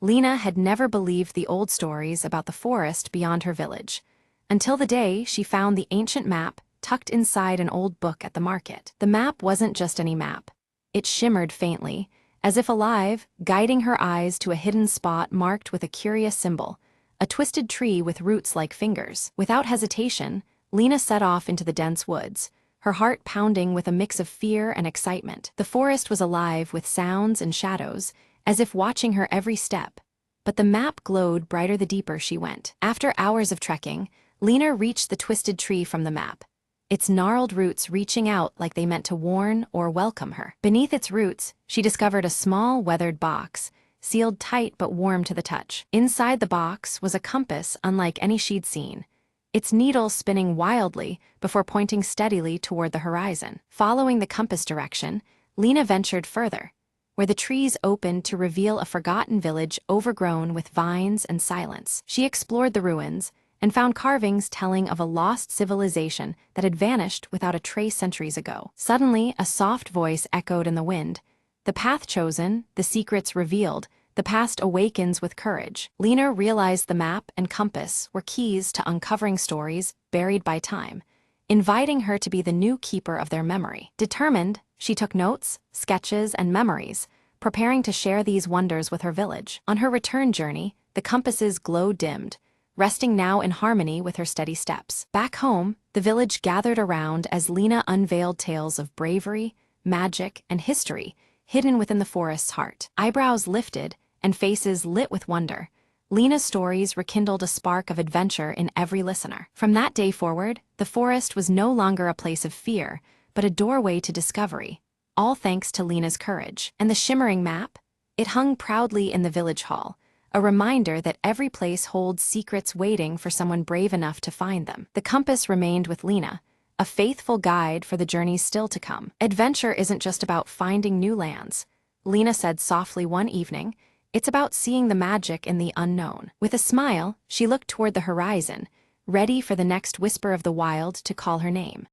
Lena had never believed the old stories about the forest beyond her village, until the day she found the ancient map tucked inside an old book at the market. The map wasn't just any map. It shimmered faintly, as if alive, guiding her eyes to a hidden spot marked with a curious symbol, a twisted tree with roots like fingers. Without hesitation, Lena set off into the dense woods, her heart pounding with a mix of fear and excitement. The forest was alive with sounds and shadows, as if watching her every step. But the map glowed brighter the deeper she went. After hours of trekking, Lena reached the twisted tree from the map, its gnarled roots reaching out like they meant to warn or welcome her. Beneath its roots, she discovered a small, weathered box, sealed tight but warm to the touch. Inside the box was a compass unlike any she'd seen, its needle spinning wildly before pointing steadily toward the horizon. Following the compass direction, Lena ventured further, where the trees opened to reveal a forgotten village overgrown with vines and silence. She explored the ruins and found carvings telling of a lost civilization that had vanished without a trace centuries ago. Suddenly, a soft voice echoed in the wind. The path chosen, the secrets revealed, the past awakens with courage. Lena realized the map and compass were keys to uncovering stories buried by time, inviting her to be the new keeper of their memory. Determined, she took notes, sketches, and memories, preparing to share these wonders with her village. On her return journey, the compass's glow dimmed, resting now in harmony with her steady steps. Back home, the village gathered around as Lena unveiled tales of bravery, magic, and history hidden within the forest's heart. Eyebrows lifted and faces lit with wonder, Lena's stories rekindled a spark of adventure in every listener. From that day forward, the forest was no longer a place of fear, but a doorway to discovery, all thanks to Lena's courage. And the shimmering map? It hung proudly in the village hall, a reminder that every place holds secrets waiting for someone brave enough to find them. The compass remained with Lena, a faithful guide for the journeys still to come. Adventure isn't just about finding new lands, Lena said softly one evening. It's about seeing the magic in the unknown. With a smile, she looked toward the horizon, ready for the next whisper of the wild to call her name.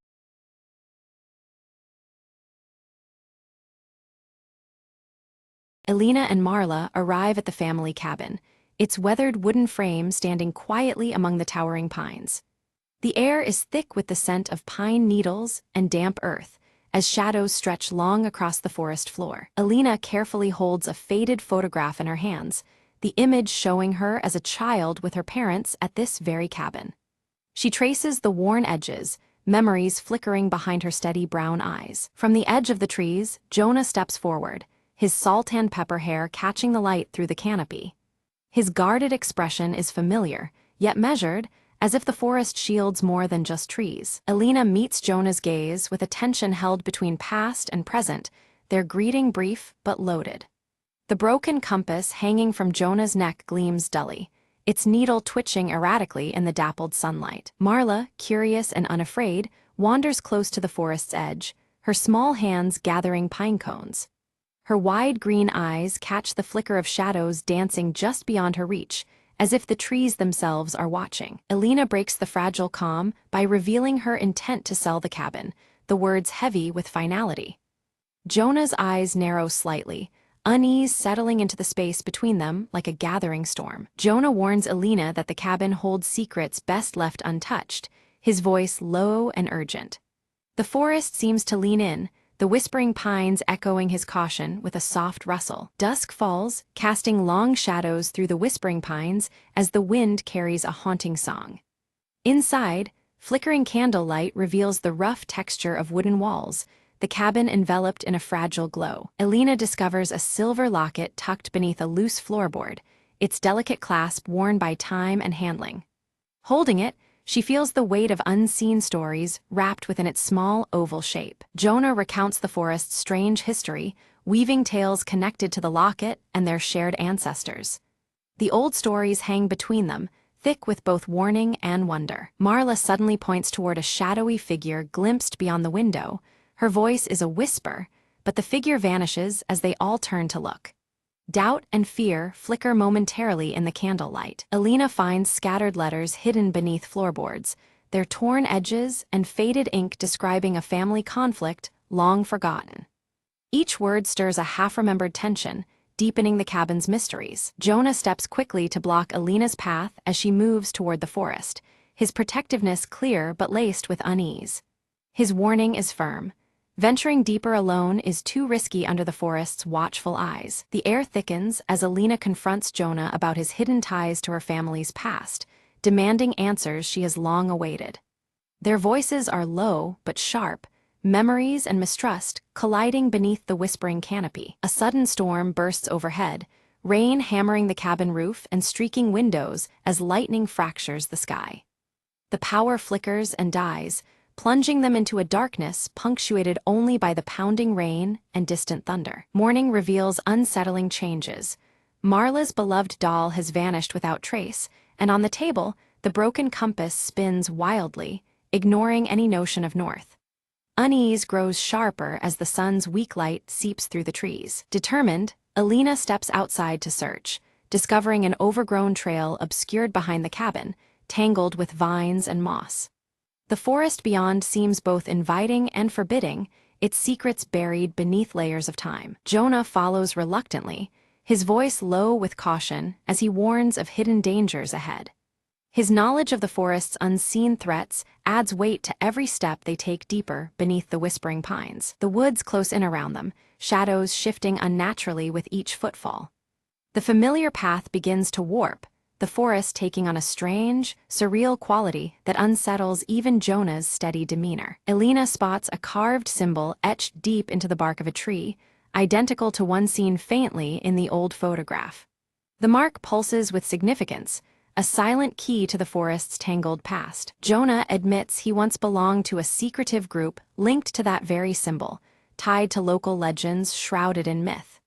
Elena and Marla arrive at the family cabin, its weathered wooden frame standing quietly among the towering pines. The air is thick with the scent of pine needles and damp earth, as shadows stretch long across the forest floor. Elena carefully holds a faded photograph in her hands, the image showing her as a child with her parents at this very cabin. She traces the worn edges, memories flickering behind her steady brown eyes. From the edge of the trees, Jonah steps forward, his salt-tan pepper hair catching the light through the canopy. His guarded expression is familiar, yet measured, as if the forest shields more than just trees. Elena meets Jonah's gaze with attention held between past and present, their greeting brief but loaded. The broken compass hanging from Jonah's neck gleams dully, its needle twitching erratically in the dappled sunlight. Marla, curious and unafraid, wanders close to the forest's edge, her small hands gathering pine cones. Her wide green eyes catch the flicker of shadows dancing just beyond her reach, as if the trees themselves are watching. Elena breaks the fragile calm by revealing her intent to sell the cabin, the words heavy with finality. Jonah's eyes narrow slightly, unease settling into the space between them like a gathering storm. Jonah warns Elena that the cabin holds secrets best left untouched, his voice low and urgent. The forest seems to lean in, the whispering pines echoing his caution with a soft rustle. Dusk falls, casting long shadows through the whispering pines as the wind carries a haunting song. Inside, flickering candlelight reveals the rough texture of wooden walls, the cabin enveloped in a fragile glow. Elena discovers a silver locket tucked beneath a loose floorboard, its delicate clasp worn by time and handling. Holding it, she feels the weight of unseen stories wrapped within its small, oval shape. Jonah recounts the forest's strange history, weaving tales connected to the locket and their shared ancestors. The old stories hang between them, thick with both warning and wonder. Marla suddenly points toward a shadowy figure glimpsed beyond the window. Her voice is a whisper, but the figure vanishes as they all turn to look. Doubt and fear flicker momentarily in the candlelight. Elena finds scattered letters hidden beneath floorboards, their torn edges and faded ink describing a family conflict long forgotten. Each word stirs a half-remembered tension, deepening the cabin's mysteries. Jonah steps quickly to block Alina's path as she moves toward the forest, his protectiveness clear but laced with unease. His warning is firm. Venturing deeper alone is too risky under the forest's watchful eyes. The air thickens as Alina confronts Jonah about his hidden ties to her family's past, demanding answers she has long awaited. Their voices are low but sharp, memories and mistrust colliding beneath the whispering canopy. A sudden storm bursts overhead, rain hammering the cabin roof and streaking windows as lightning fractures the sky. The power flickers and dies, plunging them into a darkness punctuated only by the pounding rain and distant thunder. Morning reveals unsettling changes. Marla's beloved doll has vanished without trace, and on the table, the broken compass spins wildly, ignoring any notion of north. Unease grows sharper as the sun's weak light seeps through the trees. Determined, Alina steps outside to search, discovering an overgrown trail obscured behind the cabin, tangled with vines and moss. The forest beyond seems both inviting and forbidding, its secrets buried beneath layers of time. Jonah follows reluctantly, his voice low with caution as he warns of hidden dangers ahead. His knowledge of the forest's unseen threats adds weight to every step they take deeper beneath the whispering pines. The woods close in around them, shadows shifting unnaturally with each footfall. The familiar path begins to warp, the forest taking on a strange, surreal quality that unsettles even Jonah's steady demeanor. Alina spots a carved symbol etched deep into the bark of a tree, identical to one seen faintly in the old photograph. The mark pulses with significance, a silent key to the forest's tangled past. Jonah admits he once belonged to a secretive group linked to that very symbol, tied to local legends shrouded in myth.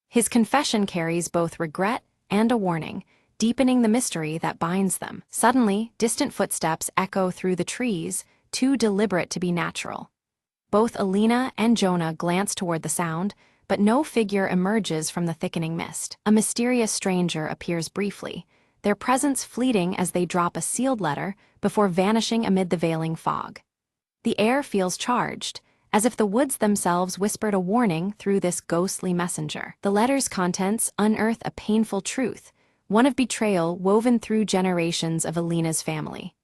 His confession carries both regret and a warning, deepening the mystery that binds them. Suddenly, distant footsteps echo through the trees, too deliberate to be natural. Both Alina and Jonah glance toward the sound, but no figure emerges from the thickening mist. A mysterious stranger appears briefly, their presence fleeting as they drop a sealed letter before vanishing amid the veiling fog. The air feels charged, as if the woods themselves whispered a warning through this ghostly messenger. The letter's contents unearth a painful truth, one of betrayal woven through generations of Alina's family.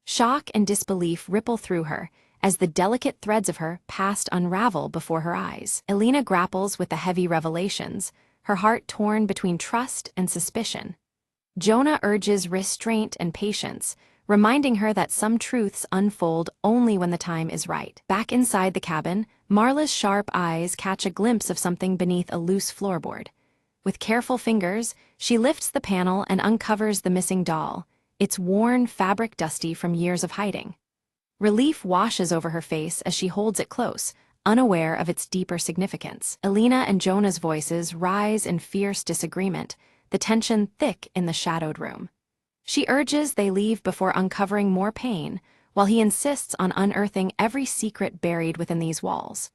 Shock and disbelief ripple through her, as the delicate threads of her past unravel before her eyes. Alina grapples with the heavy revelations, her heart torn between trust and suspicion. Jonah urges restraint and patience, reminding her that some truths unfold only when the time is right. Back inside the cabin, Marla's sharp eyes catch a glimpse of something beneath a loose floorboard. With careful fingers, she lifts the panel and uncovers the missing doll, its worn fabric dusty from years of hiding. Relief washes over her face as she holds it close, unaware of its deeper significance. Alina and Jonah's voices rise in fierce disagreement, the tension thick in the shadowed room. She urges they leave before uncovering more pain, while he insists on unearthing every secret buried within these walls.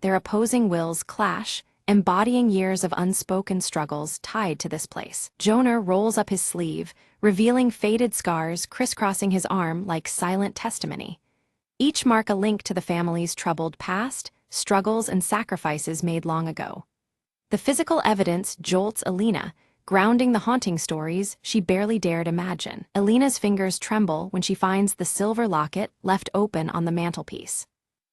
Their opposing wills clash, embodying years of unspoken struggles tied to this place. Jonah rolls up his sleeve, revealing faded scars crisscrossing his arm like silent testimony. Each mark a link to the family's troubled past, struggles and sacrifices made long ago. The physical evidence jolts Alina, grounding the haunting stories she barely dared imagine. Alina's fingers tremble when she finds the silver locket left open on the mantelpiece.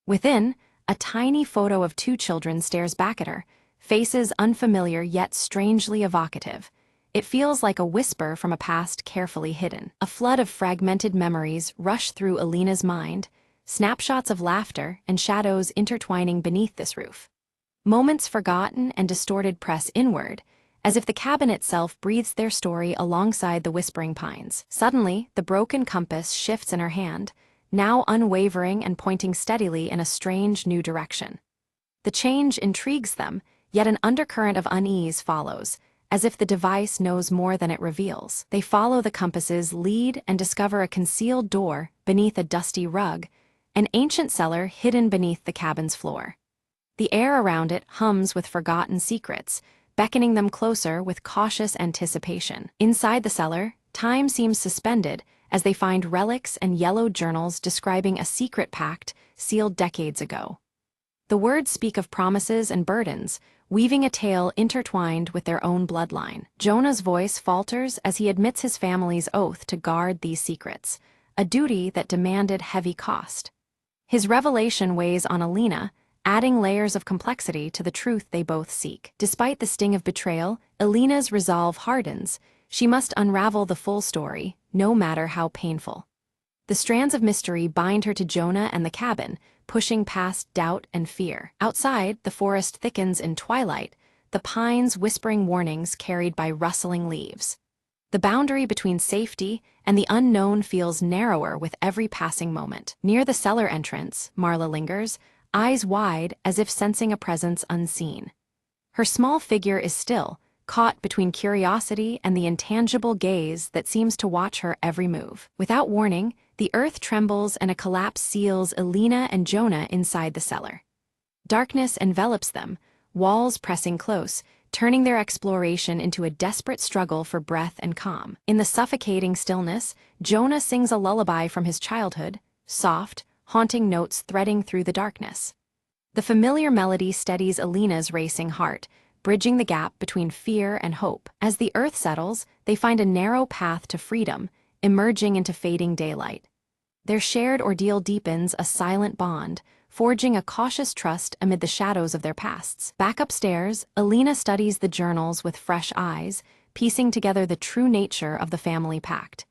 Within, a tiny photo of two children stares back at her, faces unfamiliar yet strangely evocative. It feels like a whisper from a past carefully hidden. A flood of fragmented memories rush through Alina's mind, snapshots of laughter and shadows intertwining beneath this roof. Moments forgotten and distorted press inward, as if the cabin itself breathes their story alongside the whispering pines. Suddenly, the broken compass shifts in her hand, now unwavering and pointing steadily in a strange new direction. The change intrigues them, yet an undercurrent of unease follows, as if the device knows more than it reveals. They follow the compass's lead and discover a concealed door beneath a dusty rug, an ancient cellar hidden beneath the cabin's floor. The air around it hums with forgotten secrets, beckoning them closer with cautious anticipation. Inside the cellar, time seems suspended as they find relics and yellowed journals describing a secret pact sealed decades ago. The words speak of promises and burdens, weaving a tale intertwined with their own bloodline. Jonah's voice falters as he admits his family's oath to guard these secrets, a duty that demanded heavy cost. His revelation weighs on Alina, adding layers of complexity to the truth they both seek. Despite the sting of betrayal, Alina's resolve hardens. She must unravel the full story, no matter how painful. The strands of mystery bind her to Jonah and the cabin, pushing past doubt and fear. Outside, the forest thickens in twilight, the pines whispering warnings carried by rustling leaves. The boundary between safety and the unknown feels narrower with every passing moment. Near the cellar entrance, Marla lingers, eyes wide as if sensing a presence unseen. Her small figure is still, caught between curiosity and the intangible gaze that seems to watch her every move. Without warning, the earth trembles and a collapse seals Alina and Jonah inside the cellar. Darkness envelops them, walls pressing close, turning their exploration into a desperate struggle for breath and calm. In the suffocating stillness, Jonah sings a lullaby from his childhood, soft, haunting notes threading through the darkness. The familiar melody steadies Alina's racing heart, bridging the gap between fear and hope. As the earth settles, they find a narrow path to freedom, emerging into fading daylight. Their shared ordeal deepens a silent bond, forging a cautious trust amid the shadows of their pasts. Back upstairs, Alina studies the journals with fresh eyes, piecing together the true nature of the family pact.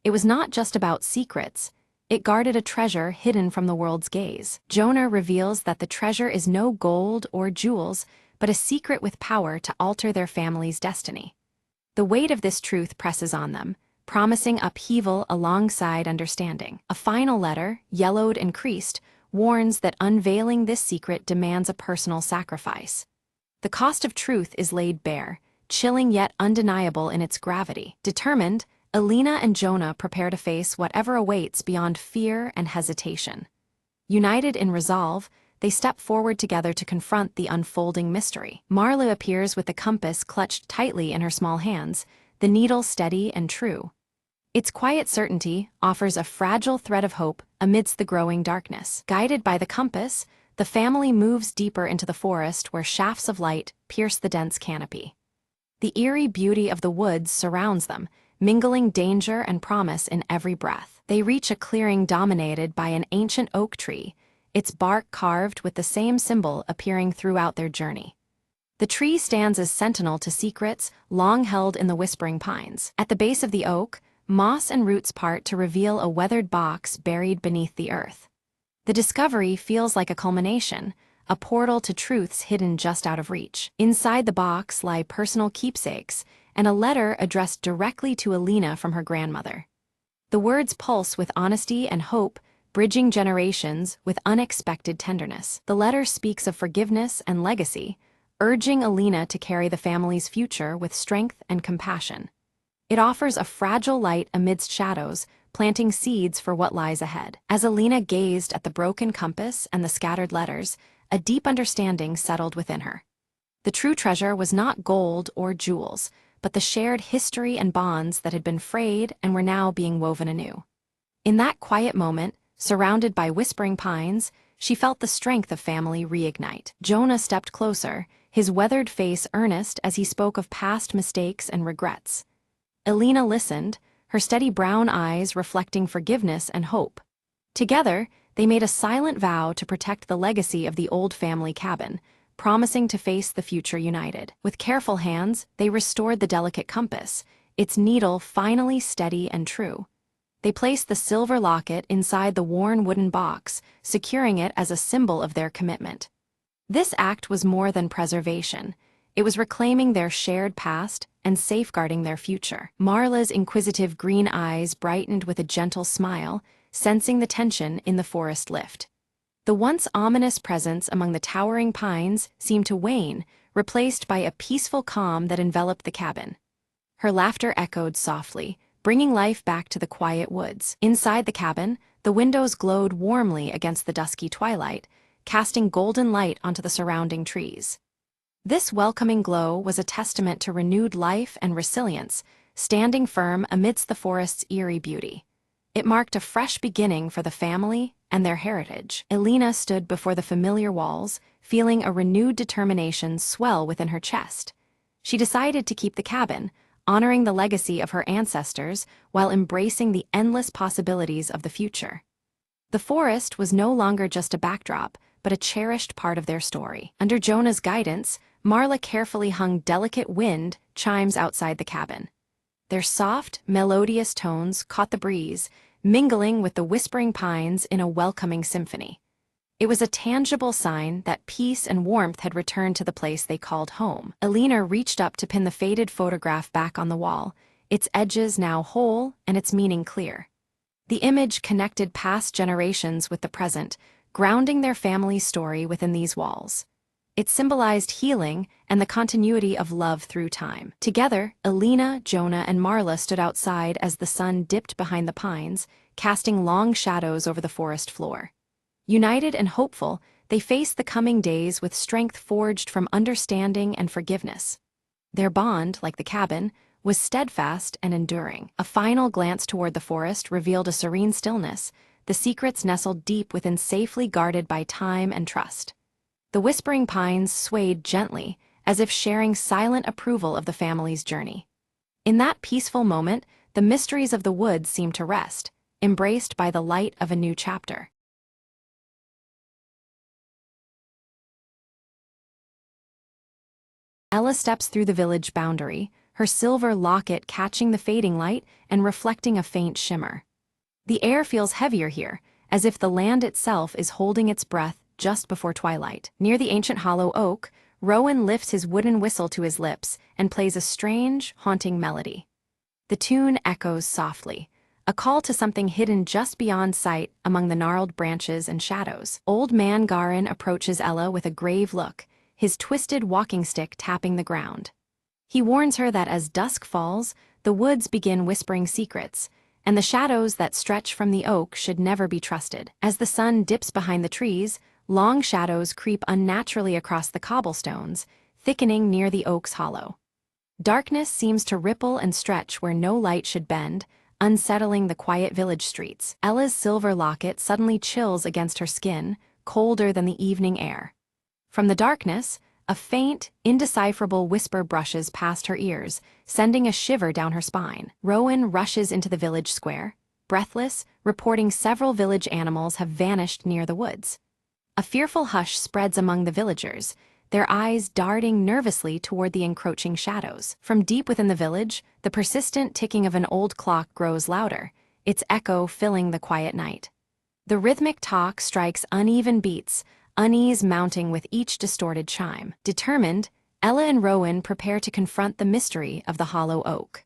It was not just about secrets. It guarded a treasure hidden from the world's gaze. Jonah reveals that the treasure is no gold or jewels, but a secret with power to alter their family's destiny. The weight of this truth presses on them, promising upheaval alongside understanding. A final letter, yellowed and creased, warns that unveiling this secret demands a personal sacrifice. The cost of truth is laid bare, chilling yet undeniable in its gravity. Determined, Alina and Jonah prepare to face whatever awaits beyond fear and hesitation. United in resolve, they step forward together to confront the unfolding mystery. Marla appears with the compass clutched tightly in her small hands, the needle steady and true. Its quiet certainty offers a fragile thread of hope amidst the growing darkness. Guided by the compass, the family moves deeper into the forest where shafts of light pierce the dense canopy. The eerie beauty of the woods surrounds them, mingling danger and promise in every breath. They reach a clearing dominated by an ancient oak tree, its bark carved with the same symbol appearing throughout their journey. The tree stands as sentinel to secrets long held in the whispering pines. At the base of the oak, moss and roots part to reveal a weathered box buried beneath the earth. The discovery feels like a culmination, a portal to truths hidden just out of reach. Inside the box lie personal keepsakes and a letter addressed directly to Alina from her grandmother. The words pulse with honesty and hope, bridging generations with unexpected tenderness. The letter speaks of forgiveness and legacy, urging Alina to carry the family's future with strength and compassion. It offers a fragile light amidst shadows, planting seeds for what lies ahead. As Alina gazed at the broken compass and the scattered letters, a deep understanding settled within her. The true treasure was not gold or jewels, but the shared history and bonds that had been frayed and were now being woven anew. In that quiet moment, surrounded by whispering pines, she felt the strength of family reignite. Jonah stepped closer, his weathered face earnest as he spoke of past mistakes and regrets. Alina listened, her steady brown eyes reflecting forgiveness and hope. Together, they made a silent vow to protect the legacy of the old family cabin, promising to face the future united. With careful hands, they restored the delicate compass, its needle finally steady and true. They placed the silver locket inside the worn wooden box, securing it as a symbol of their commitment. This act was more than preservation. It was reclaiming their shared past and safeguarding their future. Marla's inquisitive green eyes brightened with a gentle smile, sensing the tension in the forest lift. The once ominous presence among the towering pines seemed to wane, replaced by a peaceful calm that enveloped the cabin. Her laughter echoed softly, bringing life back to the quiet woods. Inside the cabin, the windows glowed warmly against the dusky twilight, casting golden light onto the surrounding trees. This welcoming glow was a testament to renewed life and resilience, standing firm amidst the forest's eerie beauty. It marked a fresh beginning for the family and their heritage. Elena stood before the familiar walls, feeling a renewed determination swell within her chest. She decided to keep the cabin, honoring the legacy of her ancestors while embracing the endless possibilities of the future. The forest was no longer just a backdrop, but a cherished part of their story. Under Jonah's guidance, Marla carefully hung delicate wind chimes outside the cabin. Their soft, melodious tones caught the breeze, mingling with the whispering pines in a welcoming symphony. It was a tangible sign that peace and warmth had returned to the place they called home. Elena reached up to pin the faded photograph back on the wall, its edges now whole and its meaning clear. The image connected past generations with the present, grounding their family's story within these walls. It symbolized healing and the continuity of love through time. Together, Elena, Jonah, and Marla stood outside as the sun dipped behind the pines, casting long shadows over the forest floor. United and hopeful, they faced the coming days with strength forged from understanding and forgiveness. Their bond, like the cabin, was steadfast and enduring. A final glance toward the forest revealed a serene stillness, the secrets nestled deep within, safely guarded by time and trust. The whispering pines swayed gently, as if sharing silent approval of the family's journey. In that peaceful moment, the mysteries of the woods seemed to rest, embraced by the light of a new chapter. Ella steps through the village boundary, her silver locket catching the fading light and reflecting a faint shimmer. The air feels heavier here, as if the land itself is holding its breath just before twilight. Near the ancient hollow oak, Rowan lifts his wooden whistle to his lips and plays a strange, haunting melody. The tune echoes softly, a call to something hidden just beyond sight among the gnarled branches and shadows. Old Man Garin approaches Ella with a grave look, his twisted walking stick tapping the ground. He warns her that as dusk falls, the woods begin whispering secrets, and the shadows that stretch from the oak should never be trusted. As the sun dips behind the trees, long shadows creep unnaturally across the cobblestones, thickening near the oak's hollow. Darkness seems to ripple and stretch where no light should bend, unsettling the quiet village streets. Ella's silver locket suddenly chills against her skin, colder than the evening air. From the darkness, a faint, indecipherable whisper brushes past her ears, sending a shiver down her spine. Rowan rushes into the village square, breathless, reporting several village animals have vanished near the woods. A fearful hush spreads among the villagers, their eyes darting nervously toward the encroaching shadows. From deep within the village, the persistent ticking of an old clock grows louder, its echo filling the quiet night. The rhythmic talk strikes uneven beats, unease mounting with each distorted chime. Determined, Ella and Rowan prepare to confront the mystery of the hollow oak.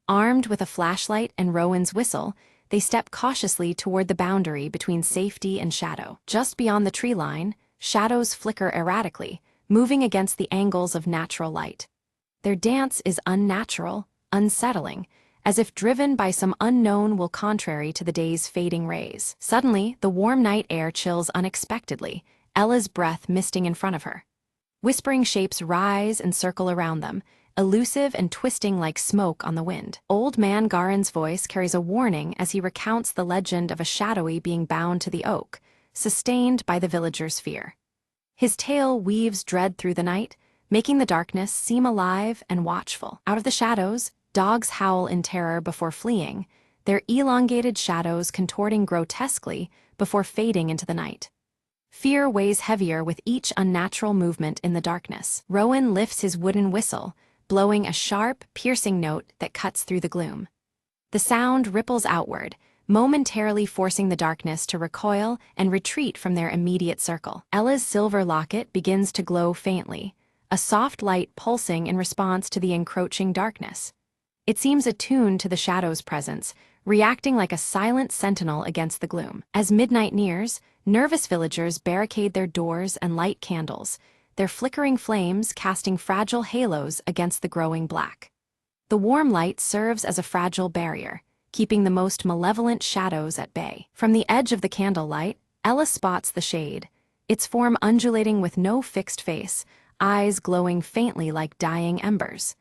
Armed with a flashlight and Rowan's whistle, they step cautiously toward the boundary between safety and shadow. Just beyond the tree line, shadows flicker erratically, moving against the angles of natural light. Their dance is unnatural, unsettling, as if driven by some unknown will contrary to the day's fading rays. Suddenly, the warm night air chills unexpectedly, Ella's breath misting in front of her. Whispering shapes rise and circle around them, elusive and twisting like smoke on the wind. Old Man Garin's voice carries a warning as he recounts the legend of a shadowy being bound to the oak, sustained by the villagers' fear. His tale weaves dread through the night, making the darkness seem alive and watchful. Out of the shadows, dogs howl in terror before fleeing, their elongated shadows contorting grotesquely before fading into the night. Fear weighs heavier with each unnatural movement in the darkness. Rowan lifts his wooden whistle, blowing a sharp, piercing note that cuts through the gloom. The sound ripples outward, momentarily forcing the darkness to recoil and retreat from their immediate circle. Ella's silver locket begins to glow faintly, a soft light pulsing in response to the encroaching darkness. It seems attuned to the shadow's presence, reacting like a silent sentinel against the gloom. As midnight nears, nervous villagers barricade their doors and light candles, their flickering flames casting fragile halos against the growing black. The warm light serves as a fragile barrier, keeping the most malevolent shadows at bay. From the edge of the candlelight, Ella spots the shade, its form undulating with no fixed face, eyes glowing faintly like dying embers.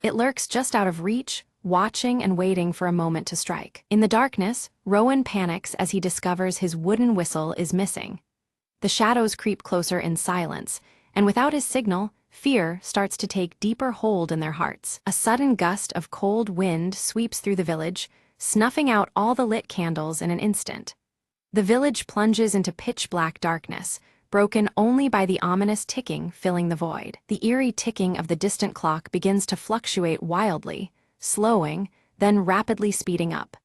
It lurks just out of reach, watching and waiting for a moment to strike. In the darkness, Rowan panics as he discovers his wooden whistle is missing. The shadows creep closer in silence, and without his signal, fear starts to take deeper hold in their hearts. A sudden gust of cold wind sweeps through the village, snuffing out all the lit candles in an instant. The village plunges into pitch-black darkness, broken only by the ominous ticking filling the void. The eerie ticking of the distant clock begins to fluctuate wildly, slowing, then rapidly speeding up.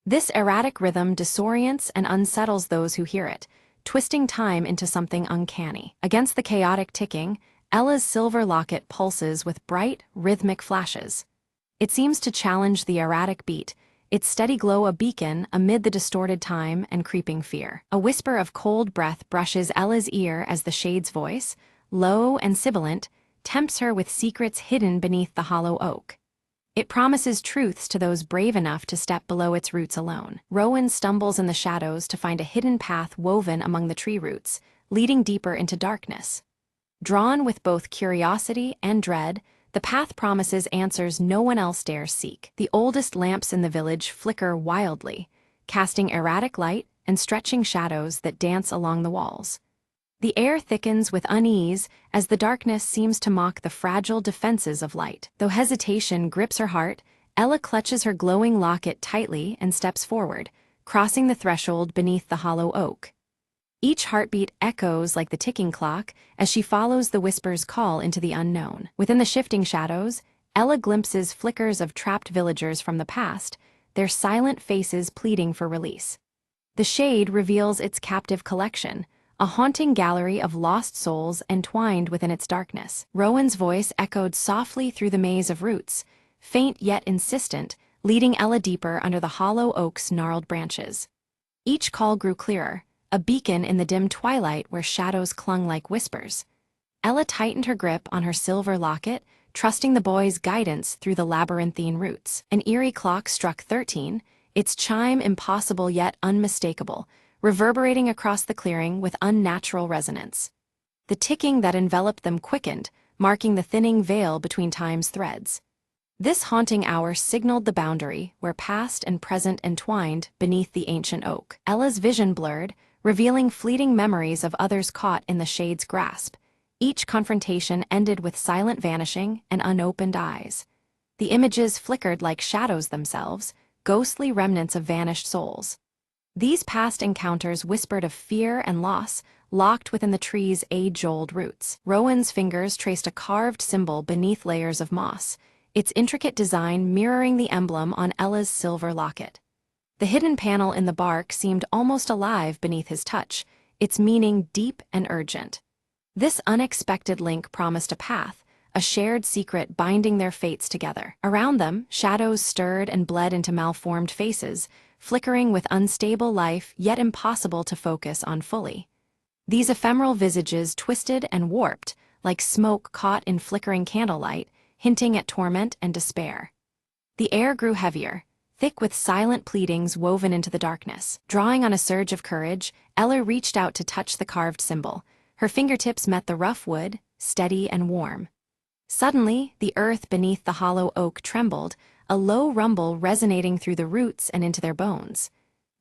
This erratic rhythm disorients and unsettles those who hear it, twisting time into something uncanny. Against the chaotic ticking, Ella's silver locket pulses with bright, rhythmic flashes. It seems to challenge the erratic beat, its steady glow a beacon amid the distorted time and creeping fear. A whisper of cold breath brushes Ella's ear as the shade's voice, low and sibilant, tempts her with secrets hidden beneath the hollow oak. It promises truths to those brave enough to step below its roots alone. Rowan stumbles in the shadows to find a hidden path woven among the tree roots, leading deeper into darkness. Drawn with both curiosity and dread, the path promises answers no one else dares seek. The oldest lamps in the village flicker wildly, casting erratic light and stretching shadows that dance along the walls. The air thickens with unease as the darkness seems to mock the fragile defenses of light. Though hesitation grips her heart, Ella clutches her glowing locket tightly and steps forward, crossing the threshold beneath the hollow oak. Each heartbeat echoes like the ticking clock as she follows the whisper's call into the unknown. Within the shifting shadows, Ella glimpses flickers of trapped villagers from the past, their silent faces pleading for release. The shade reveals its captive collection, a haunting gallery of lost souls entwined within its darkness. Rowan's voice echoed softly through the maze of roots, faint yet insistent, leading Ella deeper under the hollow oak's gnarled branches. Each call grew clearer, a beacon in the dim twilight where shadows clung like whispers. Ella tightened her grip on her silver locket, trusting the boy's guidance through the labyrinthine roots. An eerie clock struck 13, its chime impossible yet unmistakable, reverberating across the clearing with unnatural resonance. The ticking that enveloped them quickened, marking the thinning veil between time's threads. This haunting hour signaled the boundary where past and present entwined beneath the ancient oak. Ella's vision blurred, revealing fleeting memories of others caught in the shade's grasp. Each confrontation ended with silent vanishing and unopened eyes. The images flickered like shadows themselves, ghostly remnants of vanished souls. These past encounters whispered of fear and loss, locked within the tree's age-old roots. Rowan's fingers traced a carved symbol beneath layers of moss, its intricate design mirroring the emblem on Ella's silver locket. The hidden panel in the bark seemed almost alive beneath his touch, its meaning deep and urgent. This unexpected link promised a path, a shared secret binding their fates together. Around them, shadows stirred and bled into malformed faces, flickering with unstable life yet impossible to focus on fully. These ephemeral visages twisted and warped, like smoke caught in flickering candlelight, hinting at torment and despair. The air grew heavier, thick with silent pleadings woven into the darkness. Drawing on a surge of courage, Ella reached out to touch the carved symbol. Her fingertips met the rough wood, steady and warm. Suddenly, the earth beneath the hollow oak trembled, a low rumble resonating through the roots and into their bones.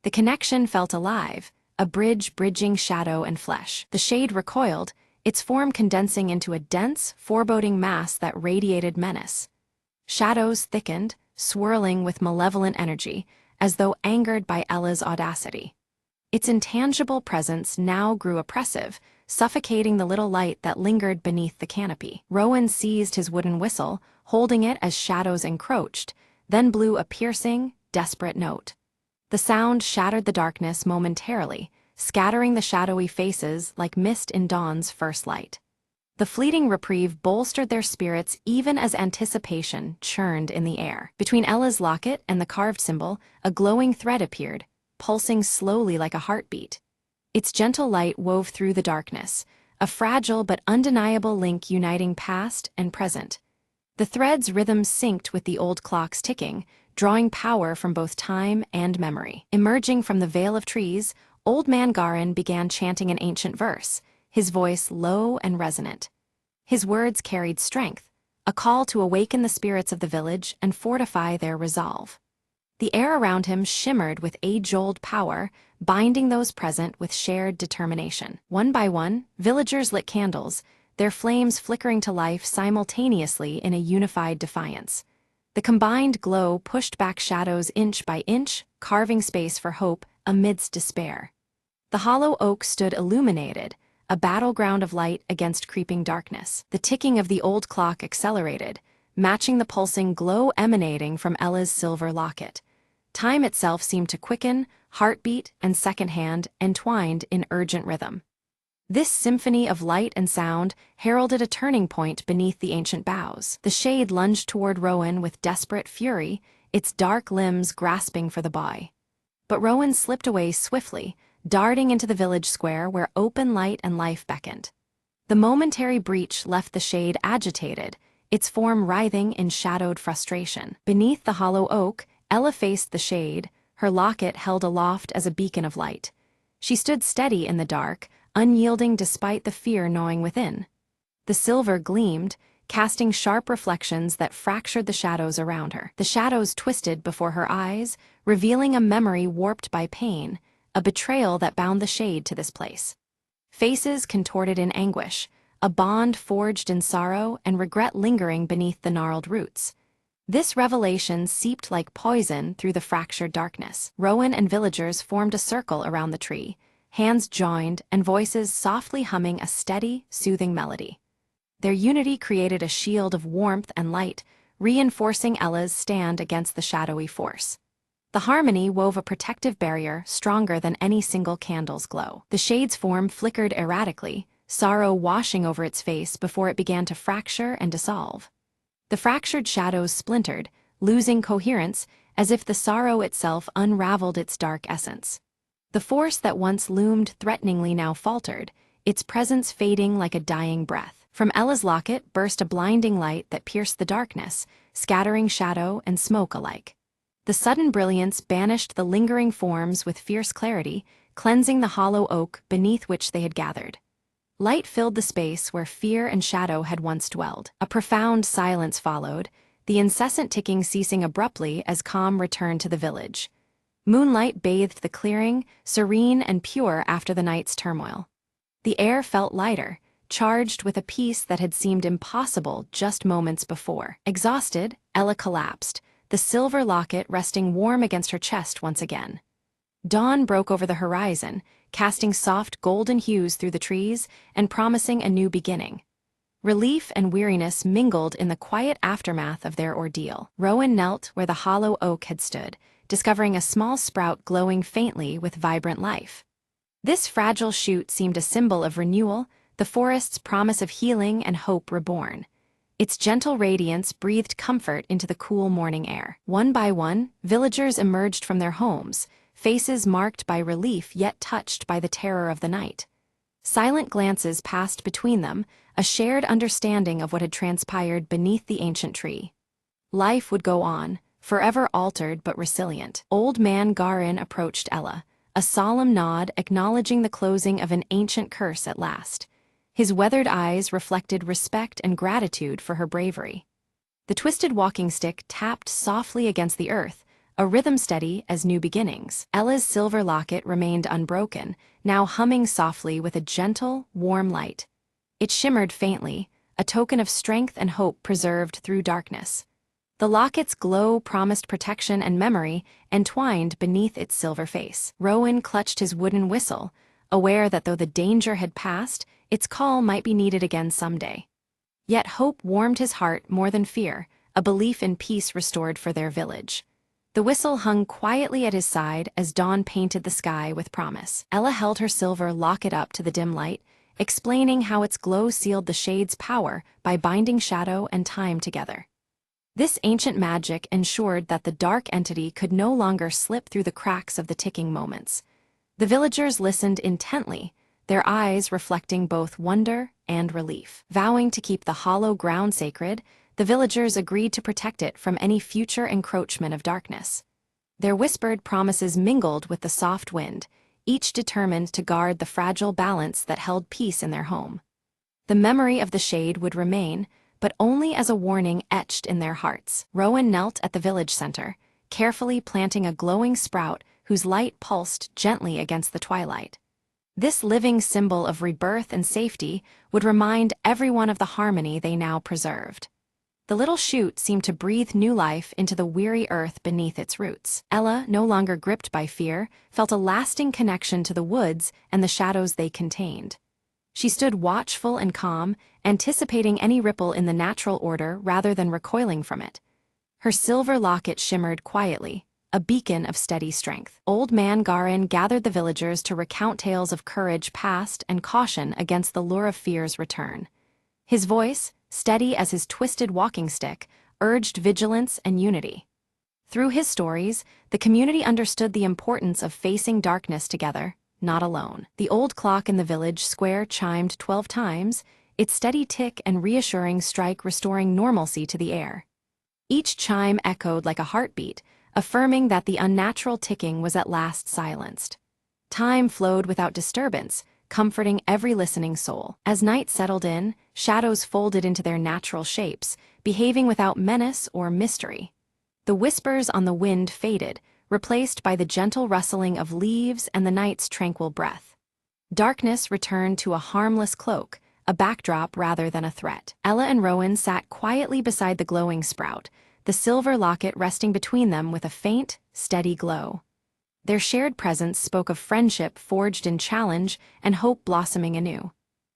The connection felt alive, a bridge bridging shadow and flesh. The shade recoiled, its form condensing into a dense, foreboding mass that radiated menace. Shadows thickened, swirling with malevolent energy, as though angered by Ella's audacity. Its intangible presence now grew oppressive, suffocating the little light that lingered beneath the canopy. Rowan seized his wooden whistle, holding it as shadows encroached, then blew a piercing, desperate note. The sound shattered the darkness momentarily, scattering the shadowy faces like mist in dawn's first light. The fleeting reprieve bolstered their spirits even as anticipation churned in the air. Between Ella's locket and the carved symbol, a glowing thread appeared, pulsing slowly like a heartbeat. Its gentle light wove through the darkness, a fragile but undeniable link uniting past and present. The thread's rhythm synced with the old clock's ticking, drawing power from both time and memory. Emerging from the veil of trees, Old Man Garin began chanting an ancient verse, his voice low and resonant. His words carried strength, a call to awaken the spirits of the village and fortify their resolve. The air around him shimmered with age-old power, binding those present with shared determination. One by one, villagers lit candles, their flames flickering to life simultaneously in a unified defiance. The combined glow pushed back shadows inch by inch, carving space for hope amidst despair. The hollow oak stood illuminated, a battleground of light against creeping darkness. The ticking of the old clock accelerated, matching the pulsing glow emanating from Ella's silver locket. Time itself seemed to quicken, heartbeat and second hand entwined in urgent rhythm. This symphony of light and sound heralded a turning point beneath the ancient boughs. The shade lunged toward Rowan with desperate fury, its dark limbs grasping for the boy. But Rowan slipped away swiftly, darting into the village square where open light and life beckoned. The momentary breach left the shade agitated, its form writhing in shadowed frustration. Beneath the hollow oak, Ella faced the shade, her locket held aloft as a beacon of light. She stood steady in the dark, unyielding despite the fear gnawing within. The silver gleamed, casting sharp reflections that fractured the shadows around her. The shadows twisted before her eyes, revealing a memory warped by pain, a betrayal that bound the shade to this place. Faces contorted in anguish, a bond forged in sorrow and regret lingering beneath the gnarled roots. This revelation seeped like poison through the fractured darkness. Rowan and villagers formed a circle around the tree, hands joined and voices softly humming a steady, soothing melody. Their unity created a shield of warmth and light, reinforcing Ella's stand against the shadowy force. The harmony wove a protective barrier stronger than any single candle's glow. The shade's form flickered erratically, sorrow washing over its face before it began to fracture and dissolve. The fractured shadows splintered, losing coherence, as if the sorrow itself unraveled its dark essence. The force that once loomed threateningly now faltered, its presence fading like a dying breath. From Ella's locket burst a blinding light that pierced the darkness, scattering shadow and smoke alike. The sudden brilliance banished the lingering forms with fierce clarity, cleansing the hollow oak beneath which they had gathered. Light filled the space where fear and shadow had once dwelled. A profound silence followed, the incessant ticking ceasing abruptly as calm returned to the village. Moonlight bathed the clearing, serene and pure after the night's turmoil. The air felt lighter, charged with a peace that had seemed impossible just moments before. Exhausted, Ella collapsed, the silver locket resting warm against her chest once again. Dawn broke over the horizon, casting soft golden hues through the trees and promising a new beginning. Relief and weariness mingled in the quiet aftermath of their ordeal. Rowan knelt where the hollow oak had stood, discovering a small sprout glowing faintly with vibrant life. This fragile shoot seemed a symbol of renewal, the forest's promise of healing and hope reborn. Its gentle radiance breathed comfort into the cool morning air. One by one, villagers emerged from their homes, faces marked by relief yet touched by the terror of the night. Silent glances passed between them, a shared understanding of what had transpired beneath the ancient tree. Life would go on, forever altered but resilient. Old Man Garin approached Ella, a solemn nod acknowledging the closing of an ancient curse at last. His weathered eyes reflected respect and gratitude for her bravery. The twisted walking stick tapped softly against the earth, a rhythm steady as new beginnings. Ella's silver locket remained unbroken, now humming softly with a gentle, warm light. It shimmered faintly, a token of strength and hope preserved through darkness. The locket's glow promised protection and memory entwined beneath its silver face. Rowan clutched his wooden whistle, aware that though the danger had passed, its call might be needed again someday. Yet hope warmed his heart more than fear, a belief in peace restored for their village. The whistle hung quietly at his side as dawn painted the sky with promise. Ella held her silver locket up to the dim light, explaining how its glow sealed the shade's power by binding shadow and time together. This ancient magic ensured that the dark entity could no longer slip through the cracks of the ticking moments. The villagers listened intently, their eyes reflecting both wonder and relief. Vowing to keep the hollow ground sacred, the villagers agreed to protect it from any future encroachment of darkness. Their whispered promises mingled with the soft wind, each determined to guard the fragile balance that held peace in their home. The memory of the shade would remain, but only as a warning etched in their hearts. Rowan knelt at the village center, carefully planting a glowing sprout whose light pulsed gently against the twilight. This living symbol of rebirth and safety would remind everyone of the harmony they now preserved. The little shoot seemed to breathe new life into the weary earth beneath its roots. Ella, no longer gripped by fear, felt a lasting connection to the woods and the shadows they contained. She stood watchful and calm, anticipating any ripple in the natural order rather than recoiling from it. Her silver locket shimmered quietly, a beacon of steady strength. Old Man Garin gathered the villagers to recount tales of courage past and caution against the lure of fear's return. His voice, steady as his twisted walking stick, urged vigilance and unity. Through his stories, the community understood the importance of facing darkness together, not alone. The old clock in the village square chimed 12 times, its steady tick and reassuring strike restoring normalcy to the air. Each chime echoed like a heartbeat, affirming that the unnatural ticking was at last silenced. Time flowed without disturbance, comforting every listening soul. As night settled in, shadows folded into their natural shapes, behaving without menace or mystery. The whispers on the wind faded, replaced by the gentle rustling of leaves and the night's tranquil breath. Darkness returned to a harmless cloak, a backdrop rather than a threat. Ella and Rowan sat quietly beside the glowing sprout, the silver locket resting between them with a faint, steady glow. Their shared presence spoke of friendship forged in challenge and hope blossoming anew.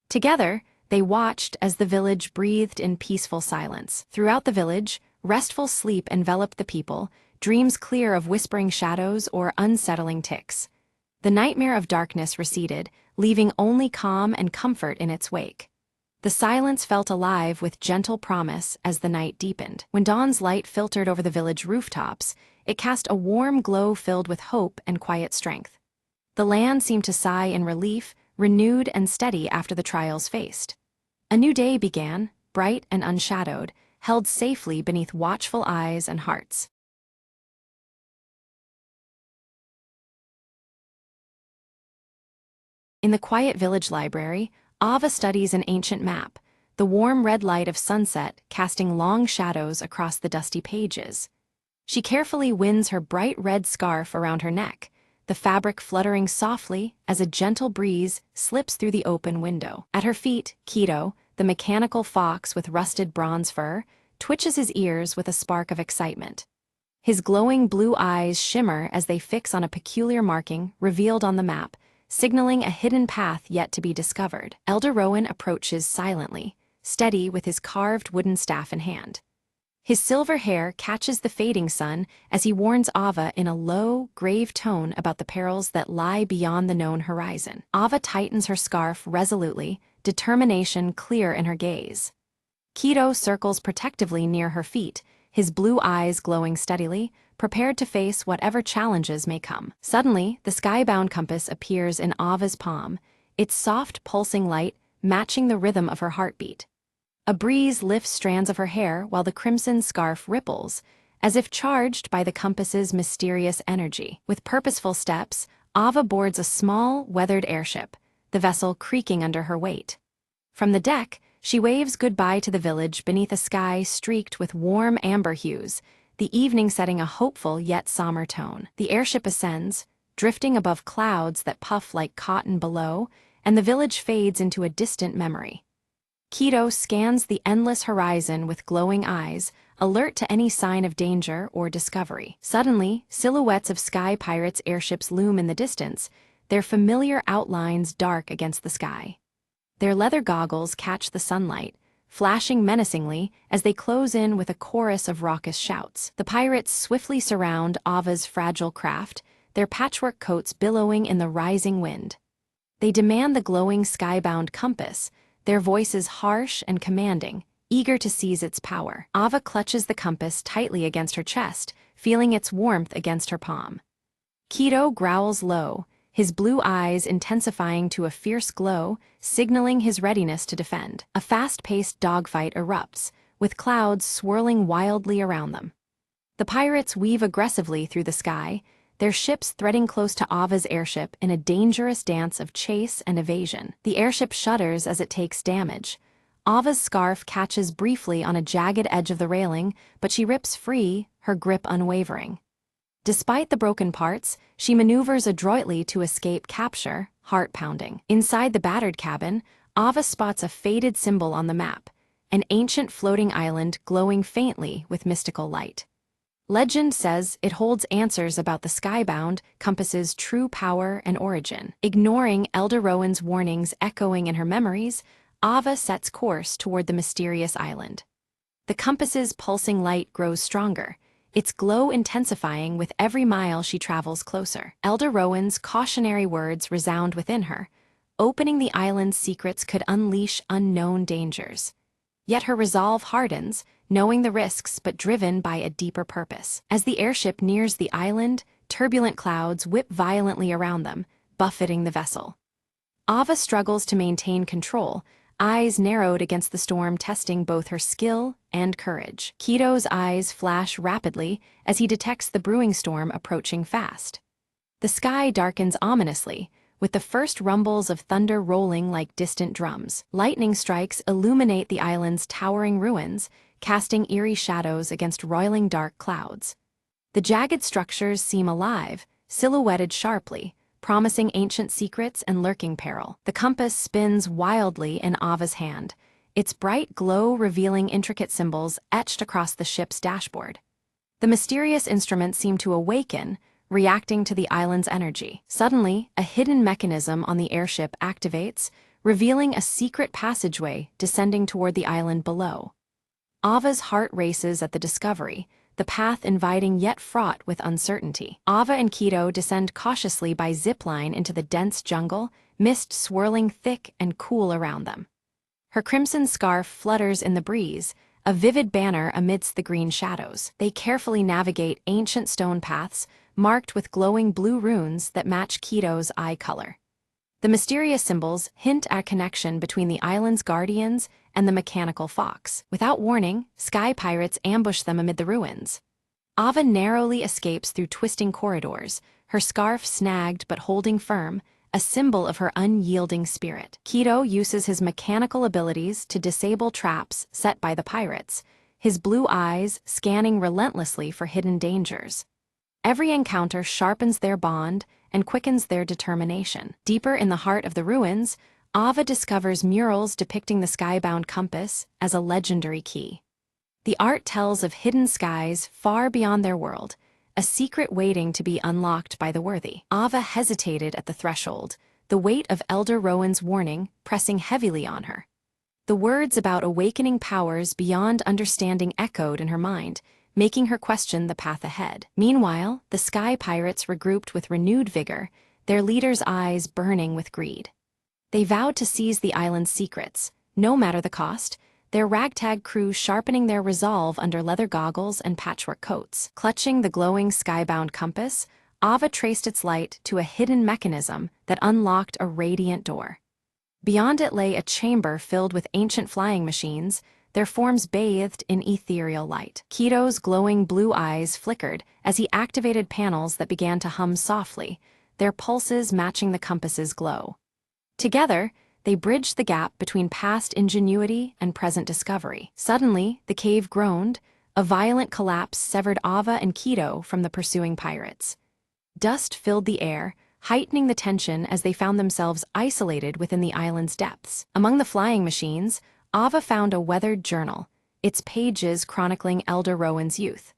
Together, they watched as the village breathed in peaceful silence. Throughout the village, restful sleep enveloped the people, dreams clear of whispering shadows or unsettling ticks. The nightmare of darkness receded, leaving only calm and comfort in its wake. The silence felt alive with gentle promise as the night deepened. When dawn's light filtered over the village rooftops, it cast a warm glow filled with hope and quiet strength. The land seemed to sigh in relief, renewed and steady after the trials faced. A new day began, bright and unshadowed, held safely beneath watchful eyes and hearts. In the quiet village library, Ava studies an ancient map, the warm red light of sunset casting long shadows across the dusty pages. She carefully winds her bright red scarf around her neck, the fabric fluttering softly as a gentle breeze slips through the open window. At her feet, Keto, the mechanical fox with rusted bronze fur, twitches his ears with a spark of excitement. His glowing blue eyes shimmer as they fix on a peculiar marking revealed on the map, signaling a hidden path yet to be discovered. Elder Rowan approaches silently, steady with his carved wooden staff in hand. His silver hair catches the fading sun as he warns Ava in a low, grave tone about the perils that lie beyond the known horizon. Ava tightens her scarf resolutely, determination clear in her gaze. Keto circles protectively near her feet, his blue eyes glowing steadily, prepared to face whatever challenges may come. Suddenly, the sky-bound compass appears in Ava's palm, its soft, pulsing light matching the rhythm of her heartbeat. A breeze lifts strands of her hair while the crimson scarf ripples, as if charged by the compass's mysterious energy. With purposeful steps, Ava boards a small, weathered airship, the vessel creaking under her weight. From the deck, she waves goodbye to the village beneath a sky streaked with warm amber hues, the evening setting a hopeful yet somber tone. The airship ascends, drifting above clouds that puff like cotton below, and the village fades into a distant memory. Keto scans the endless horizon with glowing eyes, alert to any sign of danger or discovery. Suddenly, silhouettes of sky pirates' airships loom in the distance, their familiar outlines dark against the sky. Their leather goggles catch the sunlight, flashing menacingly as they close in with a chorus of raucous shouts. The pirates swiftly surround Ava's fragile craft, their patchwork coats billowing in the rising wind. They demand the glowing skybound compass, their voices harsh and commanding, eager to seize its power. Ava clutches the compass tightly against her chest, feeling its warmth against her palm. Keto growls low, his blue eyes intensifying to a fierce glow, signaling his readiness to defend. A fast-paced dogfight erupts, with clouds swirling wildly around them. The pirates weave aggressively through the sky, their ships threading close to Ava's airship in a dangerous dance of chase and evasion. The airship shudders as it takes damage, Ava's scarf catches briefly on a jagged edge of the railing, but she rips free, her grip unwavering. Despite the broken parts, she maneuvers adroitly to escape capture, heart-pounding. Inside the battered cabin, Ava spots a faded symbol on the map, an ancient floating island glowing faintly with mystical light. Legend says it holds answers about the skybound compass's true power and origin. Ignoring Elder Rowan's warnings echoing in her memories, Ava sets course toward the mysterious island. The compass's pulsing light grows stronger, its glow intensifying with every mile she travels closer. Elder Rowan's cautionary words resound within her. Opening the island's secrets could unleash unknown dangers. Yet her resolve hardens, knowing the risks but driven by a deeper purpose. As the airship nears the island, turbulent clouds whip violently around them, buffeting the vessel. Ava struggles to maintain control, eyes narrowed against the storm testing both her skill and courage. Keto's eyes flash rapidly as he detects the brewing storm approaching fast. The sky darkens ominously, with the first rumbles of thunder rolling like distant drums. Lightning strikes illuminate the island's towering ruins, casting eerie shadows against roiling dark clouds. The jagged structures seem alive, silhouetted sharply, promising ancient secrets and lurking peril. The compass spins wildly in Ava's hand, its bright glow revealing intricate symbols etched across the ship's dashboard. The mysterious instruments seem to awaken, reacting to the island's energy. Suddenly, a hidden mechanism on the airship activates, revealing a secret passageway descending toward the island below. Ava's heart races at the discovery, the path inviting yet fraught with uncertainty. Ava and Keto descend cautiously by zipline into the dense jungle, mist swirling thick and cool around them. Her crimson scarf flutters in the breeze, a vivid banner amidst the green shadows. They carefully navigate ancient stone paths, marked with glowing blue runes that match Keto's eye color. The mysterious symbols hint at a connection between the island's guardians and the mechanical fox. Without warning, sky pirates ambush them amid the ruins. Ava narrowly escapes through twisting corridors, her scarf snagged but holding firm, a symbol of her unyielding spirit. Keto uses his mechanical abilities to disable traps set by the pirates, his blue eyes scanning relentlessly for hidden dangers. Every encounter sharpens their bond and quickens their determination. Deeper in the heart of the ruins, Ava discovers murals depicting the skybound compass as a legendary key. The art tells of hidden skies far beyond their world, a secret waiting to be unlocked by the worthy. Ava hesitated at the threshold, the weight of Elder Rowan's warning pressing heavily on her. The words about awakening powers beyond understanding echoed in her mind, making her question the path ahead. Meanwhile, the sky pirates regrouped with renewed vigor, their leader's eyes burning with greed. They vowed to seize the island's secrets, no matter the cost, their ragtag crew sharpening their resolve under leather goggles and patchwork coats. Clutching the glowing skybound compass, Ava traced its light to a hidden mechanism that unlocked a radiant door. Beyond it lay a chamber filled with ancient flying machines, their forms bathed in ethereal light. Keto's glowing blue eyes flickered as he activated panels that began to hum softly, their pulses matching the compass's glow. Together, they bridged the gap between past ingenuity and present discovery. Suddenly, the cave groaned, a violent collapse severed Ava and Keto from the pursuing pirates. Dust filled the air, heightening the tension as they found themselves isolated within the island's depths. Among the flying machines, Ava found a weathered journal, its pages chronicling Elder Rowan's youth.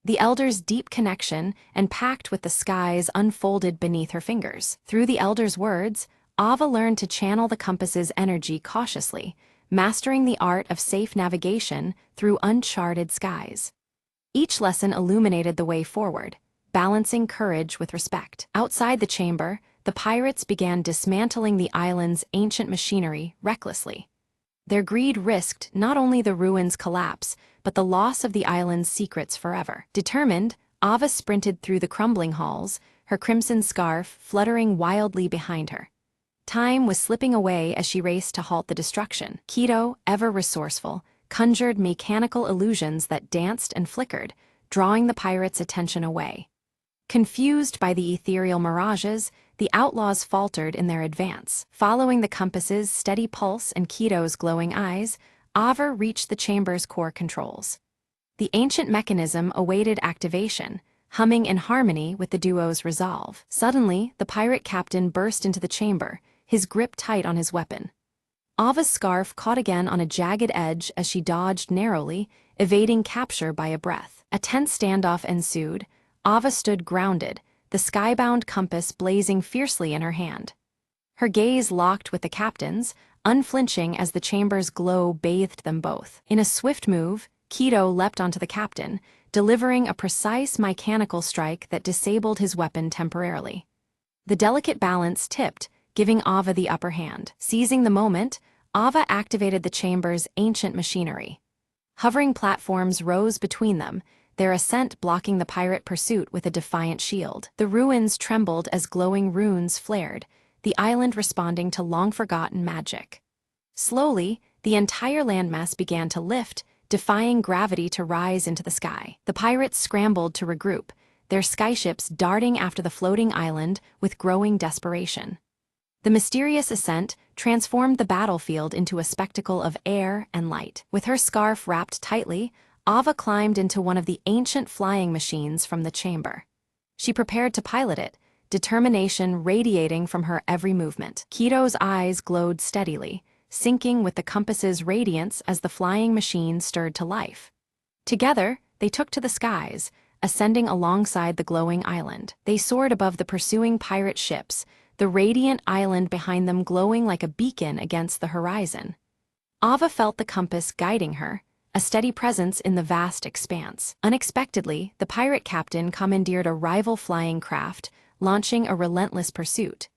The Elder's deep connection and pact with the skies unfolded beneath her fingers. Through the Elder's words, Ava learned to channel the compass's energy cautiously, mastering the art of safe navigation through uncharted skies. Each lesson illuminated the way forward, balancing courage with respect. Outside the chamber, the pirates began dismantling the island's ancient machinery recklessly. Their greed risked not only the ruins' collapse, but the loss of the island's secrets forever. Determined, Ava sprinted through the crumbling halls, her crimson scarf fluttering wildly behind her. Time was slipping away as she raced to halt the destruction. Keto, ever resourceful, conjured mechanical illusions that danced and flickered, drawing the pirates' attention away. Confused by the ethereal mirages, the outlaws faltered in their advance. Following the compass's steady pulse and Keto's glowing eyes, Ava reached the chamber's core controls. The ancient mechanism awaited activation, humming in harmony with the duo's resolve. Suddenly, the pirate captain burst into the chamber, his grip tight on his weapon. Ava's scarf caught again on a jagged edge as she dodged narrowly, evading capture by a breath. A tense standoff ensued. Ava stood grounded, the skybound compass blazing fiercely in her hand. Her gaze locked with the captain's, unflinching as the chamber's glow bathed them both. In a swift move, Keto leapt onto the captain, delivering a precise mechanical strike that disabled his weapon temporarily. The delicate balance tipped, giving Ava the upper hand. Seizing the moment, Ava activated the chamber's ancient machinery. Hovering platforms rose between them, their ascent blocking the pirate pursuit with a defiant shield. The ruins trembled as glowing runes flared, the island responding to long-forgotten magic. Slowly, the entire landmass began to lift, defying gravity to rise into the sky. The pirates scrambled to regroup, their skyships darting after the floating island with growing desperation. The mysterious ascent transformed the battlefield into a spectacle of air and light. With her scarf wrapped tightly, Ava climbed into one of the ancient flying machines from the chamber. She prepared to pilot it, determination radiating from her every movement. Keto's eyes glowed steadily, syncing with the compass's radiance as the flying machine stirred to life. Together, they took to the skies, ascending alongside the glowing island. They soared above the pursuing pirate ships, the radiant island behind them glowing like a beacon against the horizon. Ava felt the compass guiding her, a steady presence in the vast expanse. Unexpectedly, the pirate captain commandeered a rival flying craft, launching a relentless pursuit.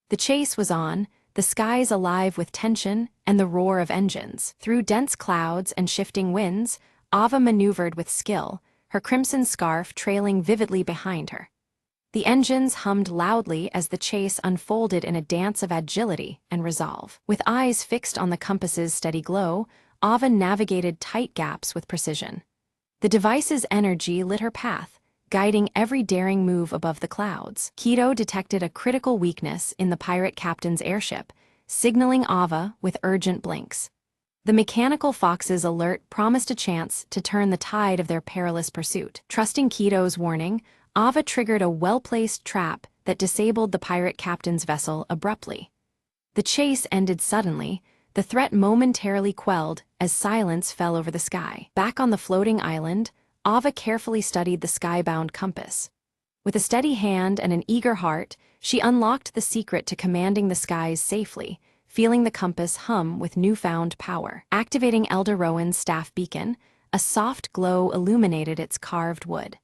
The chase was on, the skies alive with tension and the roar of engines. Through dense clouds and shifting winds, Ava maneuvered with skill, her crimson scarf trailing vividly behind her. The engines hummed loudly as the chase unfolded in a dance of agility and resolve. With eyes fixed on the compass's steady glow, Ava navigated tight gaps with precision. The device's energy lit her path, guiding every daring move above the clouds. Keto detected a critical weakness in the pirate captain's airship, signaling Ava with urgent blinks. The mechanical fox's alert promised a chance to turn the tide of their perilous pursuit. Trusting Keto's warning, Ava triggered a well-placed trap that disabled the pirate captain's vessel abruptly. The chase ended suddenly, the threat momentarily quelled as silence fell over the sky. Back on the floating island, Ava carefully studied the skybound compass. With a steady hand and an eager heart, she unlocked the secret to commanding the skies safely, feeling the compass hum with newfound power. Activating Elder Rowan's staff beacon, a soft glow illuminated its carved wood.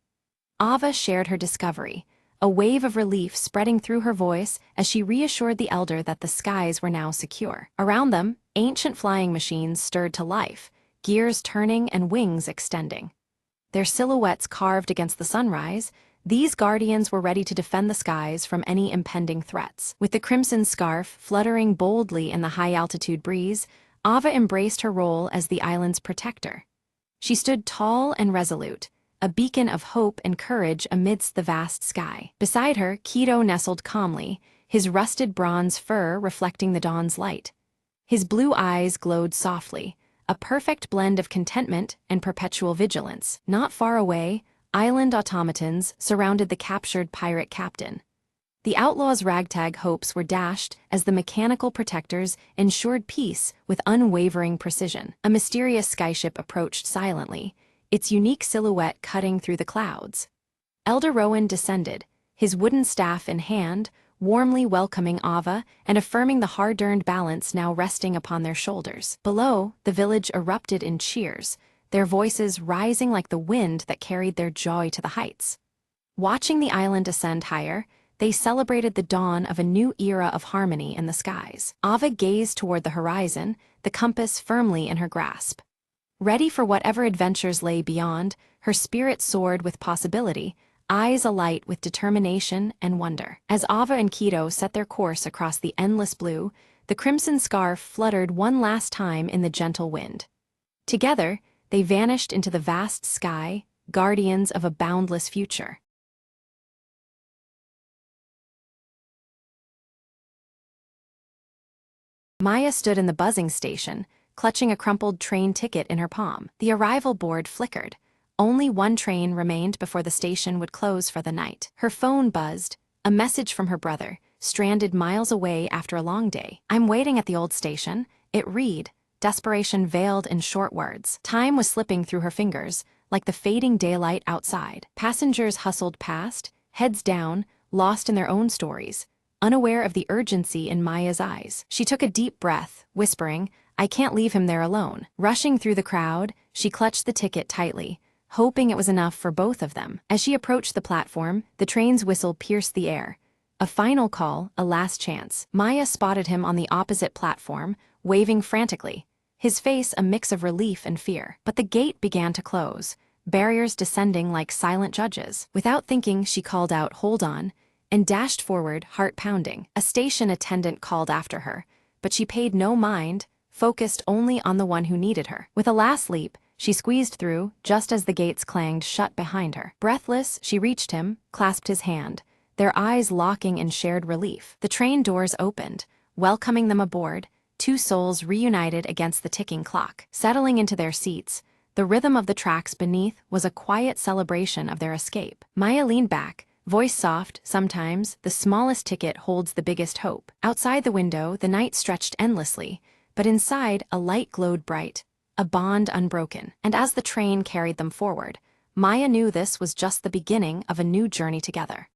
Ava shared her discovery, a wave of relief spreading through her voice as she reassured the elder that the skies were now secure. Around them, ancient flying machines stirred to life, gears turning and wings extending. Their silhouettes carved against the sunrise, these guardians were ready to defend the skies from any impending threats. With the crimson scarf fluttering boldly in the high-altitude breeze, Ava embraced her role as the island's protector. She stood tall and resolute, a beacon of hope and courage amidst the vast sky. Beside her, Keto nestled calmly, his rusted bronze fur reflecting the dawn's light. His blue eyes glowed softly, a perfect blend of contentment and perpetual vigilance. Not far away, island automatons surrounded the captured pirate captain. The outlaws' ragtag hopes were dashed as the mechanical protectors ensured peace with unwavering precision. A mysterious skyship approached silently, its unique silhouette cutting through the clouds. Elder Rowan descended, his wooden staff in hand, warmly welcoming Ava and affirming the hard-earned balance now resting upon their shoulders. Below, the village erupted in cheers, their voices rising like the wind that carried their joy to the heights. Watching the island ascend higher, they celebrated the dawn of a new era of harmony in the skies. Ava gazed toward the horizon, the compass firmly in her grasp. Ready for whatever adventures lay beyond, her spirit soared with possibility, eyes alight with determination and wonder. As Ava and Keto set their course across the endless blue, the crimson scarf fluttered one last time in the gentle wind. Together, they vanished into the vast sky, guardians of a boundless future. Maya stood in the buzzing station, clutching a crumpled train ticket in her palm. The arrival board flickered. Only one train remained before the station would close for the night. Her phone buzzed, a message from her brother, stranded miles away after a long day. "I'm waiting at the old station," it read, desperation veiled in short words. Time was slipping through her fingers, like the fading daylight outside. Passengers hustled past, heads down, lost in their own stories, unaware of the urgency in Maya's eyes. She took a deep breath, whispering, "I can't leave him there alone." Rushing through the crowd, she clutched the ticket tightly, hoping it was enough for both of them. As she approached the platform, the train's whistle pierced the air. A final call, a last chance. Maya spotted him on the opposite platform, waving frantically, his face a mix of relief and fear. But the gate began to close, barriers descending like silent judges. Without thinking, she called out, "Hold on," and dashed forward, heart pounding. A station attendant called after her, but she paid no mind, focused only on the one who needed her. With a last leap, she squeezed through, just as the gates clanged shut behind her. Breathless, she reached him, clasped his hand, their eyes locking in shared relief. The train doors opened, welcoming them aboard, two souls reunited against the ticking clock. Settling into their seats, the rhythm of the tracks beneath was a quiet celebration of their escape. Maya leaned back, voice soft. "Sometimes, the smallest ticket holds the biggest hope." Outside the window, the night stretched endlessly, but inside, a light glowed bright, a bond unbroken. And as the train carried them forward, Maya knew this was just the beginning of a new journey together.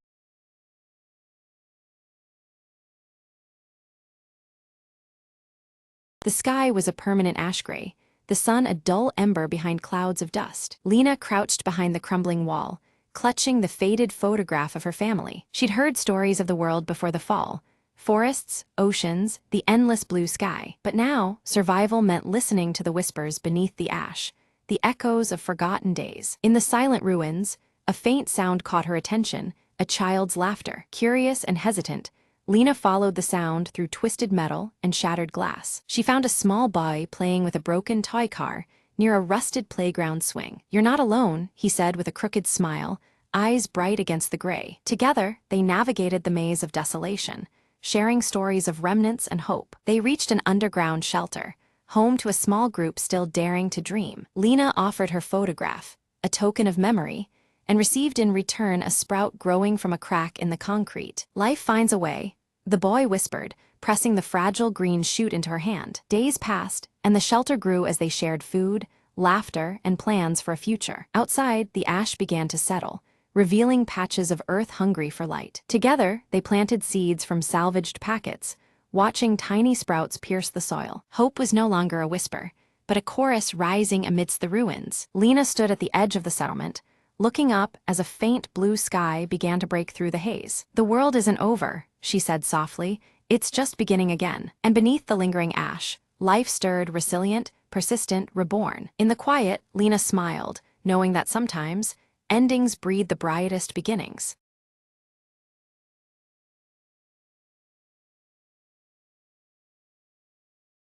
The sky was a permanent ash gray, the sun a dull ember behind clouds of dust. Lena crouched behind the crumbling wall, clutching the faded photograph of her family. She'd heard stories of the world before the fall, forests, oceans, the endless blue sky. But now, survival meant listening to the whispers beneath the ash, the echoes of forgotten days. In the silent ruins, a faint sound caught her attention, a child's laughter. Curious and hesitant, Lena followed the sound through twisted metal and shattered glass. She found a small boy playing with a broken toy car near a rusted playground swing. "You're not alone," he said with a crooked smile, eyes bright against the gray. Together, they navigated the maze of desolation, sharing stories of remnants and hope. They reached an underground shelter, home to a small group still daring to dream. Lena offered her photograph, a token of memory, and received in return a sprout growing from a crack in the concrete. "Life finds a way," the boy whispered, pressing the fragile green shoot into her hand. Days passed, and the shelter grew as they shared food, laughter, and plans for a future. Outside, the ash began to settle, revealing patches of earth hungry for light. Together, they planted seeds from salvaged packets, watching tiny sprouts pierce the soil. Hope was no longer a whisper, but a chorus rising amidst the ruins. Lena stood at the edge of the settlement, looking up as a faint blue sky began to break through the haze. "The world isn't over," she said softly, "it's just beginning again." And beneath the lingering ash, life stirred, resilient, persistent, reborn. In the quiet, Lena smiled, knowing that sometimes, endings breed the brightest beginnings.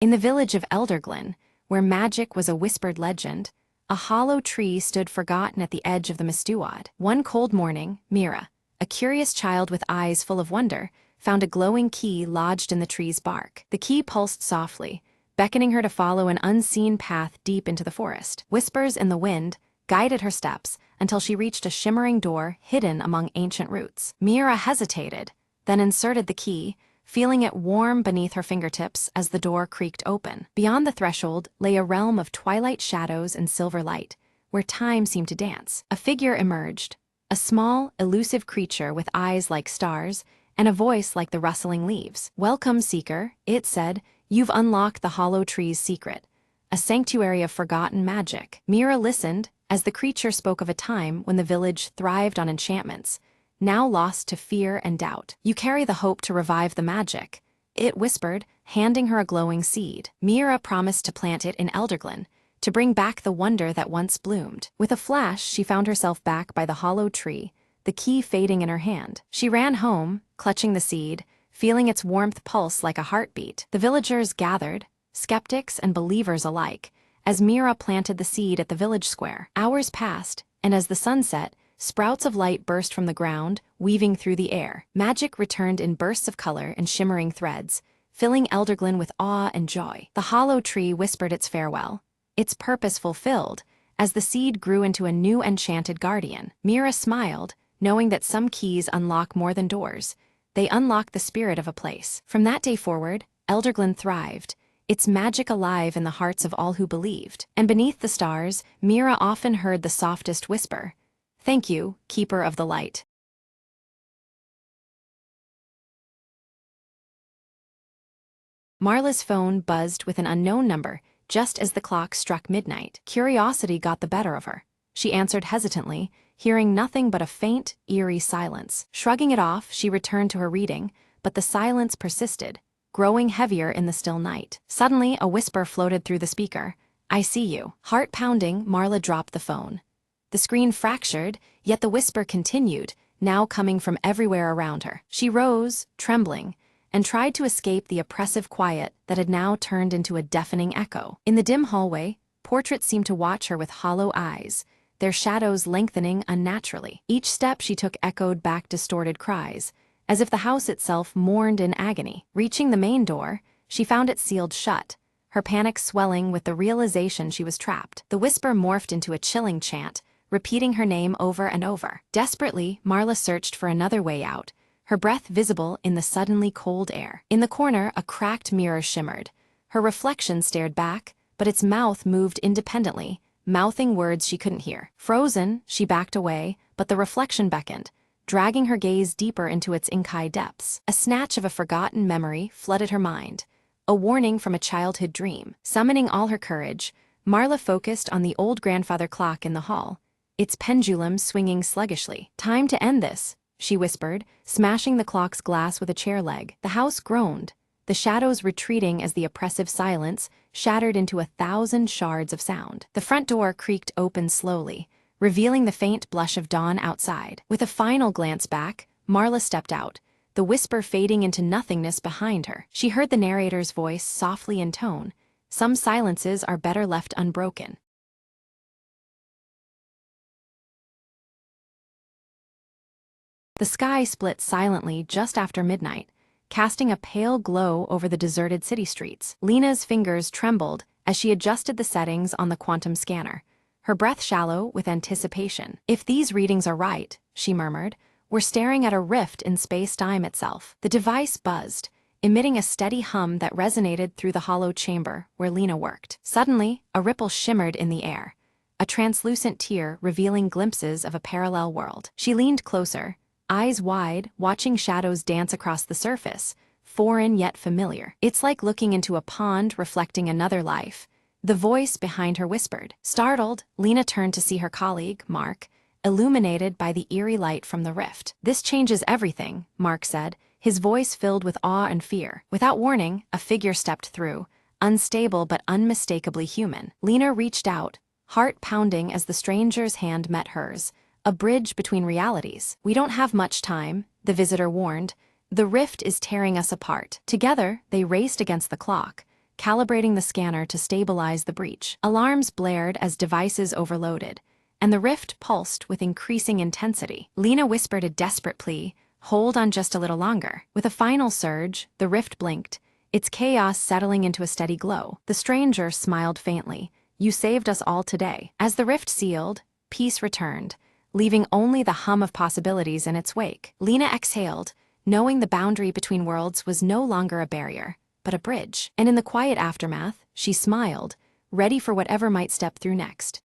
In the village of Elderglen, where magic was a whispered legend, a hollow tree stood forgotten at the edge of the Mistuad. One cold morning, Mira, a curious child with eyes full of wonder, found a glowing key lodged in the tree's bark. The key pulsed softly, beckoning her to follow an unseen path deep into the forest. Whispers in the wind guided her steps until she reached a shimmering door hidden among ancient roots. Mira hesitated, then inserted the key, feeling it warm beneath her fingertips as the door creaked open. Beyond the threshold lay a realm of twilight shadows and silver light, where time seemed to dance. A figure emerged, a small, elusive creature with eyes like stars and a voice like the rustling leaves. "Welcome, Seeker," it said. "You've unlocked the hollow tree's secret, a sanctuary of forgotten magic." Mira listened as the creature spoke of a time when the village thrived on enchantments, now lost to fear and doubt. "You carry the hope to revive the magic," it whispered, handing her a glowing seed. Mira promised to plant it in Elderglen, to bring back the wonder that once bloomed. With a flash, she found herself back by the hollow tree, the key fading in her hand. She ran home, clutching the seed, feeling its warmth pulse like a heartbeat. The villagers gathered, skeptics and believers alike, as Mira planted the seed at the village square. Hours passed, and as the sun set, sprouts of light burst from the ground, weaving through the air. Magic returned in bursts of color and shimmering threads, filling Elderglin with awe and joy. The hollow tree whispered its farewell, its purpose fulfilled, as the seed grew into a new enchanted guardian. Mira smiled, knowing that some keys unlock more than doors. They unlock the spirit of a place. From that day forward, Elderglin thrived, its magic alive in the hearts of all who believed. And beneath the stars, Mira often heard the softest whisper, "Thank you, Keeper of the Light." Marla's phone buzzed with an unknown number just as the clock struck midnight. Curiosity got the better of her. She answered hesitantly, hearing nothing but a faint, eerie silence. Shrugging it off, she returned to her reading, but the silence persisted, growing heavier in the still night. Suddenly, a whisper floated through the speaker. "I see you." Heart pounding, Marla dropped the phone. The screen fractured, yet the whisper continued, now coming from everywhere around her. She rose, trembling, and tried to escape the oppressive quiet that had now turned into a deafening echo. In the dim hallway, portraits seemed to watch her with hollow eyes, their shadows lengthening unnaturally. Each step she took echoed back distorted cries, as if the house itself mourned in agony. Reaching the main door, she found it sealed shut, her panic swelling with the realization she was trapped. The whisper morphed into a chilling chant, repeating her name over and over. Desperately, Marla searched for another way out, her breath visible in the suddenly cold air. In the corner, a cracked mirror shimmered. Her reflection stared back, but its mouth moved independently, mouthing words she couldn't hear. Frozen, she backed away, but the reflection beckoned, dragging her gaze deeper into its inky depths. A snatch of a forgotten memory flooded her mind, a warning from a childhood dream. Summoning all her courage, Marla focused on the old grandfather clock in the hall, its pendulum swinging sluggishly. "Time to end this," she whispered, smashing the clock's glass with a chair leg. The house groaned, the shadows retreating as the oppressive silence shattered into 1,000 shards of sound. The front door creaked open slowly, revealing the faint blush of dawn outside. With a final glance back, Marla stepped out, the whisper fading into nothingness behind her. She heard the narrator's voice softly intone, "Some silences are better left unbroken." The sky split silently just after midnight, casting a pale glow over the deserted city streets. Lena's fingers trembled as she adjusted the settings on the quantum scanner, her breath shallow with anticipation. "If these readings are right," she murmured, "we're staring at a rift in space-time itself." The device buzzed, emitting a steady hum that resonated through the hollow chamber where Lena worked. Suddenly, a ripple shimmered in the air, a translucent tear revealing glimpses of a parallel world. She leaned closer, eyes wide, watching shadows dance across the surface, foreign yet familiar. "It's like looking into a pond reflecting another life," the voice behind her whispered. Startled, Lena turned to see her colleague, Mark, illuminated by the eerie light from the rift. "This changes everything," Mark said, his voice filled with awe and fear. Without warning, a figure stepped through, unstable but unmistakably human. Lena reached out, heart pounding as the stranger's hand met hers, a bridge between realities. "We don't have much time," the visitor warned. "The rift is tearing us apart." Together, they raced against the clock, calibrating the scanner to stabilize the breach. Alarms blared as devices overloaded, and the rift pulsed with increasing intensity. Lena whispered a desperate plea, "Hold on just a little longer." With a final surge, the rift blinked, its chaos settling into a steady glow. The stranger smiled faintly. "You saved us all today." As the rift sealed, peace returned, leaving only the hum of possibilities in its wake. Lena exhaled, knowing the boundary between worlds was no longer a barrier, but a bridge. And in the quiet aftermath, she smiled, ready for whatever might step through next.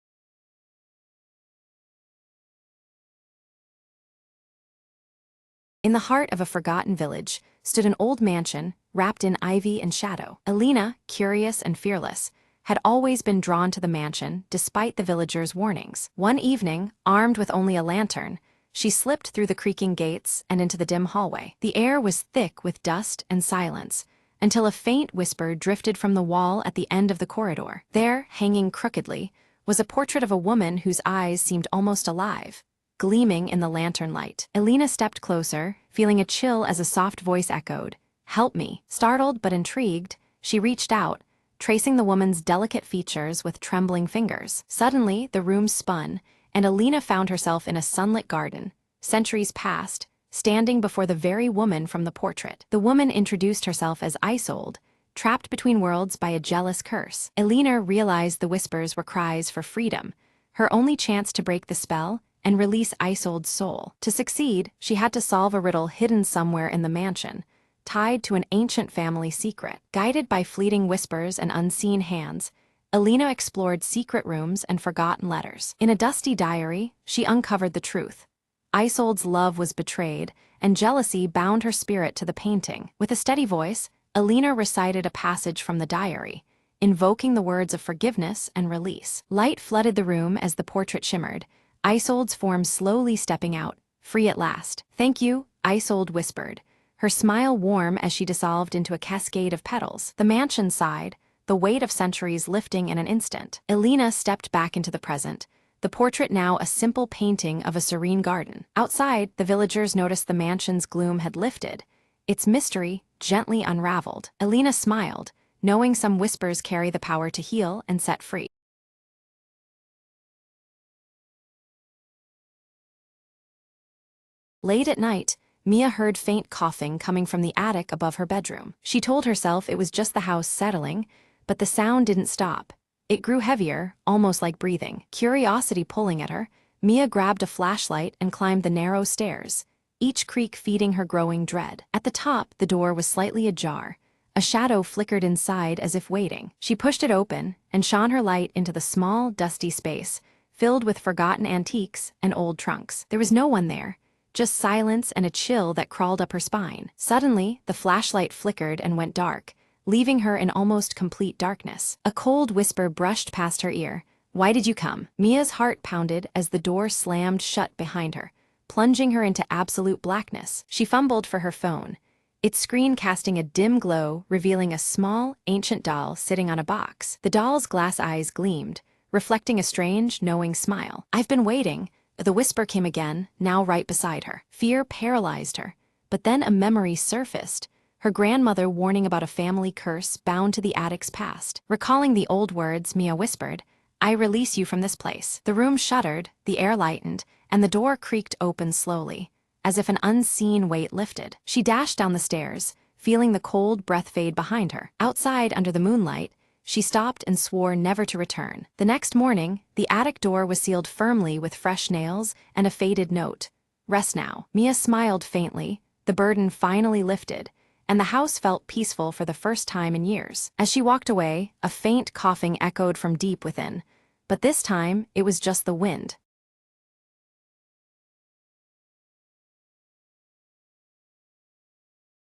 In the heart of a forgotten village stood an old mansion, wrapped in ivy and shadow. Alina, curious and fearless, had always been drawn to the mansion despite the villagers' warnings. One evening, armed with only a lantern, she slipped through the creaking gates and into the dim hallway. The air was thick with dust and silence, until a faint whisper drifted from the wall at the end of the corridor. There, hanging crookedly, was a portrait of a woman whose eyes seemed almost alive, gleaming in the lantern light. Alina stepped closer, feeling a chill as a soft voice echoed, "Help me." Startled but intrigued, she reached out, tracing the woman's delicate features with trembling fingers. Suddenly, the room spun, and Alina found herself in a sunlit garden, centuries past, standing before the very woman from the portrait. The woman introduced herself as Isolde, trapped between worlds by a jealous curse. Elena realized the whispers were cries for freedom, her only chance to break the spell and release Isolde's soul. To succeed, she had to solve a riddle hidden somewhere in the mansion, tied to an ancient family secret. Guided by fleeting whispers and unseen hands, Elena explored secret rooms and forgotten letters. In a dusty diary, she uncovered the truth. Isolde's love was betrayed, and jealousy bound her spirit to the painting. With a steady voice, Elena recited a passage from the diary, invoking the words of forgiveness and release. Light flooded the room as the portrait shimmered, Isolde's form slowly stepping out, free at last. "Thank you," Isolde whispered, her smile warm as she dissolved into a cascade of petals. The mansion sighed, the weight of centuries lifting in an instant. Elena stepped back into the present, the portrait now a simple painting of a serene garden. Outside, the villagers noticed the mansion's gloom had lifted, its mystery gently unraveled. Elena smiled, knowing some whispers carry the power to heal and set free. Late at night, Mia heard faint coughing coming from the attic above her bedroom. She told herself it was just the house settling, but the sound didn't stop. It grew heavier, almost like breathing. Curiosity pulling at her, Mia grabbed a flashlight and climbed the narrow stairs, each creak feeding her growing dread. At the top, the door was slightly ajar. A shadow flickered inside as if waiting. She pushed it open and shone her light into the small, dusty space, filled with forgotten antiques and old trunks. There was no one there, just silence and a chill that crawled up her spine. Suddenly, the flashlight flickered and went dark, leaving her in almost complete darkness. A cold whisper brushed past her ear. "Why did you come?" Mia's heart pounded as the door slammed shut behind her, plunging her into absolute blackness. She fumbled for her phone, its screen casting a dim glow, revealing a small, ancient doll sitting on a box. The doll's glass eyes gleamed, reflecting a strange, knowing smile. "I've been waiting." The whisper came again, now right beside her. Fear paralyzed her, but then a memory surfaced, her grandmother warning about a family curse bound to the attic's past. Recalling the old words, Mia whispered, "I release you from this place." The room shuddered, the air lightened, and the door creaked open slowly, as if an unseen weight lifted. She dashed down the stairs, feeling the cold breath fade behind her. Outside, under the moonlight, she stopped and swore never to return. The next morning, the attic door was sealed firmly with fresh nails and a faded note. "Rest now." Mia smiled faintly, the burden finally lifted, and the house felt peaceful for the first time in years. As she walked away, a faint coughing echoed from deep within, but this time it was just the wind.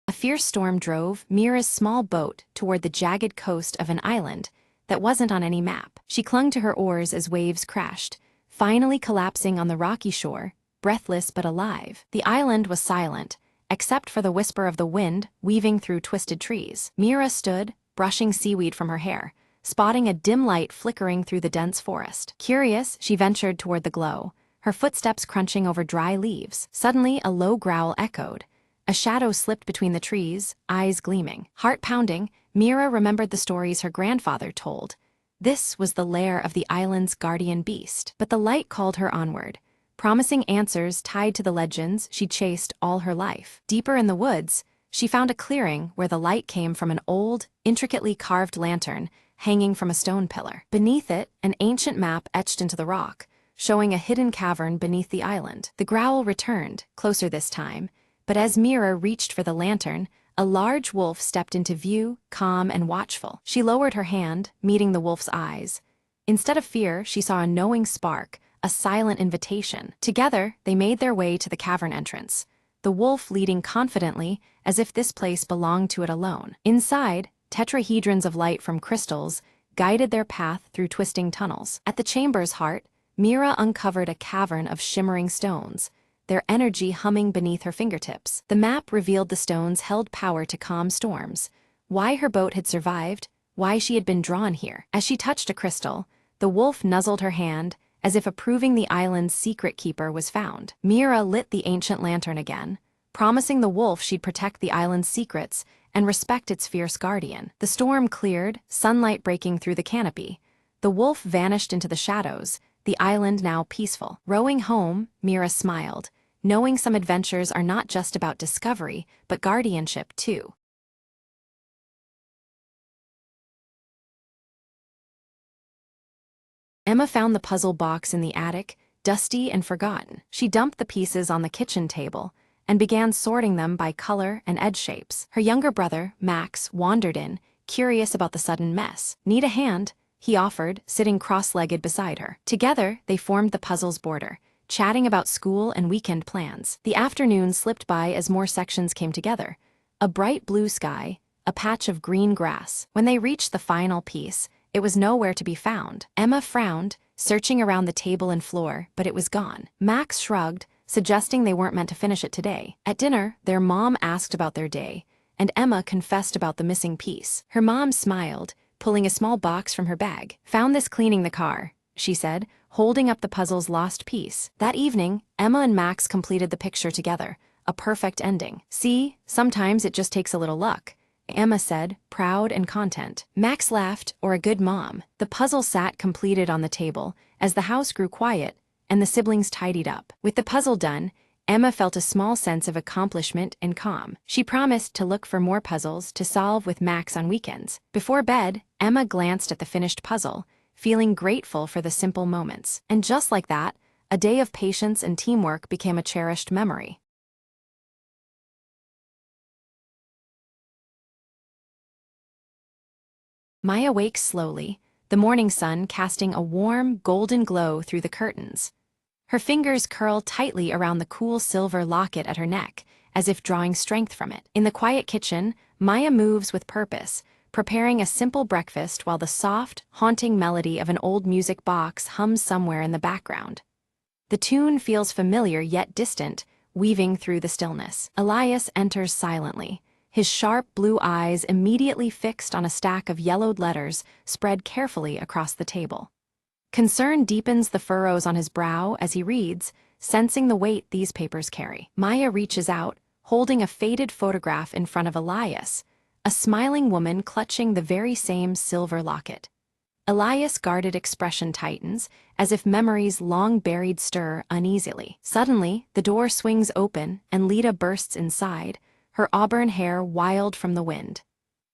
A fierce storm drove Mira's small boat toward the jagged coast of an island that wasn't on any map. She clung to her oars as waves crashed, finally collapsing on the rocky shore, breathless but alive. The island was silent, except for the whisper of the wind weaving through twisted trees. Mira stood, brushing seaweed from her hair, spotting a dim light flickering through the dense forest. Curious, she ventured toward the glow, her footsteps crunching over dry leaves. Suddenly, a low growl echoed. A shadow slipped between the trees, eyes gleaming. Heart pounding, Mira remembered the stories her grandfather told. This was the lair of the island's guardian beast. But the light called her onward, promising answers tied to the legends she'd chased all her life. Deeper in the woods, she found a clearing where the light came from an old, intricately carved lantern hanging from a stone pillar. Beneath it, an ancient map etched into the rock, showing a hidden cavern beneath the island. The growl returned, closer this time, but as Mira reached for the lantern, a large wolf stepped into view, calm and watchful. She lowered her hand, meeting the wolf's eyes. Instead of fear, she saw a knowing spark, a silent invitation. Together, they made their way to the cavern entrance, the wolf leading confidently as if this place belonged to it alone. Inside, tetrahedrons of light from crystals guided their path through twisting tunnels. At the chamber's heart, Mira uncovered a cavern of shimmering stones, their energy humming beneath her fingertips. The map revealed the stones held power to calm storms, why her boat had survived, why she had been drawn here. As she touched a crystal, the wolf nuzzled her hand, as if approving the island's secret keeper was found. Mira lit the ancient lantern again, promising the wolf she'd protect the island's secrets and respect its fierce guardian. The storm cleared, sunlight breaking through the canopy. The wolf vanished into the shadows, the island now peaceful. Rowing home, Mira smiled, knowing some adventures are not just about discovery, but guardianship too. Emma found the puzzle box in the attic, dusty and forgotten. She dumped the pieces on the kitchen table and began sorting them by color and edge shapes. Her younger brother, Max, wandered in, curious about the sudden mess. "Need a hand?" he offered, sitting cross-legged beside her. Together, they formed the puzzle's border, chatting about school and weekend plans. The afternoon slipped by as more sections came together. A bright blue sky, a patch of green grass. When they reached the final piece, it was nowhere to be found. Emma frowned, searching around the table and floor, but it was gone. Max shrugged, suggesting they weren't meant to finish it today. At dinner, their mom asked about their day, and Emma confessed about the missing piece. Her mom smiled, pulling a small box from her bag. "Found this cleaning the car," she said, holding up the puzzle's lost piece. That evening, Emma and Max completed the picture together, a perfect ending. "See, sometimes it just takes a little luck," Emma said, proud and content. Max laughed, or a good mom. The puzzle sat completed on the table as the house grew quiet and the siblings tidied up. With the puzzle done, Emma felt a small sense of accomplishment and calm. She promised to look for more puzzles to solve with Max on weekends. Before bed, Emma glanced at the finished puzzle, feeling grateful for the simple moments. And just like that, a day of patience and teamwork became a cherished memory. Maya wakes slowly, the morning sun casting a warm, golden glow through the curtains. Her fingers curl tightly around the cool silver locket at her neck, as if drawing strength from it. In the quiet kitchen, Maya moves with purpose, preparing a simple breakfast while the soft, haunting melody of an old music box hums somewhere in the background. The tune feels familiar yet distant, weaving through the stillness. Elias enters silently, his sharp blue eyes immediately fixed on a stack of yellowed letters spread carefully across the table. Concern deepens the furrows on his brow as he reads, sensing the weight these papers carry. Maya reaches out, holding a faded photograph in front of Elias, a smiling woman clutching the very same silver locket. Elias' guarded expression tightens, as if memories long buried stir uneasily. Suddenly, the door swings open and Lita bursts inside, her auburn hair wild from the wind.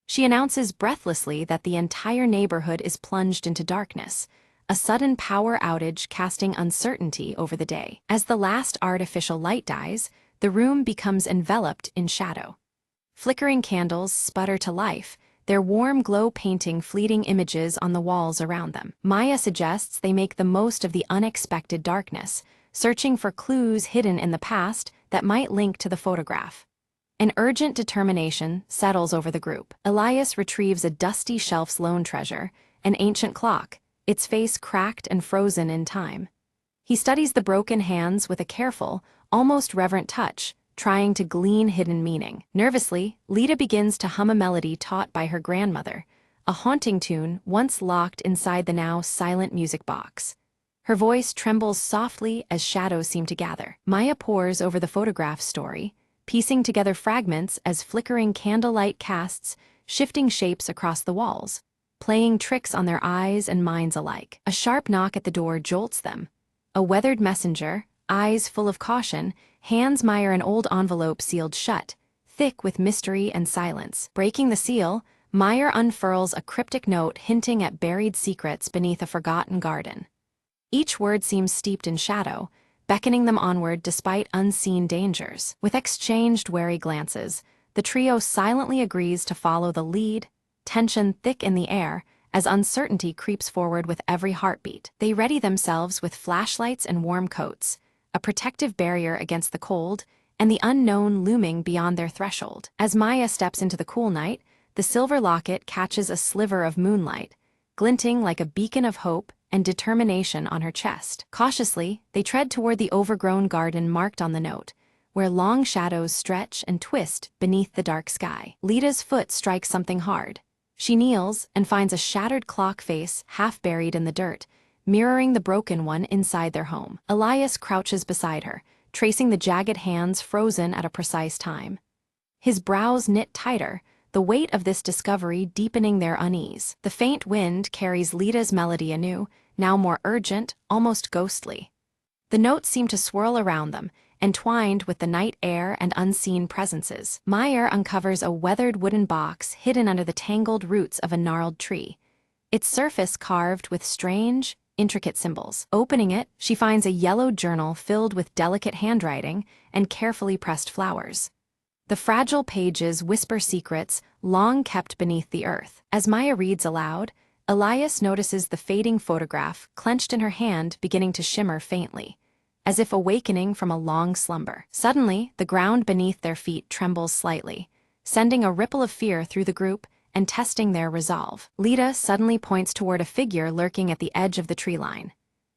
She announces breathlessly that the entire neighborhood is plunged into darkness, a sudden power outage casting uncertainty over the day. As the last artificial light dies, the room becomes enveloped in shadow. Flickering candles sputter to life, their warm glow painting fleeting images on the walls around them. Maya suggests they make the most of the unexpected darkness, searching for clues hidden in the past that might link to the photograph. An urgent determination settles over the group. Elias retrieves a dusty shelf's lone treasure, an ancient clock, its face cracked and frozen in time. He studies the broken hands with a careful, almost reverent touch, trying to glean hidden meaning. Nervously, Lita begins to hum a melody taught by her grandmother, a haunting tune once locked inside the now silent music box. Her voice trembles softly as shadows seem to gather. Maya pores over the photograph story, piecing together fragments as flickering candlelight casts shifting shapes across the walls, playing tricks on their eyes and minds alike. A sharp knock at the door jolts them. A weathered messenger, eyes full of caution, hands Maya an old envelope sealed shut, thick with mystery and silence. Breaking the seal, Maya unfurls a cryptic note hinting at buried secrets beneath a forgotten garden. Each word seems steeped in shadow, beckoning them onward despite unseen dangers. With exchanged wary glances, the trio silently agrees to follow the lead, tension thick in the air, as uncertainty creeps forward with every heartbeat. They ready themselves with flashlights and warm coats, a protective barrier against the cold, and the unknown looming beyond their threshold. As Maya steps into the cool night, the silver locket catches a sliver of moonlight, glinting like a beacon of hope and determination on her chest. Cautiously, they tread toward the overgrown garden marked on the note, where long shadows stretch and twist beneath the dark sky. Lita's foot strikes something hard. She kneels and finds a shattered clock face half buried in the dirt, mirroring the broken one inside their home. Elias crouches beside her, tracing the jagged hands frozen at a precise time. His brows knit tighter, the weight of this discovery deepening their unease. The faint wind carries Lita's melody anew, now more urgent, almost ghostly. The notes seem to swirl around them, entwined with the night air and unseen presences. Maya uncovers a weathered wooden box hidden under the tangled roots of a gnarled tree, its surface carved with strange, intricate symbols. Opening it, she finds a yellow journal filled with delicate handwriting and carefully pressed flowers. The fragile pages whisper secrets long kept beneath the earth. As Maya reads aloud, Elias notices the fading photograph clenched in her hand beginning to shimmer faintly, as if awakening from a long slumber. Suddenly, the ground beneath their feet trembles slightly, sending a ripple of fear through the group and testing their resolve. Lita suddenly points toward a figure lurking at the edge of the tree line.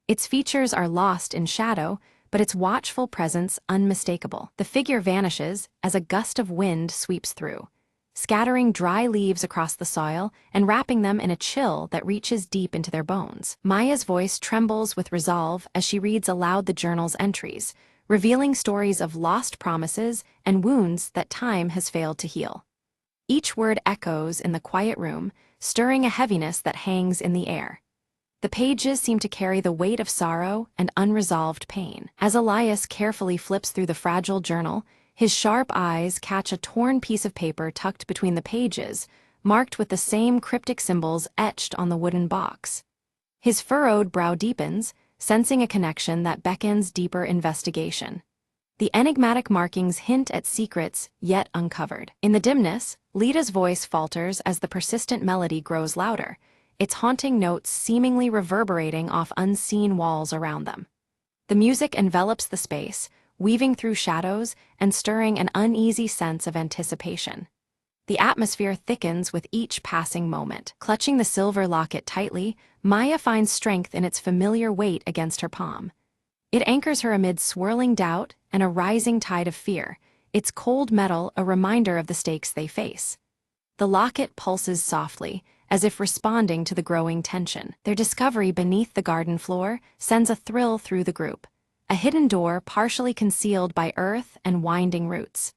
Its features are lost in shadow, but its watchful presence unmistakable. The figure vanishes as a gust of wind sweeps through, scattering dry leaves across the soil and wrapping them in a chill that reaches deep into their bones. Maya's voice trembles with resolve as she reads aloud the journal's entries, revealing stories of lost promises and wounds that time has failed to heal. Each word echoes in the quiet room, stirring a heaviness that hangs in the air. The pages seem to carry the weight of sorrow and unresolved pain. As Elias carefully flips through the fragile journal, his sharp eyes catch a torn piece of paper tucked between the pages, marked with the same cryptic symbols etched on the wooden box. His furrowed brow deepens, sensing a connection that beckons deeper investigation. The enigmatic markings hint at secrets yet uncovered. In the dimness, Lita's voice falters as the persistent melody grows louder, its haunting notes seemingly reverberating off unseen walls around them. The music envelops the space, weaving through shadows and stirring an uneasy sense of anticipation. The atmosphere thickens with each passing moment. Clutching the silver locket tightly, Maya finds strength in its familiar weight against her palm. It anchors her amid swirling doubt and a rising tide of fear, its cold metal a reminder of the stakes they face. The locket pulses softly, as if responding to the growing tension. Their discovery beneath the garden floor sends a thrill through the group, a hidden door partially concealed by earth and winding roots.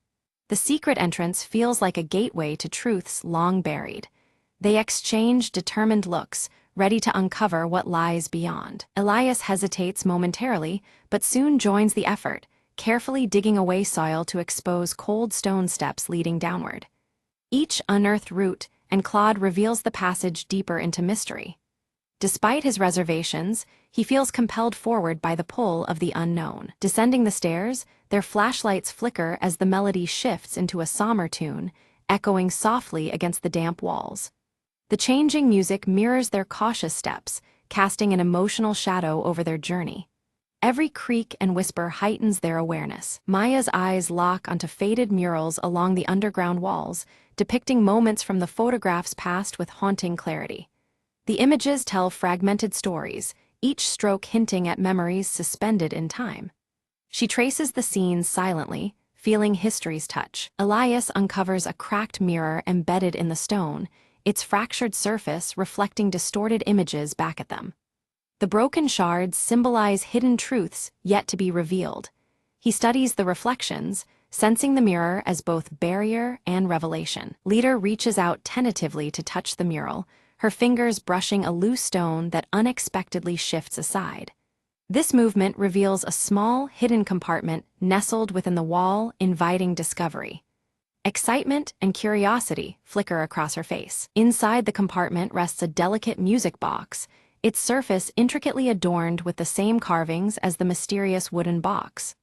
The secret entrance feels like a gateway to truths long buried. They exchange determined looks, ready to uncover what lies beyond. Elias hesitates momentarily, but soon joins the effort, carefully digging away soil to expose cold stone steps leading downward. Each unearthed root and clod reveals the passage deeper into mystery. Despite his reservations, he feels compelled forward by the pull of the unknown. Descending the stairs, their flashlights flicker as the melody shifts into a somber tune, echoing softly against the damp walls. The changing music mirrors their cautious steps, casting an emotional shadow over their journey. Every creak and whisper heightens their awareness. Maya's eyes lock onto faded murals along the underground walls, depicting moments from the photographs past with haunting clarity. The images tell fragmented stories, each stroke hinting at memories suspended in time. She traces the scenes silently, feeling history's touch. Elias uncovers a cracked mirror embedded in the stone, its fractured surface reflecting distorted images back at them. The broken shards symbolize hidden truths yet to be revealed. He studies the reflections, sensing the mirror as both barrier and revelation. Lita reaches out tentatively to touch the mural, her fingers brushing a loose stone that unexpectedly shifts aside. This movement reveals a small, hidden compartment nestled within the wall, inviting discovery. Excitement and curiosity flicker across her face. Inside the compartment rests a delicate music box, its surface intricately adorned with the same carvings as the mysterious wooden box.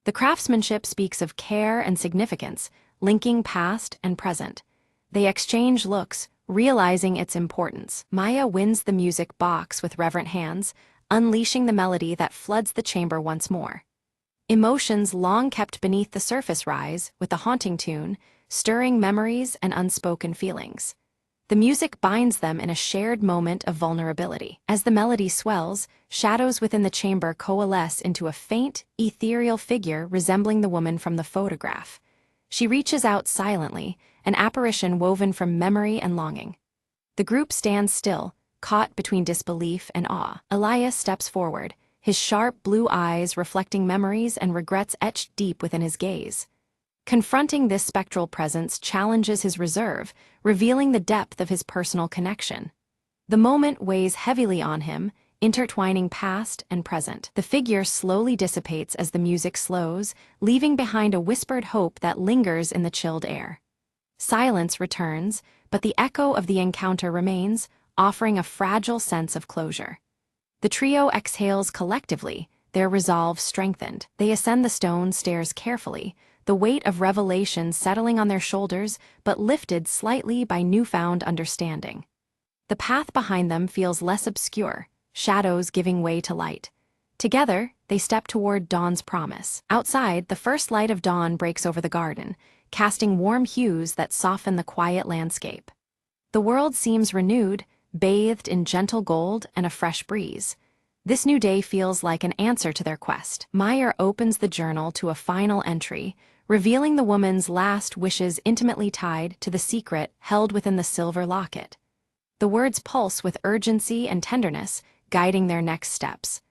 The craftsmanship speaks of care and significance, linking past and present. They exchange looks, realizing its importance. Maya wins the music box with reverent hands, unleashing the melody that floods the chamber once more. Emotions long kept beneath the surface rise, with the haunting tune, stirring memories and unspoken feelings. The music binds them in a shared moment of vulnerability. As the melody swells, shadows within the chamber coalesce into a faint, ethereal figure resembling the woman from the photograph. She reaches out silently, an apparition woven from memory and longing. The group stands still, caught between disbelief and awe. Elias steps forward, his sharp blue eyes reflecting memories and regrets etched deep within his gaze. Confronting this spectral presence challenges his reserve, revealing the depth of his personal connection. The moment weighs heavily on him, intertwining past and present. The figure slowly dissipates as the music slows, leaving behind a whispered hope that lingers in the chilled air. Silence returns, but the echo of the encounter remains, offering a fragile sense of closure. The trio exhales collectively, their resolve strengthened. They ascend the stone stairs carefully, the weight of revelation settling on their shoulders but lifted slightly by newfound understanding. The path behind them feels less obscure, shadows giving way to light. Together, they step toward dawn's promise. Outside, the first light of dawn breaks over the garden, casting warm hues that soften the quiet landscape. The world seems renewed, bathed in gentle gold and a fresh breeze. This new day feels like an answer to their quest. Maya opens the journal to a final entry, revealing the woman's last wishes intimately tied to the secret held within the silver locket. The words pulse with urgency and tenderness, guiding their next steps.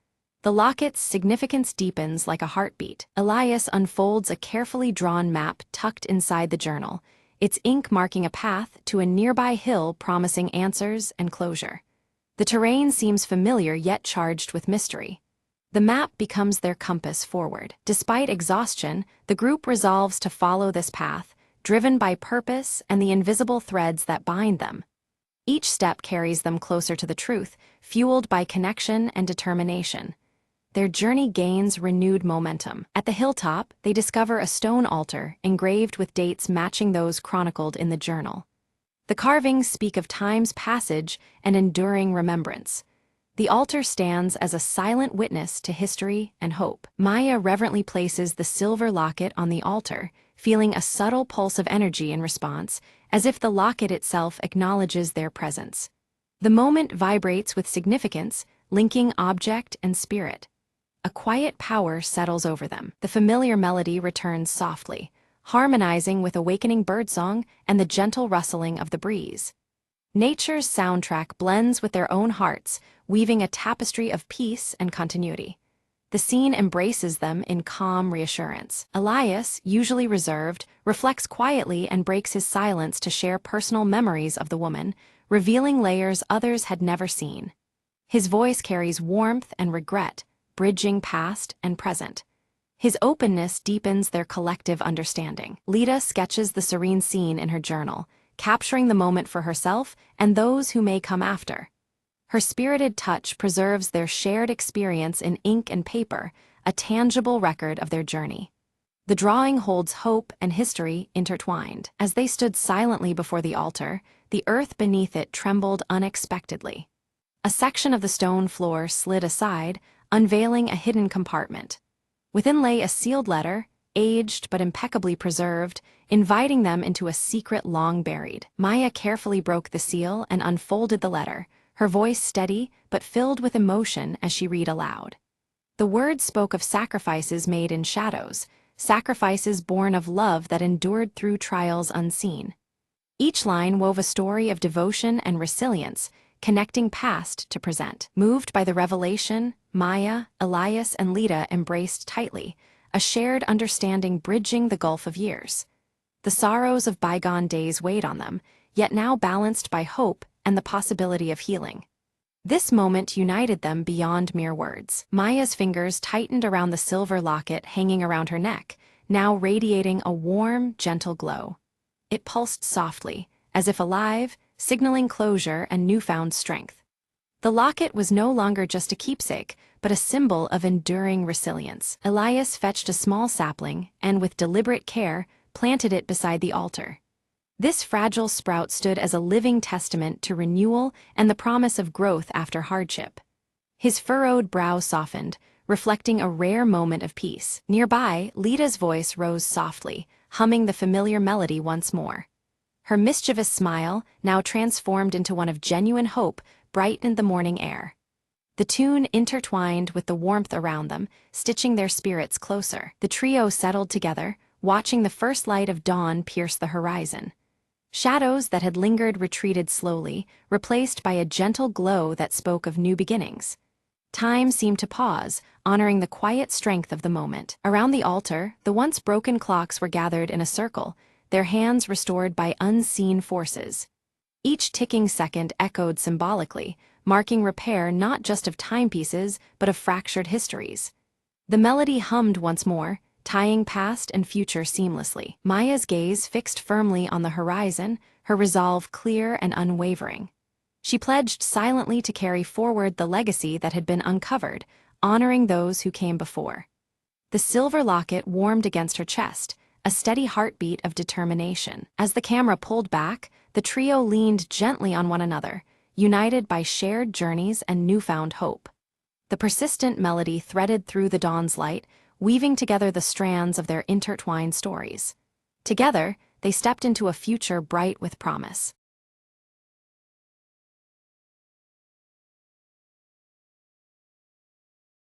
The locket's significance deepens like a heartbeat. Elias unfolds a carefully drawn map tucked inside the journal, its ink marking a path to a nearby hill promising answers and closure. The terrain seems familiar yet charged with mystery. The map becomes their compass forward. Despite exhaustion, the group resolves to follow this path, driven by purpose and the invisible threads that bind them. Each step carries them closer to the truth, fueled by connection and determination. Their journey gains renewed momentum. At the hilltop, they discover a stone altar engraved with dates matching those chronicled in the journal. The carvings speak of time's passage and enduring remembrance. The altar stands as a silent witness to history and hope. Maya reverently places the silver locket on the altar, feeling a subtle pulse of energy in response, as if the locket itself acknowledges their presence. The moment vibrates with significance, linking object and spirit. A quiet power settles over them. The familiar melody returns softly, harmonizing with awakening birdsong and the gentle rustling of the breeze. Nature's soundtrack blends with their own hearts, weaving a tapestry of peace and continuity. The scene embraces them in calm reassurance. Elias, usually reserved, reflects quietly and breaks his silence to share personal memories of the woman, revealing layers others had never seen. His voice carries warmth and regret, bridging past and present. His openness deepens their collective understanding. Lita sketches the serene scene in her journal, capturing the moment for herself and those who may come after. Her spirited touch preserves their shared experience in ink and paper, a tangible record of their journey. The drawing holds hope and history intertwined. As they stood silently before the altar, the earth beneath it trembled unexpectedly. A section of the stone floor slid aside, unveiling a hidden compartment. Within lay a sealed letter, aged but impeccably preserved, inviting them into a secret long buried. Maya carefully broke the seal and unfolded the letter, her voice steady but filled with emotion as she read aloud. The words spoke of sacrifices made in shadows, sacrifices born of love that endured through trials unseen. Each line wove a story of devotion and resilience, connecting past to present. Moved by the revelation, Maya, Elias, and Lita embraced tightly, a shared understanding bridging the gulf of years. The sorrows of bygone days weighed on them, yet now balanced by hope and the possibility of healing. This moment united them beyond mere words. Maya's fingers tightened around the silver locket hanging around her neck, now radiating a warm, gentle glow. It pulsed softly, as if alive, signaling closure and newfound strength. The locket was no longer just a keepsake, but a symbol of enduring resilience. Elias fetched a small sapling and, with deliberate care, planted it beside the altar. This fragile sprout stood as a living testament to renewal and the promise of growth after hardship. His furrowed brow softened, reflecting a rare moment of peace. Nearby, Lita's voice rose softly, humming the familiar melody once more. Her mischievous smile, now transformed into one of genuine hope, brightened the morning air. The tune intertwined with the warmth around them, stitching their spirits closer. The trio settled together, watching the first light of dawn pierce the horizon. Shadows that had lingered retreated slowly, replaced by a gentle glow that spoke of new beginnings. Time seemed to pause, honoring the quiet strength of the moment. Around the altar, the once broken clocks were gathered in a circle, their hands restored by unseen forces. Each ticking second echoed symbolically, marking repair not just of timepieces, but of fractured histories. The melody hummed once more, tying past and future seamlessly. Maya's gaze fixed firmly on the horizon, her resolve clear and unwavering. She pledged silently to carry forward the legacy that had been uncovered, honoring those who came before. The silver locket warmed against her chest, a steady heartbeat of determination. As the camera pulled back, the trio leaned gently on one another, united by shared journeys and newfound hope. The persistent melody threaded through the dawn's light, weaving together the strands of their intertwined stories. Together, they stepped into a future bright with promise.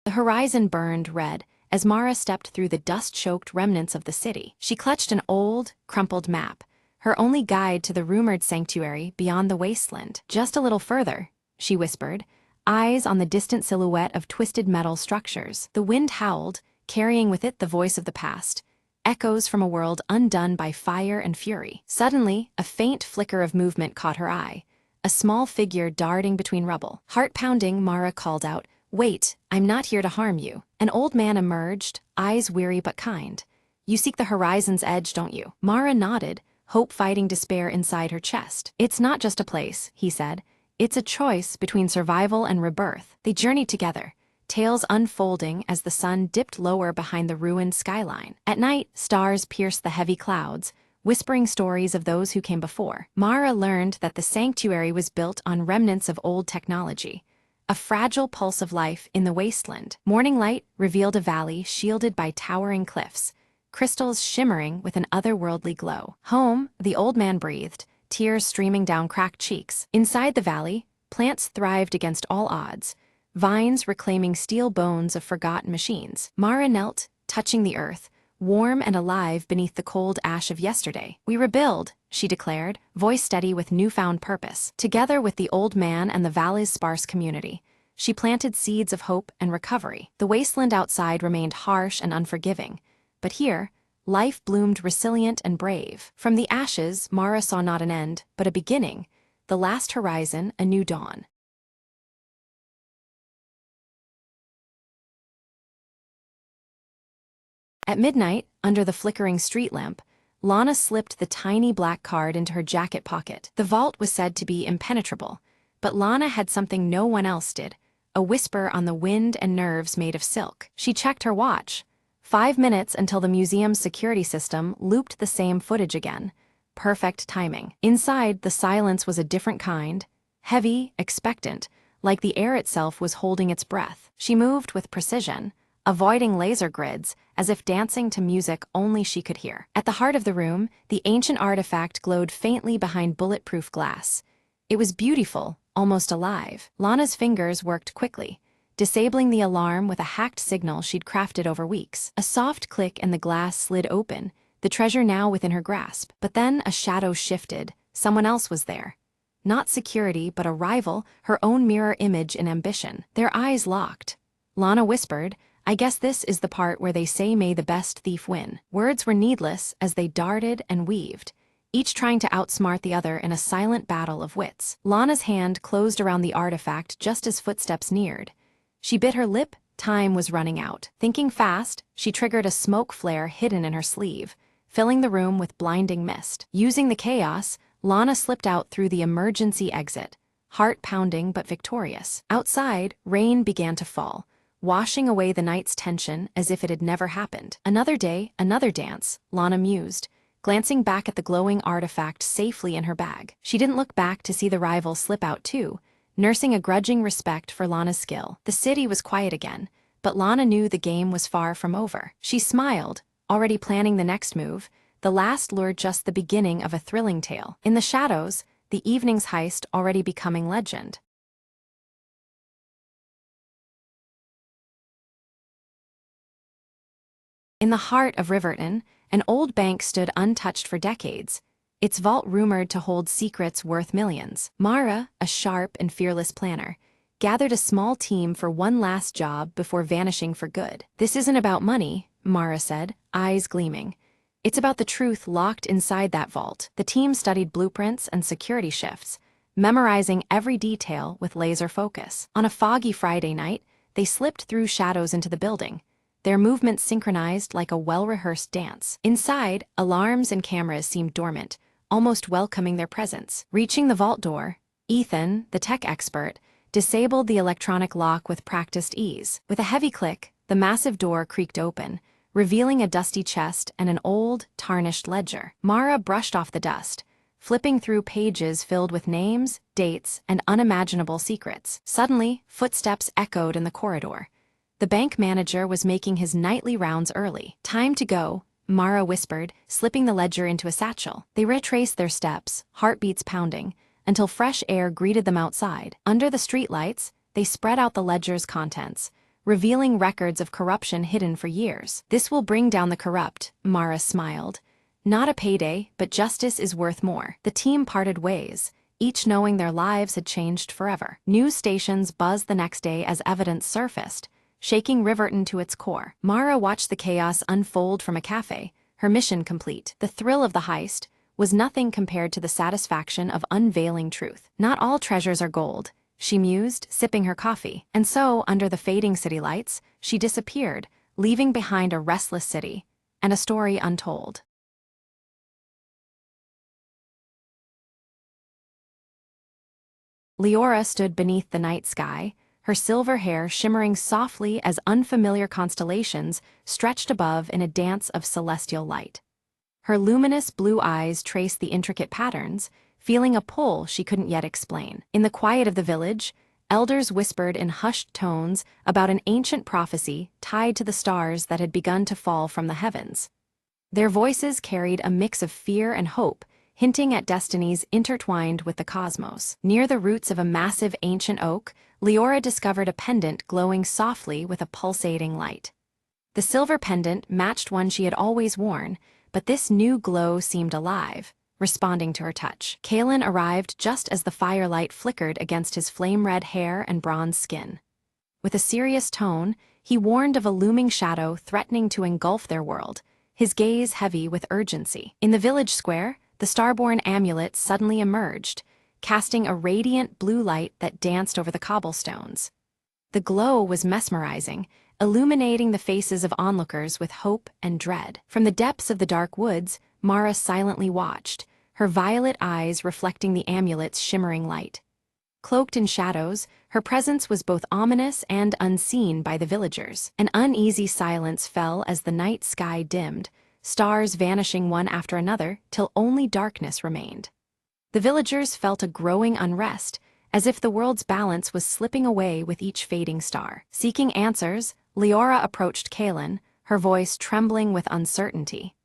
The horizon burned red as Mara stepped through the dust-choked remnants of the city. She clutched an old, crumpled map, her only guide to the rumored sanctuary beyond the wasteland. "Just a little further," she whispered, eyes on the distant silhouette of twisted metal structures. The wind howled, carrying with it the voice of the past, echoes from a world undone by fire and fury. Suddenly, a faint flicker of movement caught her eye, a small figure darting between rubble. Heart-pounding, Mara called out, "Wait, I'm not here to harm you." An old man emerged, eyes weary but kind. "You seek the horizon's edge, don't you?" Mara nodded, hope fighting despair inside her chest. "It's not just a place," he said. "It's a choice between survival and rebirth." They journeyed together, tales unfolding as the sun dipped lower behind the ruined skyline. At night, stars pierced the heavy clouds, whispering stories of those who came before. Mara learned that the sanctuary was built on remnants of old technology, a fragile pulse of life in the wasteland. Morning light revealed a valley shielded by towering cliffs, crystals shimmering with an otherworldly glow. "Home," the old man breathed, tears streaming down cracked cheeks. Inside the valley, plants thrived against all odds, vines reclaiming steel bones of forgotten machines. Mara knelt, touching the earth, warm and alive beneath the cold ash of yesterday. "We rebuild," she declared, voice steady with newfound purpose. Together with the old man and the valley's sparse community, she planted seeds of hope and recovery. The wasteland outside remained harsh and unforgiving, but here, life bloomed resilient and brave. From the ashes, Mara saw not an end, but a beginning, the last horizon, a new dawn. At midnight, under the flickering street lamp, Lana slipped the tiny black card into her jacket pocket. The vault was said to be impenetrable, but Lana had something no one else did, a whisper on the wind and nerves made of silk. She checked her watch. 5 minutes until the museum's security system looped the same footage again. Perfect timing. Inside, the silence was a different kind, heavy, expectant, like the air itself was holding its breath. She moved with precision, avoiding laser grids, as if dancing to music only she could hear. At the heart of the room, the ancient artifact glowed faintly behind bulletproof glass. It was beautiful, almost alive. Lana's fingers worked quickly, disabling the alarm with a hacked signal she'd crafted over weeks. A soft click and the glass slid open, the treasure now within her grasp. But then a shadow shifted. Someone else was there. Not security, but a rival, her own mirror image in ambition. Their eyes locked. Lana whispered, "I guess this is the part where they say may the best thief win." Words were needless as they darted and weaved, each trying to outsmart the other in a silent battle of wits. Lana's hand closed around the artifact just as footsteps neared. She bit her lip, time was running out. Thinking fast, she triggered a smoke flare hidden in her sleeve, filling the room with blinding mist. Using the chaos, Lana slipped out through the emergency exit, heart pounding but victorious. Outside, rain began to fall, washing away the night's tension as if it had never happened. Another day, another dance, Lana mused, glancing back at the glowing artifact safely in her bag. She didn't look back to see the rival slip out too, nursing a grudging respect for Lana's skill. The city was quiet again, but Lana knew the game was far from over. She smiled, already planning the next move, the last lure just the beginning of a thrilling tale. In the shadows, the evening's heist already becoming legend. In the heart of Riverton, an old bank stood untouched for decades, its vault rumored to hold secrets worth millions. Mara, a sharp and fearless planner, gathered a small team for one last job before vanishing for good. "This isn't about money," Mara said, eyes gleaming. "It's about the truth locked inside that vault." The team studied blueprints and security shifts, memorizing every detail with laser focus. On a foggy Friday night, they slipped through shadows into the building, their movements synchronized like a well-rehearsed dance. Inside, alarms and cameras seemed dormant, almost welcoming their presence. Reaching the vault door, Ethan, the tech expert, disabled the electronic lock with practiced ease. With a heavy click, the massive door creaked open, revealing a dusty chest and an old, tarnished ledger. Mara brushed off the dust, flipping through pages filled with names, dates, and unimaginable secrets. Suddenly, footsteps echoed in the corridor. The bank manager was making his nightly rounds early. "Time to go," Mara whispered, slipping the ledger into a satchel. They retraced their steps, heartbeats pounding, until fresh air greeted them outside. Under the streetlights, they spread out the ledger's contents, revealing records of corruption hidden for years. "This will bring down the corrupt," Mara smiled. "Not a payday, but justice is worth more." The team parted ways, each knowing their lives had changed forever. News stations buzzed the next day as evidence surfaced, shaking Riverton to its core. Mara watched the chaos unfold from a cafe, her mission complete. The thrill of the heist was nothing compared to the satisfaction of unveiling truth. "Not all treasures are gold," she mused, sipping her coffee. And so, under the fading city lights, she disappeared, leaving behind a restless city and a story untold. Leora stood beneath the night sky, her silver hair shimmering softly as unfamiliar constellations stretched above in a dance of celestial light. Her luminous blue eyes traced the intricate patterns, feeling a pull she couldn't yet explain. In the quiet of the village, elders whispered in hushed tones about an ancient prophecy tied to the stars that had begun to fall from the heavens. Their voices carried a mix of fear and hope, hinting at destinies intertwined with the cosmos. Near the roots of a massive ancient oak, Leora discovered a pendant glowing softly with a pulsating light. The silver pendant matched one she had always worn, but this new glow seemed alive, responding to her touch. Kalen arrived just as the firelight flickered against his flame-red hair and bronze skin. With a serious tone, he warned of a looming shadow threatening to engulf their world, his gaze heavy with urgency. In the village square, the Starborn amulet suddenly emerged, casting a radiant blue light that danced over the cobblestones. The glow was mesmerizing, illuminating the faces of onlookers with hope and dread. From the depths of the dark woods, Mara silently watched, her violet eyes reflecting the amulet's shimmering light. Cloaked in shadows, her presence was both ominous and unseen by the villagers. An uneasy silence fell as the night sky dimmed, stars vanishing one after another till only darkness remained. The villagers felt a growing unrest, as if the world's balance was slipping away with each fading star. Seeking answers, Leora approached Kalen, her voice trembling with uncertainty.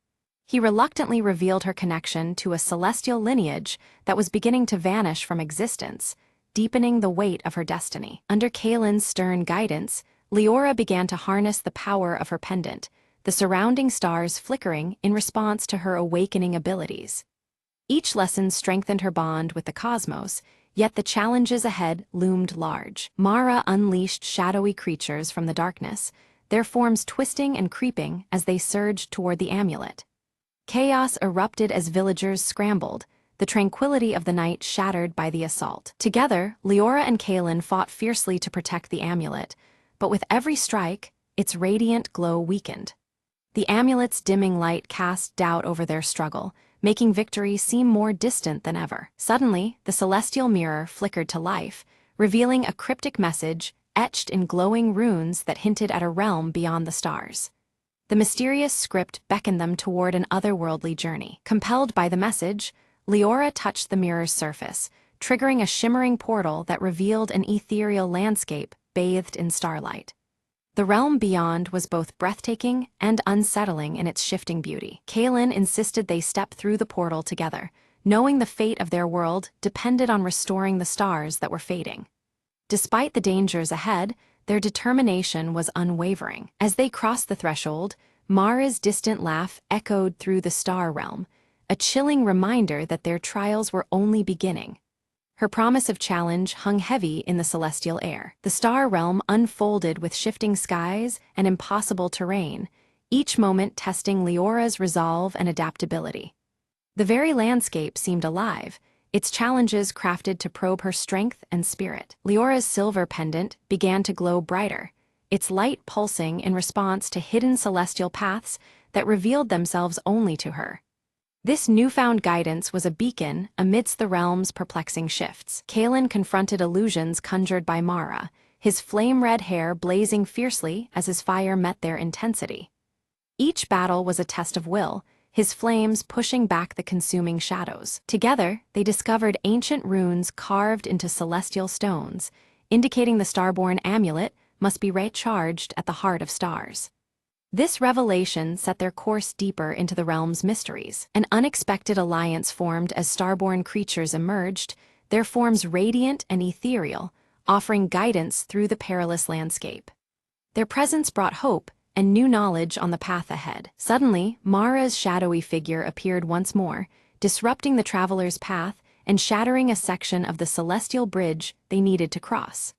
He reluctantly revealed her connection to a celestial lineage that was beginning to vanish from existence, deepening the weight of her destiny. Under Kalen's stern guidance, Leora began to harness the power of her pendant, the surrounding stars flickering in response to her awakening abilities. Each lesson strengthened her bond with the cosmos, yet the challenges ahead loomed large. Mara unleashed shadowy creatures from the darkness, their forms twisting and creeping as they surged toward the amulet. Chaos erupted as villagers scrambled, the tranquility of the night shattered by the assault. Together, Leora and Kalen fought fiercely to protect the amulet, but with every strike, its radiant glow weakened. The amulet's dimming light cast doubt over their struggle, making victory seem more distant than ever. Suddenly, the celestial mirror flickered to life, revealing a cryptic message etched in glowing runes that hinted at a realm beyond the stars. The mysterious script beckoned them toward an otherworldly journey. Compelled by the message, Leora touched the mirror's surface, triggering a shimmering portal that revealed an ethereal landscape bathed in starlight. The realm beyond was both breathtaking and unsettling in its shifting beauty. Kalen insisted they step through the portal together, knowing the fate of their world depended on restoring the stars that were fading. Despite the dangers ahead, their determination was unwavering. As they crossed the threshold, Mara's distant laugh echoed through the star realm, a chilling reminder that their trials were only beginning. Her promise of challenge hung heavy in the celestial air. The star realm unfolded with shifting skies and impossible terrain, each moment testing Leora's resolve and adaptability. The very landscape seemed alive, its challenges crafted to probe her strength and spirit. Leora's silver pendant began to glow brighter, its light pulsing in response to hidden celestial paths that revealed themselves only to her. This newfound guidance was a beacon amidst the realm's perplexing shifts. Kalen confronted illusions conjured by Mara, his flame-red hair blazing fiercely as his fire met their intensity. Each battle was a test of will, his flames pushing back the consuming shadows. Together, they discovered ancient runes carved into celestial stones, indicating the Starborn amulet must be recharged at the heart of stars. This revelation set their course deeper into the realm's mysteries. An unexpected alliance formed as Starborn creatures emerged, their forms radiant and ethereal, offering guidance through the perilous landscape. Their presence brought hope and new knowledge on the path ahead. Suddenly, Mara's shadowy figure appeared once more, disrupting the traveler's path and shattering a section of the celestial bridge they needed to cross.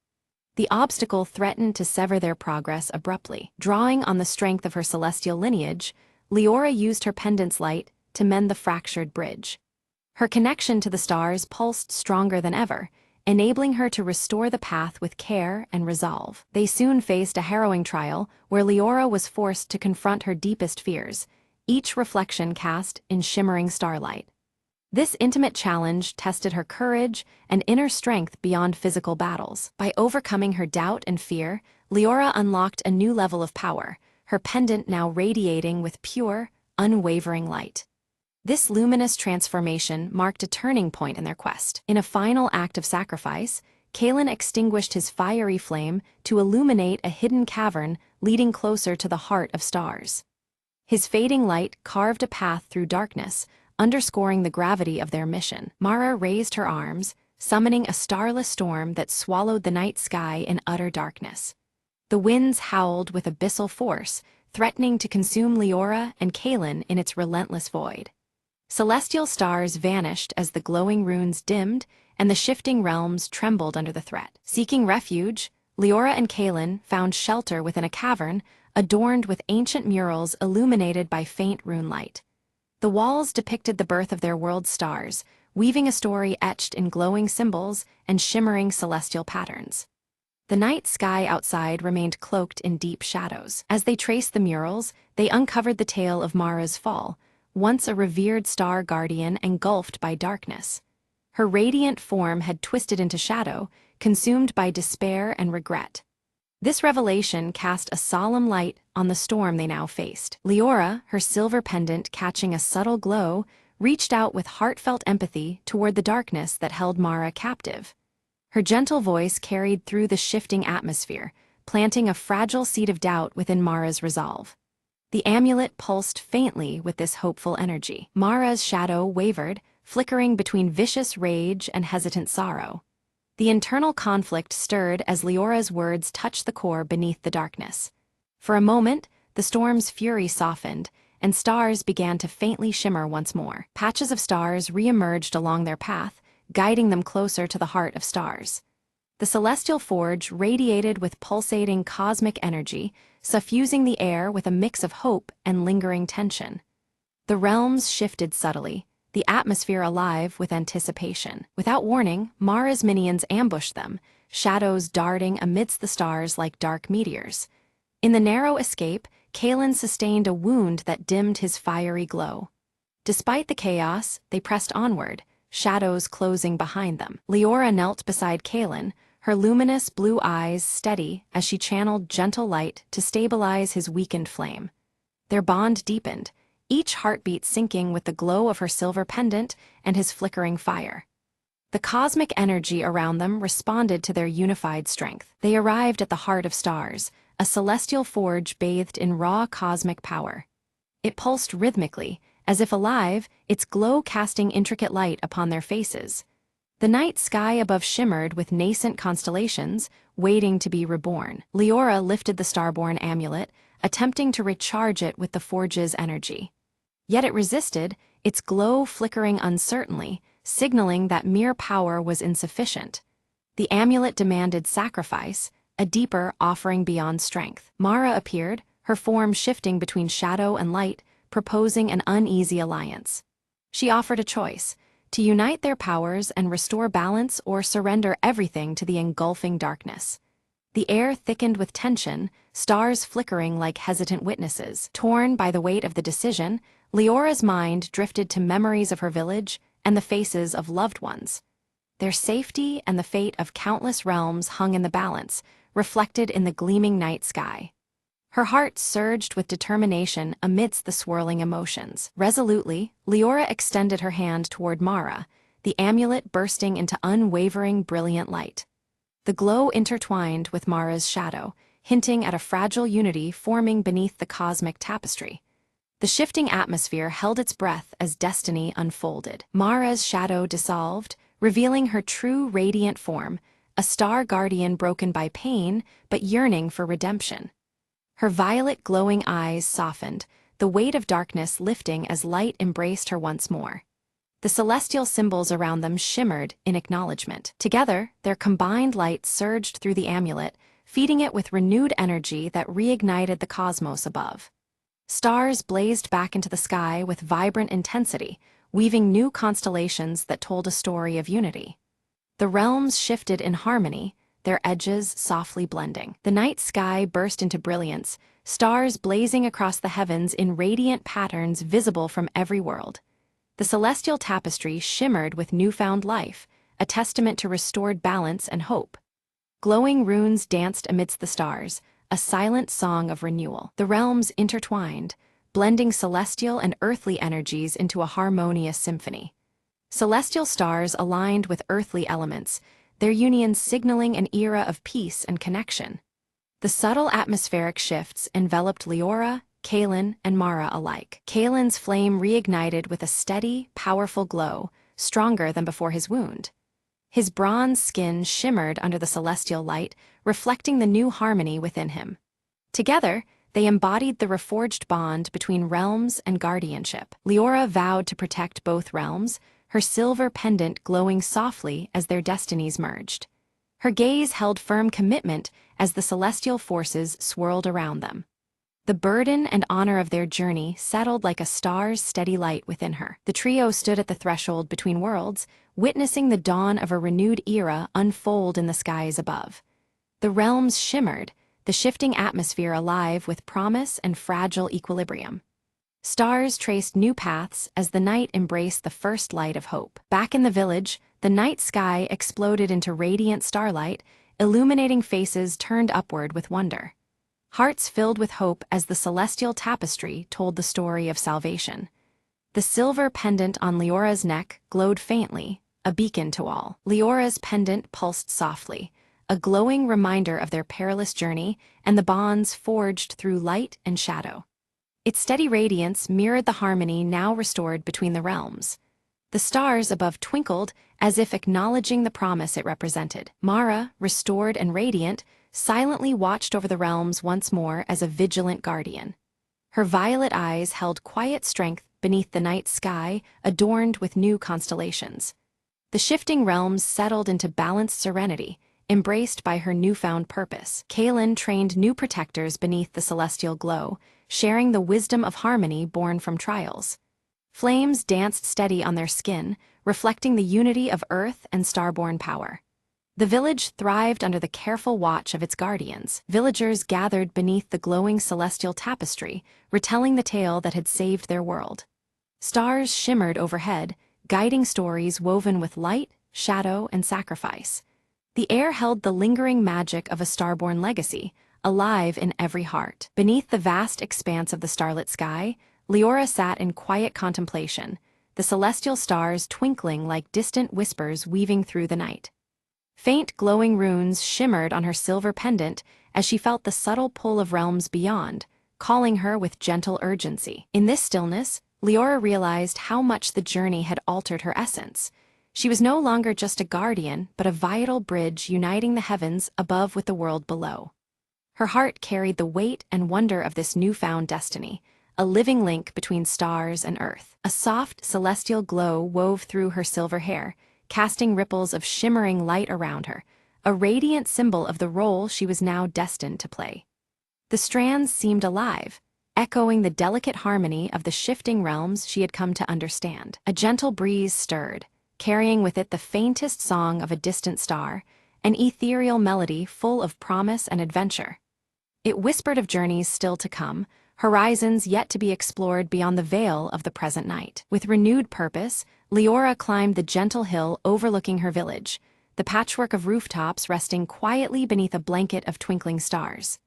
The obstacle threatened to sever their progress abruptly. Drawing on the strength of her celestial lineage, Leora used her pendant's light to mend the fractured bridge. Her connection to the stars pulsed stronger than ever, enabling her to restore the path with care and resolve. They soon faced a harrowing trial where Leora was forced to confront her deepest fears, each reflection cast in shimmering starlight. This intimate challenge tested her courage and inner strength beyond physical battles. By overcoming her doubt and fear, Leora unlocked a new level of power, her pendant now radiating with pure, unwavering light. This luminous transformation marked a turning point in their quest. In a final act of sacrifice, Kalen extinguished his fiery flame to illuminate a hidden cavern leading closer to the heart of stars. His fading light carved a path through darkness, underscoring the gravity of their mission. Mara raised her arms, summoning a starless storm that swallowed the night sky in utter darkness. The winds howled with abyssal force, threatening to consume Leora and Kalen in its relentless void. Celestial stars vanished as the glowing runes dimmed, and the shifting realms trembled under the threat. Seeking refuge, Leora and Kalen found shelter within a cavern adorned with ancient murals illuminated by faint rune light. The walls depicted the birth of their world's stars, weaving a story etched in glowing symbols and shimmering celestial patterns. The night sky outside remained cloaked in deep shadows. As they traced the murals, they uncovered the tale of Mara's fall, once a revered star guardian engulfed by darkness. Her radiant form had twisted into shadow, consumed by despair and regret. This revelation cast a solemn light on the storm they now faced. Leora, her silver pendant catching a subtle glow, reached out with heartfelt empathy toward the darkness that held Mara captive. Her gentle voice carried through the shifting atmosphere, planting a fragile seed of doubt within Mara's resolve. The amulet pulsed faintly with this hopeful energy. Mara's shadow wavered, flickering between vicious rage and hesitant sorrow. The internal conflict stirred as Leora's words touched the core beneath the darkness. For a moment, the storm's fury softened, and stars began to faintly shimmer once more. Patches of stars re-emerged along their path, guiding them closer to the heart of stars. The celestial forge radiated with pulsating cosmic energy, suffusing the air with a mix of hope and lingering tension. The realms shifted subtly, the atmosphere alive with anticipation. Without warning, Mara's minions ambushed them, shadows darting amidst the stars like dark meteors. In the narrow escape, Kalen sustained a wound that dimmed his fiery glow. Despite the chaos, they pressed onward, shadows closing behind them. Leora knelt beside Kalen, her luminous blue eyes steady as she channeled gentle light to stabilize his weakened flame. Their bond deepened, each heartbeat syncing with the glow of her silver pendant and his flickering fire. The cosmic energy around them responded to their unified strength. They arrived at the heart of stars, a celestial forge bathed in raw cosmic power. It pulsed rhythmically, as if alive, its glow casting intricate light upon their faces. The night sky above shimmered with nascent constellations, waiting to be reborn. Leora lifted the Starborn amulet, attempting to recharge it with the forge's energy. Yet it resisted, its glow flickering uncertainly, signaling that mere power was insufficient. The amulet demanded sacrifice, a deeper offering beyond strength. Mara appeared, her form shifting between shadow and light, proposing an uneasy alliance. She offered a choice: to unite their powers and restore balance or surrender everything to the engulfing darkness. The air thickened with tension, stars flickering like hesitant witnesses. Torn by the weight of the decision, Leora's mind drifted to memories of her village and the faces of loved ones. Their safety and the fate of countless realms hung in the balance, reflected in the gleaming night sky. Her heart surged with determination amidst the swirling emotions. Resolutely, Leora extended her hand toward Mara, the amulet bursting into unwavering brilliant light. The glow intertwined with Mara's shadow, hinting at a fragile unity forming beneath the cosmic tapestry. The shifting atmosphere held its breath as destiny unfolded. Mara's shadow dissolved, revealing her true radiant form, a star guardian broken by pain but yearning for redemption. Her violet glowing eyes softened, the weight of darkness lifting as light embraced her once more. The celestial symbols around them shimmered in acknowledgement. Together, their combined light surged through the amulet, feeding it with renewed energy that reignited the cosmos above. Stars blazed back into the sky with vibrant intensity, weaving new constellations that told a story of unity. The realms shifted in harmony, their edges softly blending. The night sky burst into brilliance, stars blazing across the heavens in radiant patterns visible from every world. The celestial tapestry shimmered with newfound life, a testament to restored balance and hope. Glowing runes danced amidst the stars, a silent song of renewal. The realms intertwined, blending celestial and earthly energies into a harmonious symphony. Celestial stars aligned with earthly elements, their union signaling an era of peace and connection. The subtle atmospheric shifts enveloped Leora, Kaelin, and Mara alike. Kaelin's flame reignited with a steady, powerful glow, stronger than before his wound. His bronze skin shimmered under the celestial light, reflecting the new harmony within him. Together, they embodied the reforged bond between realms and guardianship. Leora vowed to protect both realms, her silver pendant glowing softly as their destinies merged. Her gaze held firm commitment as the celestial forces swirled around them. The burden and honor of their journey settled like a star's steady light within her. The trio stood at the threshold between worlds, witnessing the dawn of a renewed era unfold in the skies above. The realms shimmered, the shifting atmosphere alive with promise and fragile equilibrium. Stars traced new paths as the night embraced the first light of hope. Back in the village, the night sky exploded into radiant starlight, illuminating faces turned upward with wonder. Hearts filled with hope as the celestial tapestry told the story of salvation. The silver pendant on Leora's neck glowed faintly, a beacon to all. Leora's pendant pulsed softly, a glowing reminder of their perilous journey and the bonds forged through light and shadow. Its steady radiance mirrored the harmony now restored between the realms. The stars above twinkled as if acknowledging the promise it represented. Mara, restored and radiant, silently watched over the realms once more as a vigilant guardian. Her violet eyes held quiet strength beneath the night sky, adorned with new constellations. The shifting realms settled into balanced serenity, embraced by her newfound purpose. Kaelin trained new protectors beneath the celestial glow, sharing the wisdom of harmony born from trials. Flames danced steady on their skin, reflecting the unity of earth and starborn power. The village thrived under the careful watch of its guardians. Villagers gathered beneath the glowing celestial tapestry, retelling the tale that had saved their world. Stars shimmered overhead, guiding stories woven with light, shadow, and sacrifice. The air held the lingering magic of a starborn legacy, alive in every heart. Beneath the vast expanse of the starlit sky, Leora sat in quiet contemplation, the celestial stars twinkling like distant whispers weaving through the night. Faint glowing runes shimmered on her silver pendant as she felt the subtle pull of realms beyond, calling her with gentle urgency. In this stillness, Leora realized how much the journey had altered her essence. She was no longer just a guardian, but a vital bridge uniting the heavens above with the world below. Her heart carried the weight and wonder of this newfound destiny, a living link between stars and earth. A soft, celestial glow wove through her silver hair, casting ripples of shimmering light around her, a radiant symbol of the role she was now destined to play. The strands seemed alive, echoing the delicate harmony of the shifting realms she had come to understand. A gentle breeze stirred, carrying with it the faintest song of a distant star, an ethereal melody full of promise and adventure. It whispered of journeys still to come, horizons yet to be explored beyond the veil of the present night. With renewed purpose, Leora climbed the gentle hill overlooking her village, the patchwork of rooftops resting quietly beneath a blanket of twinkling stars.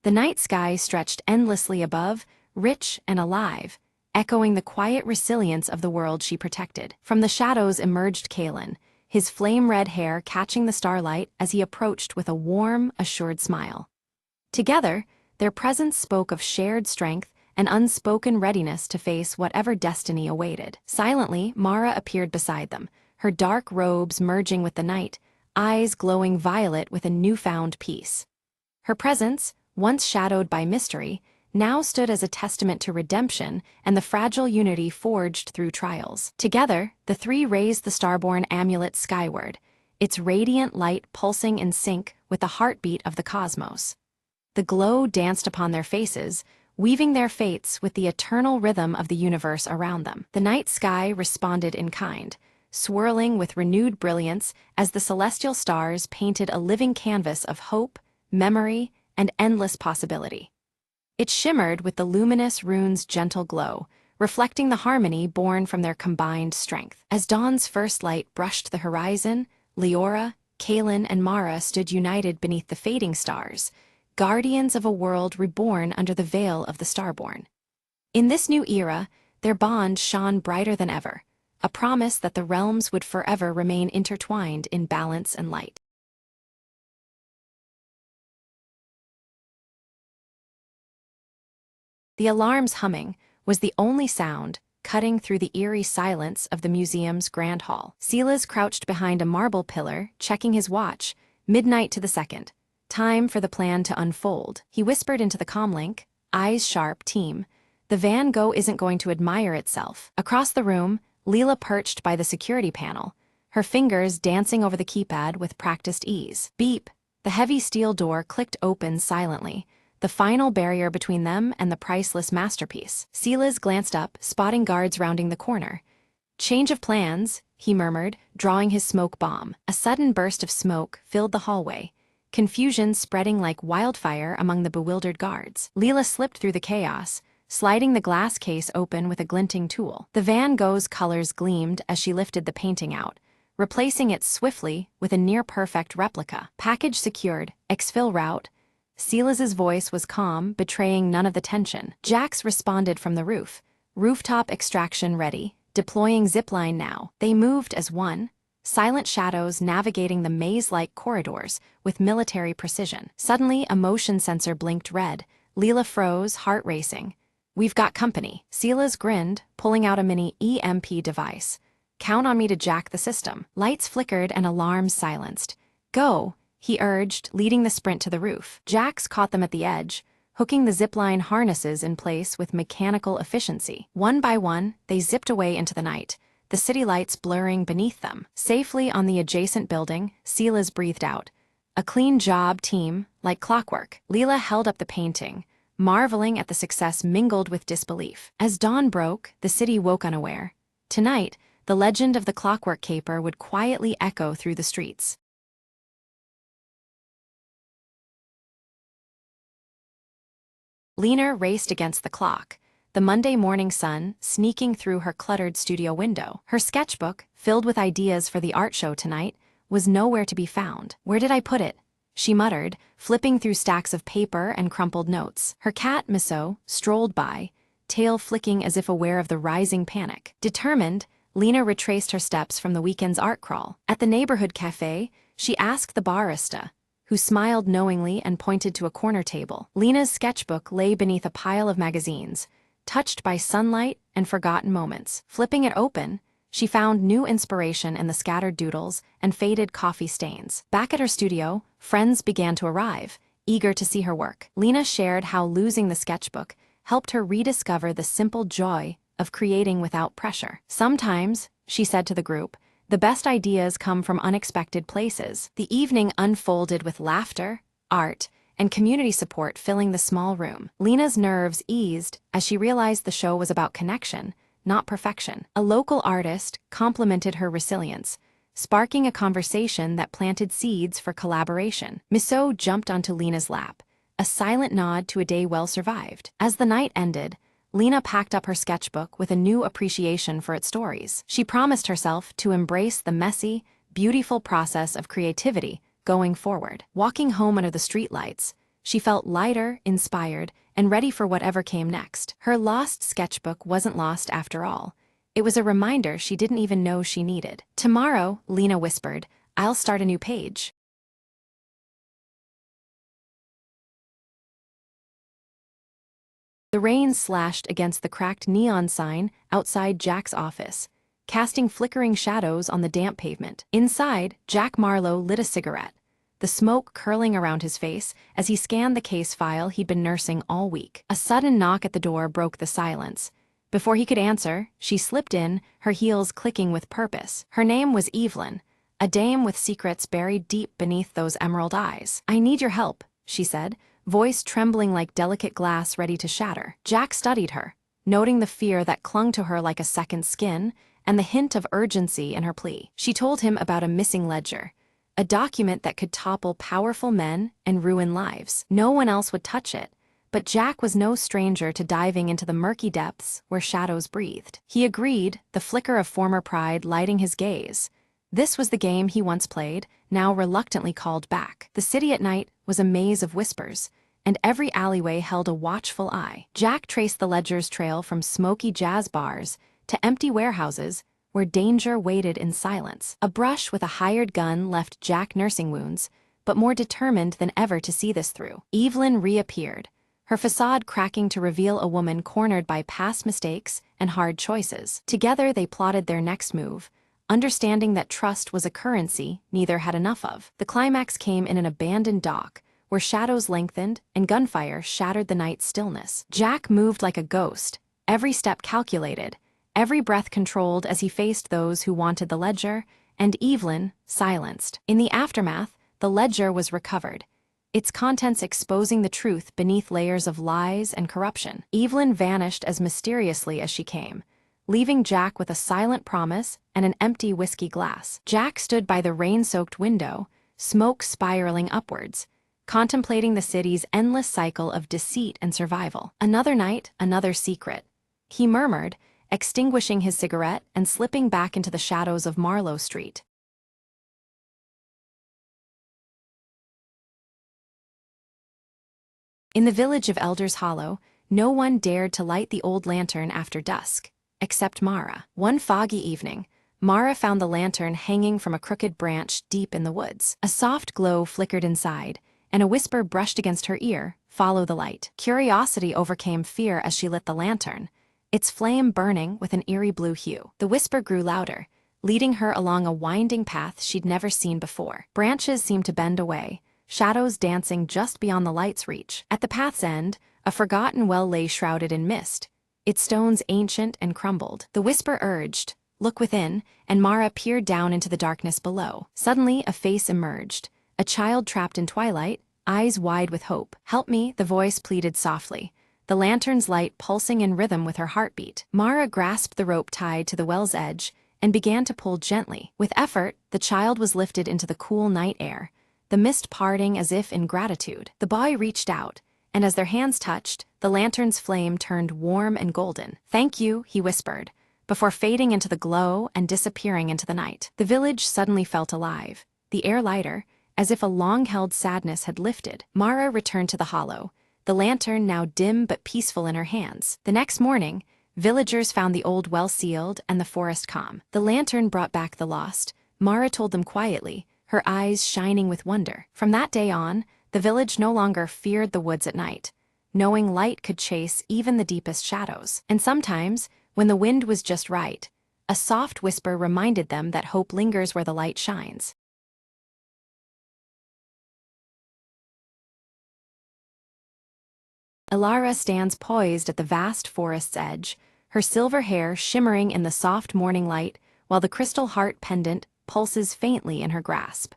The night sky stretched endlessly above, rich and alive, echoing the quiet resilience of the world she protected. From the shadows emerged Kalen, his flame-red hair catching the starlight as he approached with a warm, assured smile. Together, their presence spoke of shared strength and unspoken readiness to face whatever destiny awaited. Silently, Mara appeared beside them, her dark robes merging with the night, eyes glowing violet with a newfound peace. Her presence, once shadowed by mystery, now stood as a testament to redemption and the fragile unity forged through trials. Together, the three raised the starborn amulet skyward, its radiant light pulsing in sync with the heartbeat of the cosmos. The glow danced upon their faces, weaving their fates with the eternal rhythm of the universe around them. The night sky responded in kind, swirling with renewed brilliance as the celestial stars painted a living canvas of hope, memory, and endless possibility. It shimmered with the luminous rune's gentle glow, reflecting the harmony born from their combined strength. As dawn's first light brushed the horizon, Leora, Kalen, and Mara stood united beneath the fading stars, guardians of a world reborn under the veil of the starborn. In this new era, their bond shone brighter than ever, a promise that the realms would forever remain intertwined in balance and light. The alarm's humming was the only sound cutting through the eerie silence of the museum's grand hall. Silas crouched behind a marble pillar, checking his watch, midnight to the second. Time for the plan to unfold. He whispered into the comlink, eyes sharp, team. The Van Gogh isn't going to admire itself. Across the room, Leela perched by the security panel, her fingers dancing over the keypad with practiced ease. Beep! The heavy steel door clicked open silently, the final barrier between them and the priceless masterpiece. Silas glanced up, spotting guards rounding the corner. Change of plans, he murmured, drawing his smoke bomb. A sudden burst of smoke filled the hallway, confusion spreading like wildfire among the bewildered guards. Leela slipped through the chaos, sliding the glass case open with a glinting tool. The Van Gogh's colors gleamed as she lifted the painting out, replacing it swiftly with a near-perfect replica. Package secured, exfil route. Silas's voice was calm, betraying none of the tension. Jax responded from the roof. Rooftop extraction ready, deploying zipline now. They moved as one, silent shadows navigating the maze-like corridors with military precision. Suddenly, a motion sensor blinked red. Leela froze, heart racing. "We've got company." Silas grinned, pulling out a mini EMP device. "Count on me to jack the system." Lights flickered and alarms silenced. "Go," he urged, leading the sprint to the roof. Jax caught them at the edge, hooking the zipline harnesses in place with mechanical efficiency. One by one, they zipped away into the night, the city lights blurring beneath them. Safely on the adjacent building, Silas breathed out. "A clean job, team, like clockwork." Leela held up the painting, marveling at the success mingled with disbelief. As dawn broke, the city woke unaware. Tonight, the legend of the clockwork caper would quietly echo through the streets. Lena raced against the clock, the Monday morning sun sneaking through her cluttered studio window. Her sketchbook, filled with ideas for the art show tonight, was nowhere to be found. "Where did I put it?" she muttered, flipping through stacks of paper and crumpled notes. Her cat, Misso, strolled by, tail flicking as if aware of the rising panic. Determined, Lena retraced her steps from the weekend's art crawl. At the neighborhood cafe, she asked the barista, who smiled knowingly and pointed to a corner table. Lena's sketchbook lay beneath a pile of magazines, touched by sunlight and forgotten moments. Flipping it open, she found new inspiration in the scattered doodles and faded coffee stains. Back at her studio, friends began to arrive, eager to see her work. Lena shared how losing the sketchbook helped her rediscover the simple joy of creating without pressure. "Sometimes," she said to the group, "the best ideas come from unexpected places." The evening unfolded with laughter, art, and community support filling the small room. Lena's nerves eased as she realized the show was about connection, not perfection. A local artist complimented her resilience, sparking a conversation that planted seeds for collaboration. Miso jumped onto Lena's lap, a silent nod to a day well survived. As the night ended, Lena packed up her sketchbook with a new appreciation for its stories. She promised herself to embrace the messy, beautiful process of creativity going forward. Walking home under the streetlights, she felt lighter, inspired, and ready for whatever came next. Her lost sketchbook wasn't lost after all. It was a reminder she didn't even know she needed. "Tomorrow," Lena whispered, "I'll start a new page." The rain slashed against the cracked neon sign outside Jack's office, casting flickering shadows on the damp pavement. Inside, Jack Marlowe lit a cigarette, the smoke curling around his face as he scanned the case file he'd been nursing all week. A sudden knock at the door broke the silence. Before he could answer, she slipped in, her heels clicking with purpose. Her name was Evelyn, a dame with secrets buried deep beneath those emerald eyes. "I need your help," she said, voice trembling like delicate glass ready to shatter. Jack studied her, noting the fear that clung to her like a second skin and the hint of urgency in her plea. She told him about a missing ledger, a document that could topple powerful men and ruin lives. No one else would touch it, but Jack was no stranger to diving into the murky depths where shadows breathed. He agreed, the flicker of former pride lighting his gaze. This was the game he once played, now reluctantly called back. The city at night was a maze of whispers, and every alleyway held a watchful eye. Jack traced the ledger's trail from smoky jazz bars to empty warehouses where danger waited in silence. A brush with a hired gun left Jack nursing wounds, but more determined than ever to see this through. Evelyn reappeared, her facade cracking to reveal a woman cornered by past mistakes and hard choices. Together they plotted their next move, understanding that trust was a currency neither had enough of. The climax came in an abandoned dock, where shadows lengthened and gunfire shattered the night's stillness. Jack moved like a ghost, every step calculated, every breath controlled as he faced those who wanted the ledger, and Evelyn silenced. In the aftermath, the ledger was recovered, its contents exposing the truth beneath layers of lies and corruption. Evelyn vanished as mysteriously as she came, leaving Jack with a silent promise and an empty whiskey glass. Jack stood by the rain-soaked window, smoke spiraling upwards, contemplating the city's endless cycle of deceit and survival. Another night, another secret, he murmured, extinguishing his cigarette and slipping back into the shadows of Marlowe Street. In the village of Elders Hollow, no one dared to light the old lantern after dusk, except Mara. One foggy evening, Mara found the lantern hanging from a crooked branch deep in the woods. A soft glow flickered inside, and a whisper brushed against her ear, "Follow the light." Curiosity overcame fear as she lit the lantern, its flame burning with an eerie blue hue. The whisper grew louder, leading her along a winding path she'd never seen before. Branches seemed to bend away, shadows dancing just beyond the light's reach. At the path's end, a forgotten well lay shrouded in mist, its stones ancient and crumbled. The whisper urged, "Look within," and Mara peered down into the darkness below. Suddenly, a face emerged, a child trapped in twilight, eyes wide with hope. "Help me," the voice pleaded softly, the lantern's light pulsing in rhythm with her heartbeat. Mara grasped the rope tied to the well's edge and began to pull gently. With effort, the child was lifted into the cool night air, the mist parting as if in gratitude. The boy reached out, and as their hands touched, the lantern's flame turned warm and golden. "Thank you," he whispered, before fading into the glow and disappearing into the night. The village suddenly felt alive, the air lighter, as if a long-held sadness had lifted. Mara returned to the hollow, the lantern now dim but peaceful in her hands. The next morning, villagers found the old well sealed and the forest calm. The lantern brought back the lost, Mara told them quietly, her eyes shining with wonder. From that day on, the village no longer feared the woods at night, knowing light could chase even the deepest shadows. And sometimes, when the wind was just right, a soft whisper reminded them that hope lingers where the light shines. Ilara stands poised at the vast forest's edge, her silver hair shimmering in the soft morning light, while the crystal heart pendant pulses faintly in her grasp.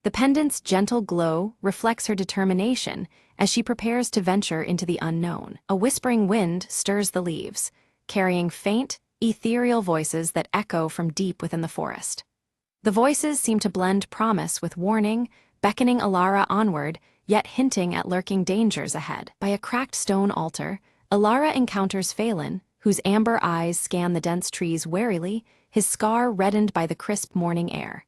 The pendant's gentle glow reflects her determination as she prepares to venture into the unknown. A whispering wind stirs the leaves, carrying faint, ethereal voices that echo from deep within the forest. The voices seem to blend promise with warning, beckoning Alara onward, yet hinting at lurking dangers ahead. By a cracked stone altar, Alara encounters Phelan, whose amber eyes scan the dense trees warily, his scar reddened by the crisp morning air.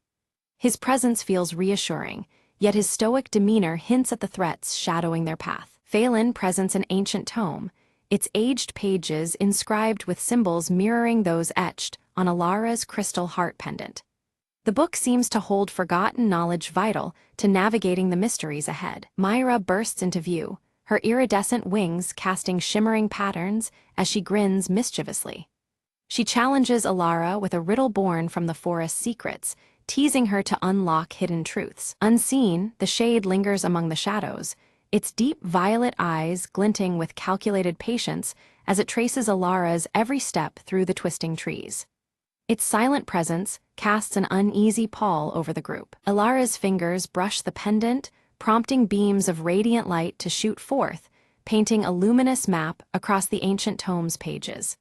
His presence feels reassuring, yet his stoic demeanor hints at the threats shadowing their path. Phelan presents an ancient tome, its aged pages inscribed with symbols mirroring those etched on Alara's crystal heart pendant. The book seems to hold forgotten knowledge vital to navigating the mysteries ahead. Myra bursts into view, her iridescent wings casting shimmering patterns as she grins mischievously. She challenges Alara with a riddle born from the forest's secrets, teasing her to unlock hidden truths. Unseen, the shade lingers among the shadows, its deep violet eyes glinting with calculated patience as it traces Alara's every step through the twisting trees. Its silent presence casts an uneasy pall over the group. Alara's fingers brush the pendant, prompting beams of radiant light to shoot forth, painting a luminous map across the ancient tome's pages.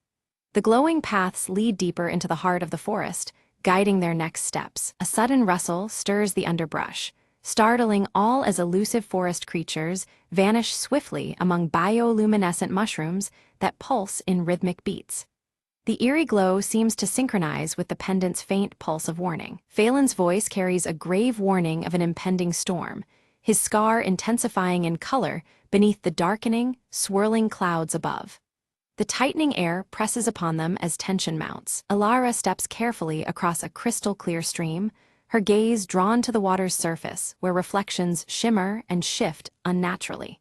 The glowing paths lead deeper into the heart of the forest, guiding their next steps. A sudden rustle stirs the underbrush, startling all as elusive forest creatures vanish swiftly among bioluminescent mushrooms that pulse in rhythmic beats. The eerie glow seems to synchronize with the pendant's faint pulse of warning. Phelan's voice carries a grave warning of an impending storm, his scar intensifying in color beneath the darkening, swirling clouds above. The tightening air presses upon them as tension mounts. Alara steps carefully across a crystal-clear stream, her gaze drawn to the water's surface, where reflections shimmer and shift unnaturally.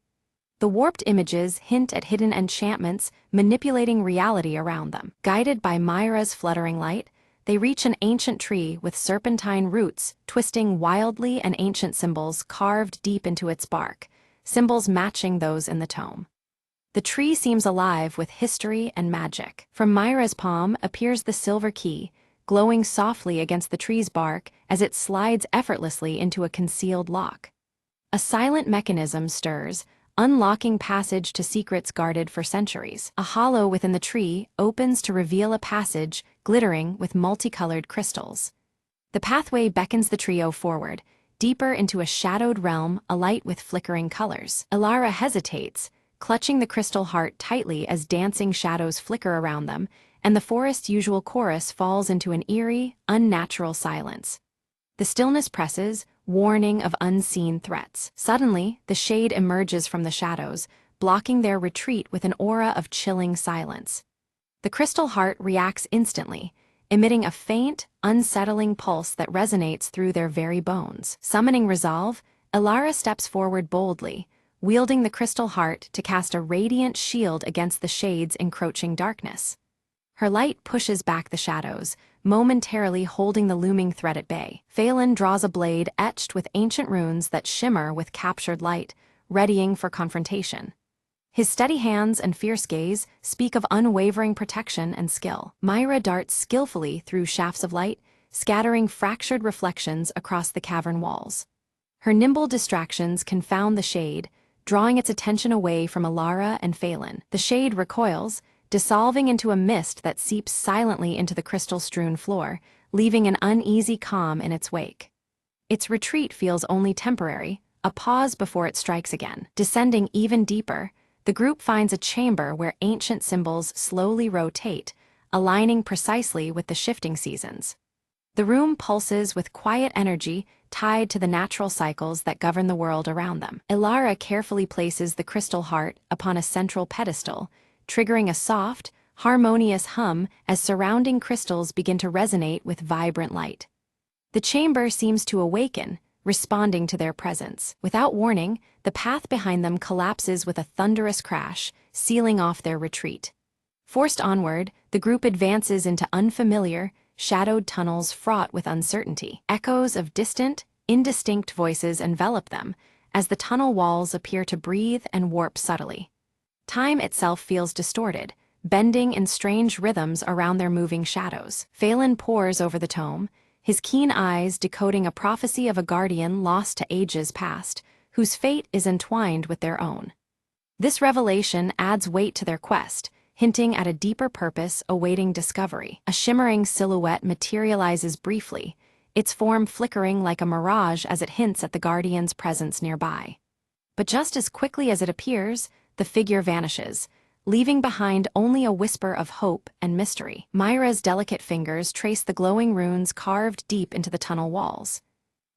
The warped images hint at hidden enchantments manipulating reality around them. Guided by Myra's fluttering light, they reach an ancient tree with serpentine roots twisting wildly and ancient symbols carved deep into its bark, symbols matching those in the tome. The tree seems alive with history and magic. From Myra's palm appears the silver key, glowing softly against the tree's bark as it slides effortlessly into a concealed lock. A silent mechanism stirs, unlocking passage to secrets guarded for centuries. A hollow within the tree opens to reveal a passage glittering with multicolored crystals. The pathway beckons the trio forward, deeper into a shadowed realm alight with flickering colors. Alara hesitates, clutching the crystal heart tightly as dancing shadows flicker around them, and the forest's usual chorus falls into an eerie, unnatural silence. The stillness presses, warning of unseen threats. Suddenly, the shade emerges from the shadows, blocking their retreat with an aura of chilling silence. The crystal heart reacts instantly, emitting a faint, unsettling pulse that resonates through their very bones. Summoning resolve, Alara steps forward boldly, wielding the crystal heart to cast a radiant shield against the shade's encroaching darkness. Her light pushes back the shadows, momentarily holding the looming threat at bay. Phelan draws a blade etched with ancient runes that shimmer with captured light, readying for confrontation. His steady hands and fierce gaze speak of unwavering protection and skill. Myra darts skillfully through shafts of light, scattering fractured reflections across the cavern walls. Her nimble distractions confound the shade, drawing its attention away from Alara and Phelan. The shade recoils, dissolving into a mist that seeps silently into the crystal-strewn floor, leaving an uneasy calm in its wake. Its retreat feels only temporary, a pause before it strikes again. Descending even deeper, the group finds a chamber where ancient symbols slowly rotate, aligning precisely with the shifting seasons. The room pulses with quiet energy tied to the natural cycles that govern the world around them. Alara carefully places the crystal heart upon a central pedestal, triggering a soft, harmonious hum as surrounding crystals begin to resonate with vibrant light. The chamber seems to awaken, responding to their presence. Without warning, the path behind them collapses with a thunderous crash, sealing off their retreat. Forced onward, the group advances into unfamiliar, shadowed tunnels fraught with uncertainty. Echoes of distant, indistinct voices envelop them, as the tunnel walls appear to breathe and warp subtly. Time itself feels distorted, bending in strange rhythms around their moving shadows. Phelan pores over the tome, his keen eyes decoding a prophecy of a guardian lost to ages past, whose fate is entwined with their own. This revelation adds weight to their quest, hinting at a deeper purpose awaiting discovery. A shimmering silhouette materializes briefly, its form flickering like a mirage as it hints at the guardian's presence nearby. But just as quickly as it appears, the figure vanishes, leaving behind only a whisper of hope and mystery. Myra's delicate fingers trace the glowing runes carved deep into the tunnel walls.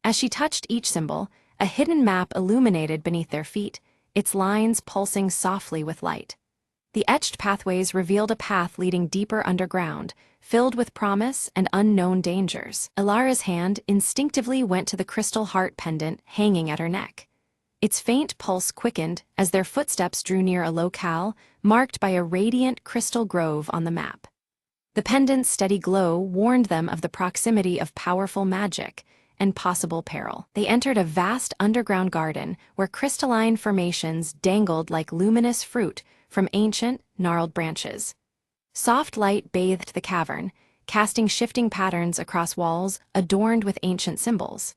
As she touched each symbol, a hidden map illuminated beneath their feet, its lines pulsing softly with light. The etched pathways revealed a path leading deeper underground, filled with promise and unknown dangers. Ilara's hand instinctively went to the crystal heart pendant hanging at her neck. Its faint pulse quickened as their footsteps drew near a locale marked by a radiant crystal grove on the map. The pendant's steady glow warned them of the proximity of powerful magic and possible peril. They entered a vast underground garden where crystalline formations dangled like luminous fruit from ancient, gnarled branches. Soft light bathed the cavern, casting shifting patterns across walls adorned with ancient symbols.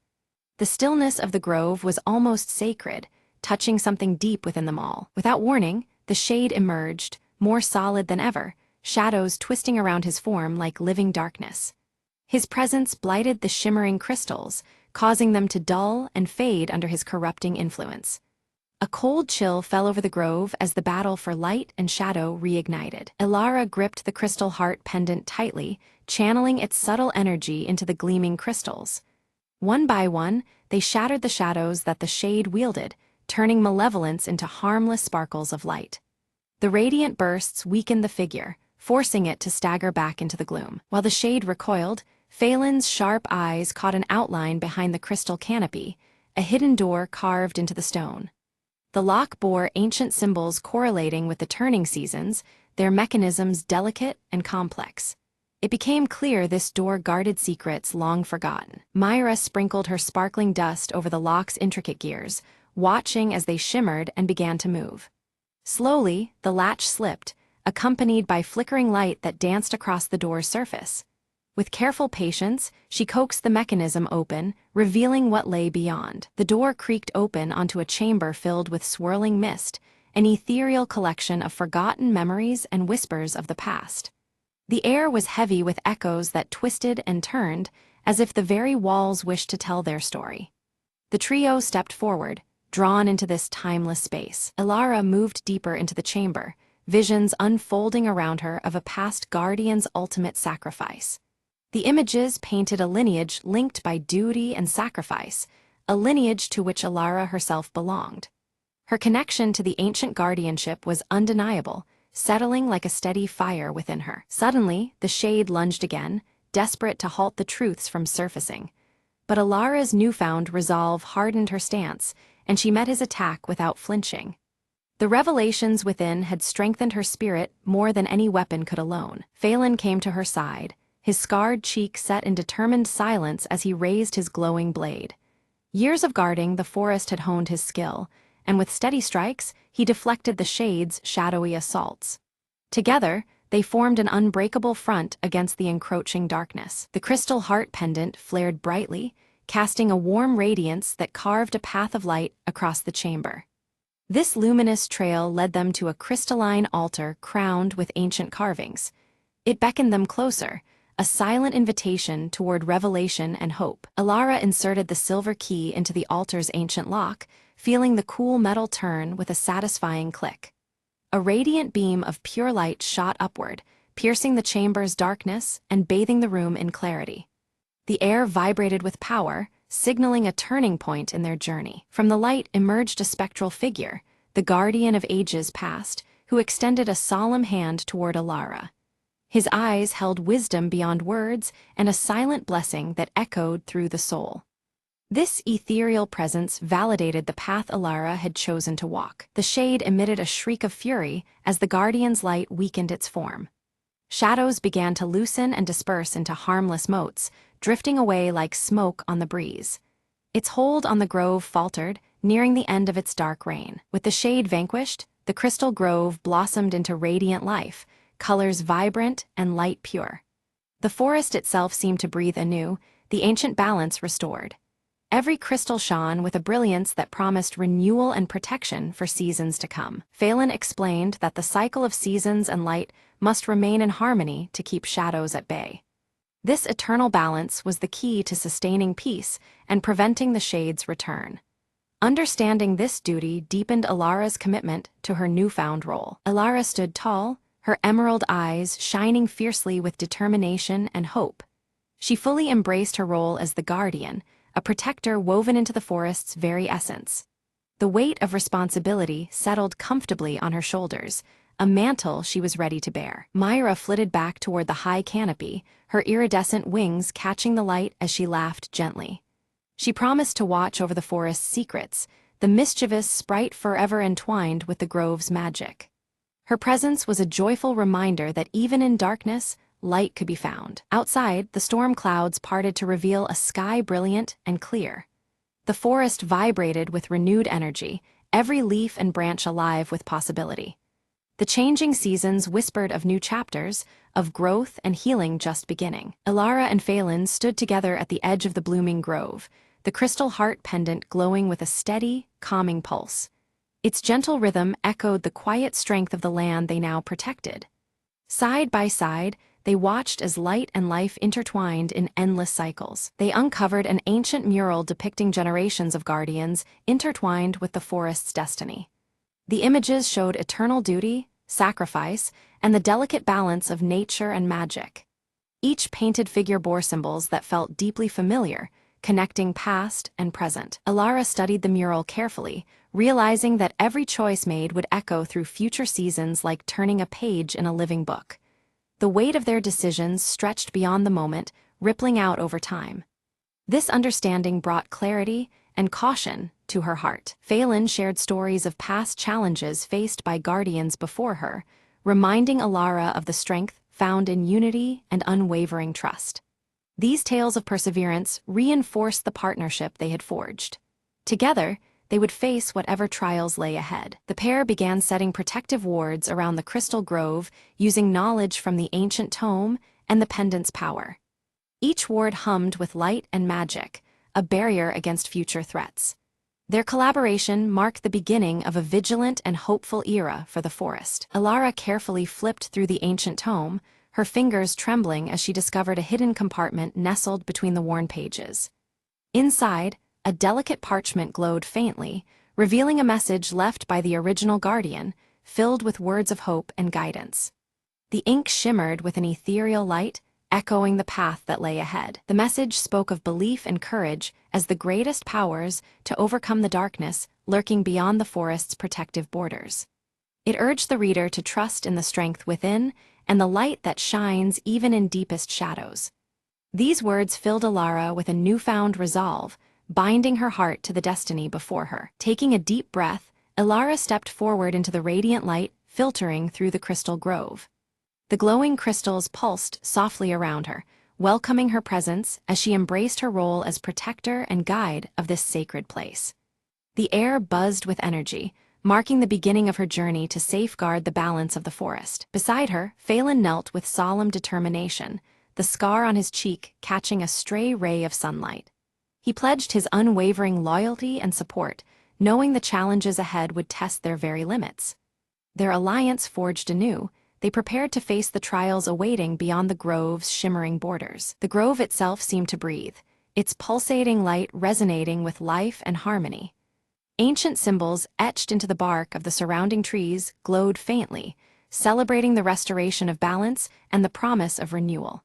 The stillness of the grove was almost sacred, touching something deep within them all. Without warning, the shade emerged, more solid than ever, shadows twisting around his form like living darkness. His presence blighted the shimmering crystals, causing them to dull and fade under his corrupting influence. A cold chill fell over the grove as the battle for light and shadow reignited. Ilara gripped the crystal heart pendant tightly, channeling its subtle energy into the gleaming crystals. One by one, they shattered the shadows that the shade wielded, turning malevolence into harmless sparkles of light. The radiant bursts weakened the figure, forcing it to stagger back into the gloom. While the shade recoiled, Phelan's sharp eyes caught an outline behind the crystal canopy, a hidden door carved into the stone. The lock bore ancient symbols correlating with the turning seasons, their mechanisms delicate and complex. It became clear this door guarded secrets long forgotten. Myra sprinkled her sparkling dust over the lock's intricate gears, watching as they shimmered and began to move. Slowly, the latch slipped, accompanied by flickering light that danced across the door's surface. With careful patience, she coaxed the mechanism open, revealing what lay beyond. The door creaked open onto a chamber filled with swirling mist, an ethereal collection of forgotten memories and whispers of the past. The air was heavy with echoes that twisted and turned, as if the very walls wished to tell their story. The trio stepped forward, drawn into this timeless space. Ilara moved deeper into the chamber, visions unfolding around her of a past guardian's ultimate sacrifice. The images painted a lineage linked by duty and sacrifice, a lineage to which Ilara herself belonged. Her connection to the ancient guardianship was undeniable, settling like a steady fire within her. Suddenly, the shade lunged again, desperate to halt the truths from surfacing. But Ilara's newfound resolve hardened her stance, and she met his attack without flinching. The revelations within had strengthened her spirit more than any weapon could alone. Phelan came to her side, his scarred cheek set in determined silence as he raised his glowing blade. Years of guarding the forest had honed his skill, and with steady strikes, he deflected the shade's shadowy assaults. Together, they formed an unbreakable front against the encroaching darkness. The crystal heart pendant flared brightly, casting a warm radiance that carved a path of light across the chamber. This luminous trail led them to a crystalline altar crowned with ancient carvings. It beckoned them closer, a silent invitation toward revelation and hope. Ilara inserted the silver key into the altar's ancient lock, feeling the cool metal turn with a satisfying click. A radiant beam of pure light shot upward, piercing the chamber's darkness and bathing the room in clarity. The air vibrated with power, signaling a turning point in their journey. From the light emerged a spectral figure, the guardian of ages past, who extended a solemn hand toward Ilara. His eyes held wisdom beyond words and a silent blessing that echoed through the soul. This ethereal presence validated the path Ilara had chosen to walk. The shade emitted a shriek of fury as the guardian's light weakened its form. Shadows began to loosen and disperse into harmless motes, drifting away like smoke on the breeze. Its hold on the grove faltered, nearing the end of its dark reign. With the shade vanquished, the crystal grove blossomed into radiant life, colors vibrant and light pure. The forest itself seemed to breathe anew, the ancient balance restored. Every crystal shone with a brilliance that promised renewal and protection for seasons to come. Phelan explained that the cycle of seasons and light must remain in harmony to keep shadows at bay. This eternal balance was the key to sustaining peace and preventing the shade's return. Understanding this duty deepened Alara's commitment to her newfound role. Alara stood tall, her emerald eyes shining fiercely with determination and hope. She fully embraced her role as the guardian, a protector woven into the forest's very essence. The weight of responsibility settled comfortably on her shoulders, a mantle she was ready to bear. Myra flitted back toward the high canopy, her iridescent wings catching the light as she laughed gently. She promised to watch over the forest's secrets, the mischievous sprite forever entwined with the grove's magic. Her presence was a joyful reminder that even in darkness, light could be found. Outside, the storm clouds parted to reveal a sky brilliant and clear. The forest vibrated with renewed energy, every leaf and branch alive with possibility. The changing seasons whispered of new chapters, of growth and healing just beginning. Alara and Phelan stood together at the edge of the blooming grove, the crystal heart pendant glowing with a steady, calming pulse. Its gentle rhythm echoed the quiet strength of the land they now protected. Side by side, they watched as light and life intertwined in endless cycles. They uncovered an ancient mural depicting generations of guardians intertwined with the forest's destiny. The images showed eternal duty, sacrifice, and the delicate balance of nature and magic. Each painted figure bore symbols that felt deeply familiar, connecting past and present. Alara studied the mural carefully, realizing that every choice made would echo through future seasons like turning a page in a living book. The weight of their decisions stretched beyond the moment, rippling out over time. This understanding brought clarity and caution to her heart. Phelan shared stories of past challenges faced by guardians before her, reminding Alara of the strength found in unity and unwavering trust. These tales of perseverance reinforced the partnership they had forged. Together, they would face whatever trials lay ahead. The pair began setting protective wards around the crystal grove, using knowledge from the ancient tome and the pendant's power. Each ward hummed with light and magic, a barrier against future threats. Their collaboration marked the beginning of a vigilant and hopeful era for the forest. Alara carefully flipped through the ancient tome, her fingers trembling as she discovered a hidden compartment nestled between the worn pages. Inside, a delicate parchment glowed faintly, revealing a message left by the original guardian, filled with words of hope and guidance. The ink shimmered with an ethereal light, echoing the path that lay ahead. The message spoke of belief and courage as the greatest powers to overcome the darkness lurking beyond the forest's protective borders. It urged the reader to trust in the strength within and the light that shines even in deepest shadows. These words filled Alara with a newfound resolve, binding her heart to the destiny before her. Taking a deep breath, Alara stepped forward into the radiant light filtering through the crystal grove. The glowing crystals pulsed softly around her, welcoming her presence as she embraced her role as protector and guide of this sacred place. The air buzzed with energy, marking the beginning of her journey to safeguard the balance of the forest. Beside her, Phelan knelt with solemn determination, the scar on his cheek catching a stray ray of sunlight. He pledged his unwavering loyalty and support, knowing the challenges ahead would test their very limits. Their alliance forged anew, they prepared to face the trials awaiting beyond the grove's shimmering borders. The grove itself seemed to breathe, its pulsating light resonating with life and harmony. Ancient symbols etched into the bark of the surrounding trees glowed faintly, celebrating the restoration of balance and the promise of renewal.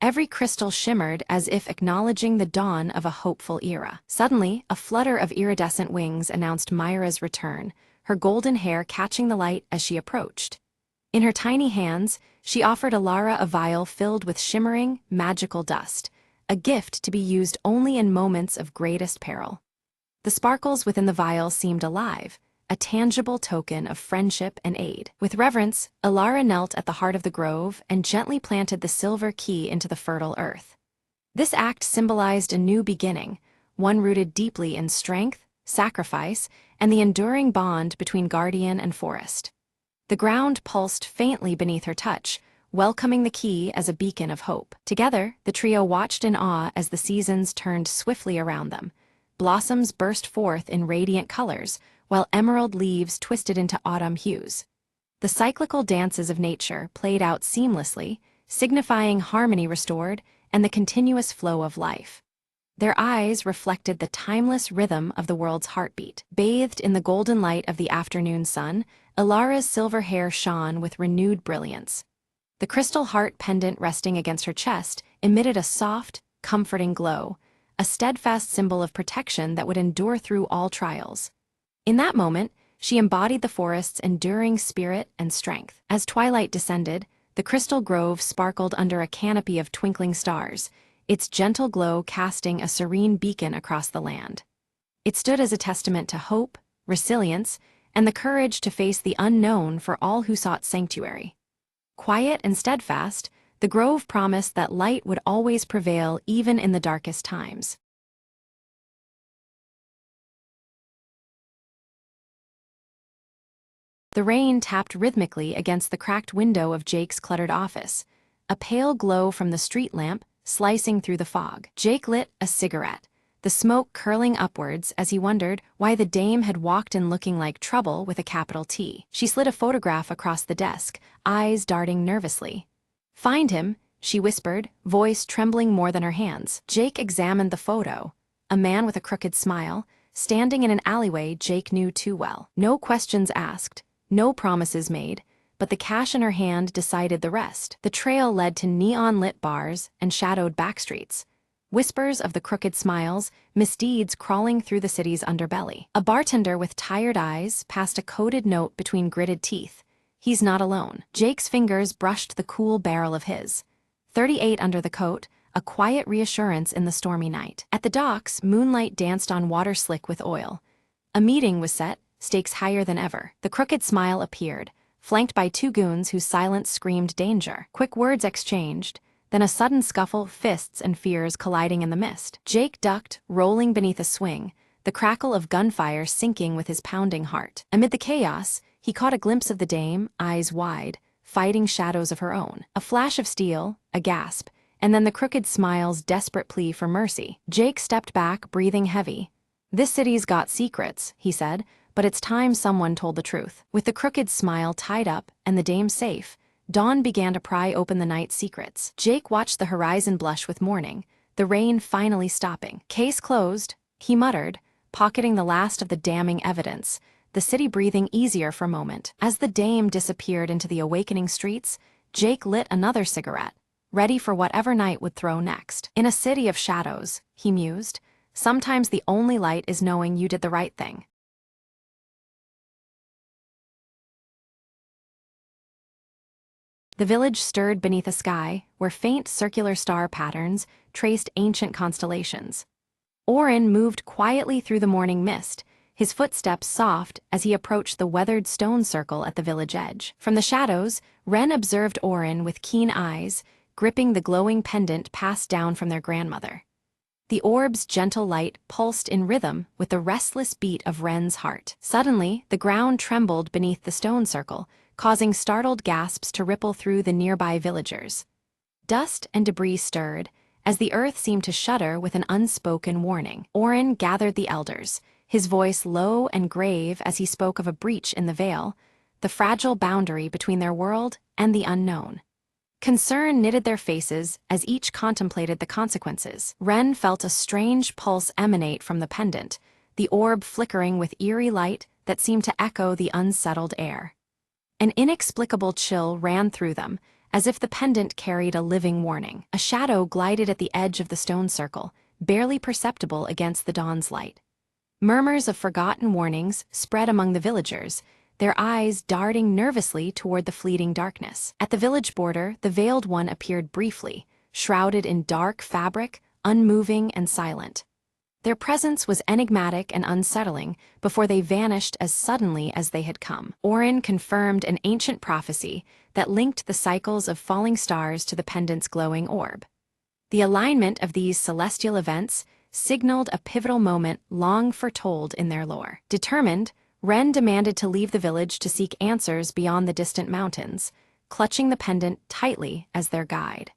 Every crystal shimmered as if acknowledging the dawn of a hopeful era. Suddenly, a flutter of iridescent wings announced Myra's return, her golden hair catching the light as she approached. In her tiny hands, she offered Alara a vial filled with shimmering, magical dust, a gift to be used only in moments of greatest peril. The sparkles within the vial seemed alive, a tangible token of friendship and aid. With reverence, Alara knelt at the heart of the grove and gently planted the silver key into the fertile earth. This act symbolized a new beginning, one rooted deeply in strength, sacrifice, and the enduring bond between guardian and forest. The ground pulsed faintly beneath her touch, welcoming the key as a beacon of hope. Together, the trio watched in awe as the seasons turned swiftly around them, blossoms burst forth in radiant colors, while emerald leaves twisted into autumn hues. The cyclical dances of nature played out seamlessly, signifying harmony restored and the continuous flow of life. Their eyes reflected the timeless rhythm of the world's heartbeat. Bathed in the golden light of the afternoon sun, Ilara's silver hair shone with renewed brilliance. The crystal heart pendant resting against her chest emitted a soft, comforting glow, a steadfast symbol of protection that would endure through all trials. In that moment, she embodied the forest's enduring spirit and strength. As twilight descended, the crystal grove sparkled under a canopy of twinkling stars, its gentle glow casting a serene beacon across the land. It stood as a testament to hope, resilience, and the courage to face the unknown for all who sought sanctuary. Quiet and steadfast, the grove promised that light would always prevail even in the darkest times. The rain tapped rhythmically against the cracked window of Jake's cluttered office, a pale glow from the street lamp slicing through the fog. Jake lit a cigarette, the smoke curling upwards as he wondered why the dame had walked in looking like trouble with a capital T. She slid a photograph across the desk, eyes darting nervously. "Find him," she whispered, voice trembling more than her hands. Jake examined the photo, a man with a crooked smile, standing in an alleyway Jake knew too well. No questions asked, no promises made, but the cash in her hand decided the rest. The trail led to neon-lit bars and shadowed backstreets, whispers of the crooked smiles, misdeeds crawling through the city's underbelly. A bartender with tired eyes passed a coded note between gritted teeth. "He's not alone." Jake's fingers brushed the cool barrel of his. 38 under the coat, a quiet reassurance in the stormy night. At the docks, moonlight danced on water slick with oil. A meeting was set, stakes higher than ever. The crooked smile appeared, flanked by two goons whose silence screamed danger. Quick words exchanged, then a sudden scuffle, fists and fears colliding in the mist. Jake ducked, rolling beneath a swing, the crackle of gunfire sinking with his pounding heart. Amid the chaos, he caught a glimpse of the dame, eyes wide, fighting shadows of her own. A flash of steel, a gasp, and then the crooked smile's desperate plea for mercy. Jake stepped back, breathing heavy. "This city's got secrets," he said, "but it's time someone told the truth." With the crooked smile tied up and the dame safe, dawn began to pry open the night's secrets. Jake watched the horizon blush with morning, the rain finally stopping. "Case closed," he muttered, pocketing the last of the damning evidence, the city breathing easier for a moment. As the dame disappeared into the awakening streets, Jake lit another cigarette, ready for whatever night would throw next. "In a city of shadows," he mused, "sometimes the only light is knowing you did the right thing." The village stirred beneath a sky where faint circular star patterns traced ancient constellations. Orin moved quietly through the morning mist, his footsteps soft as he approached the weathered stone circle at the village edge. From the shadows, Ren observed Orin with keen eyes, gripping the glowing pendant passed down from their grandmother. The orb's gentle light pulsed in rhythm with the restless beat of Ren's heart. Suddenly, the ground trembled beneath the stone circle, causing startled gasps to ripple through the nearby villagers. Dust and debris stirred, as the earth seemed to shudder with an unspoken warning. Orin gathered the elders, his voice low and grave as he spoke of a breach in the veil, the fragile boundary between their world and the unknown. Concern knitted their faces as each contemplated the consequences. Ren felt a strange pulse emanate from the pendant, the orb flickering with eerie light that seemed to echo the unsettled air. An inexplicable chill ran through them, as if the pendant carried a living warning. A shadow glided at the edge of the stone circle, barely perceptible against the dawn's light. Murmurs of forgotten warnings spread among the villagers, their eyes darting nervously toward the fleeting darkness. At the village border, the Veiled One appeared briefly, shrouded in dark fabric, unmoving and silent. Their presence was enigmatic and unsettling before they vanished as suddenly as they had come. Orin confirmed an ancient prophecy that linked the cycles of falling stars to the pendant's glowing orb. The alignment of these celestial events signaled a pivotal moment long foretold in their lore. Determined, Ren demanded to leave the village to seek answers beyond the distant mountains, clutching the pendant tightly as their guide.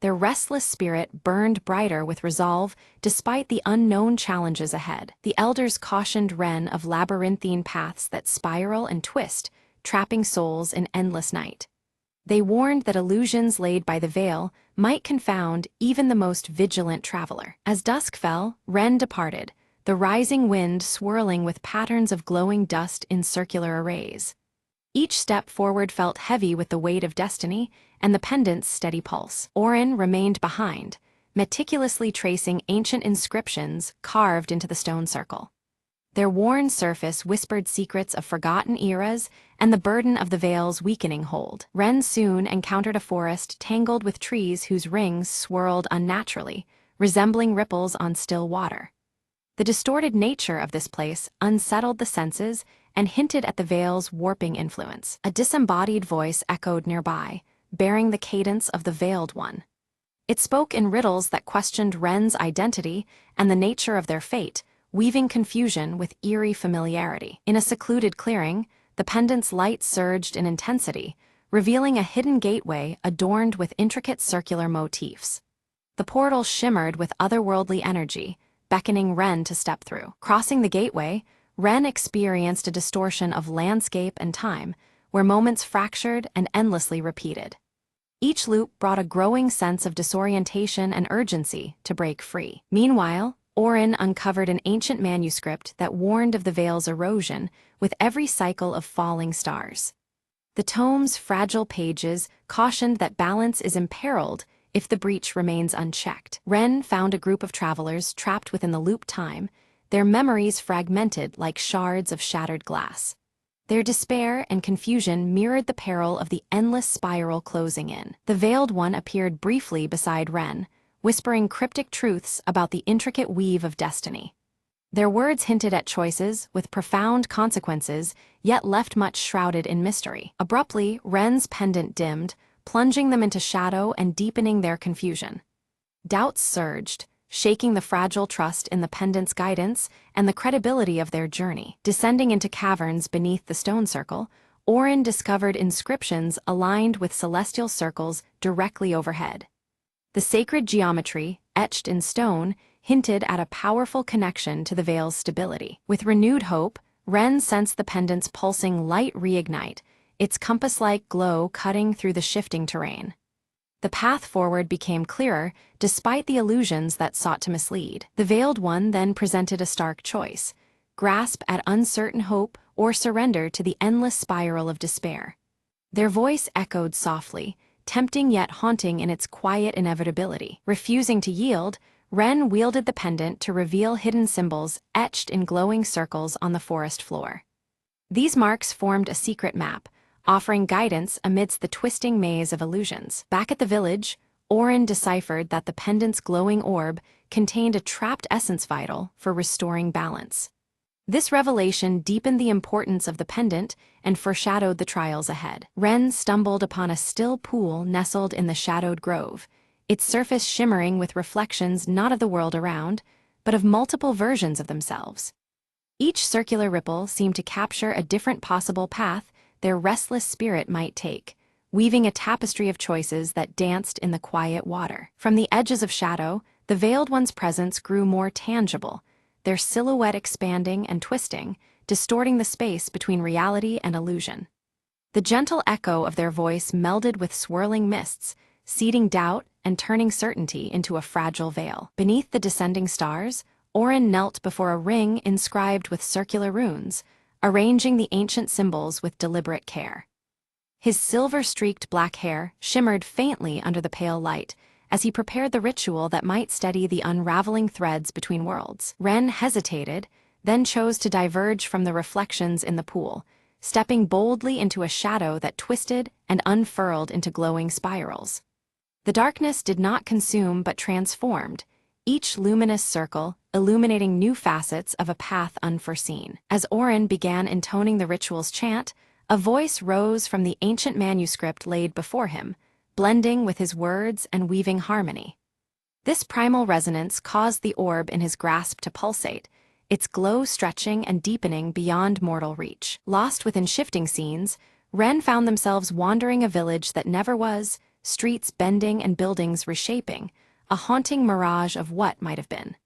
Their restless spirit burned brighter with resolve despite the unknown challenges ahead. The elders cautioned Ren of labyrinthine paths that spiral and twist, trapping souls in endless night. They warned that illusions laid by the veil might confound even the most vigilant traveler. As dusk fell, Ren departed, the rising wind swirling with patterns of glowing dust in circular arrays. Each step forward felt heavy with the weight of destiny and the pendant's steady pulse. Orin remained behind, meticulously tracing ancient inscriptions carved into the stone circle. Their worn surface whispered secrets of forgotten eras and the burden of the veil's weakening hold. Ren soon encountered a forest tangled with trees whose rings swirled unnaturally, resembling ripples on still water. The distorted nature of this place unsettled the senses and hinted at the veil's warping influence. A disembodied voice echoed nearby, bearing the cadence of the Veiled One. It spoke in riddles that questioned Ren's identity and the nature of their fate, weaving confusion with eerie familiarity. In a secluded clearing, the pendant's light surged in intensity, revealing a hidden gateway adorned with intricate circular motifs. The portal shimmered with otherworldly energy, beckoning Ren to step through. Crossing the gateway, Ren experienced a distortion of landscape and time, where moments fractured and endlessly repeated. Each loop brought a growing sense of disorientation and urgency to break free. Meanwhile, Orin uncovered an ancient manuscript that warned of the veil's erosion with every cycle of falling stars. The tome's fragile pages cautioned that balance is imperiled if the breach remains unchecked. Ren found a group of travelers trapped within the loop time, their memories fragmented like shards of shattered glass. Their despair and confusion mirrored the peril of the endless spiral closing in. The Veiled One appeared briefly beside Ren, whispering cryptic truths about the intricate weave of destiny. Their words hinted at choices with profound consequences, yet left much shrouded in mystery. Abruptly, Ren's pendant dimmed, plunging them into shadow and deepening their confusion. Doubts surged, shaking the fragile trust in the pendant's guidance and the credibility of their journey. Descending into caverns beneath the stone circle, Orin discovered inscriptions aligned with celestial circles directly overhead. The sacred geometry, etched in stone, hinted at a powerful connection to the veil's stability. With renewed hope, Ren sensed the pendant's pulsing light reignite, its compass-like glow cutting through the shifting terrain. The path forward became clearer, despite the illusions that sought to mislead. The Veiled One then presented a stark choice: grasp at uncertain hope or surrender to the endless spiral of despair. Their voice echoed softly, tempting yet haunting in its quiet inevitability. Refusing to yield, Ren wielded the pendant to reveal hidden symbols etched in glowing circles on the forest floor. These marks formed a secret map, offering guidance amidst the twisting maze of illusions. Back at the village, Orin deciphered that the pendant's glowing orb contained a trapped essence vital for restoring balance. This revelation deepened the importance of the pendant and foreshadowed the trials ahead. Ren stumbled upon a still pool nestled in the shadowed grove, its surface shimmering with reflections not of the world around, but of multiple versions of themselves. Each circular ripple seemed to capture a different possible path their restless spirit might take, weaving a tapestry of choices that danced in the quiet water. From the edges of shadow, the Veiled One's presence grew more tangible, their silhouette expanding and twisting, distorting the space between reality and illusion. The gentle echo of their voice melded with swirling mists, seeding doubt and turning certainty into a fragile veil. Beneath the descending stars, Orin knelt before a ring inscribed with circular runes, arranging the ancient symbols with deliberate care. His silver-streaked black hair shimmered faintly under the pale light as he prepared the ritual that might steady the unraveling threads between worlds. Ren hesitated, then chose to diverge from the reflections in the pool, stepping boldly into a shadow that twisted and unfurled into glowing spirals. The darkness did not consume but transformed, each luminous circle illuminating new facets of a path unforeseen. As Orin began intoning the ritual's chant, a voice rose from the ancient manuscript laid before him, blending with his words and weaving harmony. This primal resonance caused the orb in his grasp to pulsate, its glow stretching and deepening beyond mortal reach. Lost within shifting scenes, Ren found themselves wandering a village that never was, streets bending and buildings reshaping, a haunting mirage of what might have been.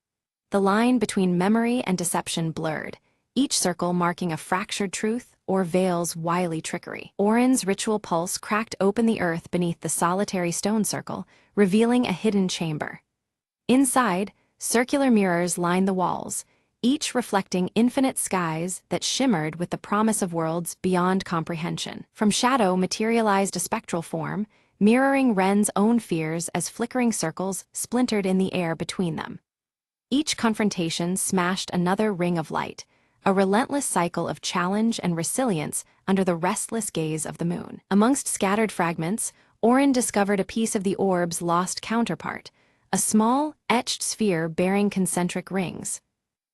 The line between memory and deception blurred, each circle marking a fractured truth or veil's wily trickery. Oren's ritual pulse cracked open the earth beneath the solitary stone circle, revealing a hidden chamber. Inside, circular mirrors lined the walls, each reflecting infinite skies that shimmered with the promise of worlds beyond comprehension. From shadow materialized a spectral form, mirroring Ren's own fears as flickering circles splintered in the air between them. Each confrontation smashed another ring of light, a relentless cycle of challenge and resilience under the restless gaze of the moon. Amongst scattered fragments, Oren discovered a piece of the orb's lost counterpart, a small, etched sphere bearing concentric rings.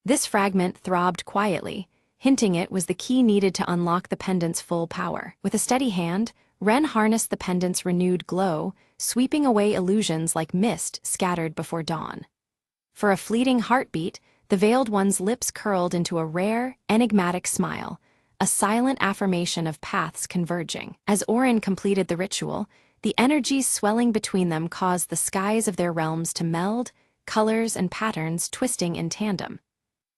This fragment throbbed quietly, hinting it was the key needed to unlock the pendant's full power. With a steady hand, Ren harnessed the pendant's renewed glow, sweeping away illusions like mist scattered before dawn. For a fleeting heartbeat, the Veiled One's lips curled into a rare, enigmatic smile, a silent affirmation of paths converging. As Oren completed the ritual, the energies swelling between them caused the skies of their realms to meld, colors and patterns twisting in tandem.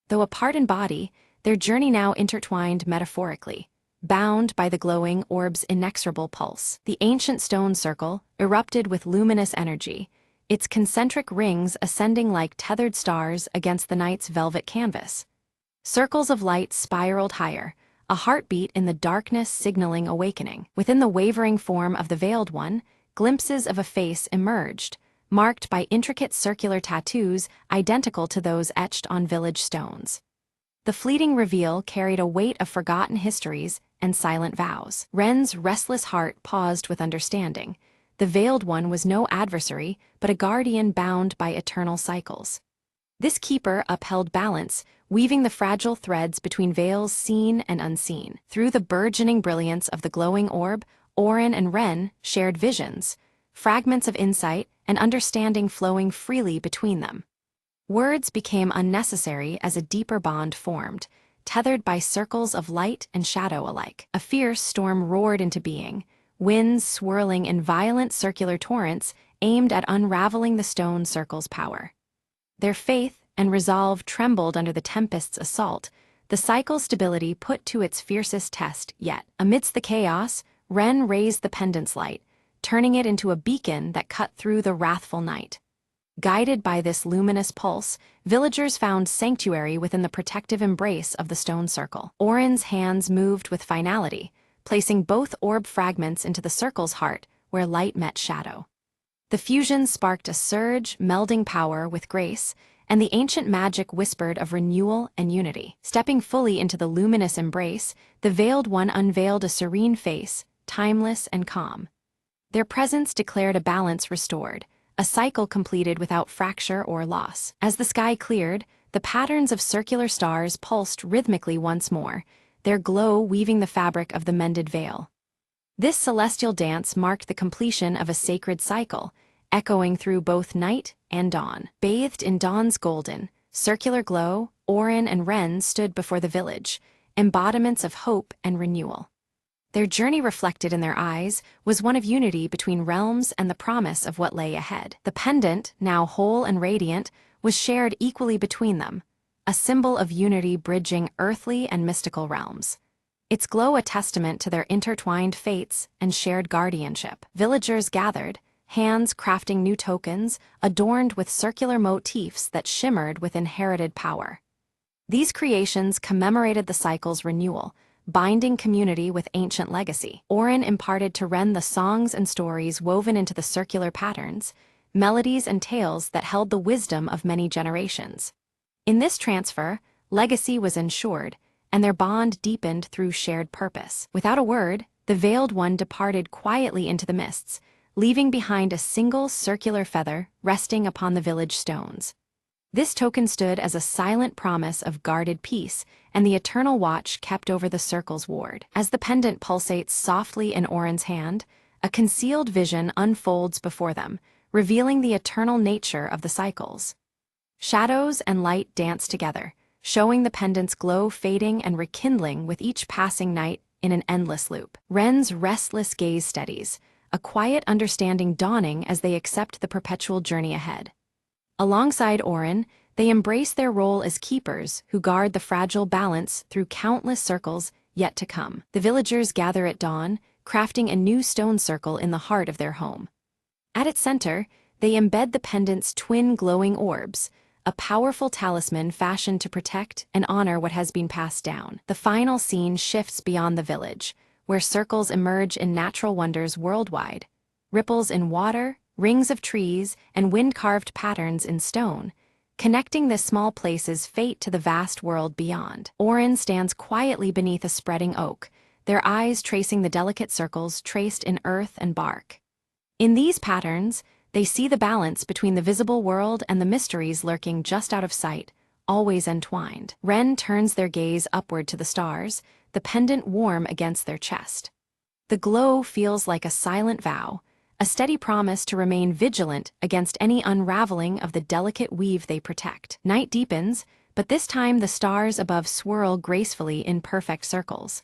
Though apart in body, their journey now intertwined metaphorically, bound by the glowing orb's inexorable pulse. The ancient stone circle erupted with luminous energy, its concentric rings ascending like tethered stars against the night's velvet canvas. Circles of light spiraled higher, a heartbeat in the darkness signaling awakening. Within the wavering form of the Veiled One, glimpses of a face emerged, marked by intricate circular tattoos identical to those etched on village stones. The fleeting reveal carried a weight of forgotten histories and silent vows. Ren's restless heart paused with understanding. The Veiled One was no adversary, but a guardian bound by eternal cycles. This keeper upheld balance, weaving the fragile threads between veils seen and unseen. Through the burgeoning brilliance of the glowing orb, Oren and Ren shared visions, fragments of insight and understanding flowing freely between them. Words became unnecessary as a deeper bond formed, tethered by circles of light and shadow alike. A fierce storm roared into being, winds swirling in violent circular torrents aimed at unraveling the stone circle's power. Their faith and resolve trembled under the tempest's assault, the cycle's stability put to its fiercest test yet. Amidst the chaos, Ren raised the pendant's light, turning it into a beacon that cut through the wrathful night. Guided by this luminous pulse, villagers found sanctuary within the protective embrace of the stone circle. Oren's hands moved with finality, placing both orb fragments into the circle's heart, where light met shadow. The fusion sparked a surge, melding power with grace, and the ancient magic whispered of renewal and unity. Stepping fully into the luminous embrace, the Veiled One unveiled a serene face, timeless and calm. Their presence declared a balance restored, a cycle completed without fracture or loss. As the sky cleared, the patterns of circular stars pulsed rhythmically once more, their glow weaving the fabric of the mended veil. This celestial dance marked the completion of a sacred cycle, echoing through both night and dawn. Bathed in dawn's golden, circular glow, Oren and Ren stood before the village, embodiments of hope and renewal. Their journey reflected in their eyes was one of unity between realms and the promise of what lay ahead. The pendant, now whole and radiant, was shared equally between them, a symbol of unity bridging earthly and mystical realms. Its glow a testament to their intertwined fates and shared guardianship. Villagers gathered, hands crafting new tokens, adorned with circular motifs that shimmered with inherited power. These creations commemorated the cycle's renewal, binding community with ancient legacy. Oren imparted to Ren the songs and stories woven into the circular patterns, melodies and tales that held the wisdom of many generations. In this transfer, legacy was ensured, and their bond deepened through shared purpose. Without a word, the Veiled One departed quietly into the mists, leaving behind a single circular feather resting upon the village stones. This token stood as a silent promise of guarded peace and the eternal watch kept over the circle's ward. As the pendant pulsates softly in Oren's hand, a concealed vision unfolds before them, revealing the eternal nature of the cycles. Shadows and light dance together, showing the pendant's glow fading and rekindling with each passing night in an endless loop. Ren's restless gaze steadies, a quiet understanding dawning as they accept the perpetual journey ahead. Alongside Orin, they embrace their role as keepers who guard the fragile balance through countless circles yet to come. The villagers gather at dawn, crafting a new stone circle in the heart of their home. At its center, they embed the pendant's twin glowing orbs, a powerful talisman fashioned to protect and honor what has been passed down. The final scene shifts beyond the village, where circles emerge in natural wonders worldwide. Ripples in water, rings of trees, and wind-carved patterns in stone, connecting this small place's fate to the vast world beyond. Orin stands quietly beneath a spreading oak, their eyes tracing the delicate circles traced in earth and bark. In these patterns, they see the balance between the visible world and the mysteries lurking just out of sight, always entwined. Ren turns their gaze upward to the stars, the pendant warm against their chest. The glow feels like a silent vow, a steady promise to remain vigilant against any unraveling of the delicate weave they protect. Night deepens, but this time the stars above swirl gracefully in perfect circles.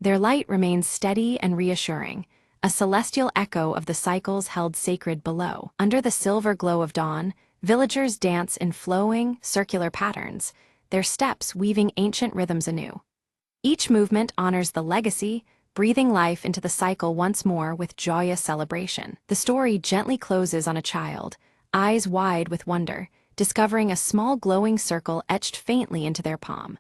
Their light remains steady and reassuring, a celestial echo of the cycles held sacred below. Under the silver glow of dawn, villagers dance in flowing, circular patterns, their steps weaving ancient rhythms anew. Each movement honors the legacy, breathing life into the cycle once more with joyous celebration. The story gently closes on a child, eyes wide with wonder, discovering a small glowing circle etched faintly into their palm.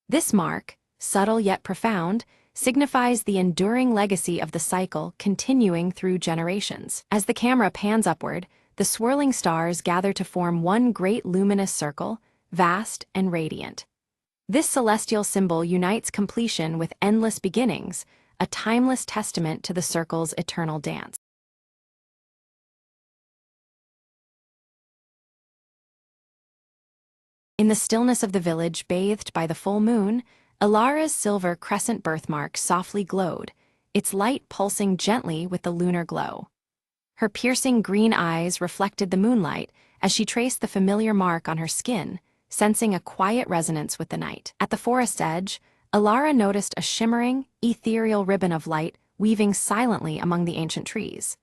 This mark, subtle yet profound, signifies the enduring legacy of the cycle continuing through generations. As the camera pans upward, the swirling stars gather to form one great luminous circle, vast and radiant. This celestial symbol unites completion with endless beginnings, a timeless testament to the circle's eternal dance. In the stillness of the village bathed by the full moon, Ilara's silver crescent birthmark softly glowed, its light pulsing gently with the lunar glow. Her piercing green eyes reflected the moonlight as she traced the familiar mark on her skin, sensing a quiet resonance with the night. At the forest's edge, Ilara noticed a shimmering, ethereal ribbon of light weaving silently among the ancient trees.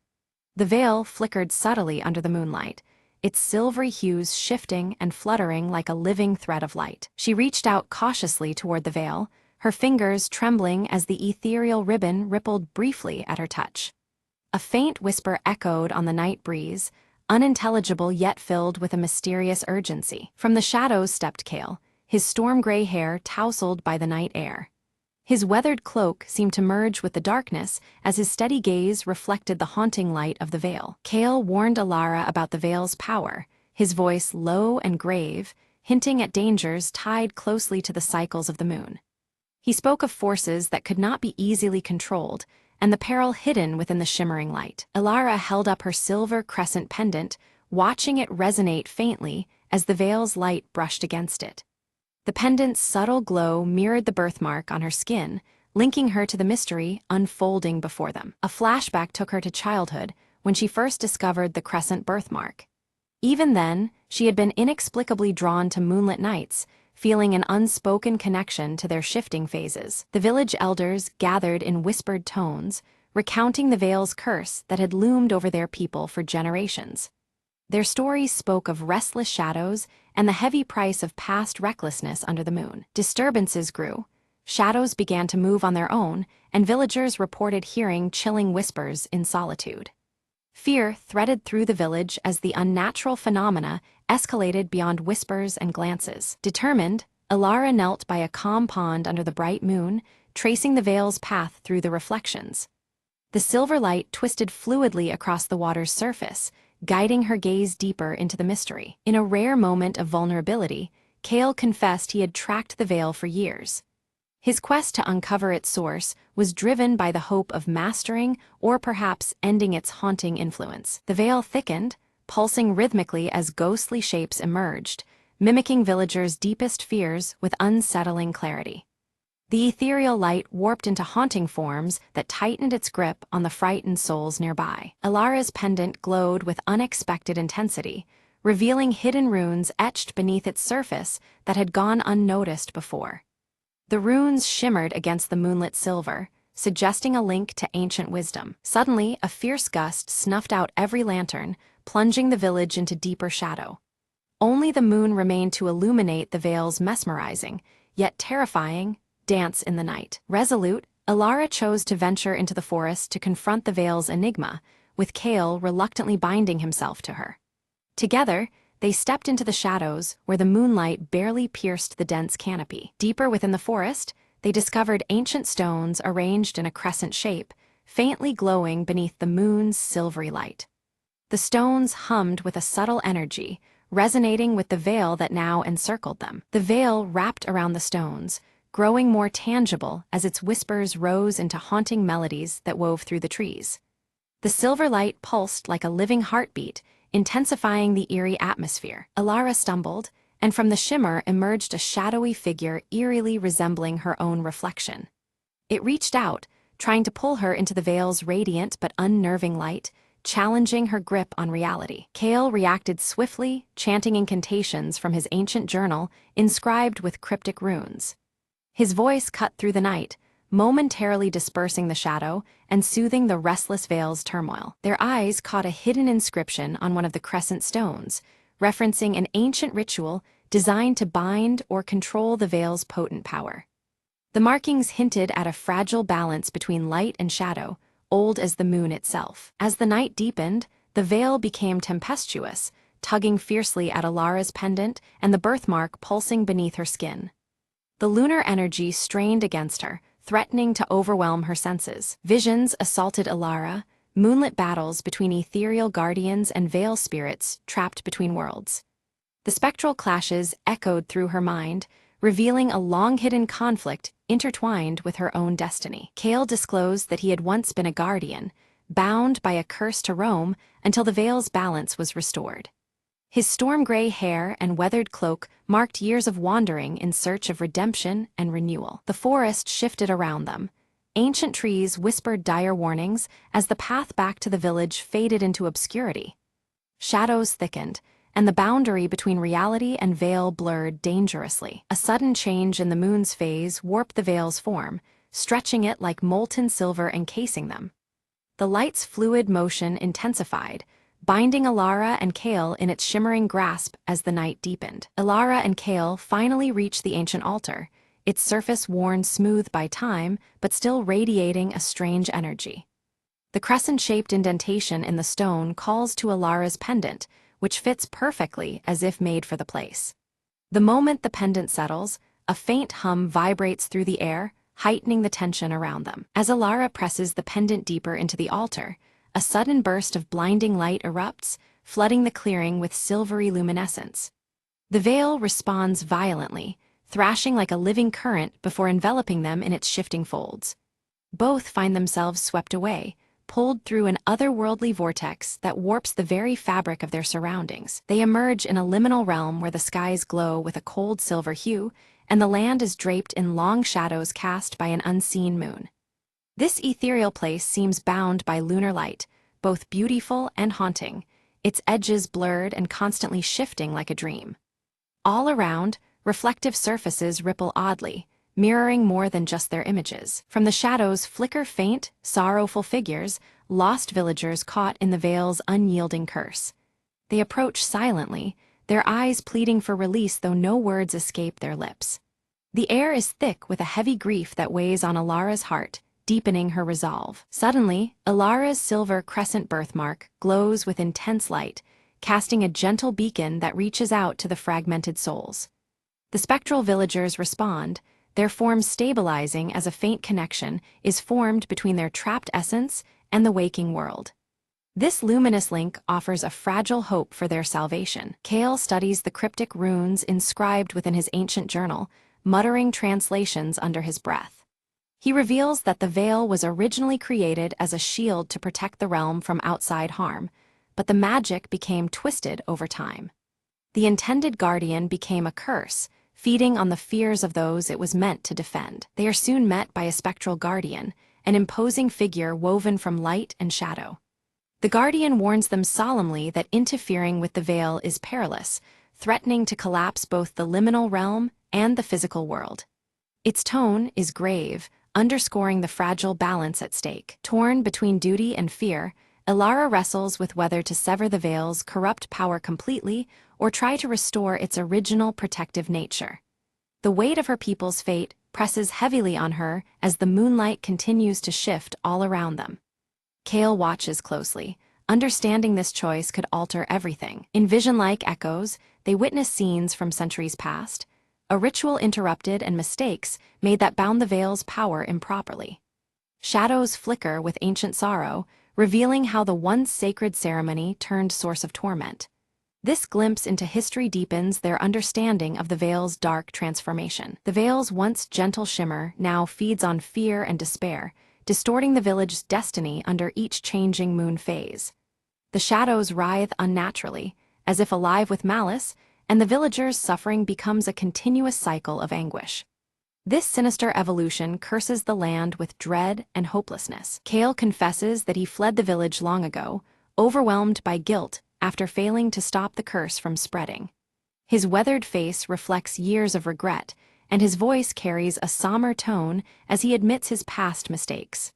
The veil flickered subtly under the moonlight, its silvery hues shifting and fluttering like a living thread of light. She reached out cautiously toward the veil, her fingers trembling as the ethereal ribbon rippled briefly at her touch. A faint whisper echoed on the night breeze, unintelligible yet filled with a mysterious urgency. From the shadows stepped Kale, his storm-gray hair tousled by the night air. His weathered cloak seemed to merge with the darkness as his steady gaze reflected the haunting light of the veil. Kale warned Ilara about the veil's power, his voice low and grave, hinting at dangers tied closely to the cycles of the moon. He spoke of forces that could not be easily controlled, and the peril hidden within the shimmering light. Ilara held up her silver crescent pendant, watching it resonate faintly as the veil's light brushed against it. The pendant's subtle glow mirrored the birthmark on her skin, linking her to the mystery unfolding before them. A flashback took her to childhood, when she first discovered the crescent birthmark. Even then, she had been inexplicably drawn to moonlit nights, feeling an unspoken connection to their shifting phases. The village elders gathered in whispered tones, recounting the veil's curse that had loomed over their people for generations. Their stories spoke of restless shadows and the heavy price of past recklessness under the moon. Disturbances grew. Shadows began to move on their own, and villagers reported hearing chilling whispers in solitude. Fear threaded through the village as the unnatural phenomena escalated beyond whispers and glances. Determined, Ilara knelt by a calm pond under the bright moon, tracing the veil's path through the reflections. The silver light twisted fluidly across the water's surface, guiding her gaze deeper into the mystery. In a rare moment of vulnerability, Kale confessed he had tracked the veil for years. His quest to uncover its source was driven by the hope of mastering or perhaps ending its haunting influence. The veil thickened, pulsing rhythmically as ghostly shapes emerged, mimicking villagers' deepest fears with unsettling clarity. The ethereal light warped into haunting forms that tightened its grip on the frightened souls nearby. Ilara's pendant glowed with unexpected intensity, revealing hidden runes etched beneath its surface that had gone unnoticed before. The runes shimmered against the moonlit silver, suggesting a link to ancient wisdom. Suddenly, a fierce gust snuffed out every lantern, plunging the village into deeper shadow. Only the moon remained to illuminate the Vale's mesmerizing, yet terrifying, dance in the night. Resolute, Alara chose to venture into the forest to confront the Vale's enigma, with Kale reluctantly binding himself to her. Together, they stepped into the shadows where the moonlight barely pierced the dense canopy. Deeper within the forest, they discovered ancient stones arranged in a crescent shape, faintly glowing beneath the moon's silvery light. The stones hummed with a subtle energy, resonating with the veil that now encircled them. The veil wrapped around the stones, growing more tangible as its whispers rose into haunting melodies that wove through the trees. The silver light pulsed like a living heartbeat, intensifying the eerie atmosphere. Alara stumbled, and from the shimmer emerged a shadowy figure eerily resembling her own reflection. It reached out, trying to pull her into the Vale's radiant but unnerving light, challenging her grip on reality. Kale reacted swiftly, chanting incantations from his ancient journal inscribed with cryptic runes. His voice cut through the night, momentarily dispersing the shadow and soothing the restless Vale's turmoil. Their eyes caught a hidden inscription on one of the crescent stones, referencing an ancient ritual designed to bind or control the Vale's potent power. The markings hinted at a fragile balance between light and shadow, old as the moon itself. As the night deepened, the Vale became tempestuous, tugging fiercely at Alara's pendant and the birthmark pulsing beneath her skin. The lunar energy strained against her, threatening to overwhelm her senses. Visions assaulted Alara, moonlit battles between ethereal guardians and Vale spirits trapped between worlds. The spectral clashes echoed through her mind, revealing a long-hidden conflict intertwined with her own destiny. Kale disclosed that he had once been a guardian, bound by a curse to roam until the Vale's balance was restored. His storm-gray hair and weathered cloak marked years of wandering in search of redemption and renewal. The forest shifted around them. Ancient trees whispered dire warnings as the path back to the village faded into obscurity. Shadows thickened, and the boundary between reality and Vale blurred dangerously. A sudden change in the moon's phase warped the Vale's form, stretching it like molten silver encasing them. The light's fluid motion intensified, binding Alara and Kale in its shimmering grasp as the night deepened. Alara and Kale finally reached the ancient altar, its surface worn smooth by time but still radiating a strange energy. The crescent-shaped indentation in the stone calls to Alara's pendant, which fits perfectly as if made for the place. The moment the pendant settles, a faint hum vibrates through the air, heightening the tension around them. As Alara presses the pendant deeper into the altar, a sudden burst of blinding light erupts, flooding the clearing with silvery luminescence. The Vale responds violently, thrashing like a living current before enveloping them in its shifting folds. Both find themselves swept away, pulled through an otherworldly vortex that warps the very fabric of their surroundings. They emerge in a liminal realm where the skies glow with a cold silver hue, and the land is draped in long shadows cast by an unseen moon. This ethereal place seems bound by lunar light, both beautiful and haunting, its edges blurred and constantly shifting like a dream. All around, reflective surfaces ripple oddly, mirroring more than just their images. From the shadows flicker faint, sorrowful figures, lost villagers caught in the Vale's unyielding curse. They approach silently, their eyes pleading for release though no words escape their lips. The air is thick with a heavy grief that weighs on Alara's heart, deepening her resolve. Suddenly, Alara's silver crescent birthmark glows with intense light, casting a gentle beacon that reaches out to the fragmented souls. The spectral villagers respond, their forms stabilizing as a faint connection is formed between their trapped essence and the waking world. This luminous link offers a fragile hope for their salvation. Kale studies the cryptic runes inscribed within his ancient journal, muttering translations under his breath. He reveals that the Vale was originally created as a shield to protect the realm from outside harm, but the magic became twisted over time. The intended guardian became a curse, feeding on the fears of those it was meant to defend. They are soon met by a spectral guardian, an imposing figure woven from light and shadow. The guardian warns them solemnly that interfering with the Vale is perilous, threatening to collapse both the liminal realm and the physical world. Its tone is grave, underscoring the fragile balance at stake. Torn between duty and fear, Elara wrestles with whether to sever the veil's corrupt power completely or try to restore its original protective nature. The weight of her people's fate presses heavily on her as the moonlight continues to shift all around them. Kale watches closely, understanding this choice could alter everything. In vision-like echoes, they witness scenes from centuries past, a ritual interrupted and mistakes made that bound the veil's power improperly. Shadows flicker with ancient sorrow, revealing how the once sacred ceremony turned source of torment. This glimpse into history deepens their understanding of the veil's dark transformation. The veil's once gentle shimmer now feeds on fear and despair, distorting the village's destiny under each changing moon phase. The shadows writhe unnaturally, as if alive with malice, and the villagers' suffering becomes a continuous cycle of anguish. This sinister evolution curses the land with dread and hopelessness. Kale confesses that he fled the village long ago, overwhelmed by guilt after failing to stop the curse from spreading. His weathered face reflects years of regret, and his voice carries a somber tone as he admits his past mistakes.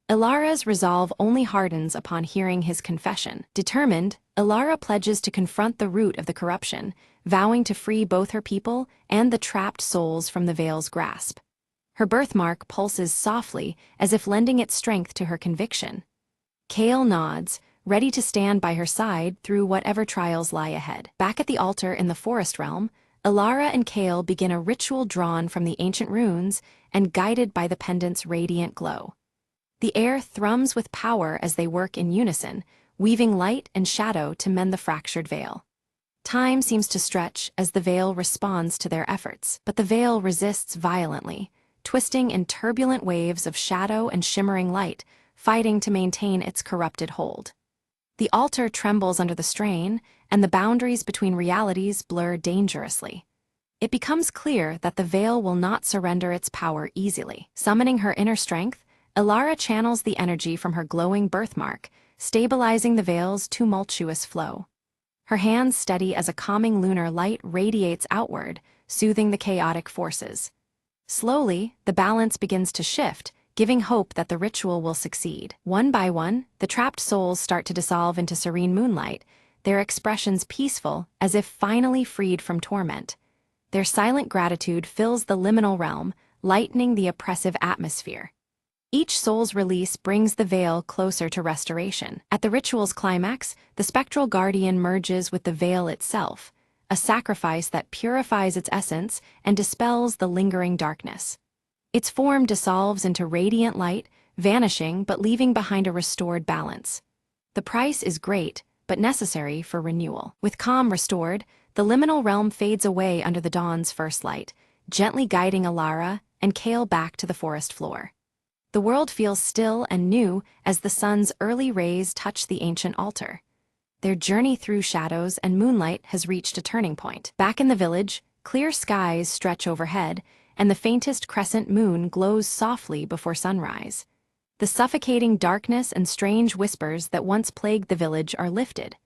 Elara's resolve only hardens upon hearing his confession. Determined, Elara pledges to confront the root of the corruption, vowing to free both her people and the trapped souls from the veil's grasp. Her birthmark pulses softly, as if lending its strength to her conviction. Kale nods, ready to stand by her side through whatever trials lie ahead. Back at the altar in the forest realm, Elara and Kale begin a ritual drawn from the ancient runes and guided by the pendant's radiant glow. The air thrums with power as they work in unison, weaving light and shadow to mend the fractured veil. Time seems to stretch as the veil responds to their efforts, but the veil resists violently, twisting in turbulent waves of shadow and shimmering light, fighting to maintain its corrupted hold. The altar trembles under the strain, and the boundaries between realities blur dangerously. It becomes clear that the veil will not surrender its power easily. Summoning her inner strength, Elara channels the energy from her glowing birthmark, stabilizing the veil's tumultuous flow. Her hands steady as a calming lunar light radiates outward, soothing the chaotic forces. Slowly, the balance begins to shift, giving hope that the ritual will succeed. One by one, the trapped souls start to dissolve into serene moonlight, their expressions peaceful, as if finally freed from torment. Their silent gratitude fills the liminal realm, lightening the oppressive atmosphere. Each soul's release brings the veil closer to restoration. At the ritual's climax, the spectral guardian merges with the veil itself, a sacrifice that purifies its essence and dispels the lingering darkness. Its form dissolves into radiant light, vanishing but leaving behind a restored balance. The price is great, but necessary for renewal. With calm restored, the liminal realm fades away under the dawn's first light, gently guiding Elara and Kale back to the forest floor. The world feels still and new as the sun's early rays touch the ancient altar. Their journey through shadows and moonlight has reached a turning point. Back in the village, clear skies stretch overhead, and the faintest crescent moon glows softly before sunrise. The suffocating darkness and strange whispers that once plagued the village are lifted.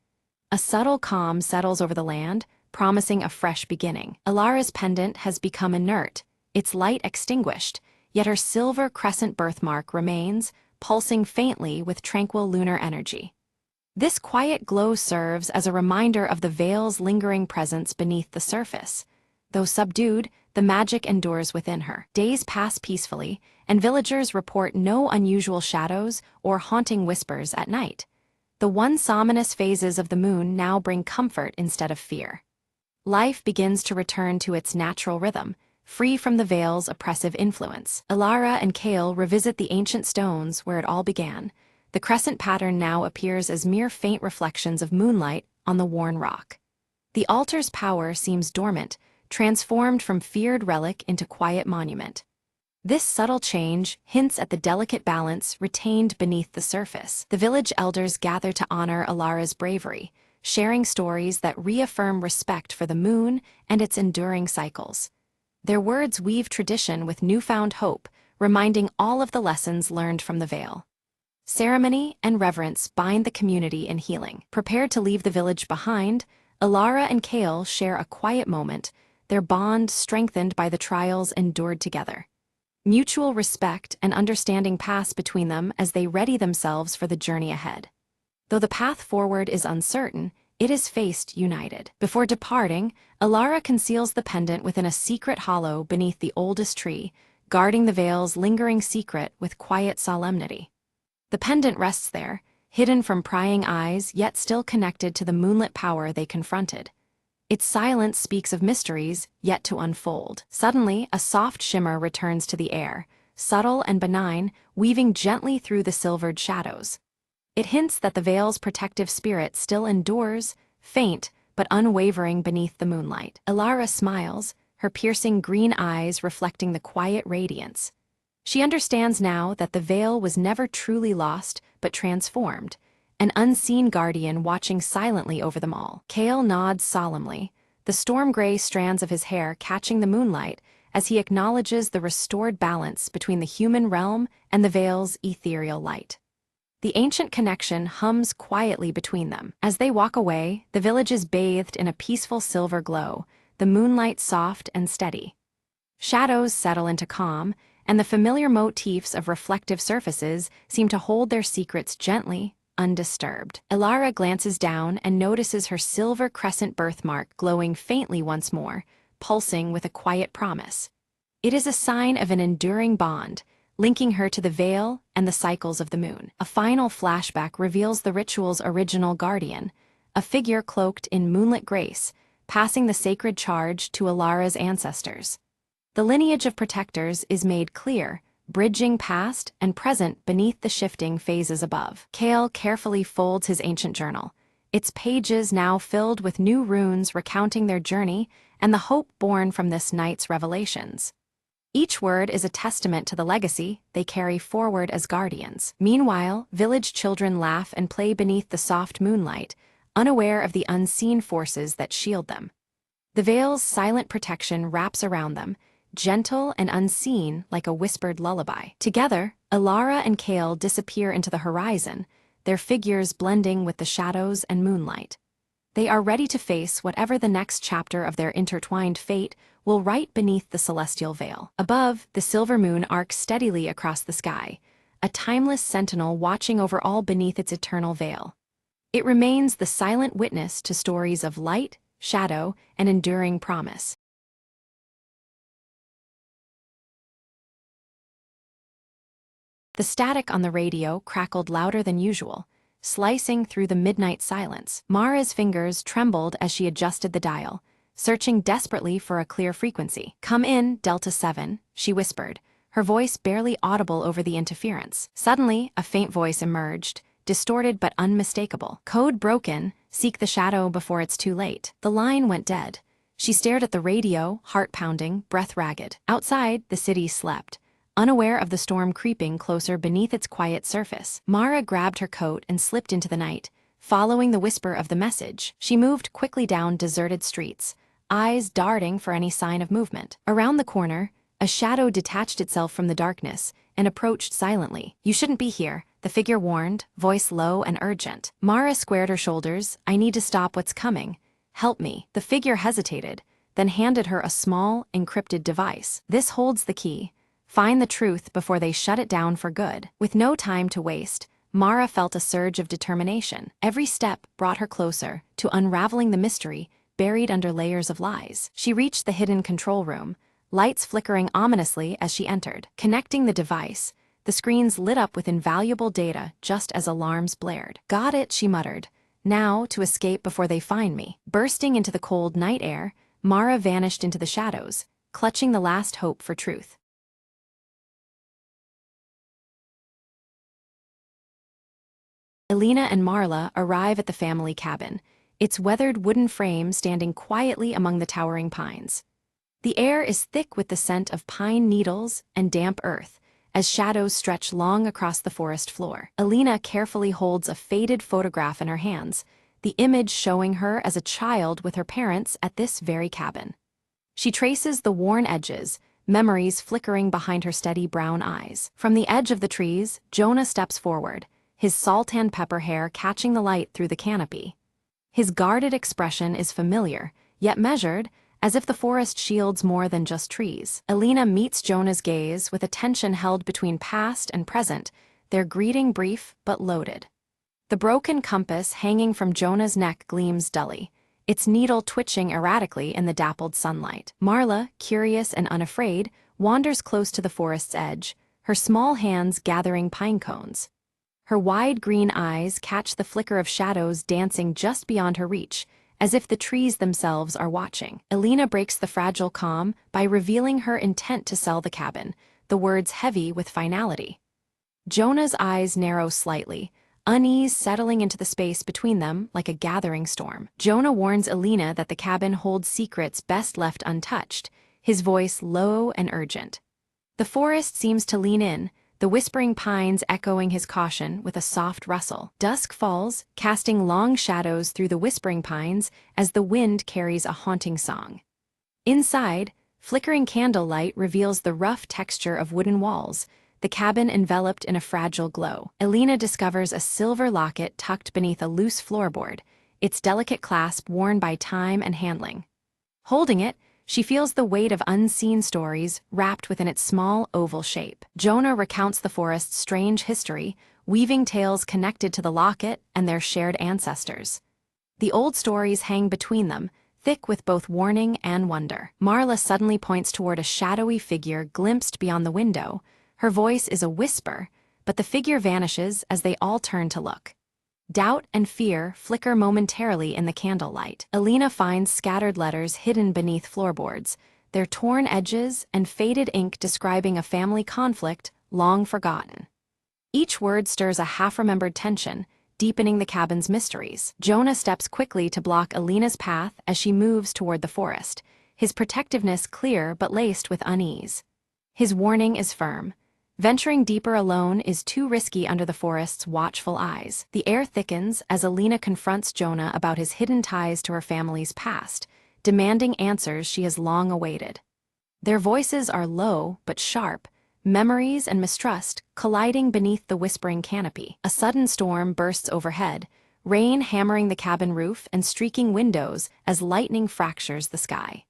A subtle calm settles over the land, promising a fresh beginning. Elara's pendant has become inert, its light extinguished, yet her silver crescent birthmark remains, pulsing faintly with tranquil lunar energy. This quiet glow serves as a reminder of the veil's lingering presence beneath the surface. Though subdued, the magic endures within her. Days pass peacefully, and villagers report no unusual shadows or haunting whispers at night. The once ominous phases of the moon now bring comfort instead of fear. Life begins to return to its natural rhythm, free from the veil's oppressive influence. Elara and Kale revisit the ancient stones where it all began. The crescent pattern now appears as mere faint reflections of moonlight on the worn rock. The altar's power seems dormant, transformed from feared relic into quiet monument. This subtle change hints at the delicate balance retained beneath the surface. The village elders gather to honor Elara's bravery, sharing stories that reaffirm respect for the moon and its enduring cycles. Their words weave tradition with newfound hope, reminding all of the lessons learned from the veil. Ceremony and reverence bind the community in healing. Prepared to leave the village behind, Elara and Kale share a quiet moment, their bond strengthened by the trials endured together. Mutual respect and understanding pass between them as they ready themselves for the journey ahead. Though the path forward is uncertain, it is faced united. Before departing, Alara conceals the pendant within a secret hollow beneath the oldest tree, guarding the veil's lingering secret with quiet solemnity. The pendant rests there, hidden from prying eyes yet still connected to the moonlit power they confronted. Its silence speaks of mysteries yet to unfold. Suddenly, a soft shimmer returns to the air, subtle and benign, weaving gently through the silvered shadows. It hints that the veil's protective spirit still endures, faint but unwavering beneath the moonlight. Alara smiles, her piercing green eyes reflecting the quiet radiance. She understands now that the veil was never truly lost but transformed, an unseen guardian watching silently over them all. Kale nods solemnly, the storm-gray strands of his hair catching the moonlight as he acknowledges the restored balance between the human realm and the veil's ethereal light. The ancient connection hums quietly between them. As they walk away, the village is bathed in a peaceful silver glow, the moonlight soft and steady. Shadows settle into calm, and the familiar motifs of reflective surfaces seem to hold their secrets gently, undisturbed. Alara glances down and notices her silver crescent birthmark glowing faintly once more, pulsing with a quiet promise. It is a sign of an enduring bond, linking her to the veil and the cycles of the moon. A final flashback reveals the ritual's original guardian, a figure cloaked in moonlit grace, passing the sacred charge to Alara's ancestors. The lineage of protectors is made clear, bridging past and present beneath the shifting phases above. Kale carefully folds his ancient journal, its pages now filled with new runes recounting their journey and the hope born from this night's revelations. Each word is a testament to the legacy they carry forward as guardians. Meanwhile, village children laugh and play beneath the soft moonlight, unaware of the unseen forces that shield them. The veil's silent protection wraps around them, gentle and unseen like a whispered lullaby. Together, Alara and Kale disappear into the horizon, their figures blending with the shadows and moonlight. They are ready to face whatever the next chapter of their intertwined fate will write beneath the celestial veil. Above, the silver moon arcs steadily across the sky, a timeless sentinel watching over all beneath its eternal veil. It remains the silent witness to stories of light, shadow, and enduring promise. The static on the radio crackled louder than usual, slicing through the midnight silence. Mara's fingers trembled as she adjusted the dial, searching desperately for a clear frequency. "Come in, Delta 7, she whispered, her voice barely audible over the interference. Suddenly, a faint voice emerged, distorted but unmistakable. "Code broken, seek the shadow before it's too late." The line went dead. She stared at the radio, heart pounding, breath ragged. Outside, the city slept, unaware of the storm creeping closer beneath its quiet surface. Mara grabbed her coat and slipped into the night, following the whisper of the message. She moved quickly down deserted streets, eyes darting for any sign of movement. Around the corner, a shadow detached itself from the darkness and approached silently. "You shouldn't be here," the figure warned, voice low and urgent. Mara squared her shoulders. "I need to stop what's coming. Help me." The figure hesitated, then handed her a small, encrypted device. "This holds the key. Find the truth before they shut it down for good." With no time to waste, Mara felt a surge of determination. Every step brought her closer to unraveling the mystery buried under layers of lies. She reached the hidden control room, lights flickering ominously as she entered. Connecting the device, the screens lit up with invaluable data just as alarms blared. "Got it," she muttered. "Now to escape before they find me." Bursting into the cold night air, Mara vanished into the shadows, clutching the last hope for truth. Elena and Marla arrive at the family cabin, its weathered wooden frame standing quietly among the towering pines. The air is thick with the scent of pine needles and damp earth, as shadows stretch long across the forest floor. Elena carefully holds a faded photograph in her hands, the image showing her as a child with her parents at this very cabin. She traces the worn edges, memories flickering behind her steady brown eyes. From the edge of the trees, Jonah steps forward, his salt and pepper hair catching the light through the canopy. His guarded expression is familiar, yet measured, as if the forest shields more than just trees. Alina meets Jonah's gaze with attention held between past and present, their greeting brief but loaded. The broken compass hanging from Jonah's neck gleams dully, its needle twitching erratically in the dappled sunlight. Marla, curious and unafraid, wanders close to the forest's edge, her small hands gathering pine cones. Her wide green eyes catch the flicker of shadows dancing just beyond her reach, as if the trees themselves are watching. Alina breaks the fragile calm by revealing her intent to sell the cabin, the words heavy with finality. Jonah's eyes narrow slightly, unease settling into the space between them like a gathering storm. Jonah warns Alina that the cabin holds secrets best left untouched, his voice low and urgent. The forest seems to lean in, the whispering pines echoing his caution with a soft rustle. Dusk falls, casting long shadows through the whispering pines as the wind carries a haunting song. Inside, flickering candlelight reveals the rough texture of wooden walls, the cabin enveloped in a fragile glow. Alina discovers a silver locket tucked beneath a loose floorboard, its delicate clasp worn by time and handling. Holding it, she feels the weight of unseen stories wrapped within its small, oval shape. Jonah recounts the forest's strange history, weaving tales connected to the locket and their shared ancestors. The old stories hang between them, thick with both warning and wonder. Marla suddenly points toward a shadowy figure glimpsed beyond the window. Her voice is a whisper, but the figure vanishes as they all turn to look. Doubt and fear flicker momentarily in the candlelight. Alina finds scattered letters hidden beneath floorboards, their torn edges and faded ink describing a family conflict long forgotten. Each word stirs a half-remembered tension, deepening the cabin's mysteries. Jonah steps quickly to block Alina's path as she moves toward the forest, his protectiveness clear but laced with unease. His warning is firm. Venturing deeper alone is too risky under the forest's watchful eyes. The air thickens as Alina confronts Jonah about his hidden ties to her family's past, demanding answers she has long awaited. Their voices are low but sharp, memories and mistrust colliding beneath the whispering canopy. A sudden storm bursts overhead, rain hammering the cabin roof and streaking windows as lightning fractures the sky.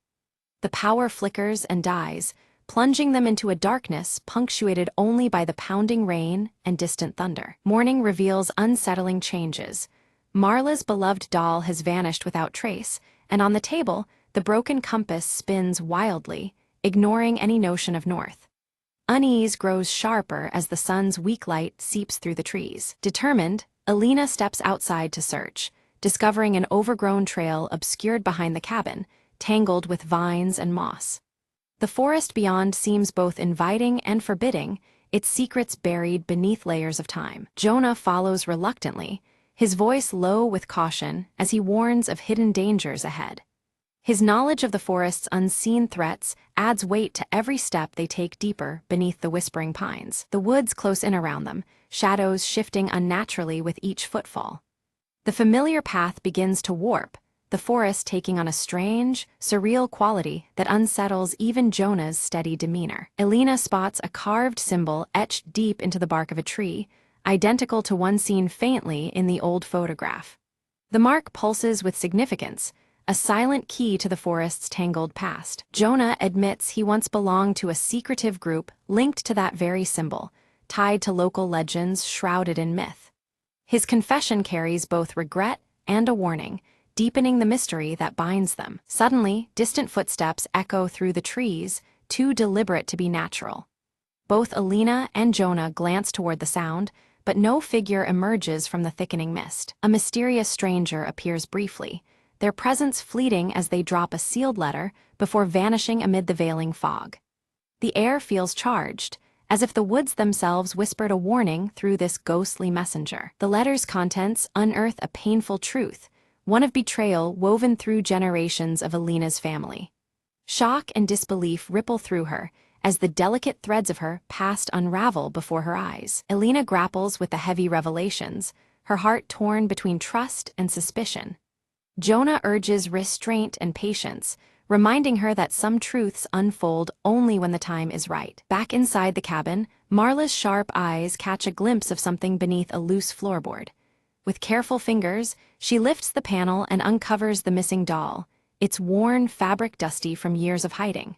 The power flickers and dies, plunging them into a darkness punctuated only by the pounding rain and distant thunder. Morning reveals unsettling changes. Marla's beloved doll has vanished without trace, and on the table, the broken compass spins wildly, ignoring any notion of north. Unease grows sharper as the sun's weak light seeps through the trees. Determined, Alina steps outside to search, discovering an overgrown trail obscured behind the cabin, tangled with vines and moss. The forest beyond seems both inviting and forbidding, its secrets buried beneath layers of time. Jonah follows reluctantly, his voice low with caution as he warns of hidden dangers ahead. His knowledge of the forest's unseen threats adds weight to every step they take deeper beneath the whispering pines. The woods close in around them, shadows shifting unnaturally with each footfall. The familiar path begins to warp, the forest taking on a strange, surreal quality that unsettles even Jonah's steady demeanor. Alina spots a carved symbol etched deep into the bark of a tree, identical to one seen faintly in the old photograph. The mark pulses with significance, a silent key to the forest's tangled past. Jonah admits he once belonged to a secretive group linked to that very symbol, tied to local legends shrouded in myth. His confession carries both regret and a warning, deepening the mystery that binds them. Suddenly, distant footsteps echo through the trees, too deliberate to be natural. Both Alina and Jonah glance toward the sound, but no figure emerges from the thickening mist. A mysterious stranger appears briefly, their presence fleeting as they drop a sealed letter before vanishing amid the veiling fog. The air feels charged, as if the woods themselves whispered a warning through this ghostly messenger. The letter's contents unearth a painful truth, one of betrayal woven through generations of Alina's family. Shock and disbelief ripple through her, as the delicate threads of her past unravel before her eyes. Alina grapples with the heavy revelations, her heart torn between trust and suspicion. Jonah urges restraint and patience, reminding her that some truths unfold only when the time is right. Back inside the cabin, Marla's sharp eyes catch a glimpse of something beneath a loose floorboard. With careful fingers, she lifts the panel and uncovers the missing doll, its worn fabric dusty from years of hiding.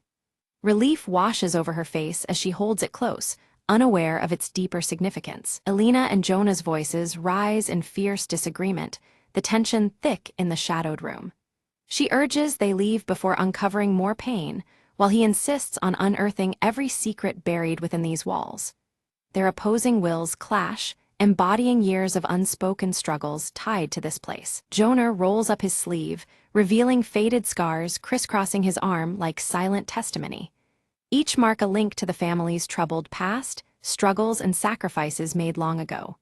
Relief washes over her face as she holds it close, unaware of its deeper significance. Elena and Jonah's voices rise in fierce disagreement, the tension thick in the shadowed room. She urges they leave before uncovering more pain, while he insists on unearthing every secret buried within these walls. Their opposing wills clash, embodying years of unspoken struggles tied to this place. Jonah rolls up his sleeve, revealing faded scars crisscrossing his arm like silent testimony. Each mark a link to the family's troubled past, struggles and sacrifices made long ago.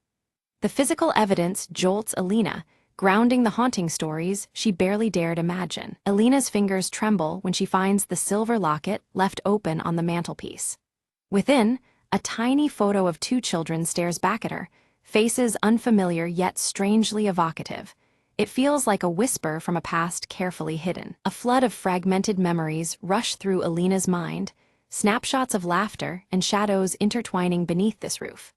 The physical evidence jolts Elena, grounding the haunting stories she barely dared imagine. Elena's fingers tremble when she finds the silver locket left open on the mantelpiece. Within, a tiny photo of two children stares back at her, faces unfamiliar yet strangely evocative. It feels like a whisper from a past carefully hidden. A flood of fragmented memories rush through Elena's mind, snapshots of laughter and shadows intertwining beneath this roof.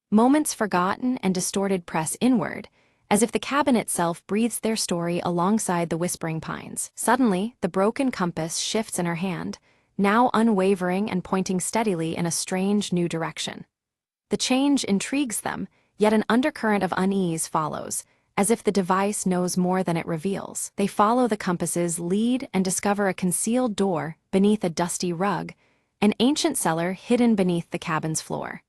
Moments forgotten and distorted press inward, as if the cabin itself breathes their story alongside the whispering pines. Suddenly, the broken compass shifts in her hand, now unwavering and pointing steadily in a strange new direction. The change intrigues them, yet an undercurrent of unease follows, as if the device knows more than it reveals. They follow the compass's lead and discover a concealed door beneath a dusty rug, an ancient cellar hidden beneath the cabin's floor.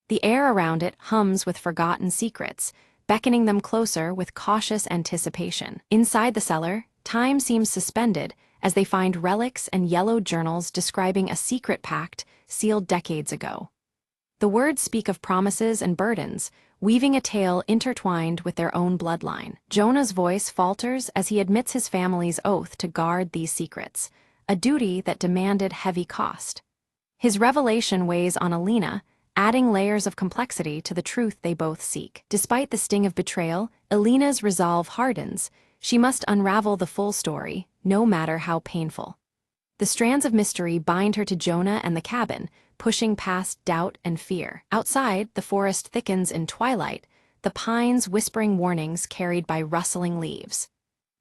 The air around it hums with forgotten secrets, beckoning them closer with cautious anticipation. Inside the cellar, time seems suspended as they find relics and yellowed journals describing a secret pact sealed decades ago. The words speak of promises and burdens, weaving a tale intertwined with their own bloodline. Jonah's voice falters as he admits his family's oath to guard these secrets, a duty that demanded heavy cost. His revelation weighs on Elena, adding layers of complexity to the truth they both seek. Despite the sting of betrayal, Elena's resolve hardens. She must unravel the full story, no matter how painful. The strands of mystery bind her to Jonah and the cabin, pushing past doubt and fear. Outside, the forest thickens in twilight, the pines whispering warnings carried by rustling leaves.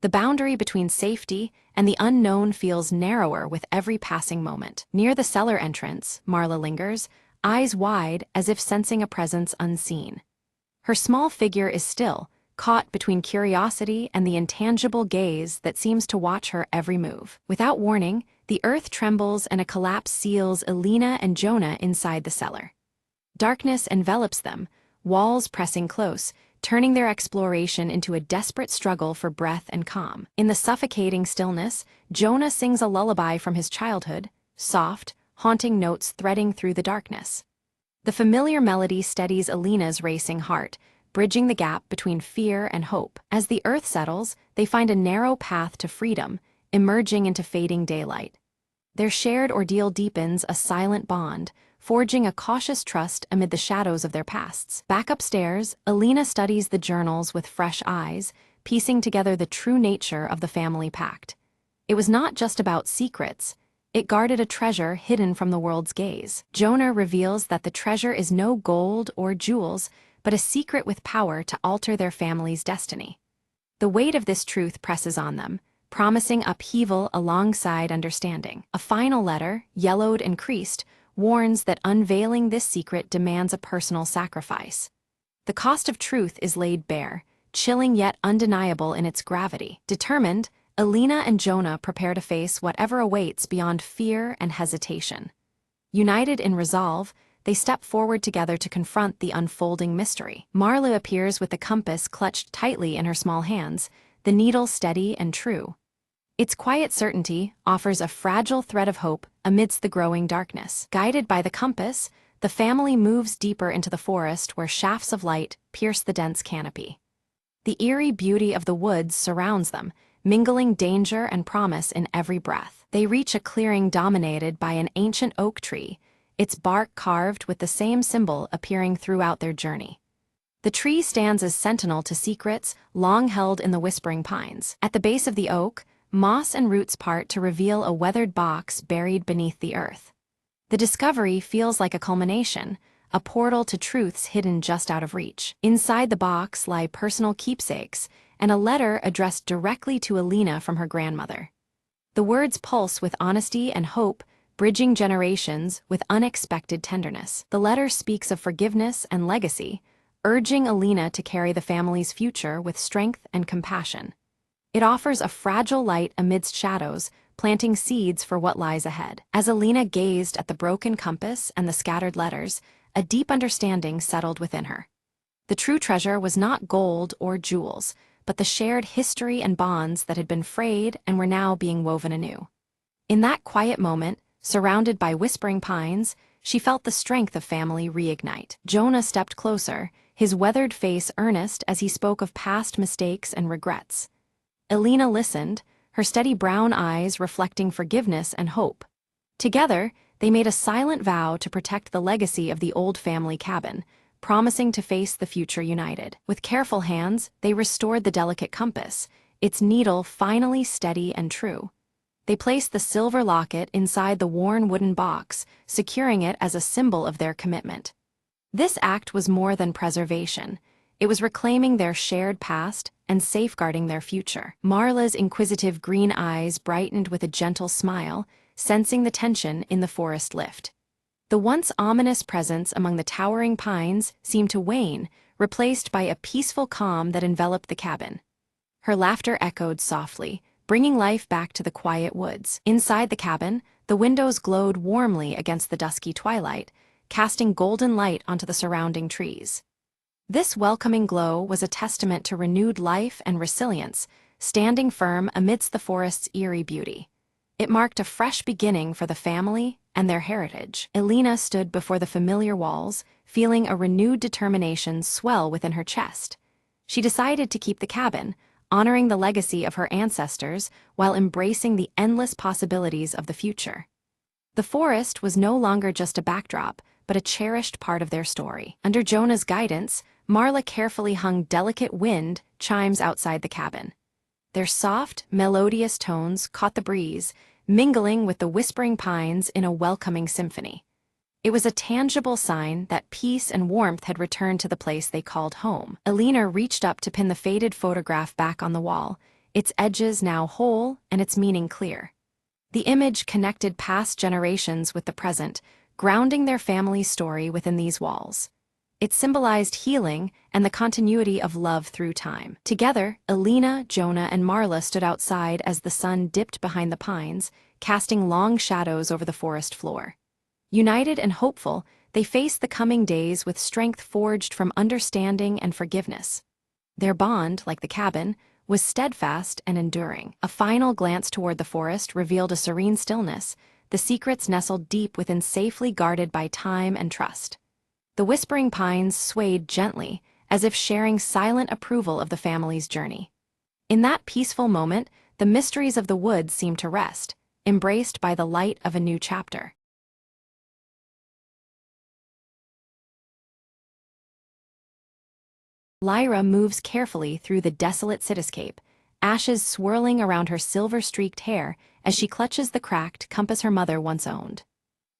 The boundary between safety and the unknown feels narrower with every passing moment. Near the cellar entrance, Marla lingers, eyes wide as if sensing a presence unseen. Her small figure is still, caught between curiosity and the intangible gaze that seems to watch her every move. Without warning, the earth trembles and a collapse seals Elena and Jonah inside the cellar. Darkness envelops them, walls pressing close, turning their exploration into a desperate struggle for breath and calm. In the suffocating stillness, Jonah sings a lullaby from his childhood, soft, haunting notes threading through the darkness. The familiar melody steadies Elena's racing heart, bridging the gap between fear and hope. As the earth settles, they find a narrow path to freedom, emerging into fading daylight. Their shared ordeal deepens a silent bond, forging a cautious trust amid the shadows of their pasts. Back upstairs, Elena studies the journals with fresh eyes, piecing together the true nature of the family pact. It was not just about secrets. It guarded a treasure hidden from the world's gaze. Jonah reveals that the treasure is no gold or jewels, but a secret with power to alter their family's destiny. The weight of this truth presses on them, promising upheaval alongside understanding. A final letter, yellowed and creased, warns that unveiling this secret demands a personal sacrifice. The cost of truth is laid bare, chilling yet undeniable in its gravity. Determined, Elena and Jonah prepare to face whatever awaits beyond fear and hesitation. United in resolve, they step forward together to confront the unfolding mystery. Marla appears with the compass clutched tightly in her small hands, the needle steady and true. Its quiet certainty offers a fragile thread of hope amidst the growing darkness. Guided by the compass, the family moves deeper into the forest where shafts of light pierce the dense canopy. The eerie beauty of the woods surrounds them, mingling danger and promise in every breath. They reach a clearing dominated by an ancient oak tree, its bark carved with the same symbol appearing throughout their journey. The tree stands as sentinel to secrets long held in the whispering pines. At the base of the oak, moss and roots part to reveal a weathered box buried beneath the earth. The discovery feels like a culmination, a portal to truths hidden just out of reach. Inside the box lie personal keepsakes and a letter addressed directly to Elena from her grandmother. The words pulse with honesty and hope, bridging generations with unexpected tenderness. The letter speaks of forgiveness and legacy, urging Alina to carry the family's future with strength and compassion. It offers a fragile light amidst shadows, planting seeds for what lies ahead. As Alina gazed at the broken compass and the scattered letters, a deep understanding settled within her. The true treasure was not gold or jewels, but the shared history and bonds that had been frayed and were now being woven anew. In that quiet moment, surrounded by whispering pines, she felt the strength of family reignite. Jonah stepped closer, his weathered face earnest as he spoke of past mistakes and regrets. Alina listened, her steady brown eyes reflecting forgiveness and hope. Together, they made a silent vow to protect the legacy of the old family cabin, promising to face the future united. With careful hands, they restored the delicate compass, its needle finally steady and true. They placed the silver locket inside the worn wooden box, securing it as a symbol of their commitment. This act was more than preservation. It was reclaiming their shared past and safeguarding their future. Marla's inquisitive green eyes brightened with a gentle smile, sensing the tension in the forest lift. The once ominous presence among the towering pines seemed to wane, replaced by a peaceful calm that enveloped the cabin. Her laughter echoed softly, bringing life back to the quiet woods. Inside the cabin, the windows glowed warmly against the dusky twilight, casting golden light onto the surrounding trees. This welcoming glow was a testament to renewed life and resilience, standing firm amidst the forest's eerie beauty. It marked a fresh beginning for the family and their heritage. Alina stood before the familiar walls, feeling a renewed determination swell within her chest. She decided to keep the cabin, honoring the legacy of her ancestors while embracing the endless possibilities of the future. The forest was no longer just a backdrop, but a cherished part of their story. Under Jonah's guidance, Marla carefully hung delicate wind chimes outside the cabin. Their soft, melodious tones caught the breeze, mingling with the whispering pines in a welcoming symphony. It was a tangible sign that peace and warmth had returned to the place they called home. Alina reached up to pin the faded photograph back on the wall, its edges now whole and its meaning clear. The image connected past generations with the present, grounding their family's story within these walls. It symbolized healing and the continuity of love through time. Together, Alina, Jonah, and Marla stood outside as the sun dipped behind the pines, casting long shadows over the forest floor. United and hopeful, they faced the coming days with strength forged from understanding and forgiveness. Their bond, like the cabin, was steadfast and enduring. A final glance toward the forest revealed a serene stillness, the secrets nestled deep within, safely guarded by time and trust. The whispering pines swayed gently, as if sharing silent approval of the family's journey. In that peaceful moment, the mysteries of the woods seemed to rest, embraced by the light of a new chapter. Lyra moves carefully through the desolate cityscape, ashes swirling around her silver-streaked hair as she clutches the cracked compass her mother once owned.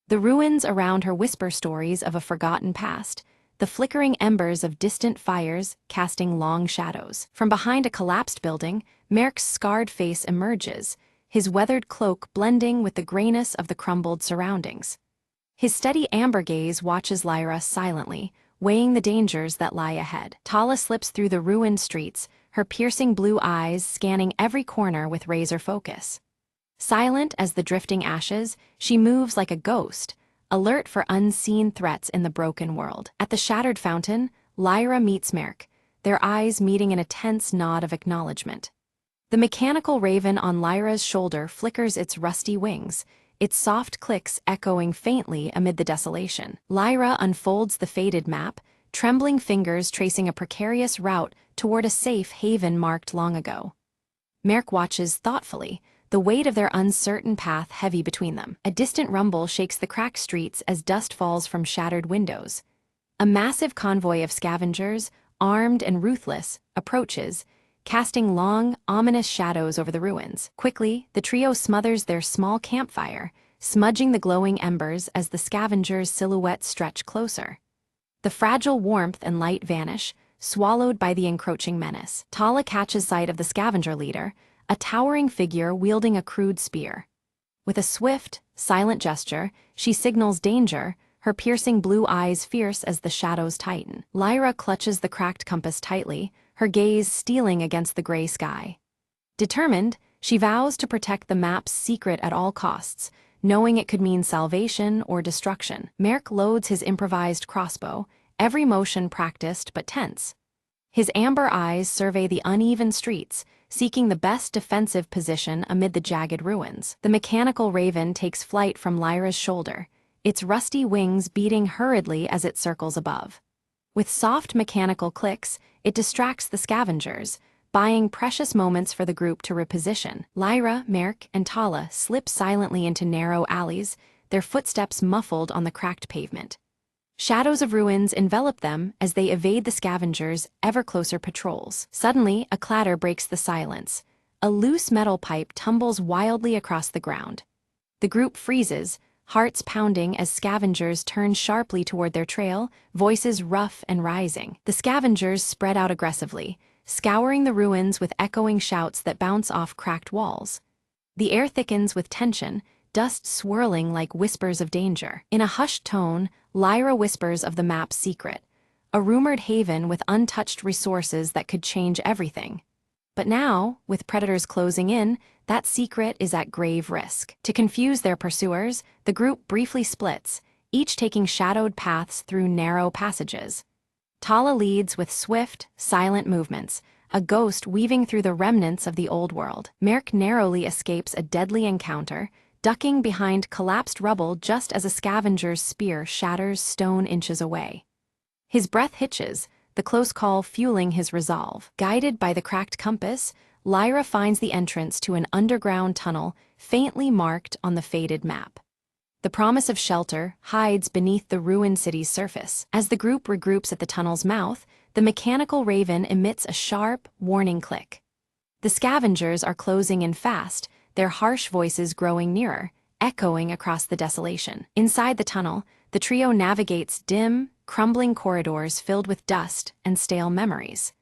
The ruins around her whisper stories of a forgotten past, the flickering embers of distant fires casting long shadows. From behind a collapsed building, Merrick's scarred face emerges, his weathered cloak blending with the grayness of the crumbled surroundings. His steady amber gaze watches Lyra silently, weighing the dangers that lie ahead. Tala slips through the ruined streets, her piercing blue eyes scanning every corner with razor focus. Silent as the drifting ashes, she moves like a ghost, alert for unseen threats in the broken world. At the shattered fountain, Lyra meets Merrick, their eyes meeting in a tense nod of acknowledgement. The mechanical raven on Lyra's shoulder flickers its rusty wings, its soft clicks echoing faintly amid the desolation. Lyra unfolds the faded map, trembling fingers tracing a precarious route toward a safe haven marked long ago. Merrick watches thoughtfully, the weight of their uncertain path heavy between them. A distant rumble shakes the cracked streets as dust falls from shattered windows. A massive convoy of scavengers, armed and ruthless, approaches, casting long, ominous shadows over the ruins. Quickly, the trio smothers their small campfire, smudging the glowing embers as the scavengers' silhouettes stretch closer. The fragile warmth and light vanish, swallowed by the encroaching menace. Tala catches sight of the scavenger leader, a towering figure wielding a crude spear. With a swift, silent gesture, she signals danger, her piercing blue eyes fierce as the shadows tighten. Lyra clutches the cracked compass tightly, her gaze stealing against the gray sky. Determined, she vows to protect the map's secret at all costs, knowing it could mean salvation or destruction. Merk loads his improvised crossbow, every motion practiced but tense. His amber eyes survey the uneven streets, seeking the best defensive position amid the jagged ruins. The mechanical raven takes flight from Lyra's shoulder, its rusty wings beating hurriedly as it circles above. With soft mechanical clicks, it distracts the scavengers, buying precious moments for the group to reposition. Lyra, Merk, and Tala slip silently into narrow alleys, their footsteps muffled on the cracked pavement. Shadows of ruins envelop them as they evade the scavengers' ever-closer patrols. Suddenly, a clatter breaks the silence. A loose metal pipe tumbles wildly across the ground. The group freezes, hearts pounding as scavengers turn sharply toward their trail, voices rough and rising. The scavengers spread out aggressively, scouring the ruins with echoing shouts that bounce off cracked walls. The air thickens with tension, dust swirling like whispers of danger. In a hushed tone, Lyra whispers of the map's secret, a rumored haven with untouched resources that could change everything. But now, with predators closing in, that secret is at grave risk. To confuse their pursuers, the group briefly splits, each taking shadowed paths through narrow passages. Tala leads with swift, silent movements, a ghost weaving through the remnants of the old world. Merk narrowly escapes a deadly encounter, ducking behind collapsed rubble just as a scavenger's spear shatters stone inches away. His breath hitches, the close call fueling his resolve. Guided by the cracked compass, Lyra finds the entrance to an underground tunnel faintly marked on the faded map. The promise of shelter hides beneath the ruined city's surface. As the group regroups at the tunnel's mouth, the mechanical raven emits a sharp, warning click. The scavengers are closing in fast, their harsh voices growing nearer, echoing across the desolation. Inside the tunnel, the trio navigates dim, crumbling corridors filled with dust and stale memories.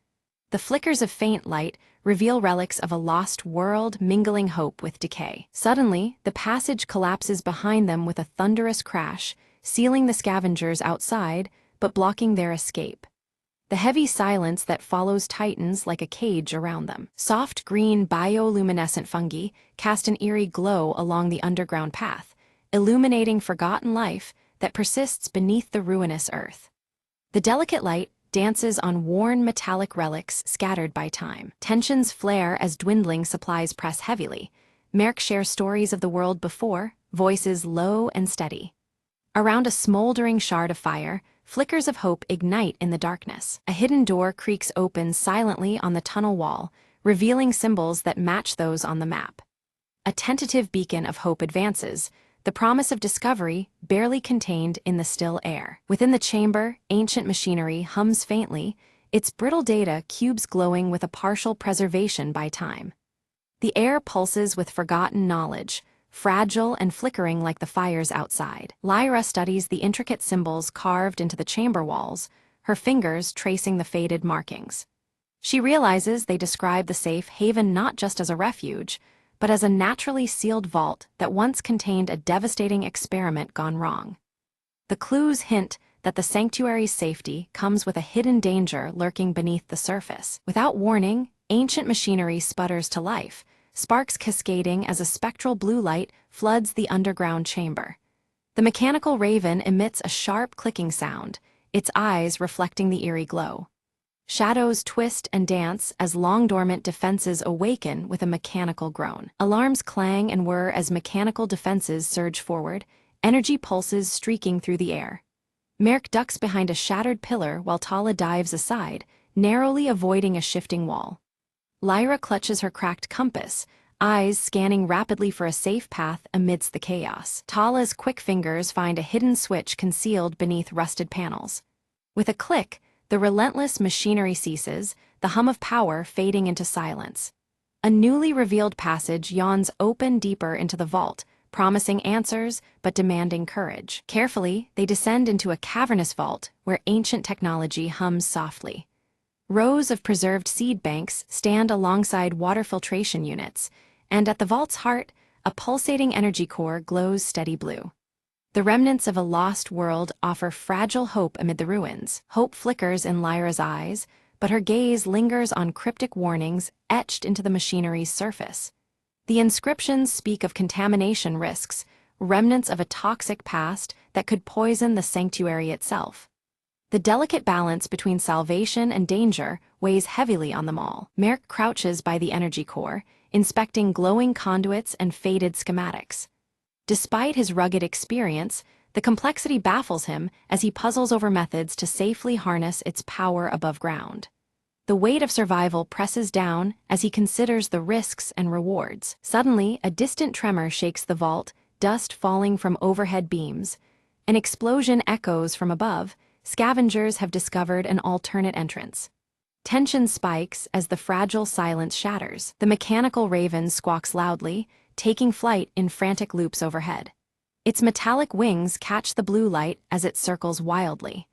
The flickers of faint light reveal relics of a lost world mingling hope with decay. Suddenly, the passage collapses behind them with a thunderous crash, sealing the scavengers outside, but blocking their escape. The heavy silence that follows tightens like a cage around them. Soft green bioluminescent fungi cast an eerie glow along the underground path, illuminating forgotten life that persists beneath the ruinous earth. The delicate light dances on worn metallic relics scattered by time. Tensions flare as dwindling supplies press heavily. Merk shares stories of the world before, voices low and steady. Around a smoldering shard of fire, flickers of hope ignite in the darkness. A hidden door creaks open silently on the tunnel wall, revealing symbols that match those on the map. A tentative beacon of hope advances, the promise of discovery barely contained in the still air. Within the chamber, ancient machinery hums faintly, its brittle data cubes glowing with a partial preservation by time. The air pulses with forgotten knowledge, fragile and flickering like the fires outside. Lyra studies the intricate symbols carved into the chamber walls, her fingers tracing the faded markings. She realizes they describe the safe haven not just as a refuge, but as a naturally sealed vault that once contained a devastating experiment gone wrong. The clues hint that the sanctuary's safety comes with a hidden danger lurking beneath the surface. Without warning, ancient machinery sputters to life, sparks cascading as a spectral blue light floods the underground chamber. The mechanical raven emits a sharp clicking sound, its eyes reflecting the eerie glow. Shadows twist and dance as long-dormant defenses awaken with a mechanical groan. Alarms clang and whir as mechanical defenses surge forward, energy pulses streaking through the air. Merk ducks behind a shattered pillar while Tala dives aside, narrowly avoiding a shifting wall. Lyra clutches her cracked compass, eyes scanning rapidly for a safe path amidst the chaos. Tala's quick fingers find a hidden switch concealed beneath rusted panels. With a click, the relentless machinery ceases, the hum of power fading into silence. A newly revealed passage yawns open deeper into the vault, promising answers but demanding courage. Carefully, they descend into a cavernous vault where ancient technology hums softly. Rows of preserved seed banks stand alongside water filtration units, and at the vault's heart, a pulsating energy core glows steady blue. The remnants of a lost world offer fragile hope amid the ruins. Hope flickers in Lyra's eyes, but her gaze lingers on cryptic warnings etched into the machinery's surface. The inscriptions speak of contamination risks, remnants of a toxic past that could poison the sanctuary itself. The delicate balance between salvation and danger weighs heavily on them all. Merrick crouches by the energy core, inspecting glowing conduits and faded schematics. Despite his rugged experience, the complexity baffles him as he puzzles over methods to safely harness its power above ground. The weight of survival presses down as he considers the risks and rewards. Suddenly, a distant tremor shakes the vault, dust falling from overhead beams. An explosion echoes from above. Scavengers have discovered an alternate entrance. Tension spikes as the fragile silence shatters. The mechanical raven squawks loudly, taking flight in frantic loops overhead. Its metallic wings catch the blue light as it circles wildly.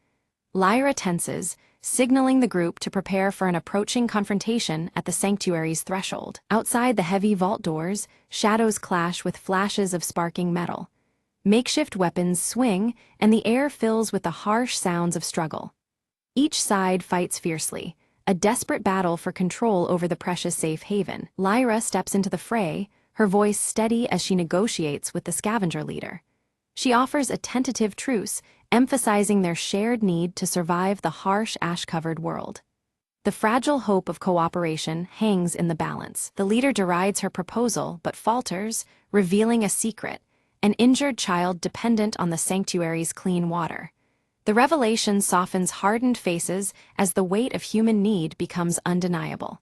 Lyra tenses, signaling the group to prepare for an approaching confrontation at the sanctuary's threshold. Outside the heavy vault doors, shadows clash with flashes of sparking metal. Makeshift weapons swing, and the air fills with the harsh sounds of struggle. Each side fights fiercely, a desperate battle for control over the precious safe haven. Lyra steps into the fray, her voice steady as she negotiates with the scavenger leader. She offers a tentative truce, emphasizing their shared need to survive the harsh ash-covered world. The fragile hope of cooperation hangs in the balance. The leader derides her proposal but falters, revealing a secret: an injured child dependent on the sanctuary's clean water. The revelation softens hardened faces as the weight of human need becomes undeniable.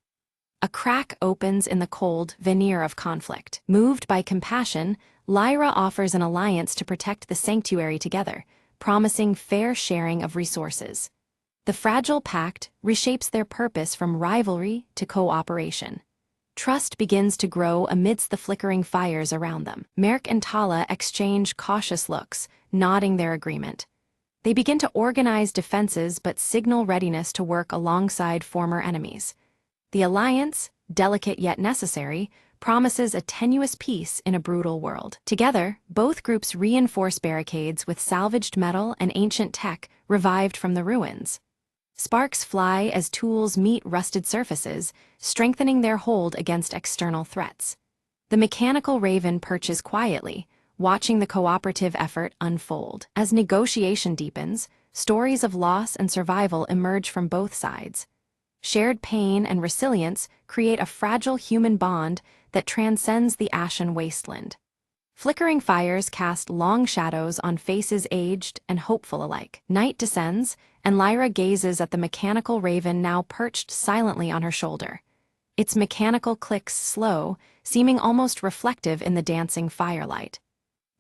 A crack opens in the cold veneer of conflict. Moved by compassion, Lyra offers an alliance to protect the sanctuary together, promising fair sharing of resources. The fragile pact reshapes their purpose from rivalry to cooperation. Trust begins to grow amidst the flickering fires around them. Merrick and Tala exchange cautious looks, nodding their agreement. They begin to organize defenses but signal readiness to work alongside former enemies. The alliance, delicate yet necessary, promises a tenuous peace in a brutal world. Together, both groups reinforce barricades with salvaged metal and ancient tech revived from the ruins. Sparks fly as tools meet rusted surfaces, strengthening their hold against external threats. The mechanical raven perches quietly, watching the cooperative effort unfold. As negotiation deepens, stories of loss and survival emerge from both sides. Shared pain and resilience create a fragile human bond that transcends the ashen wasteland. Flickering fires cast long shadows on faces aged and hopeful alike. Night descends, and Lyra gazes at the mechanical raven now perched silently on her shoulder. Its mechanical clicks slow, seeming almost reflective in the dancing firelight.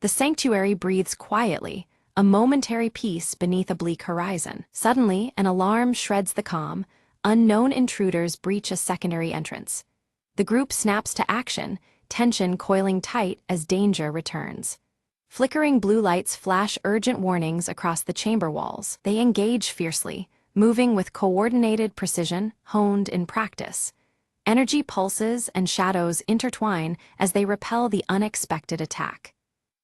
The sanctuary breathes quietly, a momentary peace beneath a bleak horizon. Suddenly, an alarm shreds the calm. Unknown intruders breach a secondary entrance. The group snaps to action, tension coiling tight as danger returns. Flickering blue lights flash urgent warnings across the chamber walls. They engage fiercely, moving with coordinated precision honed in practice. Energy pulses and shadows intertwine as they repel the unexpected attack.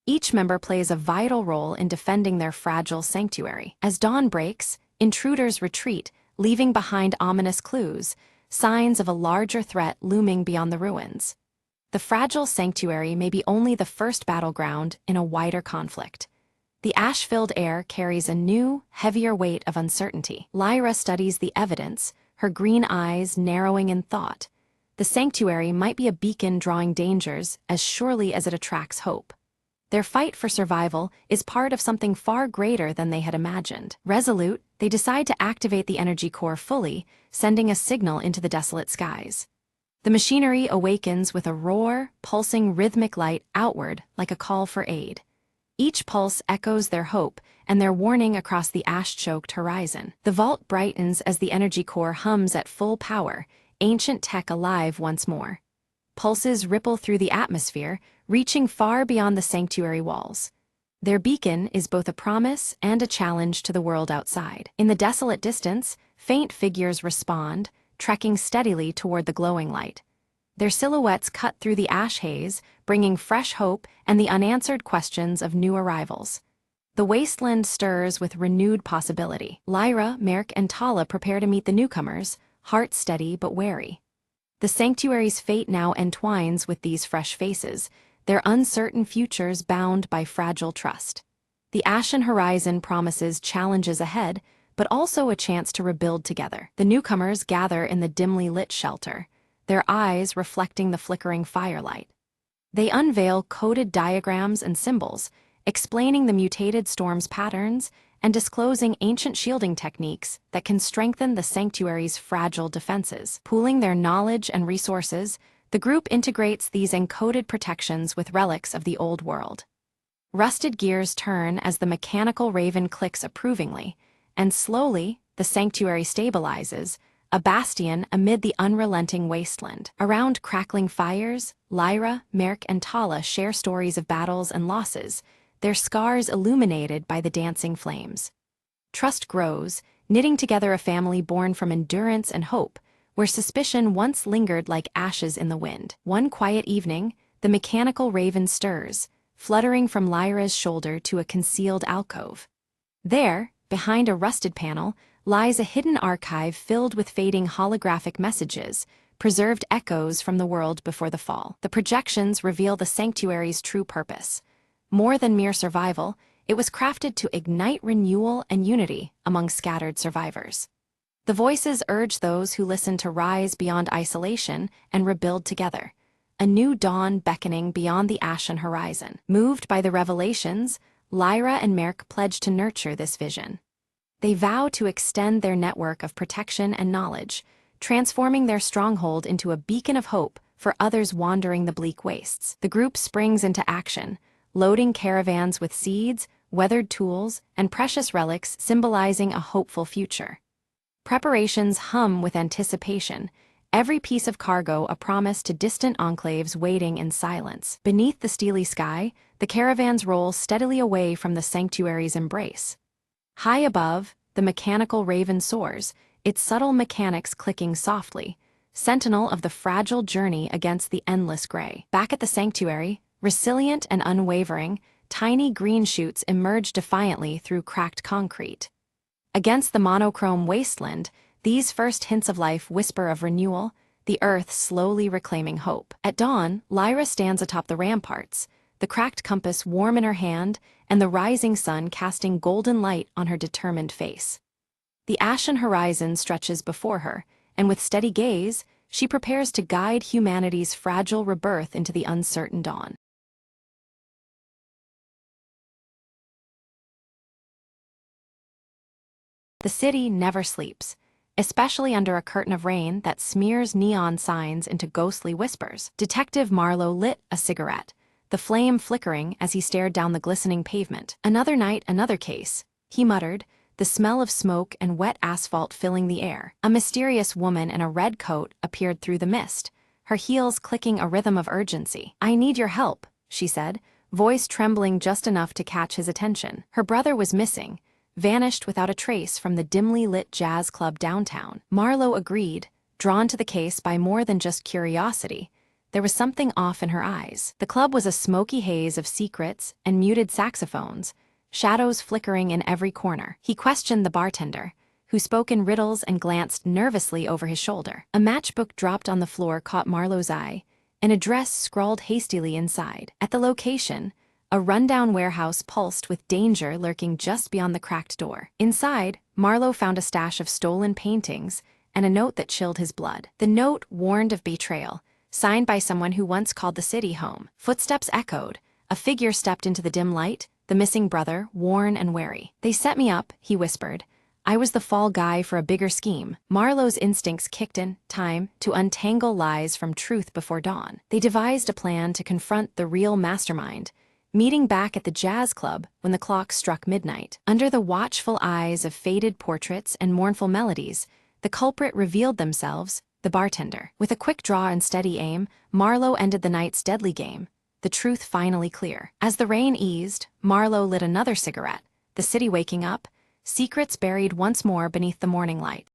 Each member plays a vital role in defending their fragile sanctuary. As dawn breaks, intruders retreat, leaving behind ominous clues, signs of a larger threat looming beyond the ruins. The fragile sanctuary may be only the first battleground in a wider conflict. The ash-filled air carries a new, heavier weight of uncertainty. Lyra studies the evidence, her green eyes narrowing in thought. The sanctuary might be a beacon drawing dangers as surely as it attracts hope. Their fight for survival is part of something far greater than they had imagined. Resolute, they decide to activate the energy core fully, sending a signal into the desolate skies. The machinery awakens with a roar, pulsing rhythmic light outward like a call for aid. Each pulse echoes their hope and their warning across the ash-choked horizon. The vault brightens as the energy core hums at full power, ancient tech alive once more. Pulses ripple through the atmosphere, reaching far beyond the sanctuary walls. Their beacon is both a promise and a challenge to the world outside. In the desolate distance, faint figures respond, trekking steadily toward the glowing light. Their silhouettes cut through the ash haze, bringing fresh hope and the unanswered questions of new arrivals. The wasteland stirs with renewed possibility. Lyra, Merk, and Tala prepare to meet the newcomers, heart steady but wary. The sanctuary's fate now entwines with these fresh faces, their uncertain futures bound by fragile trust. The ashen horizon promises challenges ahead, but also a chance to rebuild together. The newcomers gather in the dimly lit shelter, their eyes reflecting the flickering firelight. They unveil coded diagrams and symbols, explaining the mutated storm's patterns and disclosing ancient shielding techniques that can strengthen the sanctuary's fragile defenses. Pooling their knowledge and resources, the group integrates these encoded protections with relics of the old world. Rusted gears turn as the mechanical raven clicks approvingly, and slowly, the sanctuary stabilizes, a bastion amid the unrelenting wasteland. Around crackling fires, Lyra, Merk, and Tala share stories of battles and losses, their scars illuminated by the dancing flames. Trust grows, knitting together a family born from endurance and hope, where suspicion once lingered like ashes in the wind. One quiet evening, the mechanical raven stirs, fluttering from Lyra's shoulder to a concealed alcove. There, behind a rusted panel, lies a hidden archive filled with fading holographic messages, preserved echoes from the world before the fall. The projections reveal the sanctuary's true purpose. More than mere survival, it was crafted to ignite renewal and unity among scattered survivors. The voices urge those who listen to rise beyond isolation and rebuild together, a new dawn beckoning beyond the ashen horizon. Moved by the revelations, Lyra and Merk pledge to nurture this vision. They vow to extend their network of protection and knowledge, transforming their stronghold into a beacon of hope for others wandering the bleak wastes. The group springs into action, loading caravans with seeds, weathered tools, and precious relics symbolizing a hopeful future. Preparations hum with anticipation, every piece of cargo a promise to distant enclaves waiting in silence. Beneath the steely sky, the caravans roll steadily away from the sanctuary's embrace. High above, the mechanical raven soars, its subtle mechanics clicking softly, sentinel of the fragile journey against the endless gray. Back at the sanctuary, resilient and unwavering, tiny green shoots emerge defiantly through cracked concrete. Against the monochrome wasteland, these first hints of life whisper of renewal, the earth slowly reclaiming hope. At dawn, Lyra stands atop the ramparts, the cracked compass warm in her hand and the rising sun casting golden light on her determined face. The ashen horizon stretches before her, and with steady gaze, she prepares to guide humanity's fragile rebirth into the uncertain dawn. The city never sleeps, especially under a curtain of rain that smears neon signs into ghostly whispers. Detective Marlowe lit a cigarette, the flame flickering as he stared down the glistening pavement. Another night, another case, he muttered, the smell of smoke and wet asphalt filling the air. A mysterious woman in a red coat appeared through the mist, her heels clicking a rhythm of urgency. "I need your help," she said, voice trembling just enough to catch his attention. Her brother was missing, vanished without a trace from the dimly lit jazz club downtown. Marlowe agreed, drawn to the case by more than just curiosity. There was something off in her eyes. The club was a smoky haze of secrets and muted saxophones, shadows flickering in every corner. He questioned the bartender, who spoke in riddles and glanced nervously over his shoulder. A matchbook dropped on the floor caught Marlowe's eye, an address scrawled hastily inside. At the location, a rundown warehouse pulsed with danger lurking just beyond the cracked door. Inside, Marlowe found a stash of stolen paintings and a note that chilled his blood. The note warned of betrayal, signed by someone who once called the city home. Footsteps echoed. A figure stepped into the dim light, the missing brother, worn and wary. "They set me up," he whispered. "I was the fall guy for a bigger scheme." Marlowe's instincts kicked in time to untangle lies from truth before dawn. They devised a plan to confront the real mastermind, meeting back at the jazz club when the clock struck midnight. Under the watchful eyes of faded portraits and mournful melodies, the culprit revealed themselves, the bartender. With a quick draw and steady aim, Marlowe ended the night's deadly game, the truth finally clear. As the rain eased, Marlowe lit another cigarette, the city waking up, secrets buried once more beneath the morning light.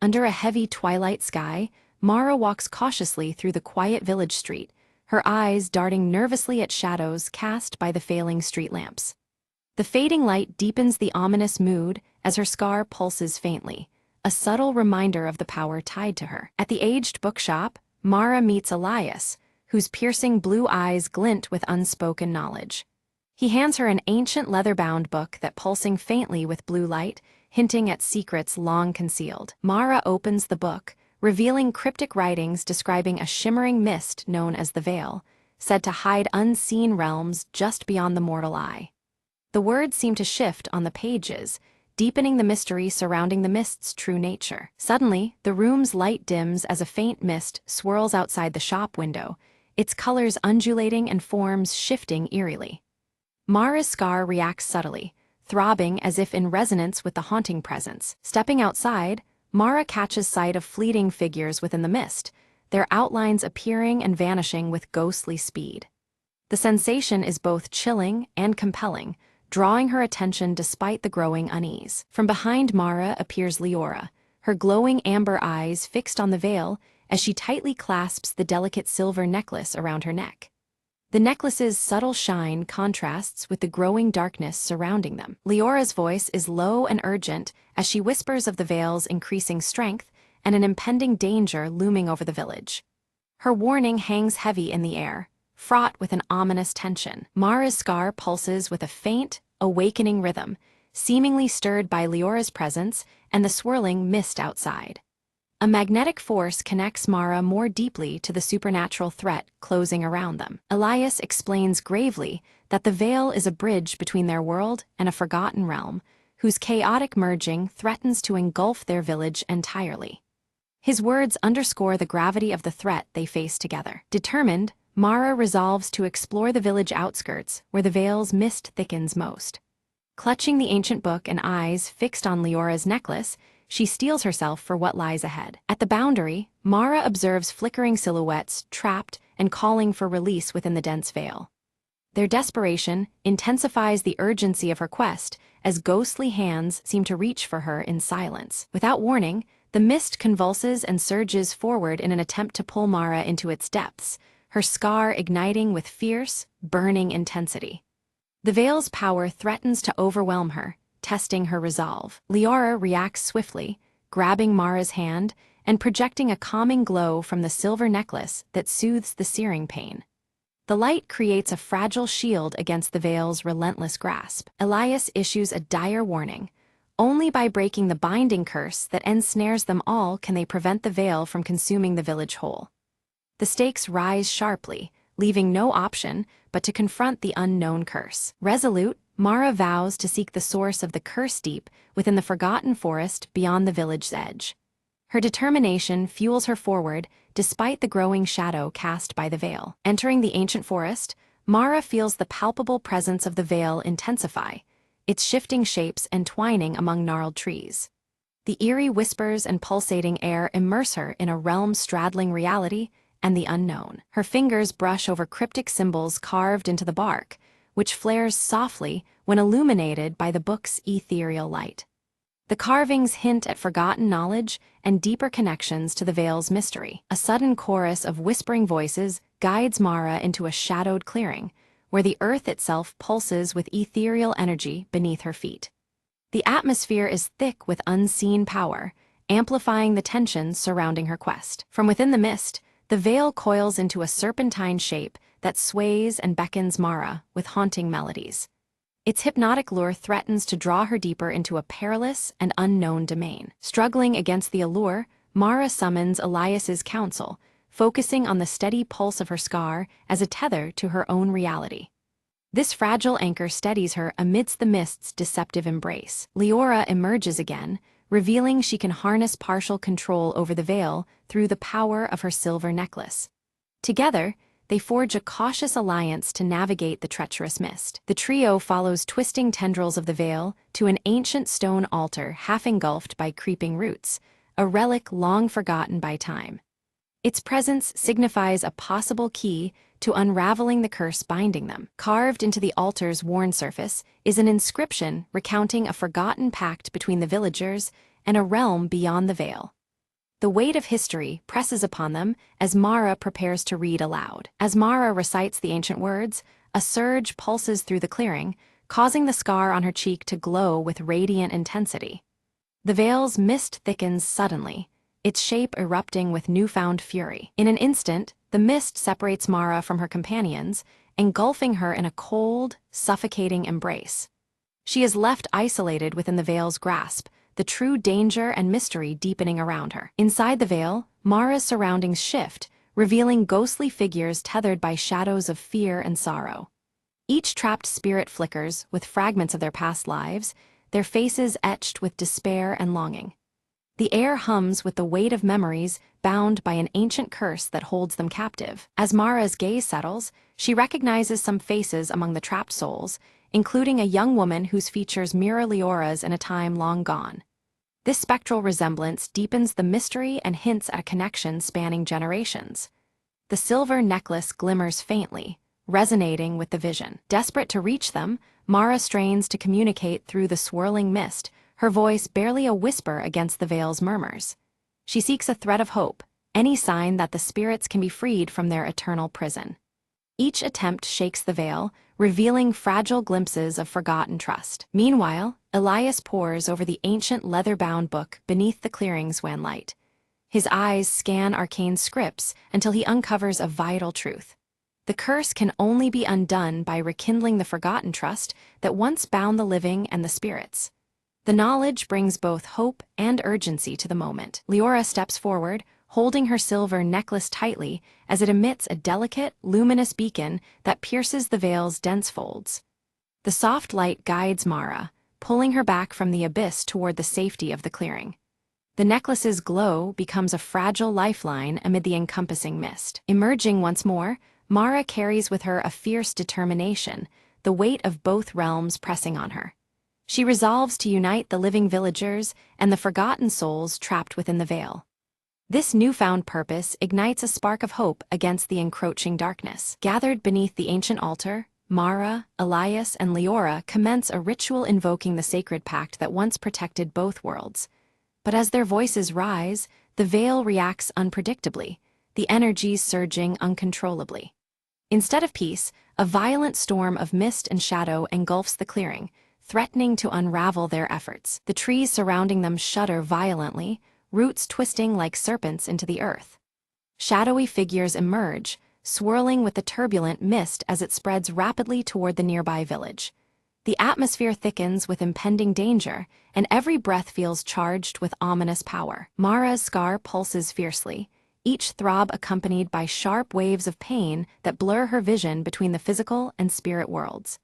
Under a heavy twilight sky, Mara walks cautiously through the quiet village street, her eyes darting nervously at shadows cast by the failing street lamps. The fading light deepens the ominous mood as her scar pulses faintly, a subtle reminder of the power tied to her. At the aged bookshop, Mara meets Elias, whose piercing blue eyes glint with unspoken knowledge. He hands her an ancient leather-bound book that pulsing faintly with blue light, hinting at secrets long concealed. Mara opens the book, revealing cryptic writings describing a shimmering mist known as the Veil, said to hide unseen realms just beyond the mortal eye. The words seem to shift on the pages, deepening the mystery surrounding the mist's true nature. Suddenly, the room's light dims as a faint mist swirls outside the shop window, its colors undulating and forms shifting eerily. Mara's scar reacts subtly, throbbing as if in resonance with the haunting presence. Stepping outside, Mara catches sight of fleeting figures within the mist, their outlines appearing and vanishing with ghostly speed. The sensation is both chilling and compelling, drawing her attention despite the growing unease. From behind Mara appears Leora, her glowing amber eyes fixed on the veil as she tightly clasps the delicate silver necklace around her neck. The necklace's subtle shine contrasts with the growing darkness surrounding them. Leora's voice is low and urgent as she whispers of the veil's increasing strength and an impending danger looming over the village. Her warning hangs heavy in the air, fraught with an ominous tension. Mara's scar pulses with a faint, awakening rhythm, seemingly stirred by Leora's presence and the swirling mist outside. A magnetic force connects Mara more deeply to the supernatural threat closing around them. Elias explains gravely that the veil is a bridge between their world and a forgotten realm, whose chaotic merging threatens to engulf their village entirely. His words underscore the gravity of the threat they face together. Determined, Mara resolves to explore the village outskirts where the veil's mist thickens most. Clutching the ancient book and eyes fixed on Leora's necklace, she steels herself for what lies ahead. At the boundary, Mara observes flickering silhouettes trapped and calling for release within the dense veil. Their desperation intensifies the urgency of her quest as ghostly hands seem to reach for her in silence. Without warning, the mist convulses and surges forward in an attempt to pull Mara into its depths, her scar igniting with fierce, burning intensity. The veil's power threatens to overwhelm her, testing her resolve. Leora reacts swiftly, grabbing Mara's hand and projecting a calming glow from the silver necklace that soothes the searing pain. The light creates a fragile shield against the veil's relentless grasp. Elias issues a dire warning. Only by breaking the binding curse that ensnares them all can they prevent the veil from consuming the village whole. The stakes rise sharply, leaving no option but to confront the unknown curse. Resolute, Mara vows to seek the source of the curse deep within the forgotten forest beyond the village's edge. Her determination fuels her forward despite the growing shadow cast by the veil. Entering the ancient forest, Mara feels the palpable presence of the veil intensify, its shifting shapes entwining among gnarled trees. The eerie whispers and pulsating air immerse her in a realm straddling reality and the unknown. Her fingers brush over cryptic symbols carved into the bark, which flares softly when illuminated by the book's ethereal light. The carvings hint at forgotten knowledge and deeper connections to the veil's mystery. A sudden chorus of whispering voices guides Mara into a shadowed clearing, where the earth itself pulses with ethereal energy beneath her feet. The atmosphere is thick with unseen power, amplifying the tension surrounding her quest. From within the mist, the veil coils into a serpentine shape that sways and beckons Mara with haunting melodies. Its hypnotic lure threatens to draw her deeper into a perilous and unknown domain. Struggling against the allure, Mara summons Elias's counsel, focusing on the steady pulse of her scar as a tether to her own reality. This fragile anchor steadies her amidst the mist's deceptive embrace. Leora emerges again, revealing she can harness partial control over the veil through the power of her silver necklace. Together, they forge a cautious alliance to navigate the treacherous mist. The trio follows twisting tendrils of the veil to an ancient stone altar half engulfed by creeping roots, a relic long forgotten by time. Its presence signifies a possible key to unraveling the curse binding them. Carved into the altar's worn surface is an inscription recounting a forgotten pact between the villagers and a realm beyond the veil. The weight of history presses upon them as Mara prepares to read aloud. As Mara recites the ancient words, a surge pulses through the clearing, causing the scar on her cheek to glow with radiant intensity. The veil's mist thickens suddenly, its shape erupting with newfound fury. In an instant, the mist separates Mara from her companions, engulfing her in a cold, suffocating embrace. She is left isolated within the veil's grasp, the true danger and mystery deepening around her. Inside the veil, Mara's surroundings shift, revealing ghostly figures tethered by shadows of fear and sorrow. Each trapped spirit flickers with fragments of their past lives, their faces etched with despair and longing. The air hums with the weight of memories bound by an ancient curse that holds them captive. As Mara's gaze settles, she recognizes some faces among the trapped souls, including a young woman whose features mirror Leora's in a time long gone. This spectral resemblance deepens the mystery and hints at a connection spanning generations. The silver necklace glimmers faintly, resonating with the vision. Desperate to reach them, Mara strains to communicate through the swirling mist, her voice barely a whisper against the veil's murmurs. She seeks a thread of hope, any sign that the spirits can be freed from their eternal prison. Each attempt shakes the veil, revealing fragile glimpses of forgotten trust. Meanwhile, Elias pores over the ancient leather-bound book beneath the clearing's wan light. His eyes scan arcane scripts until he uncovers a vital truth. The curse can only be undone by rekindling the forgotten trust that once bound the living and the spirits. The knowledge brings both hope and urgency to the moment. Leora steps forward, holding her silver necklace tightly as it emits a delicate, luminous beacon that pierces the veil's dense folds. The soft light guides Mara, pulling her back from the abyss toward the safety of the clearing. The necklace's glow becomes a fragile lifeline amid the encompassing mist. Emerging once more, Mara carries with her a fierce determination, the weight of both realms pressing on her. She resolves to unite the living villagers and the forgotten souls trapped within the veil. This newfound purpose ignites a spark of hope against the encroaching darkness. Gathered beneath the ancient altar, Mara, Elias, and Leora commence a ritual invoking the sacred pact that once protected both worlds. But as their voices rise, the veil reacts unpredictably, the energies surging uncontrollably. Instead of peace, a violent storm of mist and shadow engulfs the clearing, threatening to unravel their efforts. The trees surrounding them shudder violently, roots twisting like serpents into the earth. Shadowy figures emerge, swirling with the turbulent mist as it spreads rapidly toward the nearby village. The atmosphere thickens with impending danger, and every breath feels charged with ominous power. Mara's scar pulses fiercely, each throb accompanied by sharp waves of pain that blur her vision between the physical and spirit worlds.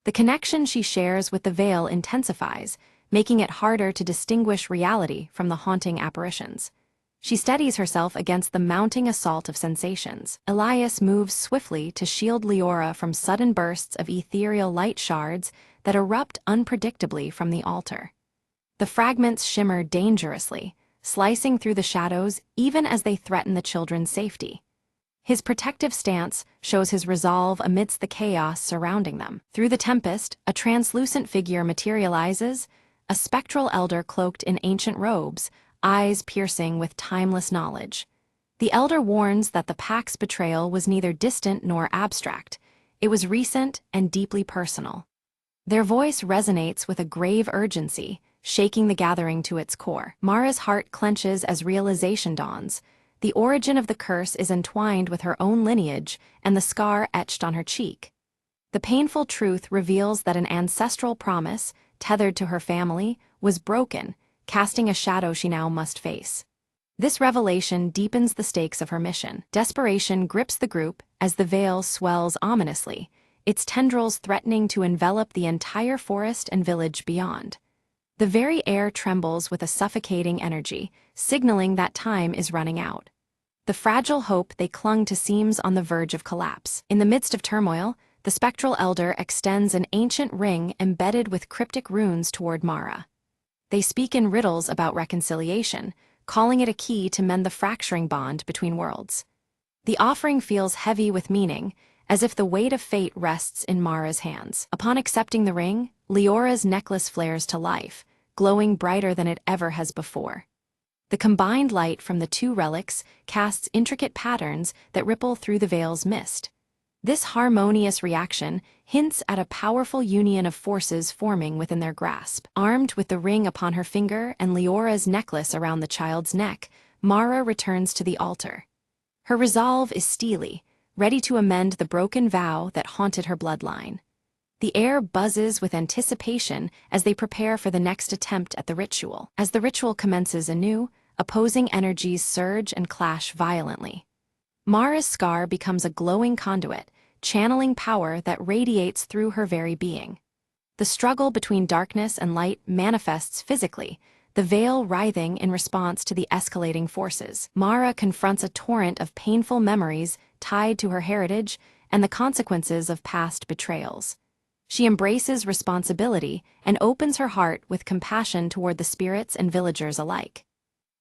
The connection she shares with the veil intensifies, making it harder to distinguish reality from the haunting apparitions. She steadies herself against the mounting assault of sensations. Elias moves swiftly to shield Leora from sudden bursts of ethereal light shards that erupt unpredictably from the altar. The fragments shimmer dangerously, slicing through the shadows even as they threaten the children's safety. His protective stance shows his resolve amidst the chaos surrounding them. Through the tempest, a translucent figure materializes, a spectral elder cloaked in ancient robes, eyes piercing with timeless knowledge. The elder warns that the pact's betrayal was neither distant nor abstract. It was recent and deeply personal. Their voice resonates with a grave urgency, shaking the gathering to its core. Mara's heart clenches as realization dawns. The origin of the curse is entwined with her own lineage and the scar etched on her cheek. The painful truth reveals that an ancestral promise, tethered to her family, was broken, casting a shadow she now must face. This revelation deepens the stakes of her mission. Desperation grips the group as the veil swells ominously, its tendrils threatening to envelop the entire forest and village beyond. The very air trembles with a suffocating energy, signaling that time is running out. The fragile hope they clung to seems on the verge of collapse. In the midst of turmoil, the spectral elder extends an ancient ring embedded with cryptic runes toward Mara. They speak in riddles about reconciliation, calling it a key to mend the fracturing bond between worlds. The offering feels heavy with meaning, as if the weight of fate rests in Mara's hands. Upon accepting the ring, Leora's necklace flares to life, glowing brighter than it ever has before. The combined light from the two relics casts intricate patterns that ripple through the veil's mist. This harmonious reaction hints at a powerful union of forces forming within their grasp. Armed with the ring upon her finger and Leora's necklace around the child's neck, Mara returns to the altar. Her resolve is steely, ready to amend the broken vow that haunted her bloodline. The air buzzes with anticipation as they prepare for the next attempt at the ritual. As the ritual commences anew, opposing energies surge and clash violently. Mara's scar becomes a glowing conduit, channeling power that radiates through her very being. The struggle between darkness and light manifests physically, the veil writhing in response to the escalating forces. Mara confronts a torrent of painful memories tied to her heritage and the consequences of past betrayals. She embraces responsibility and opens her heart with compassion toward the spirits and villagers alike.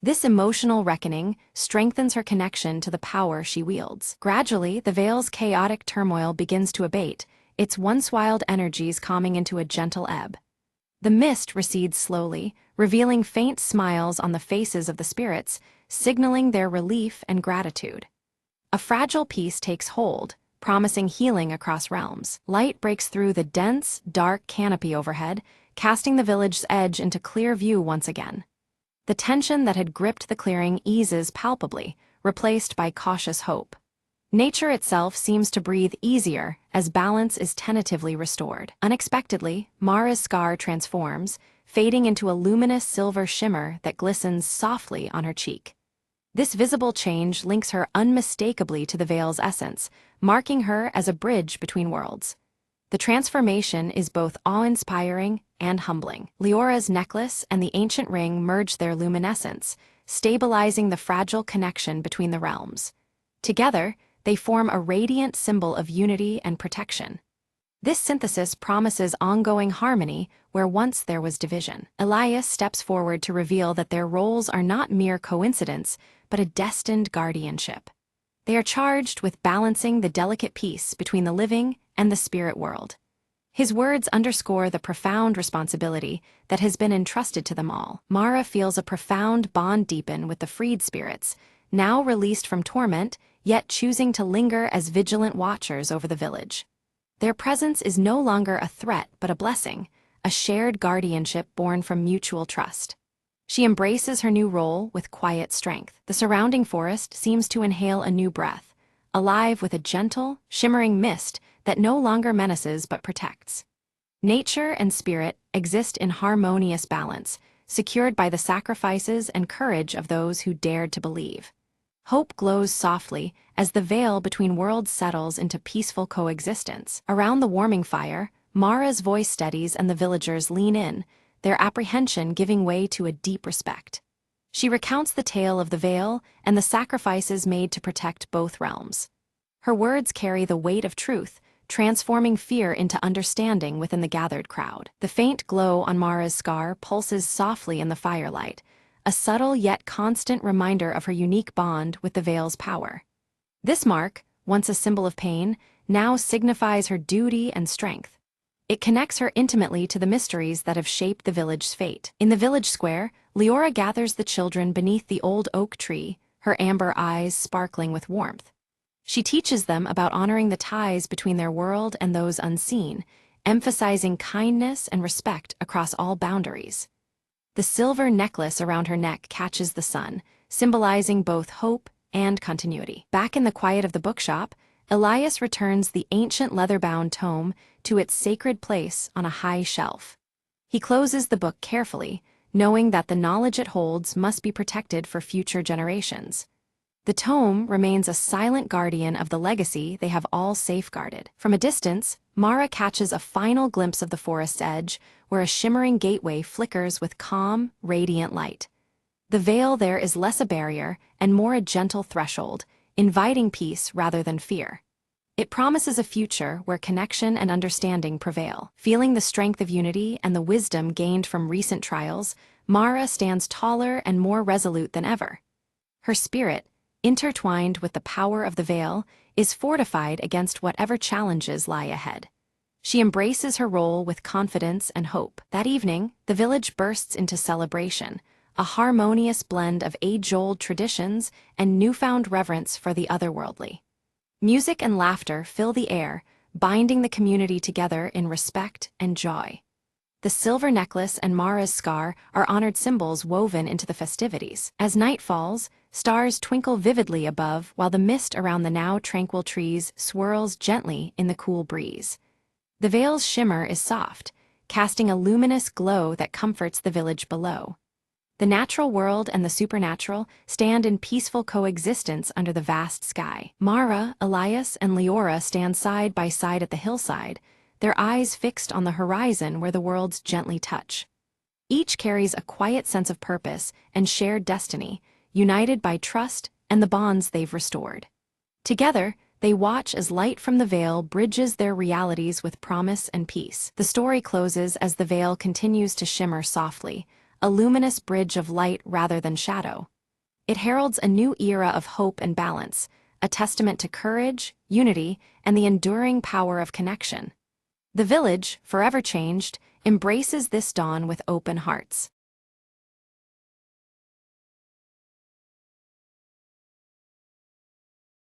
This emotional reckoning strengthens her connection to the power she wields. Gradually, the veil's chaotic turmoil begins to abate, its once wild energies calming into a gentle ebb. The mist recedes slowly, revealing faint smiles on the faces of the spirits, signaling their relief and gratitude. A fragile peace takes hold, promising healing across realms. Light breaks through the dense, dark canopy overhead, casting the village's edge into clear view once again. The tension that had gripped the clearing eases palpably, replaced by cautious hope. Nature itself seems to breathe easier as balance is tentatively restored. Unexpectedly, Mara's scar transforms, fading into a luminous silver shimmer that glistens softly on her cheek. This visible change links her unmistakably to the veil's essence, marking her as a bridge between worlds. The transformation is both awe-inspiring and humbling. Leora's necklace and the ancient ring merge their luminescence, stabilizing the fragile connection between the realms. Together, they form a radiant symbol of unity and protection. This synthesis promises ongoing harmony where once there was division. Elias steps forward to reveal that their roles are not mere coincidence, but a destined guardianship. They are charged with balancing the delicate peace between the living and the spirit world. His words underscore the profound responsibility that has been entrusted to them all. Mara feels a profound bond deepen with the freed spirits, now released from torment, yet choosing to linger as vigilant watchers over the village. Their presence is no longer a threat but a blessing, a shared guardianship born from mutual trust. She embraces her new role with quiet strength. The surrounding forest seems to inhale a new breath, alive with a gentle, shimmering mist that no longer menaces but protects. Nature and spirit exist in harmonious balance, secured by the sacrifices and courage of those who dared to believe. Hope glows softly as the veil between worlds settles into peaceful coexistence. Around the warming fire, Mara's voice steadies and the villagers lean in, their apprehension giving way to a deep respect. She recounts the tale of the veil and the sacrifices made to protect both realms. Her words carry the weight of truth, transforming fear into understanding within the gathered crowd. The faint glow on Mara's scar pulses softly in the firelight, a subtle yet constant reminder of her unique bond with the veil's power. This mark, once a symbol of pain, now signifies her duty and strength. It connects her intimately to the mysteries that have shaped the village's fate. In the village square, Leora gathers the children beneath the old oak tree, her amber eyes sparkling with warmth. She teaches them about honoring the ties between their world and those unseen, emphasizing kindness and respect across all boundaries. The silver necklace around her neck catches the sun, symbolizing both hope and continuity. Back in the quiet of the bookshop, Elias returns the ancient leather-bound tome to its sacred place on a high shelf. He closes the book carefully, knowing that the knowledge it holds must be protected for future generations. The tome remains a silent guardian of the legacy they have all safeguarded. From a distance, Mara catches a final glimpse of the forest's edge, where a shimmering gateway flickers with calm, radiant light. The veil there is less a barrier and more a gentle threshold, inviting peace rather than fear. It promises a future where connection and understanding prevail. Feeling the strength of unity and the wisdom gained from recent trials, Mara stands taller and more resolute than ever. Her spirit, intertwined with the power of the veil, is fortified against whatever challenges lie ahead. She embraces her role with confidence and hope. That evening, the village bursts into celebration, a harmonious blend of age-old traditions and newfound reverence for the otherworldly. Music and laughter fill the air, binding the community together in respect and joy. The silver necklace and Mara's scar are honored symbols woven into the festivities. As night falls, stars twinkle vividly above while the mist around the now tranquil trees swirls gently in the cool breeze. The veil's shimmer is soft, casting a luminous glow that comforts the village below. The natural world and the supernatural stand in peaceful coexistence under the vast sky. Mara, Elias, and Leora stand side by side at the hillside, their eyes fixed on the horizon where the worlds gently touch. Each carries a quiet sense of purpose and shared destiny, united by trust and the bonds they've restored. Together, they watch as light from the veil bridges their realities with promise and peace. The story closes as the veil continues to shimmer softly, a luminous bridge of light rather than shadow. It heralds a new era of hope and balance, a testament to courage, unity, and the enduring power of connection. The village, forever changed, embraces this dawn with open hearts.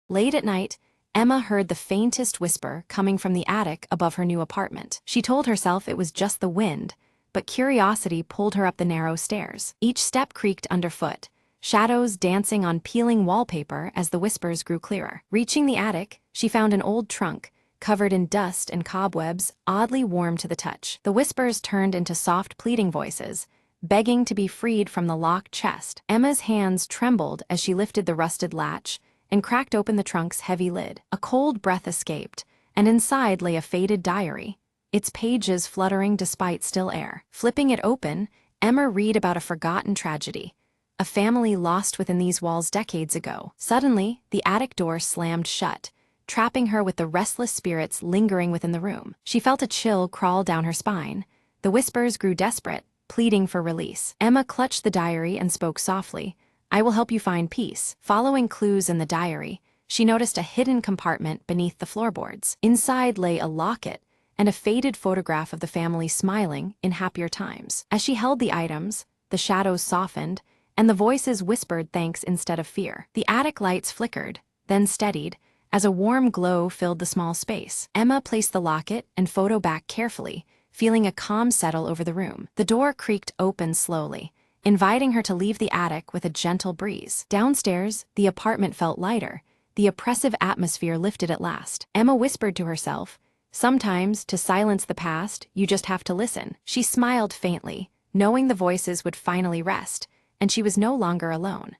Late at night, Emma heard the faintest whisper coming from the attic above her new apartment. She told herself it was just the wind, but curiosity pulled her up the narrow stairs. Each step creaked underfoot, shadows dancing on peeling wallpaper as the whispers grew clearer. Reaching the attic, she found an old trunk, covered in dust and cobwebs, oddly warm to the touch. The whispers turned into soft pleading voices, begging to be freed from the locked chest. Emma's hands trembled as she lifted the rusted latch and cracked open the trunk's heavy lid. A cold breath escaped, and inside lay a faded diary, its pages fluttering despite still air. Flipping it open, Emma read about a forgotten tragedy, a family lost within these walls decades ago. Suddenly, the attic door slammed shut, trapping her with the restless spirits lingering within the room. She felt a chill crawl down her spine. The whispers grew desperate, pleading for release. Emma clutched the diary and spoke softly, "I will help you find peace." Following clues in the diary, she noticed a hidden compartment beneath the floorboards. Inside lay a locket and a faded photograph of the family smiling in happier times. As she held the items, the shadows softened, and the voices whispered thanks instead of fear. The attic lights flickered, then steadied, as a warm glow filled the small space. Emma placed the locket and photo back carefully, feeling a calm settle over the room. The door creaked open slowly, inviting her to leave the attic with a gentle breeze. Downstairs, the apartment felt lighter, the oppressive atmosphere lifted at last. Emma whispered to herself, "Sometimes, to silence the past, you just have to listen." She smiled faintly, knowing the voices would finally rest, and she was no longer alone.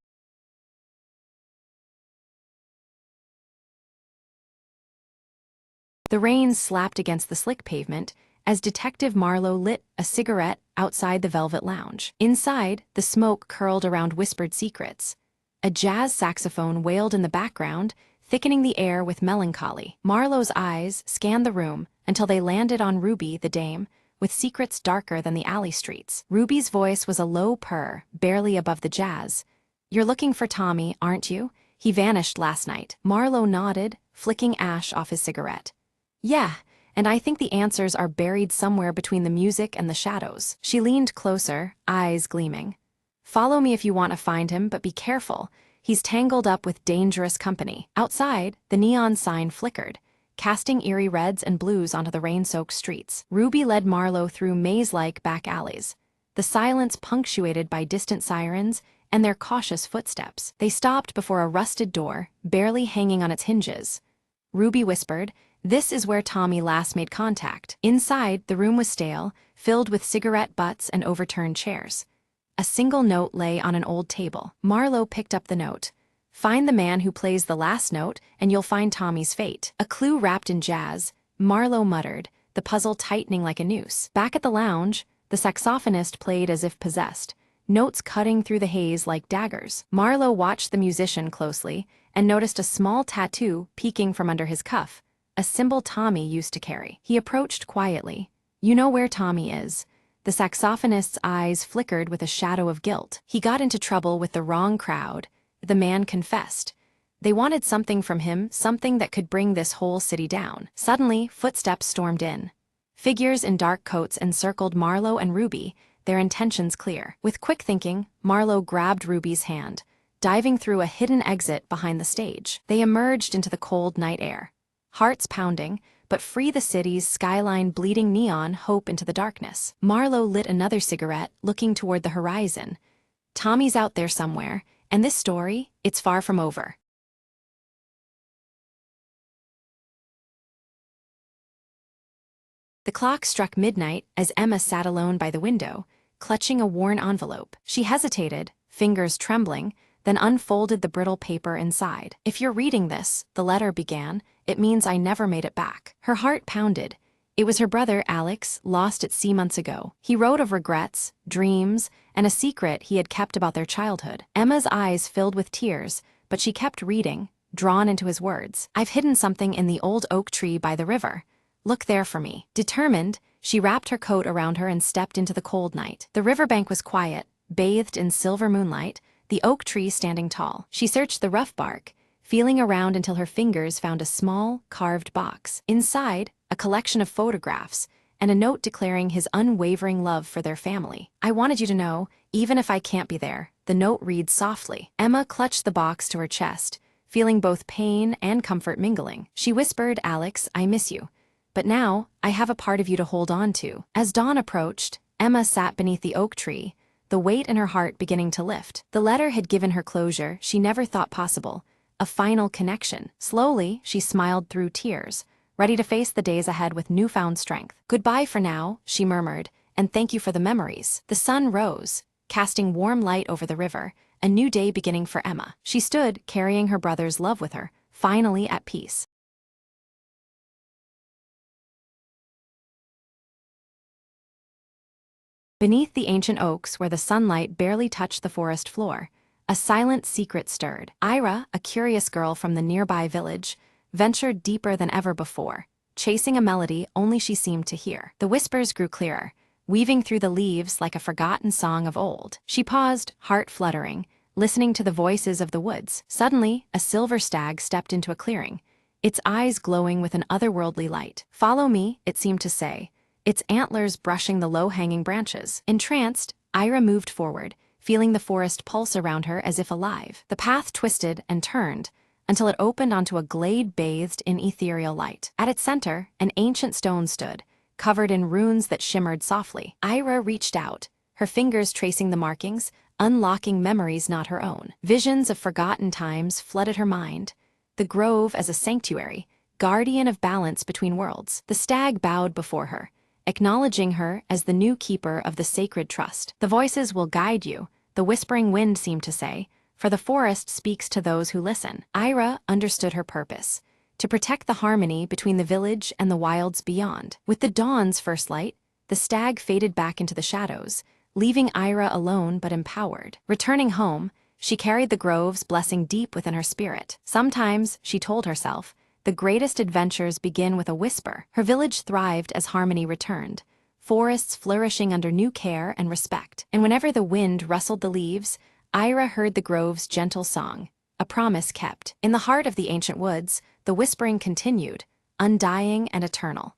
The rain slapped against the slick pavement as Detective Marlowe lit a cigarette outside the velvet lounge. Inside, the smoke curled around whispered secrets. A jazz saxophone wailed in the background, thickening the air with melancholy. Marlowe's eyes scanned the room until they landed on Ruby, the dame, with secrets darker than the alley streets. Ruby's voice was a low purr, barely above the jazz. "You're looking for Tommy, aren't you? He vanished last night." Marlowe nodded, flicking ash off his cigarette. "Yeah, and I think the answers are buried somewhere between the music and the shadows." She leaned closer, eyes gleaming. "Follow me if you want to find him, but be careful. He's tangled up with dangerous company." Outside, the neon sign flickered, casting eerie reds and blues onto the rain-soaked streets. Ruby led Marlowe through maze-like back alleys, the silence punctuated by distant sirens and their cautious footsteps. They stopped before a rusted door, barely hanging on its hinges. Ruby whispered, "This is where Tommy last made contact." Inside, the room was stale, filled with cigarette butts and overturned chairs. A single note lay on an old table. Marlowe picked up the note. "Find the man who plays the last note, and you'll find Tommy's fate." A clue wrapped in jazz, Marlowe muttered, the puzzle tightening like a noose. Back at the lounge, the saxophonist played as if possessed, notes cutting through the haze like daggers. Marlowe watched the musician closely and noticed a small tattoo peeking from under his cuff, a symbol Tommy used to carry. He approached quietly. "You know where Tommy is. The saxophonist's eyes flickered with a shadow of guilt. He got into trouble with the wrong crowd, the man confessed. They wanted something from him, something that could bring this whole city down. Suddenly, footsteps stormed in. Figures in dark coats encircled Marlowe and Ruby, their intentions clear. With quick thinking, Marlowe grabbed Ruby's hand, diving through a hidden exit behind the stage. They emerged into the cold night air. Hearts pounding, but free the city's skyline bleeding neon hope into the darkness. Marlowe lit another cigarette, looking toward the horizon. Tommy's out there somewhere, and this story, it's far from over. The clock struck midnight as Emma sat alone by the window, clutching a worn envelope. She hesitated, fingers trembling, then unfolded the brittle paper inside. "If you're reading this," the letter began, "it means I never made it back." Her heart pounded. It was her brother, Alex, lost at sea months ago. He wrote of regrets, dreams, and a secret he had kept about their childhood. Emma's eyes filled with tears, but she kept reading, drawn into his words. "I've hidden something in the old oak tree by the river. Look there for me." Determined, she wrapped her coat around her and stepped into the cold night. The riverbank was quiet, bathed in silver moonlight, the oak tree standing tall. She searched the rough bark, feeling around until her fingers found a small, carved box. Inside, a collection of photographs, and a note declaring his unwavering love for their family. "I wanted you to know, even if I can't be there," the note reads softly. Emma clutched the box to her chest, feeling both pain and comfort mingling. She whispered, "Alex, I miss you. But now, I have a part of you to hold on to." As dawn approached, Emma sat beneath the oak tree, the weight in her heart beginning to lift. The letter had given her closure she never thought possible, a final connection. Slowly, she smiled through tears, ready to face the days ahead with newfound strength. "Goodbye for now," she murmured, "and thank you for the memories." The sun rose, casting warm light over the river, a new day beginning for Emma. She stood, carrying her brother's love with her, finally at peace. Beneath the ancient oaks where the sunlight barely touched the forest floor, a silent secret stirred. Ira, a curious girl from the nearby village, ventured deeper than ever before, chasing a melody only she seemed to hear. The whispers grew clearer, weaving through the leaves like a forgotten song of old. She paused, heart fluttering, listening to the voices of the woods. Suddenly, a silver stag stepped into a clearing, its eyes glowing with an otherworldly light. "Follow me," it seemed to say, its antlers brushing the low-hanging branches. Entranced, Ira moved forward, feeling the forest pulse around her as if alive. The path twisted and turned, until it opened onto a glade bathed in ethereal light. At its center, an ancient stone stood, covered in runes that shimmered softly. Ira reached out, her fingers tracing the markings, unlocking memories not her own. Visions of forgotten times flooded her mind, the grove as a sanctuary, guardian of balance between worlds. The stag bowed before her, acknowledging her as the new keeper of the sacred trust. "The voices will guide you," the whispering wind seemed to say, "for the forest speaks to those who listen." Ira understood her purpose, to protect the harmony between the village and the wilds beyond. With the dawn's first light, the stag faded back into the shadows, leaving Ira alone but empowered. Returning home, she carried the grove's blessing deep within her spirit. Sometimes, she told herself, the greatest adventures begin with a whisper. Her village thrived as harmony returned, forests flourishing under new care and respect. And whenever the wind rustled the leaves, Ira heard the grove's gentle song, a promise kept. In the heart of the ancient woods, the whispering continued, undying and eternal.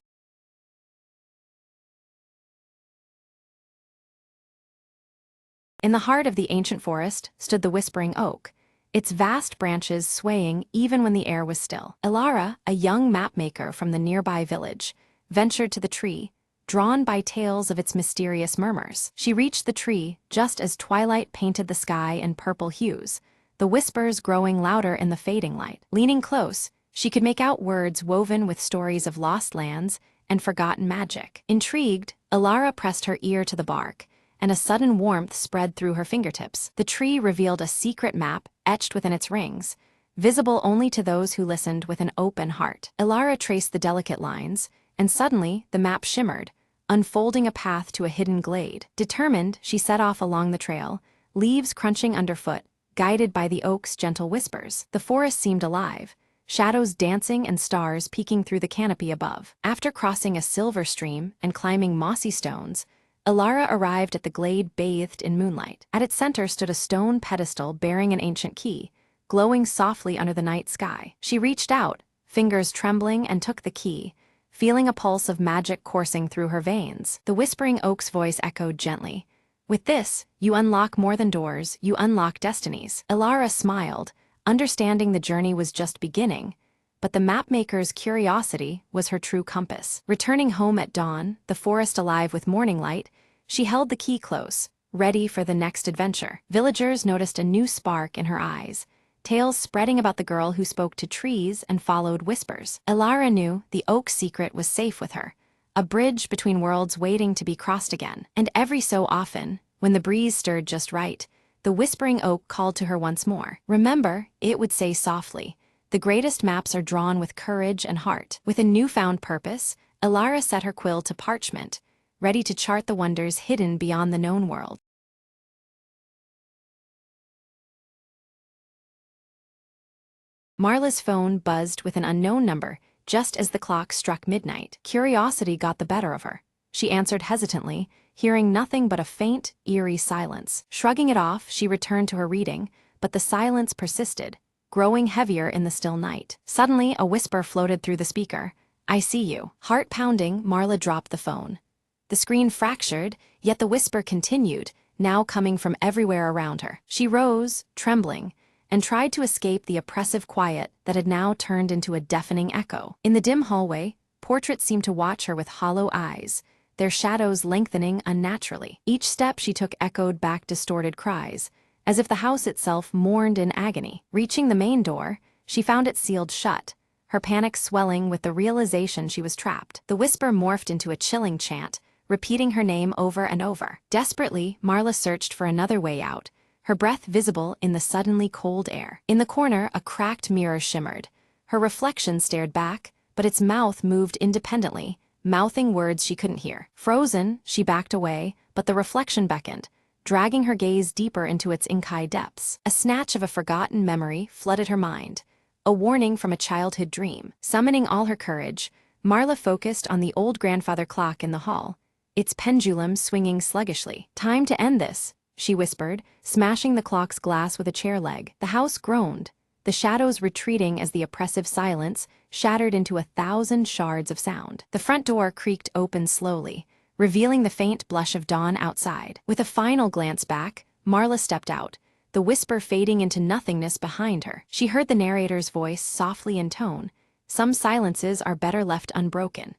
In the heart of the ancient forest stood the whispering oak, its vast branches swaying even when the air was still. Elara, a young mapmaker from the nearby village, ventured to the tree, drawn by tales of its mysterious murmurs. She reached the tree just as twilight painted the sky in purple hues, the whispers growing louder in the fading light. Leaning close, she could make out words woven with stories of lost lands and forgotten magic. Intrigued, Elara pressed her ear to the bark, and a sudden warmth spread through her fingertips. The tree revealed a secret map etched within its rings, visible only to those who listened with an open heart. Elara traced the delicate lines, and suddenly the map shimmered, unfolding a path to a hidden glade. Determined, she set off along the trail, leaves crunching underfoot, guided by the oak's gentle whispers. The forest seemed alive, shadows dancing and stars peeking through the canopy above. After crossing a silver stream and climbing mossy stones, Ilara arrived at the glade bathed in moonlight. At its center stood a stone pedestal bearing an ancient key, glowing softly under the night sky. She reached out, fingers trembling, and took the key, feeling a pulse of magic coursing through her veins. The whispering oak's voice echoed gently. "With this, you unlock more than doors, you unlock destinies." Ilara smiled, understanding the journey was just beginning, but the mapmaker's curiosity was her true compass. Returning home at dawn, the forest alive with morning light, she held the key close, ready for the next adventure. Villagers noticed a new spark in her eyes, tales spreading about the girl who spoke to trees and followed whispers. Ilara knew the oak's secret was safe with her, a bridge between worlds waiting to be crossed again. And every so often, when the breeze stirred just right, the whispering oak called to her once more. "Remember," it would say softly, "the greatest maps are drawn with courage and heart." With a newfound purpose, Ilara set her quill to parchment, ready to chart the wonders hidden beyond the known world. Marla's phone buzzed with an unknown number just as the clock struck midnight. Curiosity got the better of her. She answered hesitantly, hearing nothing but a faint, eerie silence. Shrugging it off, she returned to her reading, but the silence persisted, growing heavier in the still night. Suddenly, a whisper floated through the speaker. "I see you." Heart pounding, Marla dropped the phone. The screen fractured, yet the whisper continued, now coming from everywhere around her. She rose, trembling, and tried to escape the oppressive quiet that had now turned into a deafening echo. In the dim hallway, portraits seemed to watch her with hollow eyes, their shadows lengthening unnaturally. Each step she took echoed back distorted cries, as if the house itself mourned in agony. Reaching the main door, she found it sealed shut, her panic swelling with the realization she was trapped. The whisper morphed into a chilling chant, repeating her name over and over. Desperately, Marla searched for another way out, her breath visible in the suddenly cold air. In the corner, a cracked mirror shimmered. Her reflection stared back, but its mouth moved independently, mouthing words she couldn't hear. Frozen, she backed away, but the reflection beckoned, dragging her gaze deeper into its inky depths. A snatch of a forgotten memory flooded her mind, a warning from a childhood dream. Summoning all her courage, Marla focused on the old grandfather clock in the hall, its pendulum swinging sluggishly. "Time to end this," she whispered, smashing the clock's glass with a chair leg. The house groaned, the shadows retreating as the oppressive silence shattered into 1,000 shards of sound. The front door creaked open slowly, revealing the faint blush of dawn outside. With a final glance back, Marla stepped out, the whisper fading into nothingness behind her. She heard the narrator's voice softly in tone. "Some silences are better left unbroken."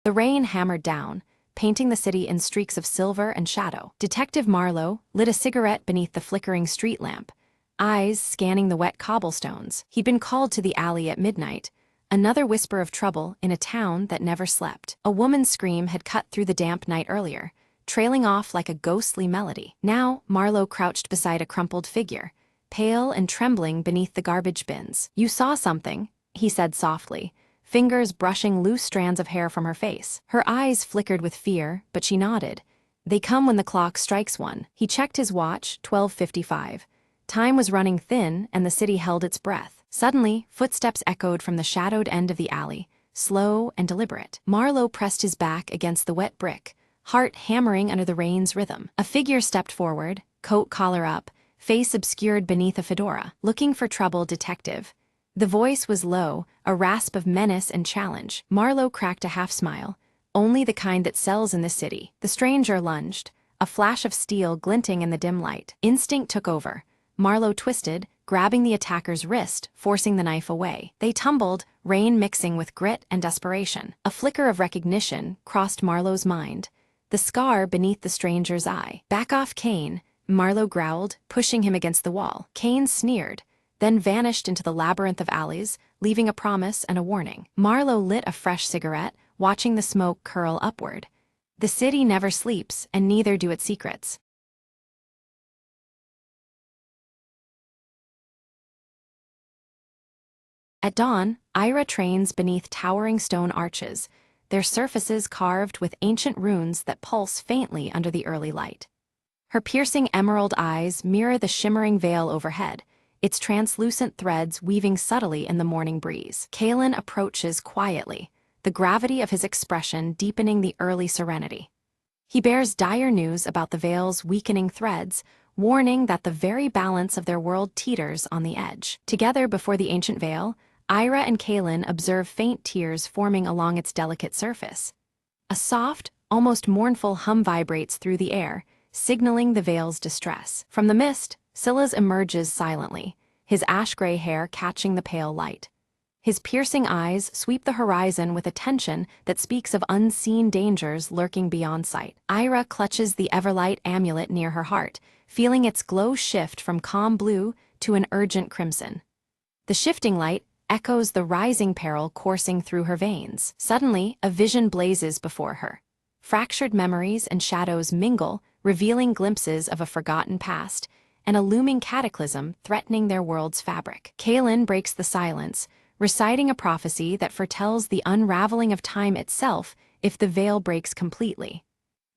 The rain hammered down, painting the city in streaks of silver and shadow. Detective Marlowe lit a cigarette beneath the flickering street lamp, eyes scanning the wet cobblestones. He'd been called to the alley at midnight, another whisper of trouble in a town that never slept. A woman's scream had cut through the damp night earlier, trailing off like a ghostly melody. Now, Marlowe crouched beside a crumpled figure, pale and trembling beneath the garbage bins. "You saw something," he said softly, fingers brushing loose strands of hair from her face. Her eyes flickered with fear, but she nodded. "They come when the clock strikes one." He checked his watch, 12:55. Time was running thin, and the city held its breath. Suddenly, footsteps echoed from the shadowed end of the alley, slow and deliberate. Marlowe pressed his back against the wet brick, heart hammering under the rain's rhythm. A figure stepped forward, coat collar up, face obscured beneath a fedora. "Looking for trouble, detective." The voice was low, a rasp of menace and challenge. Marlowe cracked a half-smile. "Only the kind that sells in the city." The stranger lunged, a flash of steel glinting in the dim light. Instinct took over. Marlowe twisted, grabbing the attacker's wrist, forcing the knife away. They tumbled, rain mixing with grit and desperation. A flicker of recognition crossed Marlowe's mind, the scar beneath the stranger's eye. "Back off, Kane," Marlowe growled, pushing him against the wall. Kane sneered, then vanished into the labyrinth of alleys, leaving a promise and a warning. Marlowe lit a fresh cigarette, watching the smoke curl upward. The city never sleeps, and neither do its secrets. At dawn, Ira trains beneath towering stone arches, their surfaces carved with ancient runes that pulse faintly under the early light. Her piercing emerald eyes mirror the shimmering veil overhead, its translucent threads weaving subtly in the morning breeze. Kalen approaches quietly, the gravity of his expression deepening the early serenity. He bears dire news about the veil's weakening threads, warning that the very balance of their world teeters on the edge. Together before the ancient veil, Ira and Kalen observe faint tears forming along its delicate surface. A soft, almost mournful hum vibrates through the air, signaling the veil's distress. From the mist, Silas emerges silently, his ash-gray hair catching the pale light. His piercing eyes sweep the horizon with a tension that speaks of unseen dangers lurking beyond sight. Ira clutches the Everlight amulet near her heart, feeling its glow shift from calm blue to an urgent crimson. The shifting light echoes the rising peril coursing through her veins. Suddenly, a vision blazes before her. Fractured memories and shadows mingle, revealing glimpses of a forgotten past, and a looming cataclysm threatening their world's fabric. Kalen breaks the silence, reciting a prophecy that foretells the unraveling of time itself if the veil breaks completely.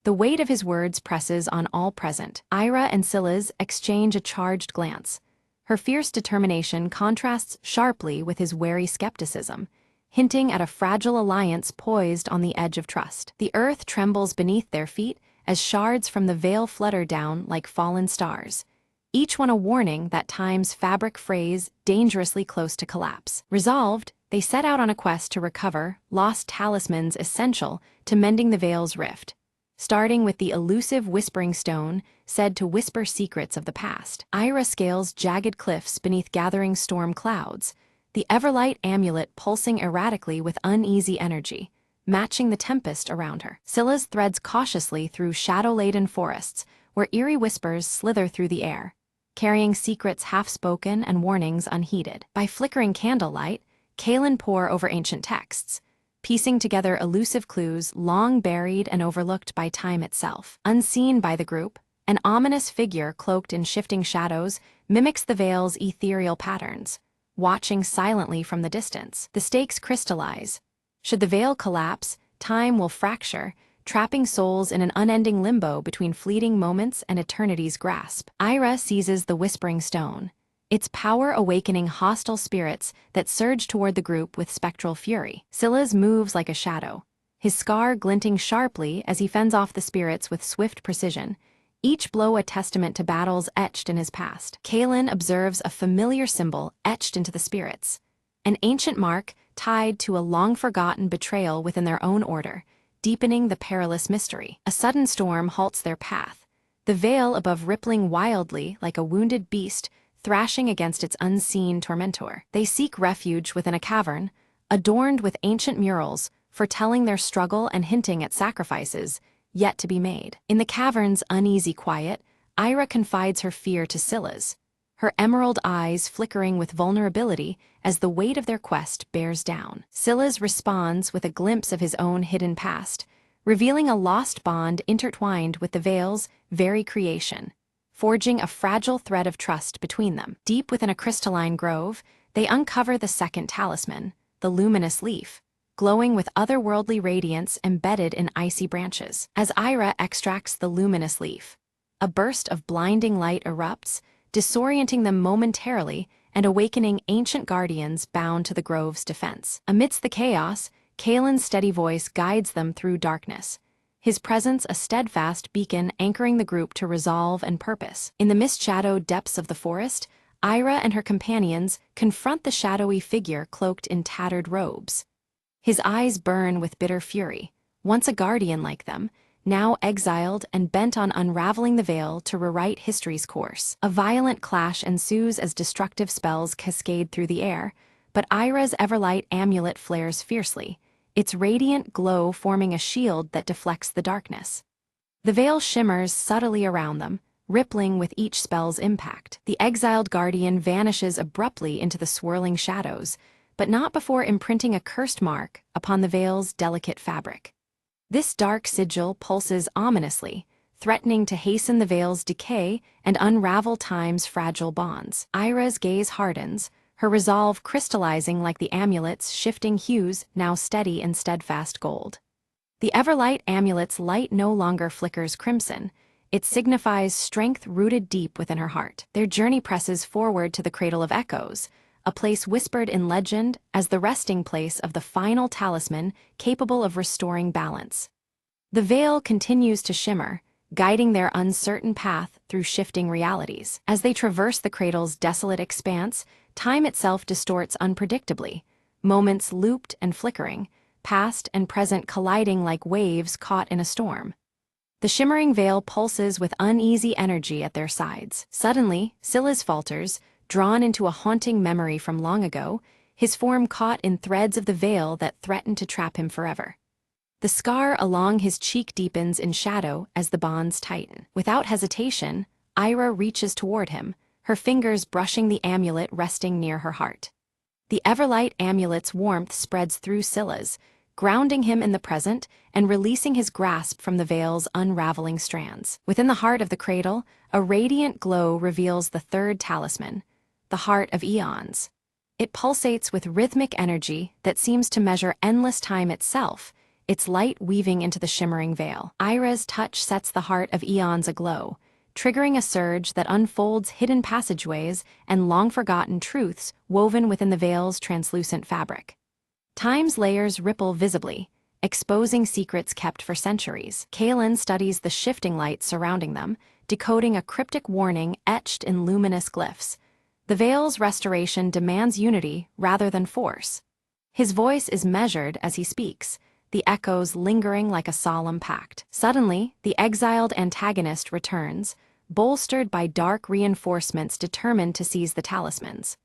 The weight of his words presses on all present. Ira and Silas exchange a charged glance. Her fierce determination contrasts sharply with his wary skepticism, hinting at a fragile alliance poised on the edge of trust. The earth trembles beneath their feet as shards from the veil flutter down like fallen stars, each one a warning that time's fabric frays dangerously close to collapse. Resolved, they set out on a quest to recover lost talismans essential to mending the veil's rift, starting with the elusive Whispering Stone, said to whisper secrets of the past. Ira scales jagged cliffs beneath gathering storm clouds, the Everlight amulet pulsing erratically with uneasy energy, matching the tempest around her. Silas threads cautiously through shadow-laden forests, where eerie whispers slither through the air, carrying secrets half-spoken and warnings unheeded. By flickering candlelight, Kalen pore over ancient texts, piecing together elusive clues long buried and overlooked by time itself. Unseen by the group, an ominous figure cloaked in shifting shadows mimics the veil's ethereal patterns, watching silently from the distance. The stakes crystallize. Should the veil collapse, time will fracture, trapping souls in an unending limbo between fleeting moments and eternity's grasp. Ira seizes the Whispering Stone, its power awakening hostile spirits that surge toward the group with spectral fury. Silas moves like a shadow, his scar glinting sharply as he fends off the spirits with swift precision, each blow a testament to battles etched in his past. Kalen observes a familiar symbol etched into the spirits, an ancient mark tied to a long-forgotten betrayal within their own order, deepening the perilous mystery. A sudden storm halts their path, the veil above rippling wildly like a wounded beast thrashing against its unseen tormentor. They seek refuge within a cavern, adorned with ancient murals, foretelling their struggle and hinting at sacrifices yet to be made. In the cavern's uneasy quiet, Ira confides her fear to Silas, her emerald eyes flickering with vulnerability as the weight of their quest bears down. Silas responds with a glimpse of his own hidden past, revealing a lost bond intertwined with the veil's very creation, forging a fragile thread of trust between them. Deep within a crystalline grove, they uncover the second talisman, the luminous leaf, glowing with otherworldly radiance embedded in icy branches. As Ira extracts the luminous leaf, a burst of blinding light erupts, disorienting them momentarily and awakening ancient guardians bound to the grove's defense. Amidst the chaos, Kalen's steady voice guides them through darkness, his presence a steadfast beacon anchoring the group to resolve and purpose. In the mist-shadowed depths of the forest, Ira and her companions confront the shadowy figure cloaked in tattered robes. His eyes burn with bitter fury, once a guardian like them, now exiled and bent on unraveling the veil to rewrite history's course. A violent clash ensues as destructive spells cascade through the air, but Ira's Everlight amulet flares fiercely, its radiant glow forming a shield that deflects the darkness. The veil shimmers subtly around them, rippling with each spell's impact. The exiled guardian vanishes abruptly into the swirling shadows, but not before imprinting a cursed mark upon the veil's delicate fabric. This dark sigil pulses ominously, threatening to hasten the veil's decay and unravel time's fragile bonds. Ira's gaze hardens, her resolve crystallizing like the amulet's shifting hues now steady in steadfast gold. The Everlight amulet's light no longer flickers crimson, It signifies strength rooted deep within her heart. Their journey presses forward to the Cradle of Echoes, a place whispered in legend as the resting place of the final talisman capable of restoring balance. The veil continues to shimmer, guiding their uncertain path through shifting realities. As they traverse the cradle's desolate expanse, time itself distorts unpredictably, moments looped and flickering, past and present colliding like waves caught in a storm. The shimmering veil pulses with uneasy energy at their sides. Suddenly, Silas falters, drawn into a haunting memory from long ago, his form caught in threads of the veil that threaten to trap him forever. The scar along his cheek deepens in shadow as the bonds tighten. Without hesitation, Ira reaches toward him, her fingers brushing the amulet resting near her heart. The Everlight amulet's warmth spreads through Silas, grounding him in the present and releasing his grasp from the veil's unraveling strands. Within the heart of the cradle, a radiant glow reveals the third talisman, the Heart of Eons. It pulsates with rhythmic energy that seems to measure endless time itself, its light weaving into the shimmering veil. Ira's touch sets the Heart of Eons aglow, triggering a surge that unfolds hidden passageways and long-forgotten truths woven within the veil's translucent fabric. Time's layers ripple visibly, exposing secrets kept for centuries. Kaelin studies the shifting light surrounding them, decoding a cryptic warning etched in luminous glyphs. The veil's restoration demands unity rather than force. His voice is measured as he speaks, the echoes lingering like a solemn pact. Suddenly, the exiled antagonist returns, bolstered by dark reinforcements determined to seize the talismans.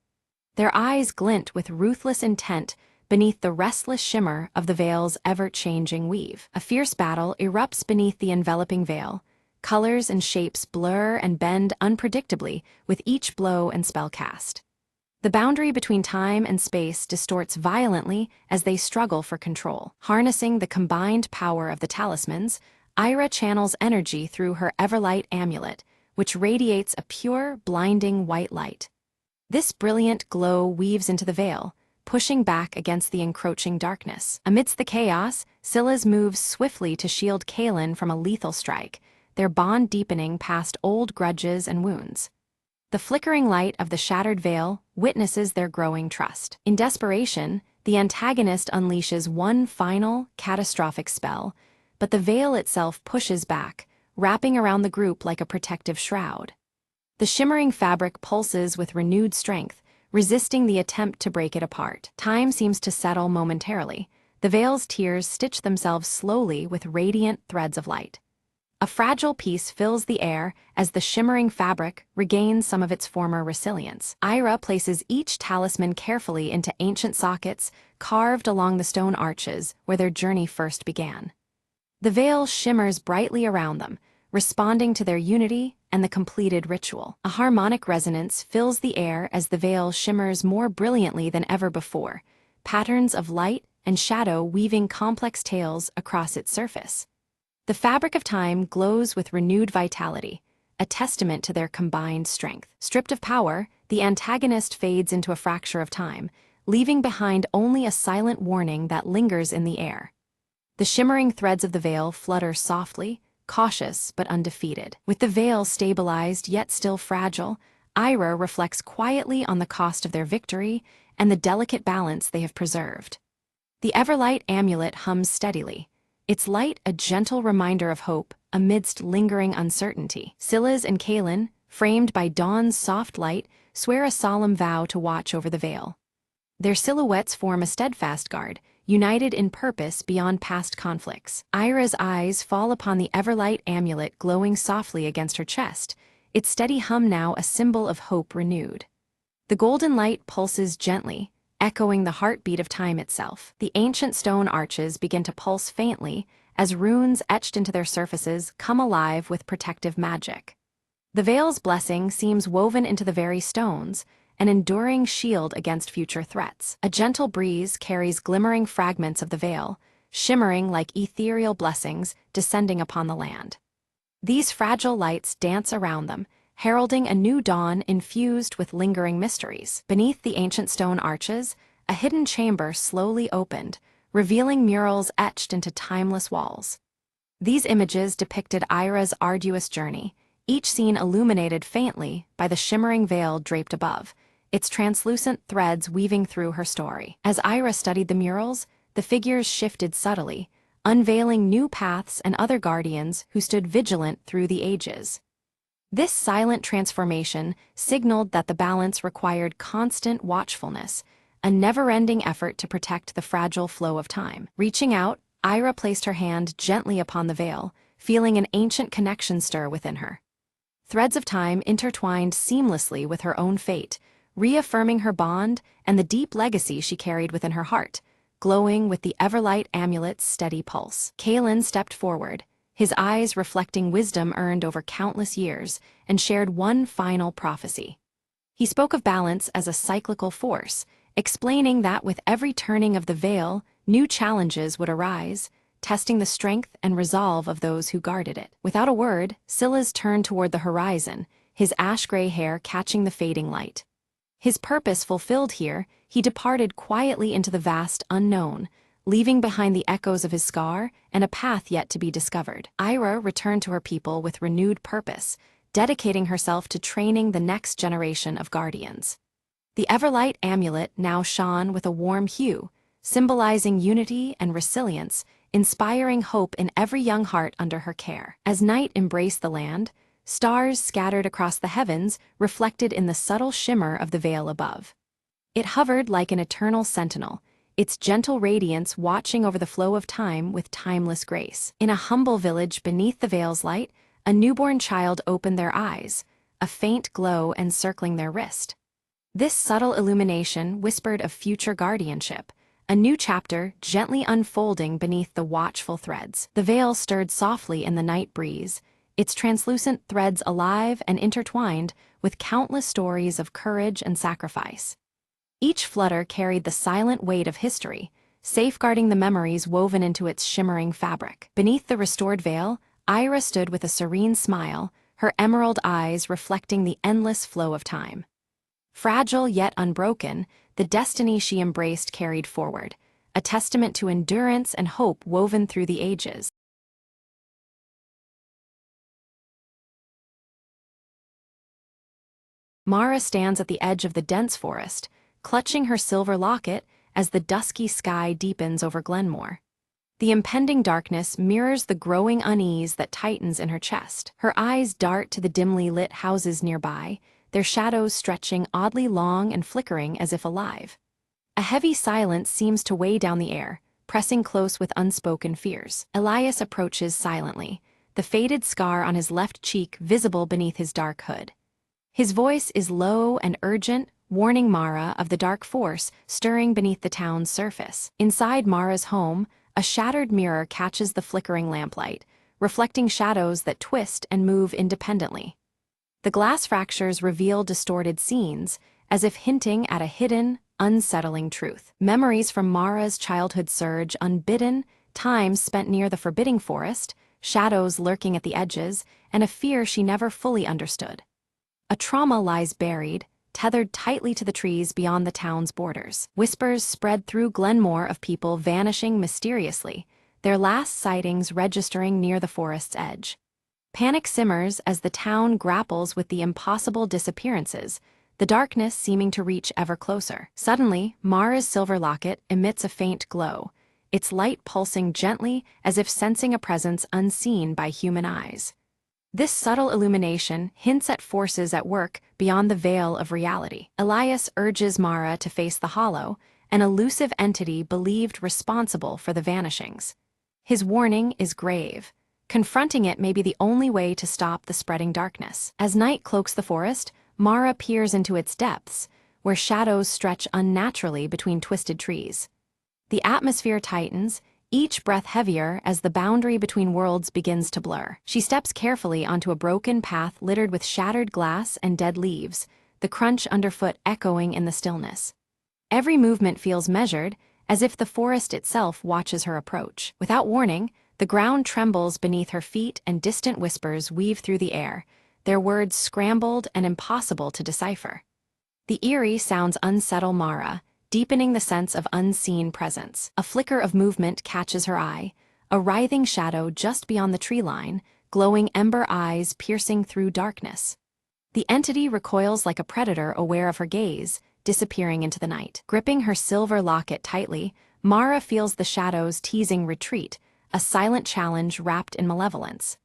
Their eyes glint with ruthless intent beneath the restless shimmer of the veil's ever-changing weave. A fierce battle erupts beneath the enveloping veil. Colors and shapes blur and bend unpredictably with each blow and spell cast. The boundary between time and space distorts violently as they struggle for control. Harnessing the combined power of the talismans, Ira channels energy through her Everlight amulet, which radiates a pure, blinding white light. This brilliant glow weaves into the veil, pushing back against the encroaching darkness. Amidst the chaos, Silas moves swiftly to shield Kaelin from a lethal strike, their bond deepening past old grudges and wounds. The flickering light of the shattered veil witnesses their growing trust. In desperation, the antagonist unleashes one final, catastrophic spell, but the veil itself pushes back, wrapping around the group like a protective shroud. The shimmering fabric pulses with renewed strength, resisting the attempt to break it apart. Time seems to settle momentarily. The veil's tears stitch themselves slowly with radiant threads of light. A fragile peace fills the air as the shimmering fabric regains some of its former resilience. Ira places each talisman carefully into ancient sockets carved along the stone arches where their journey first began. The veil shimmers brightly around them, responding to their unity and the completed ritual. A harmonic resonance fills the air as the veil shimmers more brilliantly than ever before, patterns of light and shadow weaving complex tales across its surface. The fabric of time glows with renewed vitality, a testament to their combined strength. Stripped of power, the antagonist fades into a fracture of time, leaving behind only a silent warning that lingers in the air. The shimmering threads of the veil flutter softly, cautious but undefeated. With the veil stabilized yet still fragile, Ira reflects quietly on the cost of their victory and the delicate balance they have preserved. The Everlight amulet hums steadily, its light a gentle reminder of hope amidst lingering uncertainty. Silas and Kaelin, framed by dawn's soft light, swear a solemn vow to watch over the veil. Their silhouettes form a steadfast guard, united in purpose beyond past conflicts. Ira's eyes fall upon the Everlight amulet glowing softly against her chest, its steady hum now a symbol of hope renewed. The golden light pulses gently, echoing the heartbeat of time itself. The ancient stone arches begin to pulse faintly as runes etched into their surfaces come alive with protective magic. The veil's blessing seems woven into the very stones, an enduring shield against future threats. A gentle breeze carries glimmering fragments of the veil, shimmering like ethereal blessings descending upon the land. These fragile lights dance around them, heralding a new dawn infused with lingering mysteries. Beneath the ancient stone arches, a hidden chamber slowly opened, revealing murals etched into timeless walls. These images depicted Ira's arduous journey, each scene illuminated faintly by the shimmering veil draped above, its translucent threads weaving through her story. As Ira studied the murals, the figures shifted subtly, unveiling new paths and other guardians who stood vigilant through the ages. This silent transformation signaled that the balance required constant watchfulness, a never-ending effort to protect the fragile flow of time. Reaching out, Ira placed her hand gently upon the veil, feeling an ancient connection stir within her. Threads of time intertwined seamlessly with her own fate, reaffirming her bond and the deep legacy she carried within her heart, glowing with the Everlight amulet's steady pulse. Kalen stepped forward, his eyes reflecting wisdom earned over countless years, and shared one final prophecy. He spoke of balance as a cyclical force, explaining that with every turning of the veil, new challenges would arise, testing the strength and resolve of those who guarded it. Without a word, Silas turned toward the horizon, his ash-gray hair catching the fading light. His purpose fulfilled here, he departed quietly into the vast unknown, leaving behind the echoes of his scar and a path yet to be discovered. Ira returned to her people with renewed purpose, dedicating herself to training the next generation of guardians. The Everlight amulet now shone with a warm hue, symbolizing unity and resilience, inspiring hope in every young heart under her care. As night embraced the land, stars scattered across the heavens reflected in the subtle shimmer of the veil above. It hovered like an eternal sentinel, its gentle radiance watching over the flow of time with timeless grace. In a humble village beneath the veil's light, a newborn child opened their eyes, a faint glow encircling their wrist. This subtle illumination whispered of future guardianship, a new chapter gently unfolding beneath the watchful threads. The veil stirred softly in the night breeze, its translucent threads alive and intertwined with countless stories of courage and sacrifice. Each flutter carried the silent weight of history, safeguarding the memories woven into its shimmering fabric. Beneath the restored veil, Ira stood with a serene smile, her emerald eyes reflecting the endless flow of time. Fragile yet unbroken, the destiny she embraced carried forward, a testament to endurance and hope woven through the ages. Mara stands at the edge of the dense forest, clutching her silver locket as the dusky sky deepens over Glenmore. The impending darkness mirrors the growing unease that tightens in her chest. Her eyes dart to the dimly lit houses nearby, their shadows stretching oddly long and flickering as if alive. A heavy silence seems to weigh down the air, pressing close with unspoken fears. Elias approaches silently, the faded scar on his left cheek visible beneath his dark hood. His voice is low and urgent, warning Mara of the dark force stirring beneath the town's surface. Inside Mara's home, a shattered mirror catches the flickering lamplight, reflecting shadows that twist and move independently. The glass fractures reveal distorted scenes, as if hinting at a hidden, unsettling truth. Memories from Mara's childhood surge unbidden, times spent near the forbidding forest, shadows lurking at the edges, and a fear she never fully understood. A trauma lies buried, tethered tightly to the trees beyond the town's borders. Whispers spread through Glenmore of people vanishing mysteriously, their last sightings registering near the forest's edge. Panic simmers as the town grapples with the impossible disappearances, the darkness seeming to reach ever closer. Suddenly, Mara's silver locket emits a faint glow, its light pulsing gently as if sensing a presence unseen by human eyes. This subtle illumination hints at forces at work beyond the veil of reality. Elias urges Mara to face the hollow, an elusive entity believed responsible for the vanishings. His warning is grave. Confronting it may be the only way to stop the spreading darkness. As night cloaks the forest, Mara peers into its depths, where shadows stretch unnaturally between twisted trees. The atmosphere tightens, each breath heavier as the boundary between worlds begins to blur. She steps carefully onto a broken path littered with shattered glass and dead leaves, the crunch underfoot echoing in the stillness. Every movement feels measured, as if the forest itself watches her approach. Without warning, the ground trembles beneath her feet and distant whispers weave through the air, their words scrambled and impossible to decipher. The eerie sounds unsettle Mara, deepening the sense of unseen presence. A flicker of movement catches her eye, a writhing shadow just beyond the tree line, glowing ember eyes piercing through darkness. The entity recoils like a predator aware of her gaze, disappearing into the night. Gripping her silver locket tightly, Mara feels the shadows teasing retreat, a silent challenge wrapped in malevolence.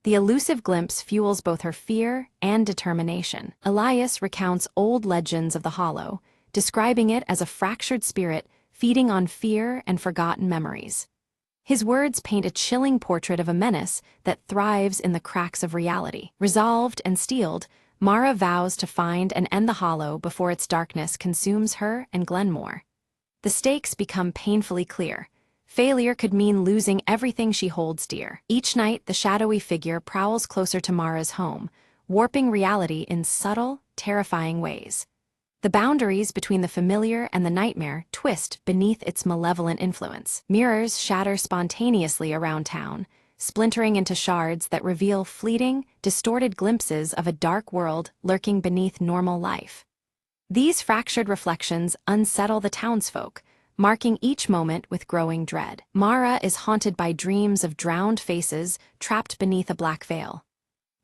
The elusive glimpse fuels both her fear and determination. Elias recounts old legends of the Hollow, describing it as a fractured spirit feeding on fear and forgotten memories. His words paint a chilling portrait of a menace that thrives in the cracks of reality. Resolved and steeled, Mara vows to find and end the Hollow before its darkness consumes her and Glenmore. The stakes become painfully clear. Failure could mean losing everything she holds dear. Each night, the shadowy figure prowls closer to Mara's home, warping reality in subtle, terrifying ways. The boundaries between the familiar and the nightmare twist beneath its malevolent influence. Mirrors shatter spontaneously around town, splintering into shards that reveal fleeting, distorted glimpses of a dark world lurking beneath normal life. These fractured reflections unsettle the townsfolk, marking each moment with growing dread. Mara is haunted by dreams of drowned faces trapped beneath a black veil.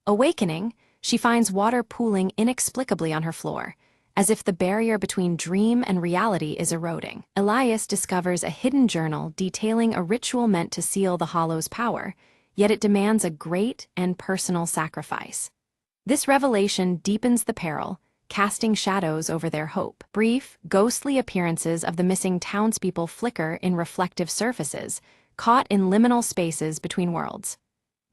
Awakening, she finds water pooling inexplicably on her floor, as if the barrier between dream and reality is eroding. Elias discovers a hidden journal detailing a ritual meant to seal the Hollow's power, yet it demands a great and personal sacrifice. This revelation deepens the peril, casting shadows over their hope. Brief, ghostly appearances of the missing townspeople flicker in reflective surfaces, caught in liminal spaces between worlds.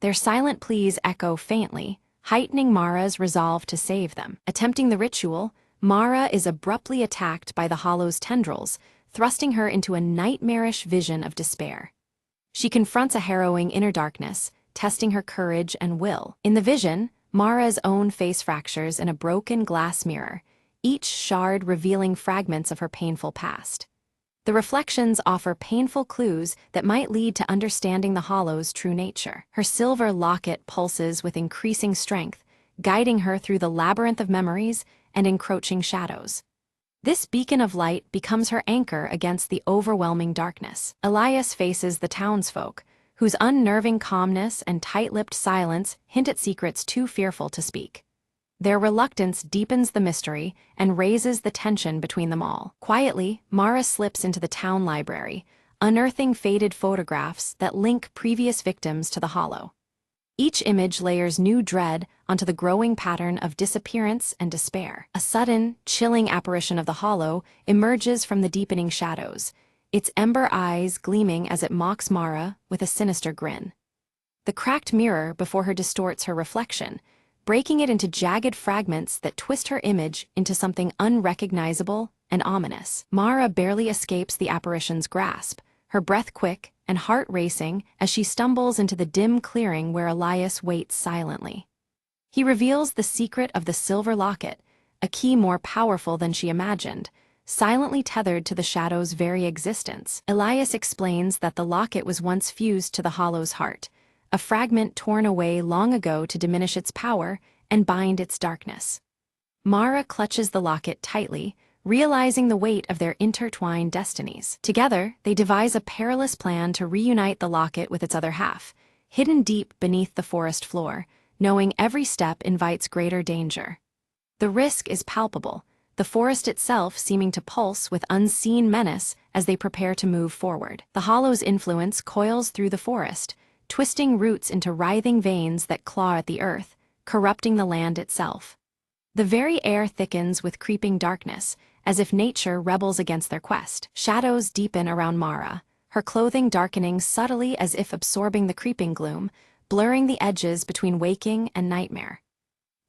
Their silent pleas echo faintly, heightening Mara's resolve to save them. Attempting the ritual, Mara is abruptly attacked by the Hollow's tendrils, thrusting her into a nightmarish vision of despair. She confronts a harrowing inner darkness, testing her courage and will. In the vision, Mara's own face fractures in a broken glass mirror, each shard revealing fragments of her painful past. The reflections offer painful clues that might lead to understanding the Hollow's true nature. Her silver locket pulses with increasing strength, guiding her through the labyrinth of memories and encroaching shadows. This beacon of light becomes her anchor against the overwhelming darkness. Elias faces the townsfolk, whose unnerving calmness and tight-lipped silence hint at secrets too fearful to speak. Their reluctance deepens the mystery and raises the tension between them all. Quietly, Mara slips into the town library, unearthing faded photographs that link previous victims to the Hollow. Each image layers new dread onto the growing pattern of disappearance and despair. A sudden, chilling apparition of the Hollow emerges from the deepening shadows, its ember eyes gleaming as it mocks Mara with a sinister grin. The cracked mirror before her distorts her reflection, breaking it into jagged fragments that twist her image into something unrecognizable and ominous. Mara barely escapes the apparition's grasp, her breath quick and heart racing as she stumbles into the dim clearing where Elias waits silently. He reveals the secret of the silver locket, a key more powerful than she imagined, silently tethered to the shadow's very existence. Elias explains that the locket was once fused to the Hollow's heart, a fragment torn away long ago to diminish its power and bind its darkness. Mara clutches the locket tightly, realizing the weight of their intertwined destinies. Together, they devise a perilous plan to reunite the locket with its other half, hidden deep beneath the forest floor, knowing every step invites greater danger. The risk is palpable, the forest itself seeming to pulse with unseen menace as they prepare to move forward. The Hollow's influence coils through the forest, twisting roots into writhing veins that claw at the earth, corrupting the land itself. The very air thickens with creeping darkness, as if nature rebels against their quest. Shadows deepen around Mara, her clothing darkening subtly as if absorbing the creeping gloom, blurring the edges between waking and nightmare.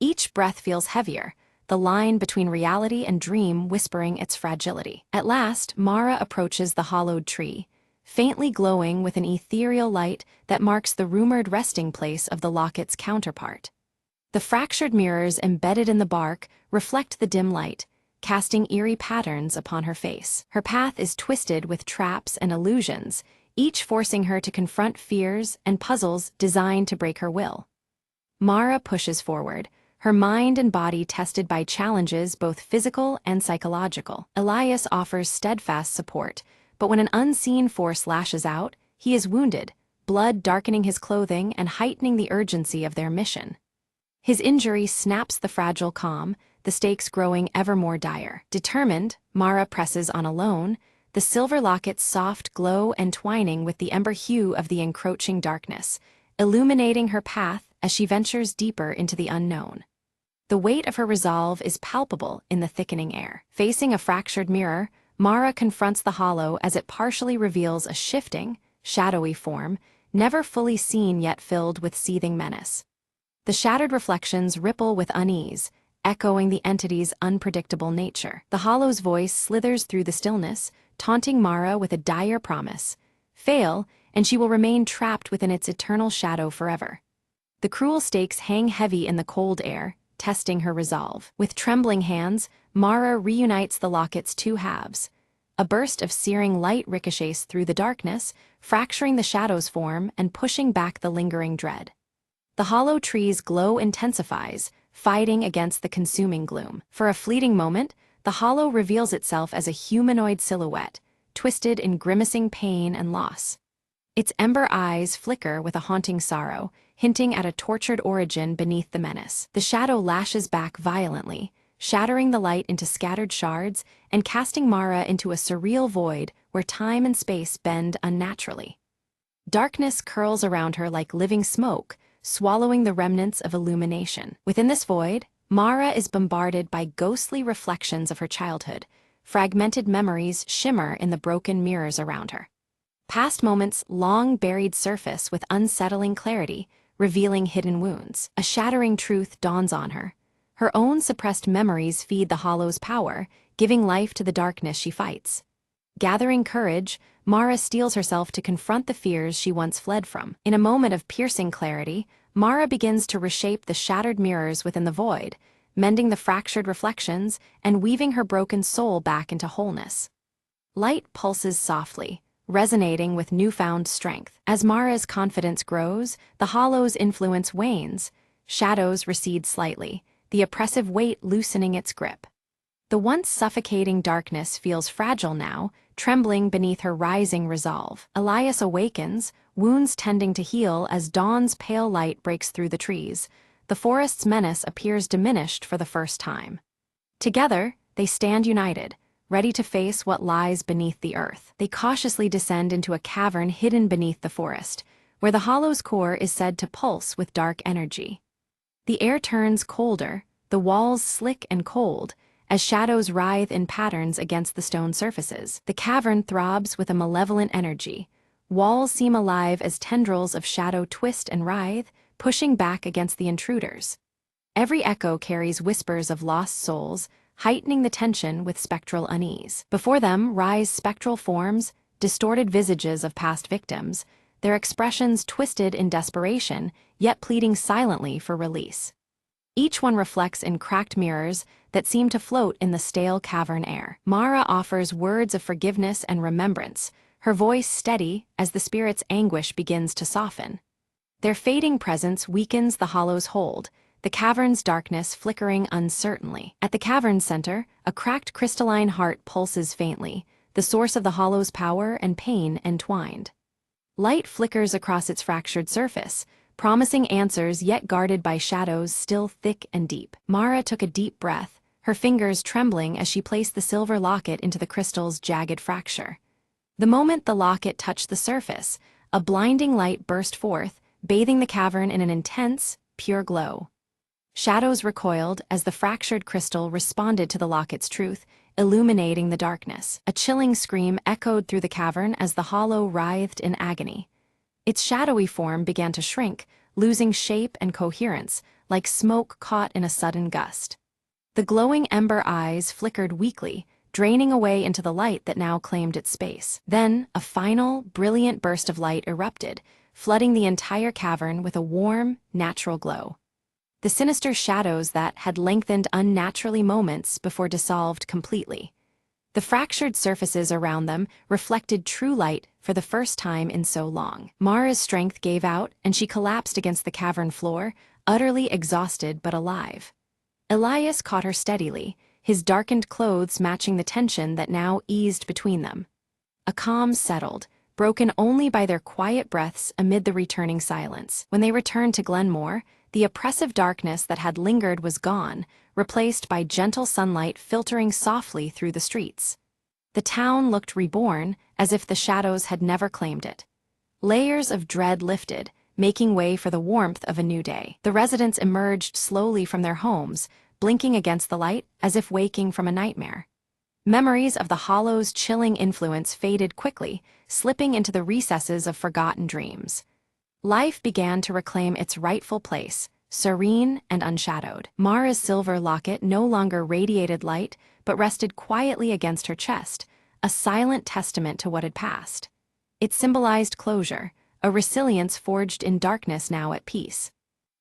Each breath feels heavier, the line between reality and dream whispering its fragility. At last, Mara approaches the hollowed tree, faintly glowing with an ethereal light that marks the rumored resting place of the locket's counterpart. The fractured mirrors embedded in the bark reflect the dim light, casting eerie patterns upon her face. Her path is twisted with traps and illusions, each forcing her to confront fears and puzzles designed to break her will. Mara pushes forward, her mind and body tested by challenges both physical and psychological. Elias offers steadfast support, but when an unseen force lashes out, he is wounded, blood darkening his clothing and heightening the urgency of their mission. His injury snaps the fragile calm, the stakes growing ever more dire. Determined, Mara presses on alone, the silver locket's soft glow entwining with the ember hue of the encroaching darkness, illuminating her path as she ventures deeper into the unknown. The weight of her resolve is palpable in the thickening air. Facing a fractured mirror, Mara confronts the hollow as it partially reveals a shifting, shadowy form, never fully seen yet filled with seething menace. The shattered reflections ripple with unease, echoing the entity's unpredictable nature. The hollow's voice slithers through the stillness, taunting Mara with a dire promise. Fail, and she will remain trapped within its eternal shadow forever. The cruel stakes hang heavy in the cold air, testing her resolve. With trembling hands, Mara reunites the locket's two halves. A burst of searing light ricochets through the darkness, fracturing the shadow's form and pushing back the lingering dread. The hollow tree's glow intensifies, fighting against the consuming gloom. For a fleeting moment, the hollow reveals itself as a humanoid silhouette, twisted in grimacing pain and loss. Its ember eyes flicker with a haunting sorrow, hinting at a tortured origin beneath the menace. The shadow lashes back violently, shattering the light into scattered shards and casting Mara into a surreal void where time and space bend unnaturally. Darkness curls around her like living smoke, swallowing the remnants of illumination. Within this void, Mara is bombarded by ghostly reflections of her childhood. Fragmented memories shimmer in the broken mirrors around her. Past moments long buried surface with unsettling clarity, revealing hidden wounds. A shattering truth dawns on her. Her own suppressed memories feed the hollow's power, giving life to the darkness she fights. Gathering courage, Mara steels herself to confront the fears she once fled from. In a moment of piercing clarity, Mara begins to reshape the shattered mirrors within the void, mending the fractured reflections and weaving her broken soul back into wholeness. Light pulses softly, resonating with newfound strength. As Mara's confidence grows, the hollow's influence wanes. Shadows recede slightly, the oppressive weight loosening its grip. The once suffocating darkness feels fragile now, trembling beneath her rising resolve. Elias awakens, wounds tending to heal as dawn's pale light breaks through the trees. The forest's menace appears diminished for the first time. Together, they stand united, ready to face what lies beneath the earth. They cautiously descend into a cavern hidden beneath the forest, where the hollow's core is said to pulse with dark energy. The air turns colder, the walls slick and cold, as shadows writhe in patterns against the stone surfaces. The cavern throbs with a malevolent energy. Walls seem alive as tendrils of shadow twist and writhe, pushing back against the intruders. Every echo carries whispers of lost souls, heightening the tension with spectral unease. Before them rise spectral forms, distorted visages of past victims, their expressions twisted in desperation, yet pleading silently for release. Each one reflects in cracked mirrors that seem to float in the stale cavern air. Mara offers words of forgiveness and remembrance, her voice steady as the spirit's anguish begins to soften. Their fading presence weakens the hollow's hold, the cavern's darkness flickering uncertainly. At the cavern's center, a cracked crystalline heart pulses faintly, the source of the hollow's power and pain entwined. Light flickers across its fractured surface, promising answers yet guarded by shadows still thick and deep. Mara took a deep breath, her fingers trembling as she placed the silver locket into the crystal's jagged fracture. The moment the locket touched the surface, a blinding light burst forth, bathing the cavern in an intense, pure glow. Shadows recoiled as the fractured crystal responded to the locket's truth, illuminating the darkness. A chilling scream echoed through the cavern as the hollow writhed in agony. Its shadowy form began to shrink, losing shape and coherence, like smoke caught in a sudden gust. The glowing ember eyes flickered weakly, draining away into the light that now claimed its space. Then, a final, brilliant burst of light erupted, flooding the entire cavern with a warm, natural glow. The sinister shadows that had lengthened unnaturally moments before dissolved completely. The fractured surfaces around them reflected true light for the first time in so long. Mara's strength gave out, and she collapsed against the cavern floor, utterly exhausted but alive. Elias caught her steadily, his darkened clothes matching the tension that now eased between them. A calm settled, broken only by their quiet breaths amid the returning silence. When they returned to Glenmore, the oppressive darkness that had lingered was gone, replaced by gentle sunlight filtering softly through the streets. The town looked reborn, as if the shadows had never claimed it. Layers of dread lifted, making way for the warmth of a new day. The residents emerged slowly from their homes, blinking against the light as if waking from a nightmare. Memories of the Hollow's chilling influence faded quickly, slipping into the recesses of forgotten dreams. Life began to reclaim its rightful place, serene and unshadowed. Mara's silver locket no longer radiated light, but rested quietly against her chest, a silent testament to what had passed. It symbolized closure, a resilience forged in darkness now at peace.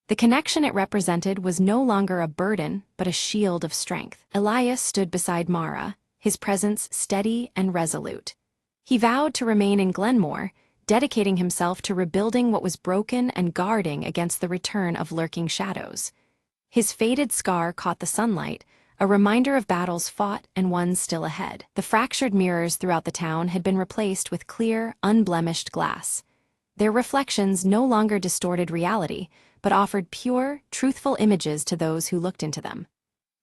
The connection it represented was no longer a burden, but a shield of strength. Elias stood beside Mara, his presence steady and resolute. He vowed to remain in Glenmore, dedicating himself to rebuilding what was broken and guarding against the return of lurking shadows. His faded scar caught the sunlight, a reminder of battles fought and ones still ahead. The fractured mirrors throughout the town had been replaced with clear, unblemished glass. Their reflections no longer distorted reality, but offered pure, truthful images to those who looked into them.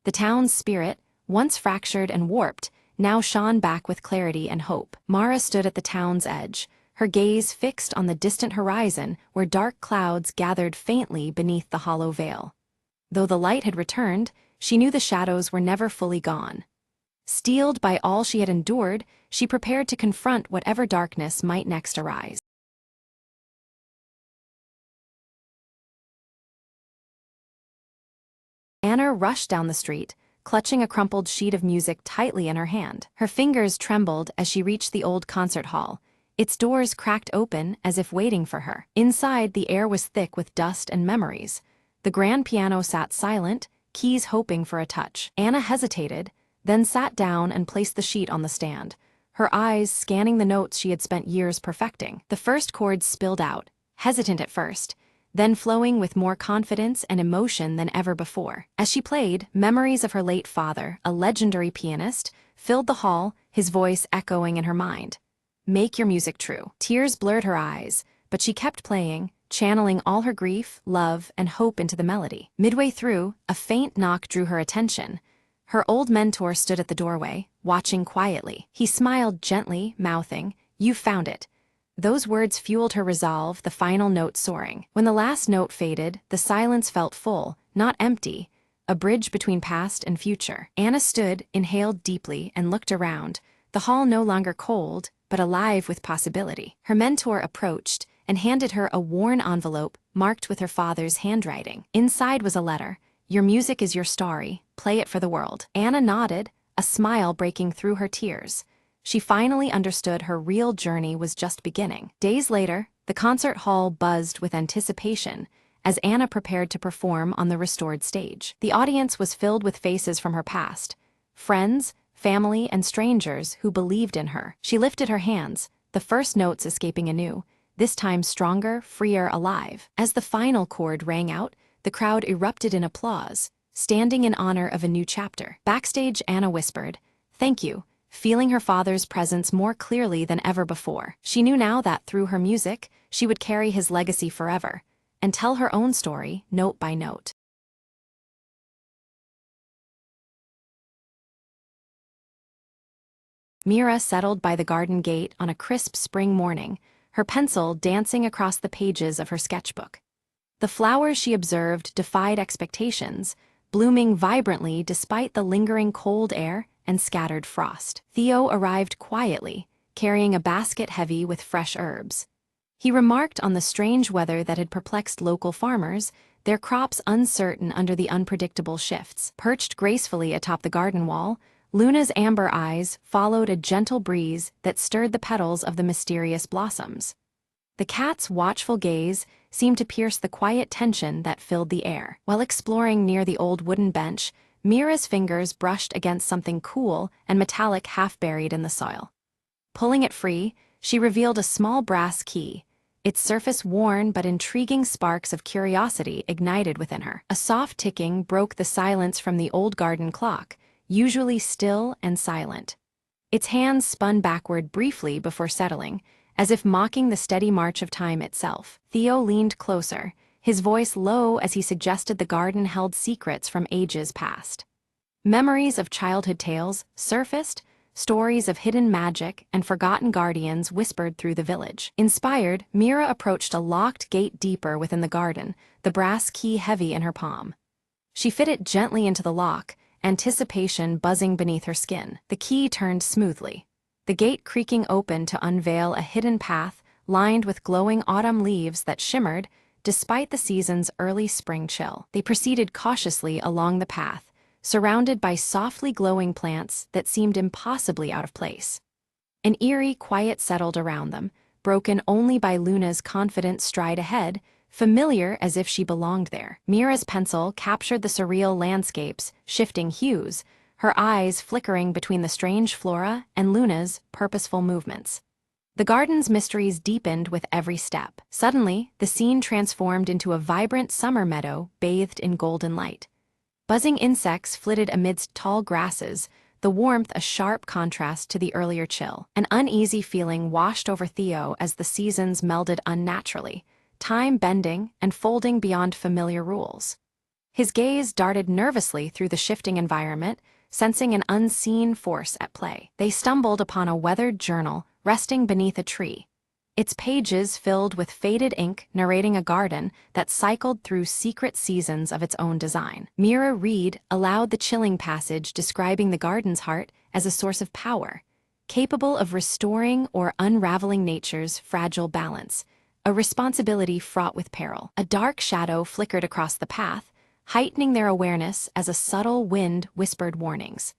The town's spirit, once fractured and warped, now shone back with clarity and hope. Mara stood at the town's edge, her gaze fixed on the distant horizon where dark clouds gathered faintly beneath the hollow veil. Though the light had returned, she knew the shadows were never fully gone. Steeled by all she had endured, she prepared to confront whatever darkness might next arise. Anna rushed down the street, clutching a crumpled sheet of music tightly in her hand. Her fingers trembled as she reached the old concert hall, its doors cracked open as if waiting for her. Inside, the air was thick with dust and memories. The grand piano sat silent, keys hoping for a touch. Anna hesitated, then sat down and placed the sheet on the stand, her eyes scanning the notes she had spent years perfecting. The first chords spilled out, hesitant at first, then flowing with more confidence and emotion than ever before. As she played, memories of her late father, a legendary pianist, filled the hall, his voice echoing in her mind. "Make your music true." Tears blurred her eyes, but she kept playing, channeling all her grief, love, and hope into the melody. Midway through, a faint knock drew her attention. Her old mentor stood at the doorway, watching quietly. He smiled gently, mouthing, "You found it." Those words fueled her resolve, the final note soaring. When the last note faded, the silence felt full, not empty, a bridge between past and future. Anna stood, inhaled deeply, and looked around, the hall no longer cold, but alive with possibility. Her mentor approached and handed her a worn envelope marked with her father's handwriting. Inside was a letter. "Your music is your story. Play it for the world." Anna nodded, a smile breaking through her tears. She finally understood her real journey was just beginning. Days later, the concert hall buzzed with anticipation as Anna prepared to perform on the restored stage. The audience was filled with faces from her past, friends, family, and strangers who believed in her. She lifted her hands, the first notes escaping anew, this time stronger, freer, alive. As the final chord rang out, the crowd erupted in applause, standing in honor of a new chapter. Backstage, Anna whispered, "Thank you," feeling her father's presence more clearly than ever before. She knew now that through her music, she would carry his legacy forever, and tell her own story, note by note. Mira settled by the garden gate on a crisp spring morning, her pencil dancing across the pages of her sketchbook. The flowers she observed defied expectations, blooming vibrantly despite the lingering cold air and scattered frost. Theo arrived quietly, carrying a basket heavy with fresh herbs. He remarked on the strange weather that had perplexed local farmers, their crops uncertain under the unpredictable shifts. Perched gracefully atop the garden wall, Luna's amber eyes followed a gentle breeze that stirred the petals of the mysterious blossoms. The cat's watchful gaze seemed to pierce the quiet tension that filled the air. While exploring near the old wooden bench, Mira's fingers brushed against something cool and metallic half buried in the soil. Pulling it free, she revealed a small brass key, its surface worn but intriguing sparks of curiosity ignited within her. A soft ticking broke the silence from the old garden clock, usually still and silent. Its hands spun backward briefly before settling, as if mocking the steady march of time itself. Theo leaned closer, his voice low as he suggested the garden held secrets from ages past. Memories of childhood tales surfaced, stories of hidden magic and forgotten guardians whispered through the village. Inspired, Mira approached a locked gate deeper within the garden, the brass key heavy in her palm. She fit it gently into the lock, anticipation buzzing beneath her skin. The key turned smoothly, the gate creaking open to unveil a hidden path lined with glowing autumn leaves that shimmered despite the season's early spring chill. They proceeded cautiously along the path, surrounded by softly glowing plants that seemed impossibly out of place. An eerie quiet settled around them, broken only by Luna's confident stride ahead, familiar as if she belonged there. Mira's pencil captured the surreal landscape's shifting hues, her eyes flickering between the strange flora and Luna's purposeful movements. The garden's mysteries deepened with every step. Suddenly, the scene transformed into a vibrant summer meadow bathed in golden light. Buzzing insects flitted amidst tall grasses, the warmth a sharp contrast to the earlier chill. An uneasy feeling washed over Theo as the seasons melded unnaturally, time bending and folding beyond familiar rules. His gaze darted nervously through the shifting environment, sensing an unseen force at play. They stumbled upon a weathered journal resting beneath a tree, its pages filled with faded ink narrating a garden that cycled through secret seasons of its own design. Mira read aloud the chilling passage describing the garden's heart as a source of power, capable of restoring or unraveling nature's fragile balance, a responsibility fraught with peril. A dark shadow flickered across the path, heightening their awareness as a subtle wind whispered warnings.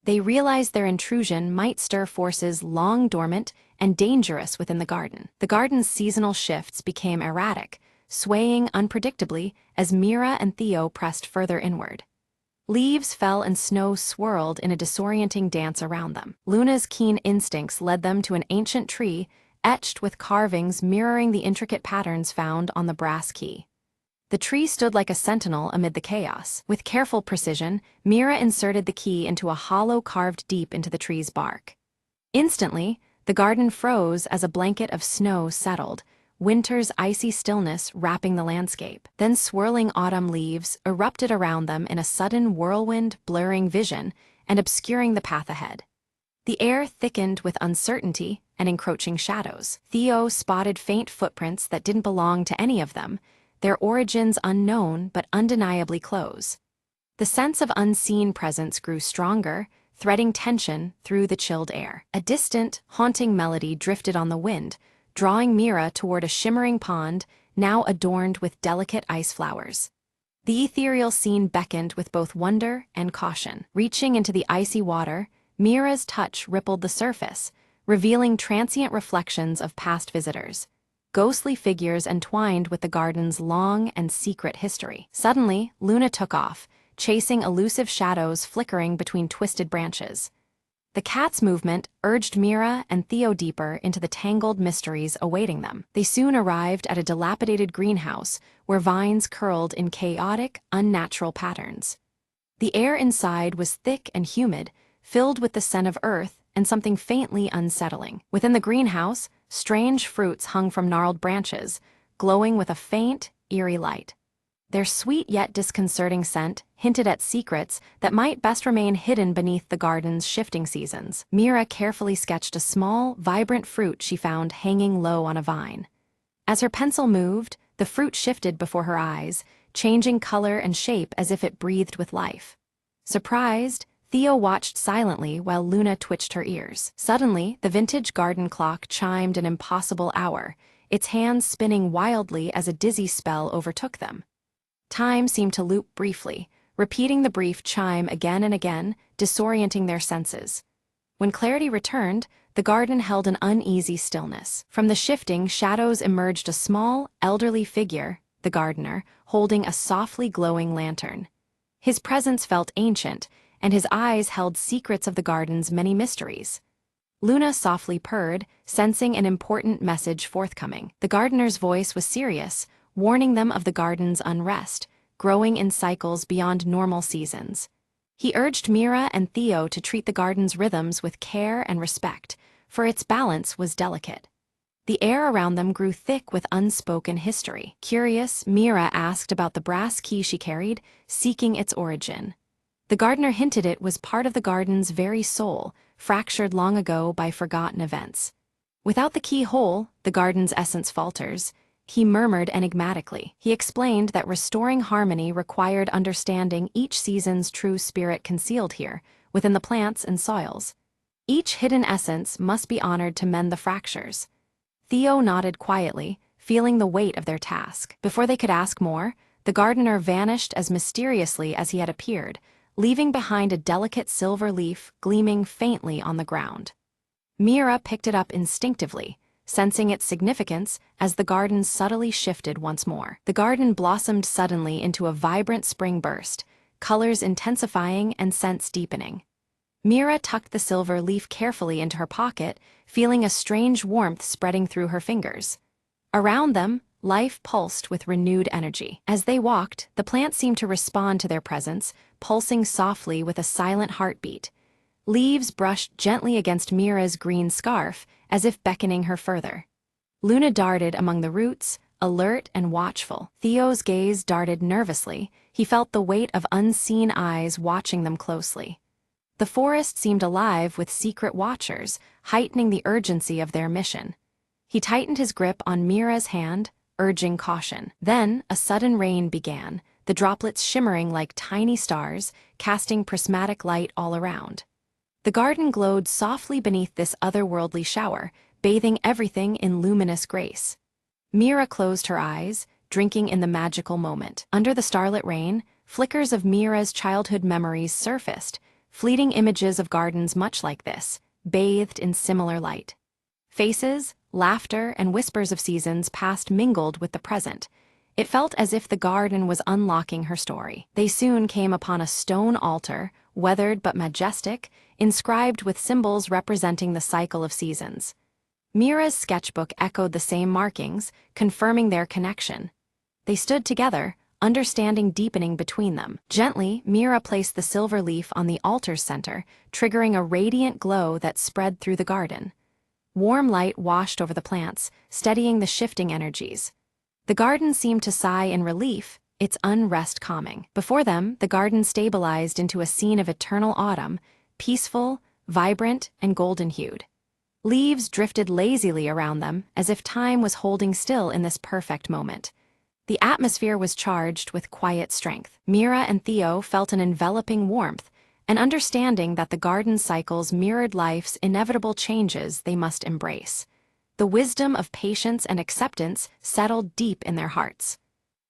They realized their intrusion might stir forces long dormant and dangerous within the garden. The garden's seasonal shifts became erratic, swaying unpredictably as Mira and Theo pressed further inward. Leaves fell and snow swirled in a disorienting dance around them. Luna's keen instincts led them to an ancient tree etched with carvings mirroring the intricate patterns found on the brass key. The tree stood like a sentinel amid the chaos. With careful precision, Mira inserted the key into a hollow carved deep into the tree's bark. Instantly, the garden froze as a blanket of snow settled, winter's icy stillness wrapping the landscape. Then swirling autumn leaves erupted around them in a sudden whirlwind, blurring vision and obscuring the path ahead. The air thickened with uncertainty and encroaching shadows. Theo spotted faint footprints that didn't belong to any of them, their origins unknown but undeniably close. The sense of unseen presence grew stronger, threading tension through the chilled air. A distant, haunting melody drifted on the wind, drawing Mira toward a shimmering pond now adorned with delicate ice flowers. The ethereal scene beckoned with both wonder and caution. Reaching into the icy water, Mira's touch rippled the surface, revealing transient reflections of past visitors, ghostly figures entwined with the garden's long and secret history. Suddenly, Luna took off, chasing elusive shadows flickering between twisted branches. The cat's movement urged Mira and Theo deeper into the tangled mysteries awaiting them. They soon arrived at a dilapidated greenhouse where vines curled in chaotic, unnatural patterns. The air inside was thick and humid, filled with the scent of earth and something faintly unsettling. Within the greenhouse, strange fruits hung from gnarled branches, glowing with a faint, eerie light. Their sweet yet disconcerting scent hinted at secrets that might best remain hidden beneath the garden's shifting seasons. Mira carefully sketched a small, vibrant fruit she found hanging low on a vine. As her pencil moved, the fruit shifted before her eyes, changing color and shape as if it breathed with life. Surprised, Theo watched silently while Luna twitched her ears. Suddenly, the vintage garden clock chimed an impossible hour, its hands spinning wildly as a dizzy spell overtook them. Time seemed to loop briefly, repeating the brief chime again and again, disorienting their senses. When clarity returned, the garden held an uneasy stillness. From the shifting shadows emerged a small, elderly figure, the gardener, holding a softly glowing lantern. His presence felt ancient, and his eyes held secrets of the garden's many mysteries. Luna softly purred, sensing an important message forthcoming. The gardener's voice was serious, warning them of the garden's unrest, growing in cycles beyond normal seasons. He urged Mira and Theo to treat the garden's rhythms with care and respect, for its balance was delicate. The air around them grew thick with unspoken history. Curious, Mira asked about the brass key she carried, seeking its origin. The gardener hinted it was part of the garden's very soul, fractured long ago by forgotten events. Without the key whole, the garden's essence falters, he murmured enigmatically. He explained that restoring harmony required understanding each season's true spirit concealed here, within the plants and soils. Each hidden essence must be honored to mend the fractures. Theo nodded quietly, feeling the weight of their task. Before they could ask more, the gardener vanished as mysteriously as he had appeared, leaving behind a delicate silver leaf gleaming faintly on the ground. Mira picked it up instinctively, sensing its significance as the garden subtly shifted once more. The garden blossomed suddenly into a vibrant spring burst, colors intensifying and scents deepening. Mira tucked the silver leaf carefully into her pocket, feeling a strange warmth spreading through her fingers. Around them, life pulsed with renewed energy. As they walked, the plants seemed to respond to their presence, pulsing softly with a silent heartbeat. Leaves brushed gently against Mira's green scarf, as if beckoning her further. Luna darted among the roots, alert and watchful. Theo's gaze darted nervously. He felt the weight of unseen eyes watching them closely. The forest seemed alive with secret watchers, heightening the urgency of their mission. He tightened his grip on Mira's hand, urging caution. Then, a sudden rain began, the droplets shimmering like tiny stars, casting prismatic light all around. The garden glowed softly beneath this otherworldly shower, bathing everything in luminous grace. Mira closed her eyes, drinking in the magical moment. Under the starlit rain, flickers of Mira's childhood memories surfaced, fleeting images of gardens much like this, bathed in similar light. Faces, laughter, and whispers of seasons past mingled with the present. It felt as if the garden was unlocking her story. They soon came upon a stone altar, weathered but majestic, inscribed with symbols representing the cycle of seasons. Mira's sketchbook echoed the same markings, confirming their connection. They stood together, understanding deepening between them. Gently, Mira placed the silver leaf on the altar's center, triggering a radiant glow that spread through the garden. Warm light washed over the plants, steadying the shifting energies. The garden seemed to sigh in relief, its unrest calming. Before them, the garden stabilized into a scene of eternal autumn, peaceful, vibrant, and golden-hued. Leaves drifted lazily around them, as if time was holding still in this perfect moment. The atmosphere was charged with quiet strength. Mira and Theo felt an enveloping warmth, an understanding that the garden cycles mirrored life's inevitable changes they must embrace. The wisdom of patience and acceptance settled deep in their hearts.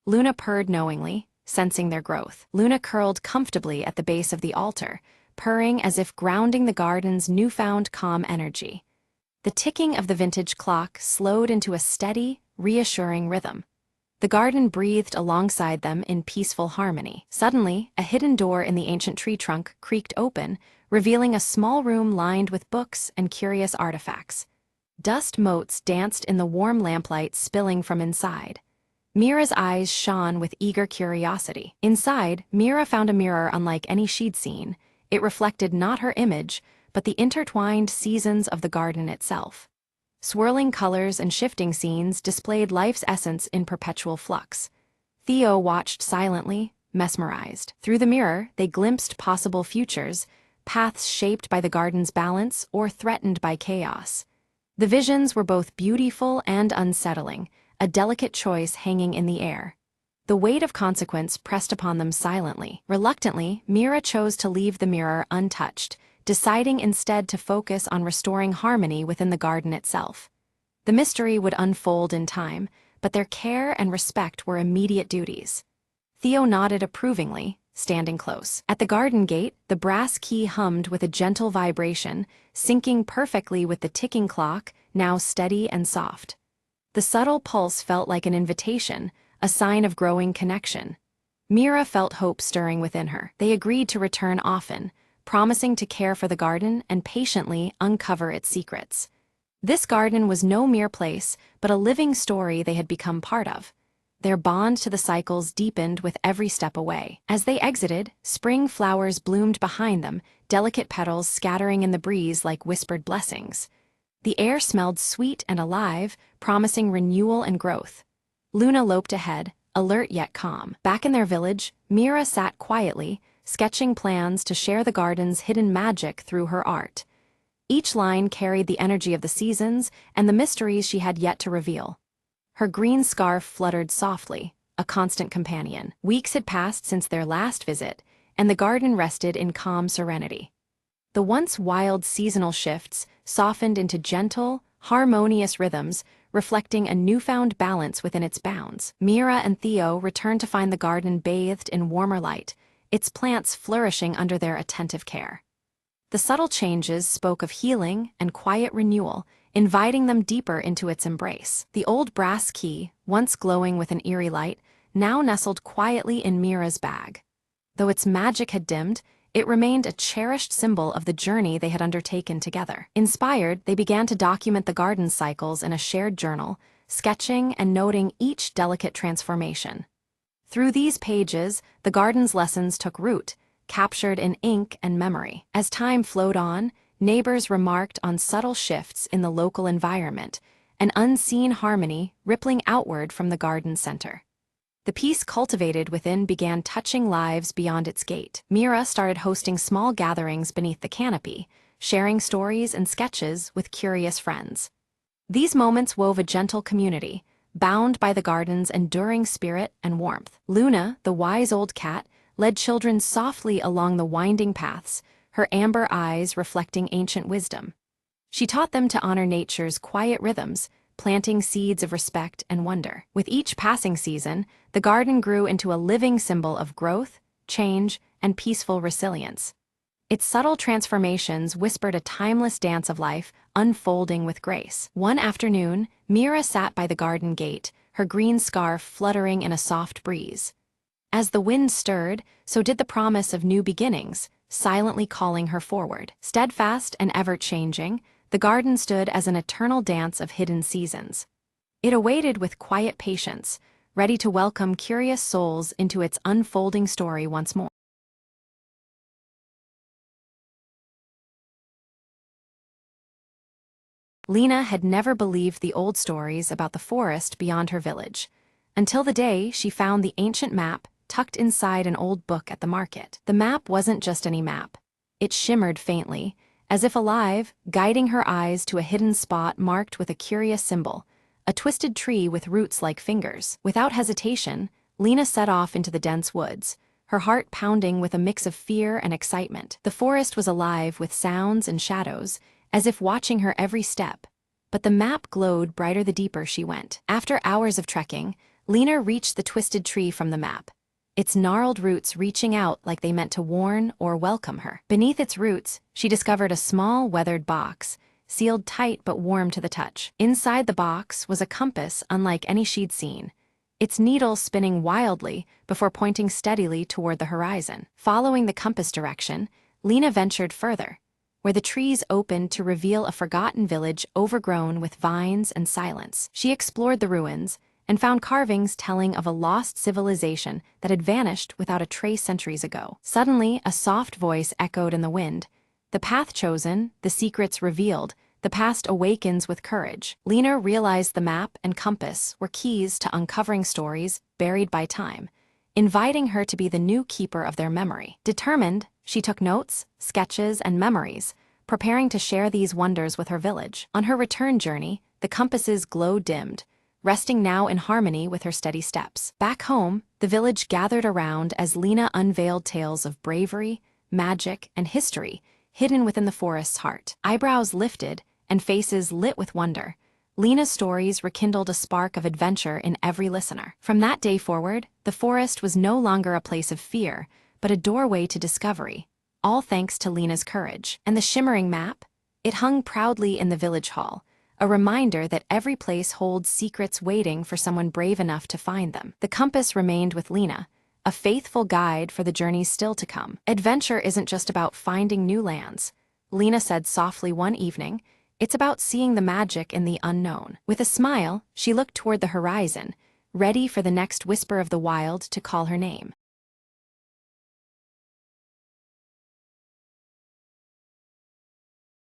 Luna purred knowingly, sensing their growth. Luna curled comfortably at the base of the altar, purring as if grounding the garden's newfound calm energy. The ticking of the vintage clock slowed into a steady, reassuring rhythm. The garden breathed alongside them in peaceful harmony. Suddenly, a hidden door in the ancient tree trunk creaked open, revealing a small room lined with books and curious artifacts. Dust motes danced in the warm lamplight spilling from inside. Mira's eyes shone with eager curiosity. Inside, Mira found a mirror unlike any she'd seen. It reflected not her image, but the intertwined seasons of the garden itself. Swirling colors and shifting scenes displayed life's essence in perpetual flux. Theo watched silently, mesmerized. Through the mirror, they glimpsed possible futures, paths shaped by the garden's balance or threatened by chaos. The visions were both beautiful and unsettling, a delicate choice hanging in the air. The weight of consequence pressed upon them silently. Reluctantly, Mira chose to leave the mirror untouched, deciding instead to focus on restoring harmony within the garden itself. The mystery would unfold in time, but their care and respect were immediate duties. Theo nodded approvingly, standing close. At the garden gate, the brass key hummed with a gentle vibration, syncing perfectly with the ticking clock, now steady and soft. The subtle pulse felt like an invitation, a sign of growing connection. Mira felt hope stirring within her. They agreed to return often, promising to care for the garden and patiently uncover its secrets. This garden was no mere place, but a living story they had become part of. Their bond to the cycles deepened with every step away. As they exited, spring flowers bloomed behind them, delicate petals scattering in the breeze like whispered blessings. The air smelled sweet and alive, promising renewal and growth. Luna loped ahead, alert yet calm. Back in their village, Mira sat quietly, sketching plans to share the garden's hidden magic through her art. Each line carried the energy of the seasons and the mysteries she had yet to reveal. Her green scarf fluttered softly, a constant companion. Weeks had passed since their last visit, and the garden rested in calm serenity. The once wild seasonal shifts softened into gentle, harmonious rhythms, reflecting a newfound balance within its bounds. Mira and Theo returned to find the garden bathed in warmer light, its plants flourishing under their attentive care. The subtle changes spoke of healing and quiet renewal, inviting them deeper into its embrace. The old brass key, once glowing with an eerie light, now nestled quietly in Mira's bag. Though its magic had dimmed, it remained a cherished symbol of the journey they had undertaken together. Inspired, they began to document the garden's cycles in a shared journal, sketching and noting each delicate transformation. Through these pages, the garden's lessons took root, captured in ink and memory. As time flowed on, neighbors remarked on subtle shifts in the local environment, an unseen harmony rippling outward from the garden center. The peace cultivated within began touching lives beyond its gate. Mira started hosting small gatherings beneath the canopy, sharing stories and sketches with curious friends. These moments wove a gentle community, bound by the garden's enduring spirit and warmth. Luna, the wise old cat, led children softly along the winding paths, her amber eyes reflecting ancient wisdom. She taught them to honor nature's quiet rhythms, planting seeds of respect and wonder. With each passing season, the garden grew into a living symbol of growth, change, and peaceful resilience. Its subtle transformations whispered a timeless dance of life, unfolding with grace. One afternoon, Mira sat by the garden gate, her green scarf fluttering in a soft breeze. As the wind stirred, so did the promise of new beginnings, silently calling her forward. Steadfast and ever-changing, the garden stood as an eternal dance of hidden seasons. It awaited with quiet patience, ready to welcome curious souls into its unfolding story once more. Lena had never believed the old stories about the forest beyond her village, until the day she found the ancient map tucked inside an old book at the market. The map wasn't just any map. It shimmered faintly, as if alive, guiding her eyes to a hidden spot marked with a curious symbol, a twisted tree with roots like fingers. Without hesitation, Lena set off into the dense woods, her heart pounding with a mix of fear and excitement. The forest was alive with sounds and shadows, as if watching her every step, but the map glowed brighter the deeper she went. After hours of trekking, Lena reached the twisted tree from the map, its gnarled roots reaching out like they meant to warn or welcome her. Beneath its roots, she discovered a small, weathered box, sealed tight but warm to the touch. Inside the box was a compass unlike any she'd seen, its needle spinning wildly before pointing steadily toward the horizon. Following the compass direction, Lena ventured further, where the trees opened to reveal a forgotten village overgrown with vines and silence. She explored the ruins, and found carvings telling of a lost civilization that had vanished without a trace centuries ago. Suddenly, a soft voice echoed in the wind. The path chosen, the secrets revealed, the past awakens with courage. Lena realized the map and compass were keys to uncovering stories buried by time, inviting her to be the new keeper of their memory. Determined, she took notes, sketches, and memories, preparing to share these wonders with her village. On her return journey, the compass's glow dimmed, resting now in harmony with her steady steps. Back home, the village gathered around as Lena unveiled tales of bravery, magic, and history hidden within the forest's heart. Eyebrows lifted and faces lit with wonder, Lena's stories rekindled a spark of adventure in every listener. From that day forward, the forest was no longer a place of fear, but a doorway to discovery, all thanks to Lena's courage. And the shimmering map? It hung proudly in the village hall, a reminder that every place holds secrets waiting for someone brave enough to find them. The compass remained with Lena, a faithful guide for the journeys still to come. Adventure isn't just about finding new lands, Lena said softly one evening. It's about seeing the magic in the unknown. With a smile, she looked toward the horizon, ready for the next whisper of the wild to call her name.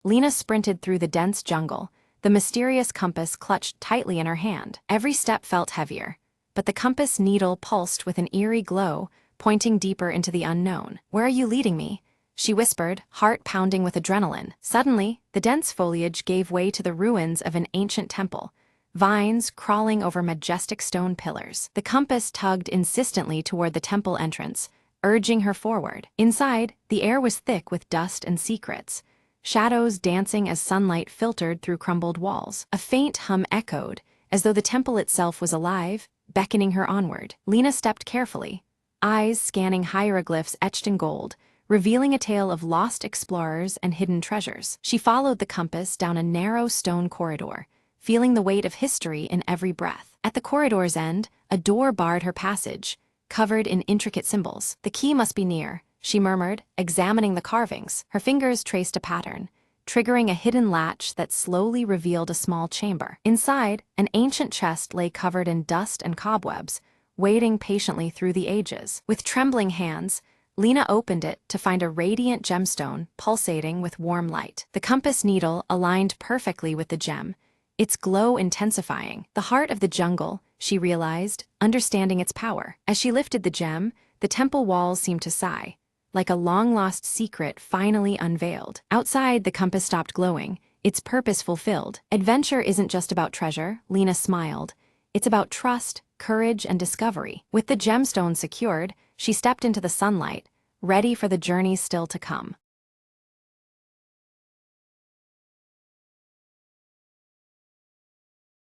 Lena sprinted through the dense jungle, the mysterious compass clutched tightly in her hand. Every step felt heavier, but the compass needle pulsed with an eerie glow, pointing deeper into the unknown. "Where are you leading me?" she whispered, heart pounding with adrenaline. Suddenly, the dense foliage gave way to the ruins of an ancient temple, vines crawling over majestic stone pillars. The compass tugged insistently toward the temple entrance, urging her forward. Inside, the air was thick with dust and secrets, shadows dancing as sunlight filtered through crumbled walls. A faint hum echoed, as though the temple itself was alive, beckoning her onward. Lena stepped carefully, eyes scanning hieroglyphs etched in gold, revealing a tale of lost explorers and hidden treasures. She followed the compass down a narrow stone corridor, feeling the weight of history in every breath. At the corridor's end, a door barred her passage, covered in intricate symbols. "The key must be near," she murmured, examining the carvings. Her fingers traced a pattern, triggering a hidden latch that slowly revealed a small chamber. Inside, an ancient chest lay covered in dust and cobwebs, waiting patiently through the ages. With trembling hands, Lena opened it to find a radiant gemstone pulsating with warm light. The compass needle aligned perfectly with the gem, its glow intensifying. The heart of the jungle, she realized, understanding its power. As she lifted the gem, the temple walls seemed to sigh, like a long-lost secret finally unveiled. Outside, the compass stopped glowing, its purpose fulfilled. Adventure isn't just about treasure, Lena smiled. It's about trust, courage, and discovery. With the gemstone secured, she stepped into the sunlight, ready for the journey still to come.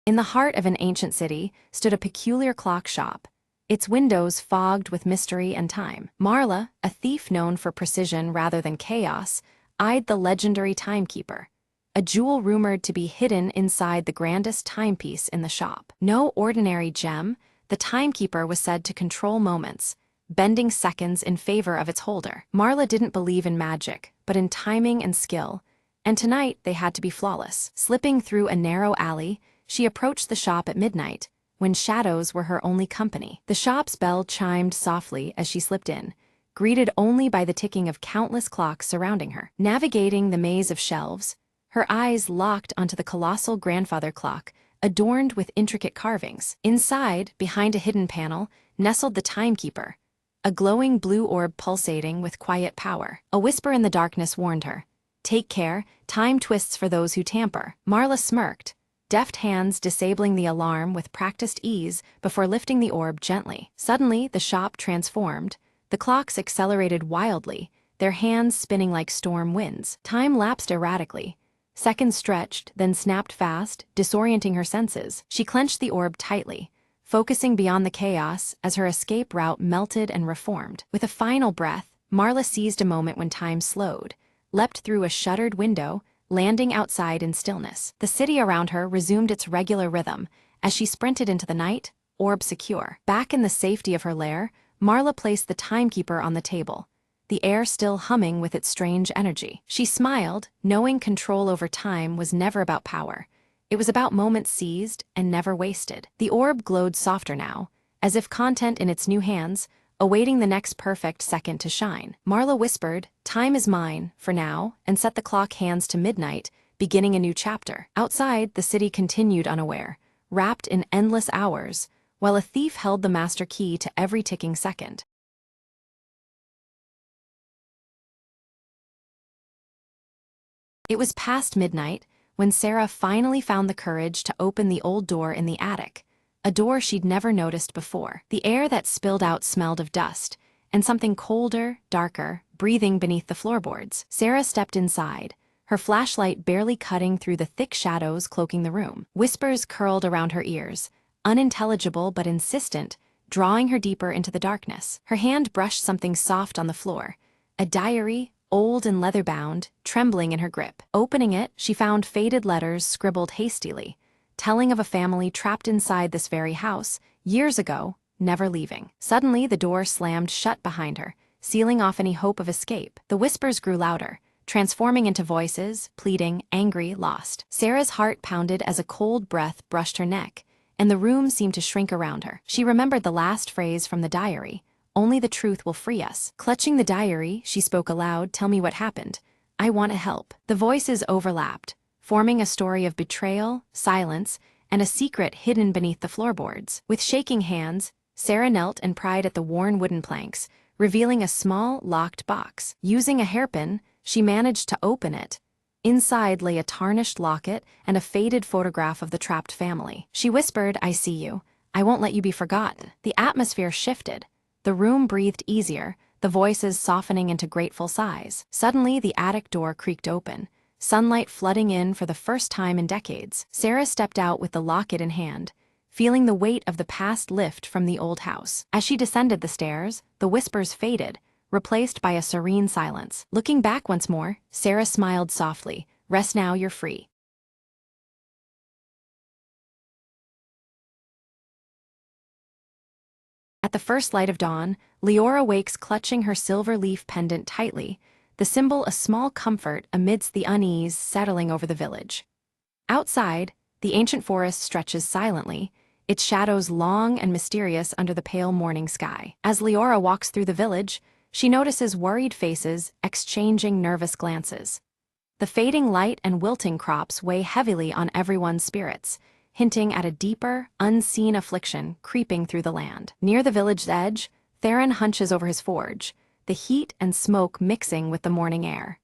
In the heart of an ancient city stood a peculiar clock shop, its windows fogged with mystery and time. Marla, a thief known for precision rather than chaos, eyed the legendary timekeeper, a jewel rumored to be hidden inside the grandest timepiece in the shop. No ordinary gem, the timekeeper was said to control moments, bending seconds in favor of its holder. Marla didn't believe in magic, but in timing and skill, and tonight they had to be flawless. Slipping through a narrow alley, she approached the shop at midnight, when shadows were her only company. The shop's bell chimed softly as she slipped in, greeted only by the ticking of countless clocks surrounding her. Navigating the maze of shelves, her eyes locked onto the colossal grandfather clock, adorned with intricate carvings. Inside, behind a hidden panel, nestled the timekeeper, a glowing blue orb pulsating with quiet power. A whisper in the darkness warned her, "Take care, time twists for those who tamper." Marla smirked, deft hands disabling the alarm with practiced ease before lifting the orb gently. Suddenly, the shop transformed. The clocks accelerated wildly, their hands spinning like storm winds. Time lapsed erratically. Seconds stretched, then snapped fast, disorienting her senses. She clenched the orb tightly, focusing beyond the chaos as her escape route melted and reformed. With a final breath, Marla seized a moment when time slowed, leapt through a shuttered window, landing outside in stillness. The city around her resumed its regular rhythm as she sprinted into the night, orb secure. Back in the safety of her lair, Marla placed the timekeeper on the table, the air still humming with its strange energy. She smiled, knowing control over time was never about power. It was about moments seized and never wasted. The orb glowed softer now, as if content in its new hands, awaiting the next perfect second to shine. Marla whispered, "Time is mine, for now," and set the clock hands to midnight, beginning a new chapter. Outside, the city continued unaware, wrapped in endless hours, while a thief held the master key to every ticking second. It was past midnight when Sarah finally found the courage to open the old door in the attic, a door she'd never noticed before. The air that spilled out smelled of dust, and something colder, darker, breathing beneath the floorboards. Sarah stepped inside, her flashlight barely cutting through the thick shadows cloaking the room. Whispers curled around her ears, unintelligible but insistent, drawing her deeper into the darkness. Her hand brushed something soft on the floor, a diary, old and leather-bound, trembling in her grip. Opening it, she found faded letters scribbled hastily, telling of a family trapped inside this very house, years ago, never leaving. Suddenly, the door slammed shut behind her, sealing off any hope of escape. The whispers grew louder, transforming into voices, pleading, angry, lost. Sarah's heart pounded as a cold breath brushed her neck, and the room seemed to shrink around her. She remembered the last phrase from the diary, "Only the truth will free us." Clutching the diary, she spoke aloud, "Tell me what happened. I want to help." The voices overlapped, forming a story of betrayal, silence, and a secret hidden beneath the floorboards. With shaking hands, Sarah knelt and pried at the worn wooden planks, revealing a small, locked box. Using a hairpin, she managed to open it. Inside lay a tarnished locket and a faded photograph of the trapped family. She whispered, "I see you. I won't let you be forgotten." The atmosphere shifted. The room breathed easier, the voices softening into grateful sighs. Suddenly, the attic door creaked open, sunlight flooding in for the first time in decades. Sarah stepped out with the locket in hand, feeling the weight of the past lift from the old house. As she descended the stairs, the whispers faded, replaced by a serene silence. Looking back once more, Sarah smiled softly. "Rest now, you're free." At the first light of dawn, Leora wakes clutching her silver leaf pendant tightly, the symbol a small comfort amidst the unease settling over the village. Outside, the ancient forest stretches silently, its shadows long and mysterious under the pale morning sky. As Leora walks through the village, she notices worried faces exchanging nervous glances. The fading light and wilting crops weigh heavily on everyone's spirits, hinting at a deeper, unseen affliction creeping through the land. Near the village's edge, Theron hunches over his forge, the heat and smoke mixing with the morning air.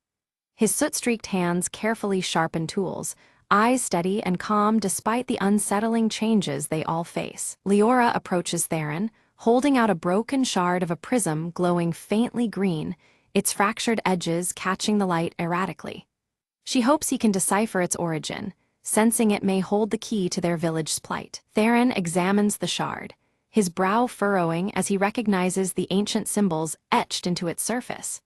His soot-streaked hands carefully sharpen tools, eyes steady and calm despite the unsettling changes they all face. Leora approaches Theron, holding out a broken shard of a prism glowing faintly green, its fractured edges catching the light erratically. She hopes he can decipher its origin, sensing it may hold the key to their village's plight. Theron examines the shard, his brow furrowing as he recognizes the ancient symbols etched into its surface.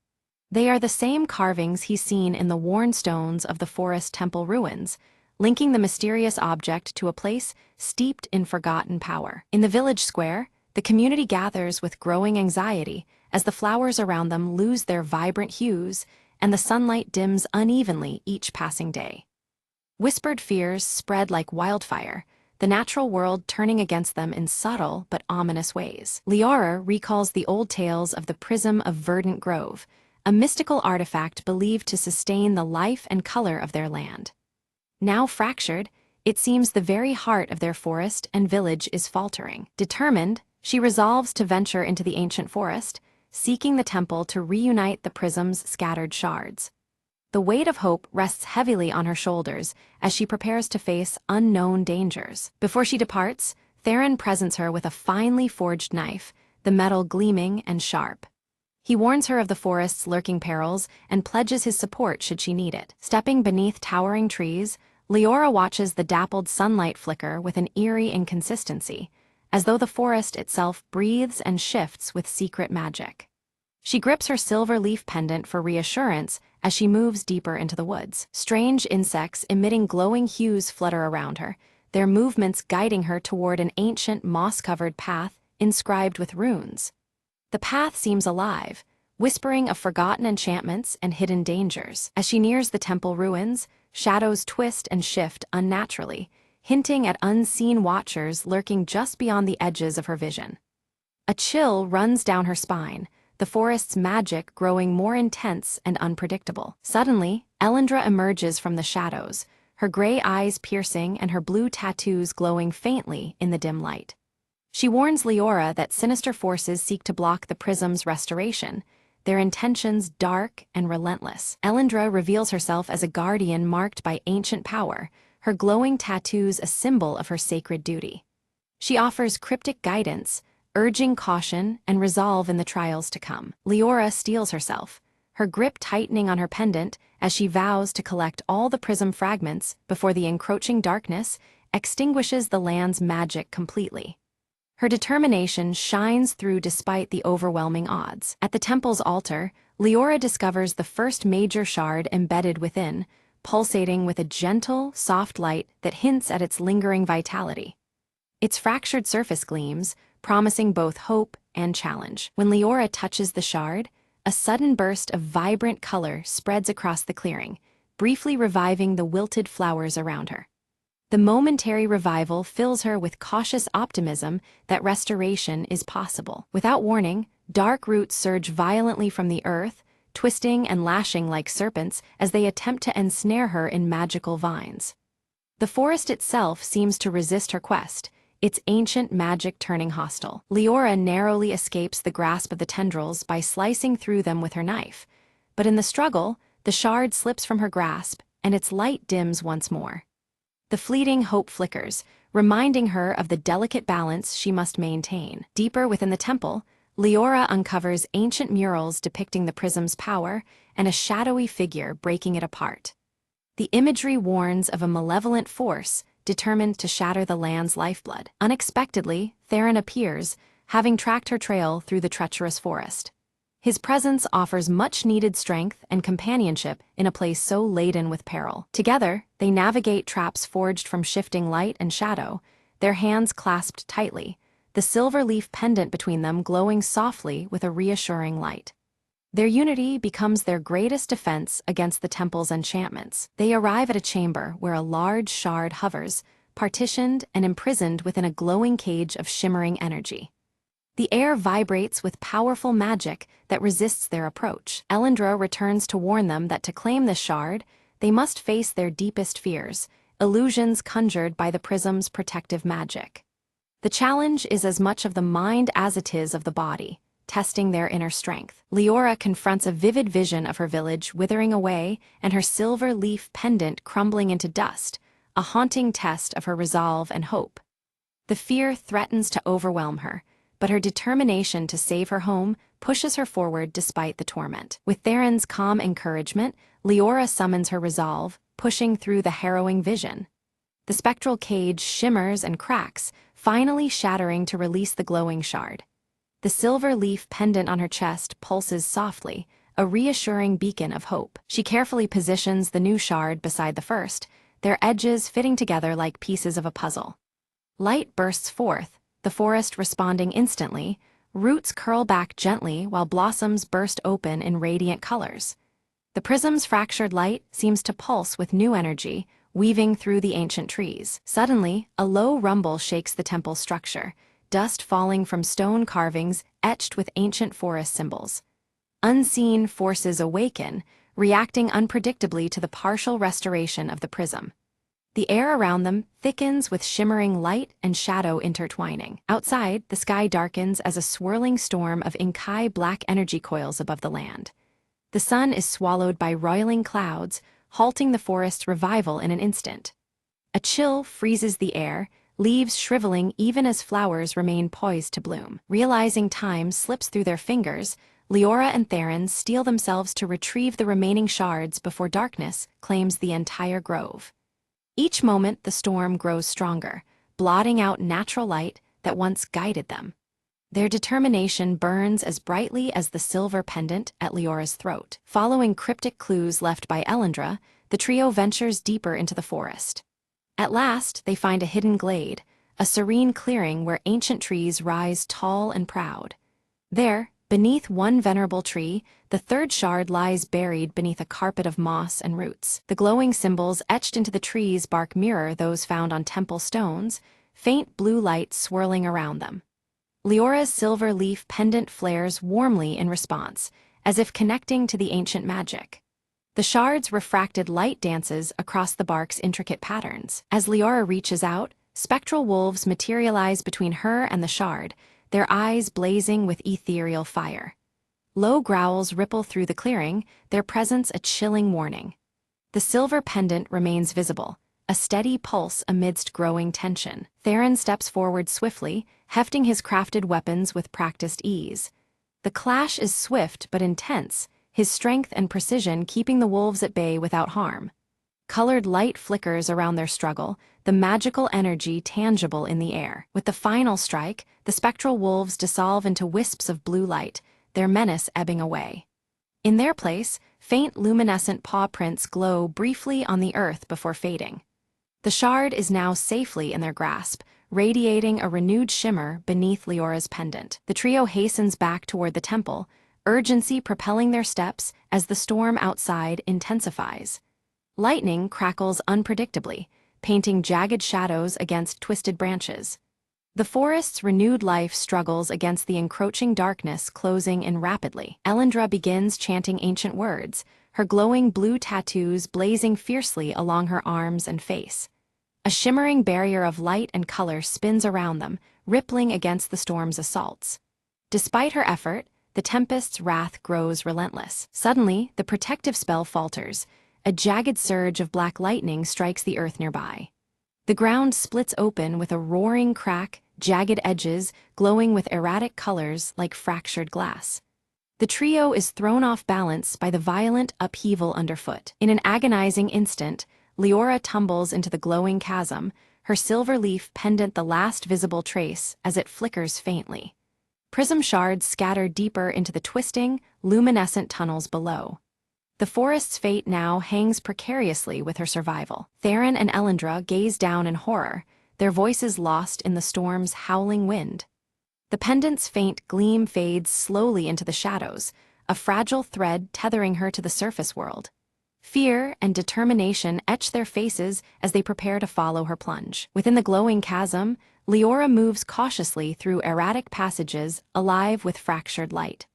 They are the same carvings he's seen in the worn stones of the forest temple ruins, linking the mysterious object to a place steeped in forgotten power. In the village square, the community gathers with growing anxiety as the flowers around them lose their vibrant hues and the sunlight dims unevenly each passing day. Whispered fears spread like wildfire, the natural world turning against them in subtle but ominous ways. Leora recalls the old tales of the Prism of Verdant Grove, a mystical artifact believed to sustain the life and color of their land. Now fractured, it seems the very heart of their forest and village is faltering. Determined, she resolves to venture into the ancient forest, seeking the temple to reunite the prism's scattered shards. The weight of hope rests heavily on her shoulders as she prepares to face unknown dangers. Before she departs, Theron presents her with a finely forged knife, the metal gleaming and sharp. He warns her of the forest's lurking perils and pledges his support should she need it. Stepping beneath towering trees, Leora watches the dappled sunlight flicker with an eerie inconsistency, as though the forest itself breathes and shifts with secret magic. She grips her silver leaf pendant for reassurance as she moves deeper into the woods. Strange insects emitting glowing hues flutter around her, their movements guiding her toward an ancient moss-covered path inscribed with runes. The path seems alive, whispering of forgotten enchantments and hidden dangers. As she nears the temple ruins, shadows twist and shift unnaturally, hinting at unseen watchers lurking just beyond the edges of her vision. A chill runs down her spine, the forest's magic growing more intense and unpredictable. Suddenly, Elendra emerges from the shadows, her gray eyes piercing and her blue tattoos glowing faintly in the dim light. She warns Leora that sinister forces seek to block the prism's restoration, their intentions dark and relentless. Elendra reveals herself as a guardian marked by ancient power, her glowing tattoos a symbol of her sacred duty. She offers cryptic guidance, urging caution and resolve in the trials to come. Leora steels herself, her grip tightening on her pendant as she vows to collect all the prism fragments before the encroaching darkness extinguishes the land's magic completely. Her determination shines through despite the overwhelming odds. At the temple's altar, Leora discovers the first major shard embedded within, pulsating with a gentle, soft light that hints at its lingering vitality. Its fractured surface gleams, promising both hope and challenge. When Leora touches the shard, a sudden burst of vibrant color spreads across the clearing, briefly reviving the wilted flowers around her. The momentary revival fills her with cautious optimism that restoration is possible. Without warning, dark roots surge violently from the earth, twisting and lashing like serpents as they attempt to ensnare her in magical vines. The forest itself seems to resist her quest, its ancient magic turning hostile. Leora narrowly escapes the grasp of the tendrils by slicing through them with her knife, but in the struggle, the shard slips from her grasp and its light dims once more. The fleeting hope flickers, reminding her of the delicate balance she must maintain. Deeper within the temple, Leora uncovers ancient murals depicting the prism's power and a shadowy figure breaking it apart. The imagery warns of a malevolent force determined to shatter the land's lifeblood. Unexpectedly, Theron appears, having tracked her trail through the treacherous forest. His presence offers much-needed strength and companionship in a place so laden with peril. Together, they navigate traps forged from shifting light and shadow, their hands clasped tightly, the silver leaf pendant between them glowing softly with a reassuring light. Their unity becomes their greatest defense against the temple's enchantments. They arrive at a chamber where a large shard hovers, partitioned and imprisoned within a glowing cage of shimmering energy. The air vibrates with powerful magic that resists their approach. Elendra returns to warn them that to claim this shard, they must face their deepest fears, illusions conjured by the prism's protective magic. The challenge is as much of the mind as it is of the body, testing their inner strength. Leora confronts a vivid vision of her village withering away and her silver leaf pendant crumbling into dust, a haunting test of her resolve and hope. The fear threatens to overwhelm her, but her determination to save her home pushes her forward despite the torment. With Theron's calm encouragement, Leora summons her resolve, pushing through the harrowing vision. The spectral cage shimmers and cracks, finally shattering to release the glowing shard. The silver leaf pendant on her chest pulses softly, a reassuring beacon of hope. She carefully positions the new shard beside the first, their edges fitting together like pieces of a puzzle. Light bursts forth, the forest responding instantly, roots curl back gently while blossoms burst open in radiant colors. The prism's fractured light seems to pulse with new energy, weaving through the ancient trees. Suddenly, a low rumble shakes the temple's structure, dust falling from stone carvings etched with ancient forest symbols. Unseen forces awaken, reacting unpredictably to the partial restoration of the prism. The air around them thickens with shimmering light and shadow intertwining. Outside, the sky darkens as a swirling storm of Inkai black energy coils above the land. The sun is swallowed by roiling clouds, halting the forest's revival in an instant. A chill freezes the air, leaves shriveling even as flowers remain poised to bloom. Realizing time slips through their fingers, Leora and Theron steel themselves to retrieve the remaining shards before darkness claims the entire grove. Each moment the storm grows stronger, blotting out natural light that once guided them. Their determination burns as brightly as the silver pendant at Leora's throat. Following cryptic clues left by Elendra, the trio ventures deeper into the forest. At last, they find a hidden glade, a serene clearing where ancient trees rise tall and proud. There, beneath one venerable tree, the third shard lies buried beneath a carpet of moss and roots. The glowing symbols etched into the tree's bark mirror those found on temple stones, faint blue light swirling around them. Leora's silver leaf pendant flares warmly in response, as if connecting to the ancient magic. The shard's refracted light dances across the bark's intricate patterns. As Leora reaches out, spectral wolves materialize between her and the shard, their eyes blazing with ethereal fire. Low growls ripple through the clearing, their presence a chilling warning. The silver pendant remains visible, a steady pulse amidst growing tension. Theron steps forward swiftly, hefting his crafted weapons with practiced ease. The clash is swift but intense, his strength and precision keeping the wolves at bay without harm. Colored light flickers around their struggle, the magical energy tangible in the air. With the final strike, the spectral wolves dissolve into wisps of blue light, their menace ebbing away. In their place, faint luminescent paw prints glow briefly on the earth before fading. The shard is now safely in their grasp, radiating a renewed shimmer beneath Leora's pendant. The trio hastens back toward the temple, urgency propelling their steps as the storm outside intensifies. Lightning crackles unpredictably, painting jagged shadows against twisted branches. The forest's renewed life struggles against the encroaching darkness closing in rapidly. Elendra begins chanting ancient words, her glowing blue tattoos blazing fiercely along her arms and face. A shimmering barrier of light and color spins around them, rippling against the storm's assaults. Despite her effort, the tempest's wrath grows relentless. Suddenly, the protective spell falters. A jagged surge of black lightning strikes the earth nearby. The ground splits open with a roaring crack, jagged edges glowing with erratic colors like fractured glass. The trio is thrown off balance by the violent upheaval underfoot. In an agonizing instant, Leora tumbles into the glowing chasm, her silver leaf pendant the last visible trace as it flickers faintly. Prism shards scatter deeper into the twisting, luminescent tunnels below. The forest's fate now hangs precariously with her survival. Theron and Elendra gaze down in horror, their voices lost in the storm's howling wind. The pendant's faint gleam fades slowly into the shadows, a fragile thread tethering her to the surface world. Fear and determination etch their faces as they prepare to follow her plunge. Within the glowing chasm, Leora moves cautiously through erratic passages alive with fractured light.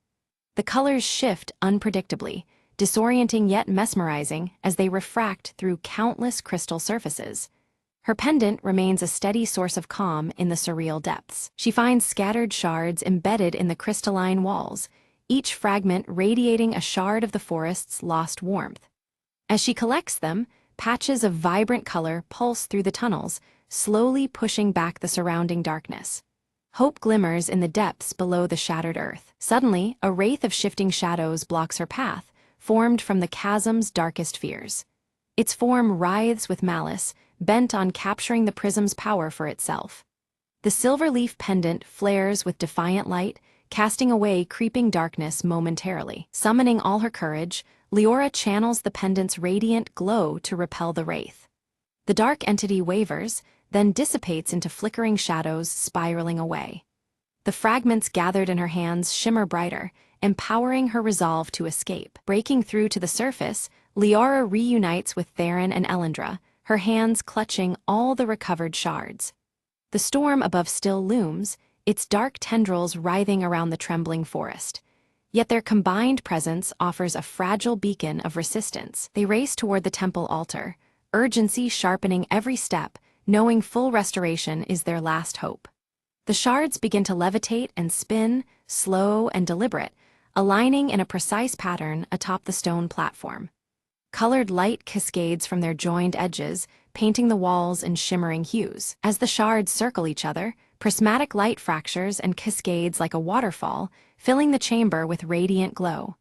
The colors shift unpredictably, disorienting yet mesmerizing as they refract through countless crystal surfaces. Her pendant remains a steady source of calm in the surreal depths. She finds scattered shards embedded in the crystalline walls, each fragment radiating a shard of the forest's lost warmth. As she collects them, patches of vibrant color pulse through the tunnels, slowly pushing back the surrounding darkness. Hope glimmers in the depths below the shattered earth. Suddenly, a wraith of shifting shadows blocks her path, formed from the chasm's darkest fears. Its form writhes with malice, bent on capturing the prism's power for itself. The silver leaf pendant flares with defiant light, casting away creeping darkness momentarily. Summoning all her courage, Leora channels the pendant's radiant glow to repel the wraith. The dark entity wavers, then dissipates into flickering shadows spiraling away. The fragments gathered in her hands shimmer brighter, empowering her resolve to escape. Breaking through to the surface, Leora reunites with Theron and Elendra, her hands clutching all the recovered shards. The storm above still looms, its dark tendrils writhing around the trembling forest. Yet their combined presence offers a fragile beacon of resistance. They race toward the temple altar, urgency sharpening every step, knowing full restoration is their last hope. The shards begin to levitate and spin, slow and deliberate, aligning in a precise pattern atop the stone platform. Colored light cascades from their joined edges, painting the walls in shimmering hues. As the shards circle each other, prismatic light fractures and cascades like a waterfall, filling the chamber with radiant glow.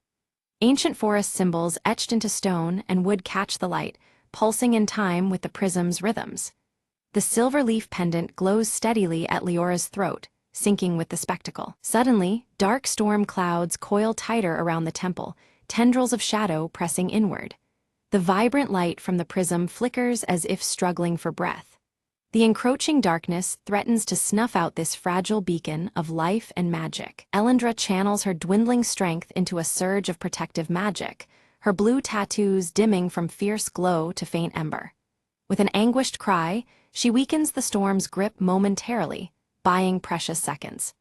Ancient forest symbols etched into stone and wood catch the light, pulsing in time with the prism's rhythms. The silver leaf pendant glows steadily at Leora's throat, syncing with the spectacle. Suddenly, dark storm clouds coil tighter around the temple, tendrils of shadow pressing inward. The vibrant light from the prism flickers as if struggling for breath. The encroaching darkness threatens to snuff out this fragile beacon of life and magic. Elendra channels her dwindling strength into a surge of protective magic, her blue tattoos dimming from fierce glow to faint ember. With an anguished cry, she weakens the storm's grip momentarily, buying precious seconds.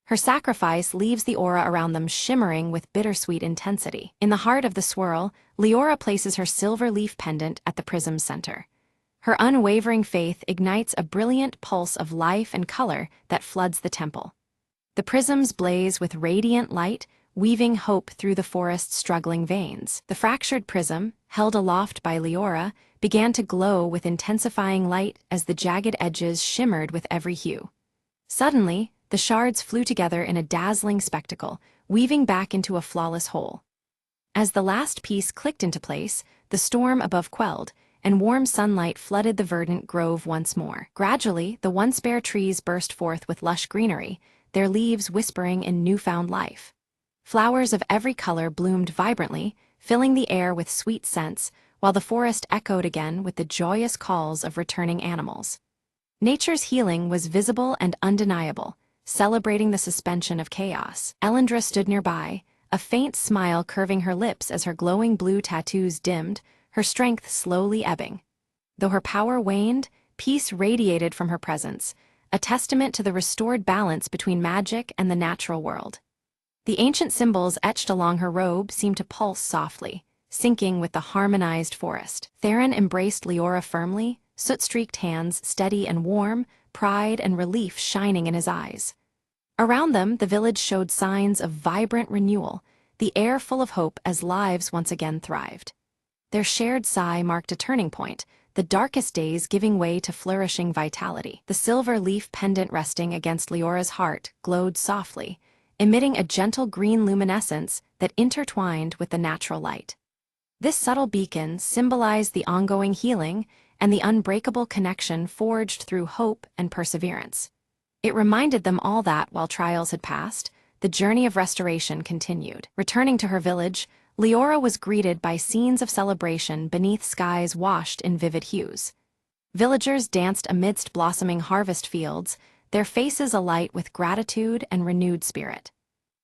Her sacrifice leaves the aura around them shimmering with bittersweet intensity. In the heart of the swirl, Leora places her silver leaf pendant at the prism's center. Her unwavering faith ignites a brilliant pulse of life and color that floods the temple. The prisms blaze with radiant light, weaving hope through the forest's struggling veins. The fractured prism, held aloft by Leora, began to glow with intensifying light as the jagged edges shimmered with every hue. Suddenly, the shards flew together in a dazzling spectacle, weaving back into a flawless whole. As the last piece clicked into place, the storm above quelled, and warm sunlight flooded the verdant grove once more. Gradually, the once bare trees burst forth with lush greenery, their leaves whispering in newfound life. Flowers of every color bloomed vibrantly, filling the air with sweet scents, while the forest echoed again with the joyous calls of returning animals. Nature's healing was visible and undeniable, celebrating the suspension of chaos. Elendra stood nearby, a faint smile curving her lips as her glowing blue tattoos dimmed, her strength slowly ebbing. Though her power waned, peace radiated from her presence, a testament to the restored balance between magic and the natural world. The ancient symbols etched along her robe seemed to pulse softly, syncing with the harmonized forest. Theron embraced Leora firmly, soot-streaked hands steady and warm, pride and relief shining in his eyes. Around them, the village showed signs of vibrant renewal, the air full of hope as lives once again thrived. Their shared sigh marked a turning point, the darkest days giving way to flourishing vitality. The silver leaf pendant resting against Leora's heart glowed softly, emitting a gentle green luminescence that intertwined with the natural light. This subtle beacon symbolized the ongoing healing and the unbreakable connection forged through hope and perseverance. It reminded them all that, while trials had passed, the journey of restoration continued. Returning to her village, Leora was greeted by scenes of celebration beneath skies washed in vivid hues. Villagers danced amidst blossoming harvest fields, their faces alight with gratitude and renewed spirit.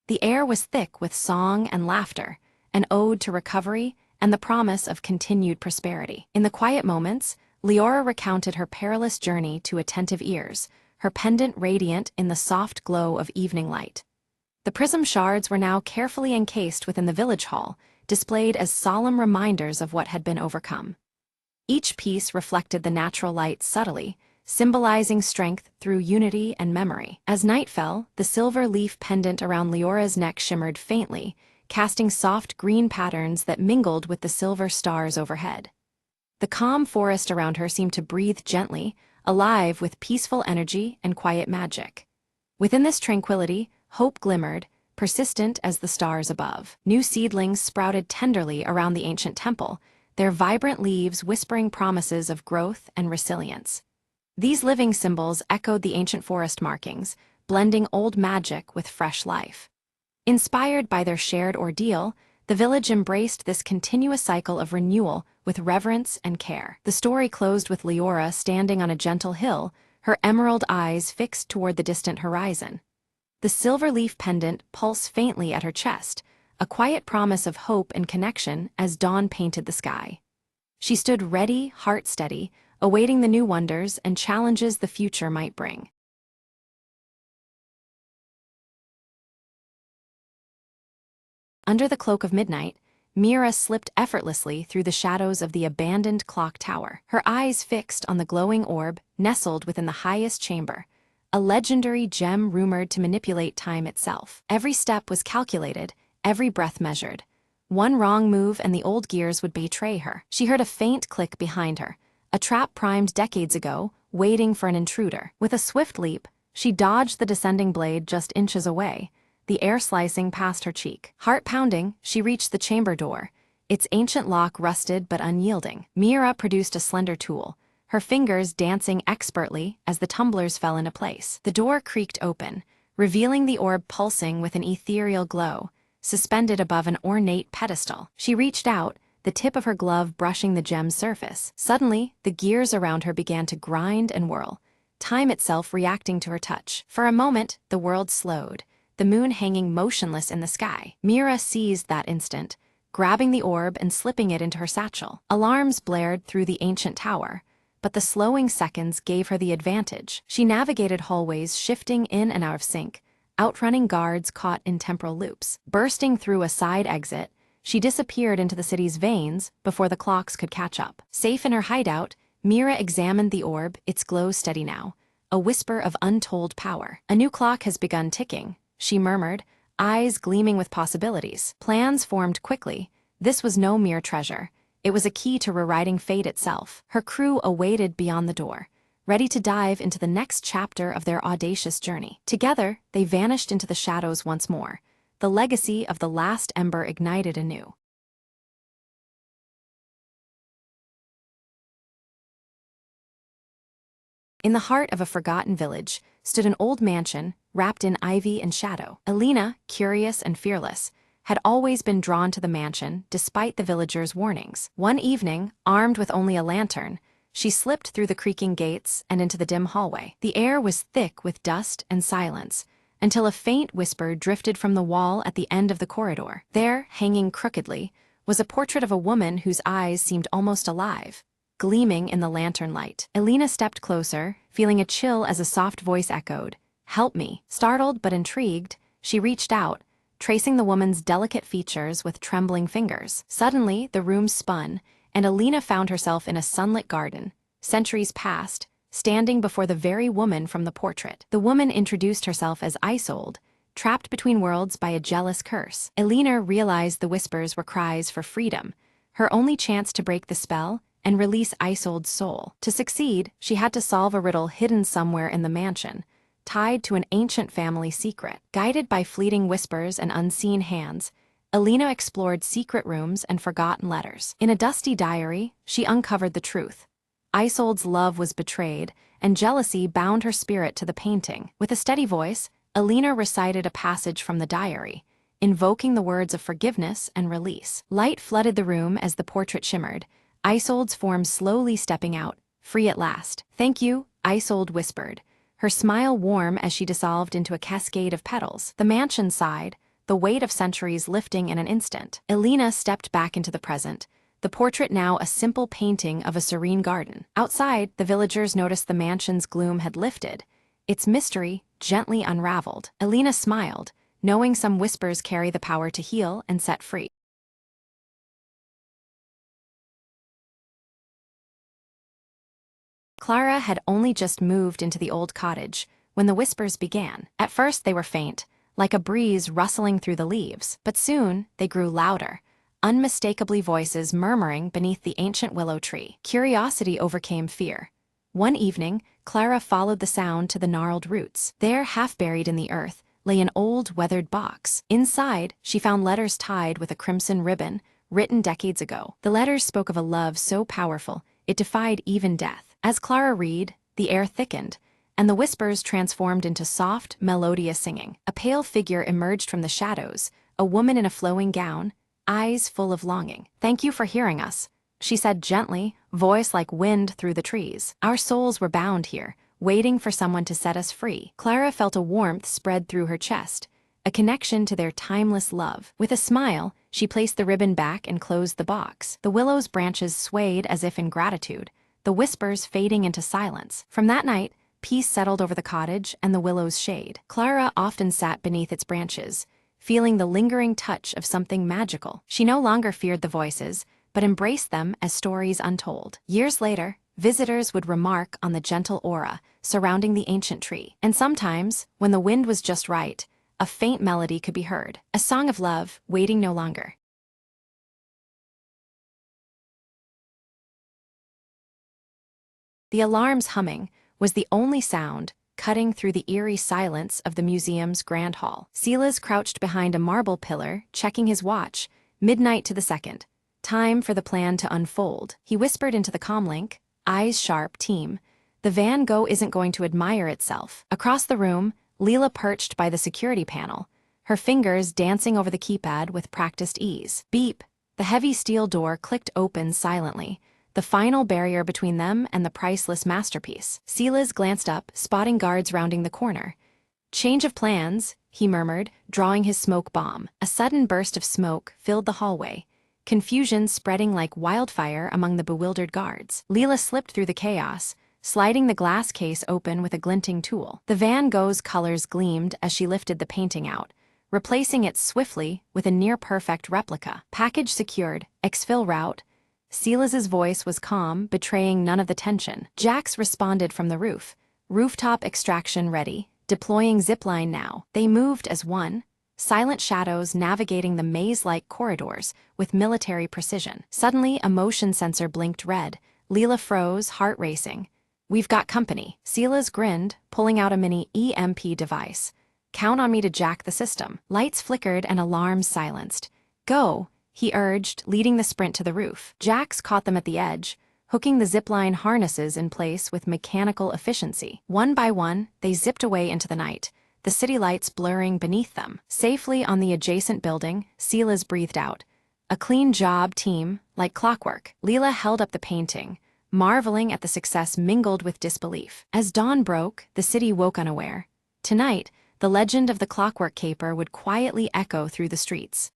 The air was thick with song and laughter, an ode to recovery and the promise of continued prosperity. In the quiet moments, Leora recounted her perilous journey to attentive ears, her pendant radiant in the soft glow of evening light. The prism shards were now carefully encased within the village hall, displayed as solemn reminders of what had been overcome. Each piece reflected the natural light subtly, symbolizing strength through unity and memory. As night fell, the silver leaf pendant around Leora's neck shimmered faintly, casting soft green patterns that mingled with the silver stars overhead. The calm forest around her seemed to breathe gently, alive with peaceful energy and quiet magic. Within this tranquility, hope glimmered, persistent as the stars above. New seedlings sprouted tenderly around the ancient temple, their vibrant leaves whispering promises of growth and resilience. These living symbols echoed the ancient forest markings, blending old magic with fresh life. Inspired by their shared ordeal, the village embraced this continuous cycle of renewal with reverence and care. The story closed with Leora standing on a gentle hill, her emerald eyes fixed toward the distant horizon. The silver leaf pendant pulsed faintly at her chest, a quiet promise of hope and connection as dawn painted the sky. She stood ready, heart steady, awaiting the new wonders and challenges the future might bring. Under the cloak of midnight, Mira slipped effortlessly through the shadows of the abandoned clock tower, her eyes fixed on the glowing orb nestled within the highest chamber, a legendary gem rumored to manipulate time itself. Every step was calculated, every breath measured. One wrong move and the old gears would betray her. She heard a faint click behind her, a trap primed decades ago, waiting for an intruder. With a swift leap, she dodged the descending blade just inches away, the air slicing past her cheek. Heart pounding, she reached the chamber door, its ancient lock rusted but unyielding. Mira produced a slender tool, her fingers dancing expertly as the tumblers fell into place. The door creaked open, revealing the orb pulsing with an ethereal glow, suspended above an ornate pedestal. She reached out, the tip of her glove brushing the gem's surface. Suddenly, the gears around her began to grind and whirl, time itself reacting to her touch. For a moment, the world slowed, the moon hanging motionless in the sky. Mira seized that instant, grabbing the orb and slipping it into her satchel. Alarms blared through the ancient tower, but the slowing seconds gave her the advantage. She navigated hallways shifting in and out of sync, outrunning guards caught in temporal loops. Bursting through a side exit, she disappeared into the city's veins before the clocks could catch up. Safe in her hideout, Mira examined the orb, its glow steady now, a whisper of untold power. A new clock has begun ticking, she murmured, eyes gleaming with possibilities. Plans formed quickly. This was no mere treasure. It was a key to rewriting fate itself. Her crew awaited beyond the door, ready to dive into the next chapter of their audacious journey. Together, they vanished into the shadows once more, the legacy of the last ember ignited anew. In the heart of a forgotten village stood an old mansion wrapped in ivy and shadow. Alina, curious and fearless, had always been drawn to the mansion despite the villagers' warnings. One evening, armed with only a lantern, she slipped through the creaking gates and into the dim hallway. The air was thick with dust and silence, until a faint whisper drifted from the wall at the end of the corridor. There, hanging crookedly, was a portrait of a woman whose eyes seemed almost alive. gleaming in the lantern light. Elena stepped closer, feeling a chill as a soft voice echoed, "Help me." Startled but intrigued, she reached out, tracing the woman's delicate features with trembling fingers. Suddenly, the room spun, and Elena found herself in a sunlit garden, centuries past, standing before the very woman from the portrait. The woman introduced herself as Isolde, trapped between worlds by a jealous curse. Elena realized the whispers were cries for freedom, her only chance to break the spell and release Isolde's soul. To succeed, she had to solve a riddle hidden somewhere in the mansion, tied to an ancient family secret. Guided by fleeting whispers and unseen hands, Elena explored secret rooms and forgotten letters. In a dusty diary, she uncovered the truth. Isolde's love was betrayed, and jealousy bound her spirit to the painting. With a steady voice, Elena recited a passage from the diary, invoking the words of forgiveness and release. Light flooded the room as the portrait shimmered, Isolde's form slowly stepping out, free at last. "Thank you," Isolde whispered, her smile warm as she dissolved into a cascade of petals. The mansion sighed, the weight of centuries lifting in an instant. Elena stepped back into the present, the portrait now a simple painting of a serene garden. Outside, the villagers noticed the mansion's gloom had lifted, its mystery gently unraveled. Elena smiled, knowing some whispers carry the power to heal and set free. Clara had only just moved into the old cottage when the whispers began. At first they were faint, like a breeze rustling through the leaves, but soon they grew louder, unmistakably voices murmuring beneath the ancient willow tree. Curiosity overcame fear. One evening, Clara followed the sound to the gnarled roots. There, half buried in the earth, lay an old, weathered box. Inside, she found letters tied with a crimson ribbon, written decades ago. The letters spoke of a love so powerful, it defied even death. As Clara read, the air thickened, and the whispers transformed into soft, melodious singing. A pale figure emerged from the shadows, a woman in a flowing gown, eyes full of longing. "Thank you for hearing us," she said gently, voice like wind through the trees. "Our souls were bound here, waiting for someone to set us free." Clara felt a warmth spread through her chest, a connection to their timeless love. With a smile, she placed the ribbon back and closed the box. The willow's branches swayed as if in gratitude, the whispers fading into silence. From that night, peace settled over the cottage and the willow's shade. Clara often sat beneath its branches, feeling the lingering touch of something magical. She no longer feared the voices, but embraced them as stories untold. Years later, visitors would remark on the gentle aura surrounding the ancient tree. And sometimes, when the wind was just right, a faint melody could be heard, a song of love, waiting no longer. The alarm's humming was the only sound cutting through the eerie silence of the museum's grand hall. Silas crouched behind a marble pillar, checking his watch, midnight to the second. Time for the plan to unfold. He whispered into the comlink, eyes sharp, "Team, the Van Gogh isn't going to admire itself." Across the room, Leela perched by the security panel, her fingers dancing over the keypad with practiced ease. Beep! The heavy steel door clicked open silently, the final barrier between them and the priceless masterpiece. Silas glanced up, spotting guards rounding the corner. "Change of plans," he murmured, drawing his smoke bomb. A sudden burst of smoke filled the hallway, confusion spreading like wildfire among the bewildered guards. Leela slipped through the chaos, sliding the glass case open with a glinting tool. The Van Gogh's colors gleamed as she lifted the painting out, replacing it swiftly with a near-perfect replica. "Package secured, exfil route." Silas's voice was calm, betraying none of the tension. Jax responded from the roof. "Rooftop extraction ready, deploying zipline now." They moved as one, silent shadows navigating the maze-like corridors with military precision. Suddenly, a motion sensor blinked red. Leela froze, heart racing. "We've got company." Silas grinned, pulling out a mini EMP device. "Count on me to jack the system." Lights flickered and alarms silenced. "Go," he urged, leading the sprint to the roof. Jax caught them at the edge, hooking the zipline harnesses in place with mechanical efficiency. One by one, they zipped away into the night, the city lights blurring beneath them. Safely on the adjacent building, Silas breathed out. "A clean job, team, like clockwork." Leela held up the painting, marveling at the success mingled with disbelief. As dawn broke, the city woke unaware. Tonight, the legend of the clockwork caper would quietly echo through the streets.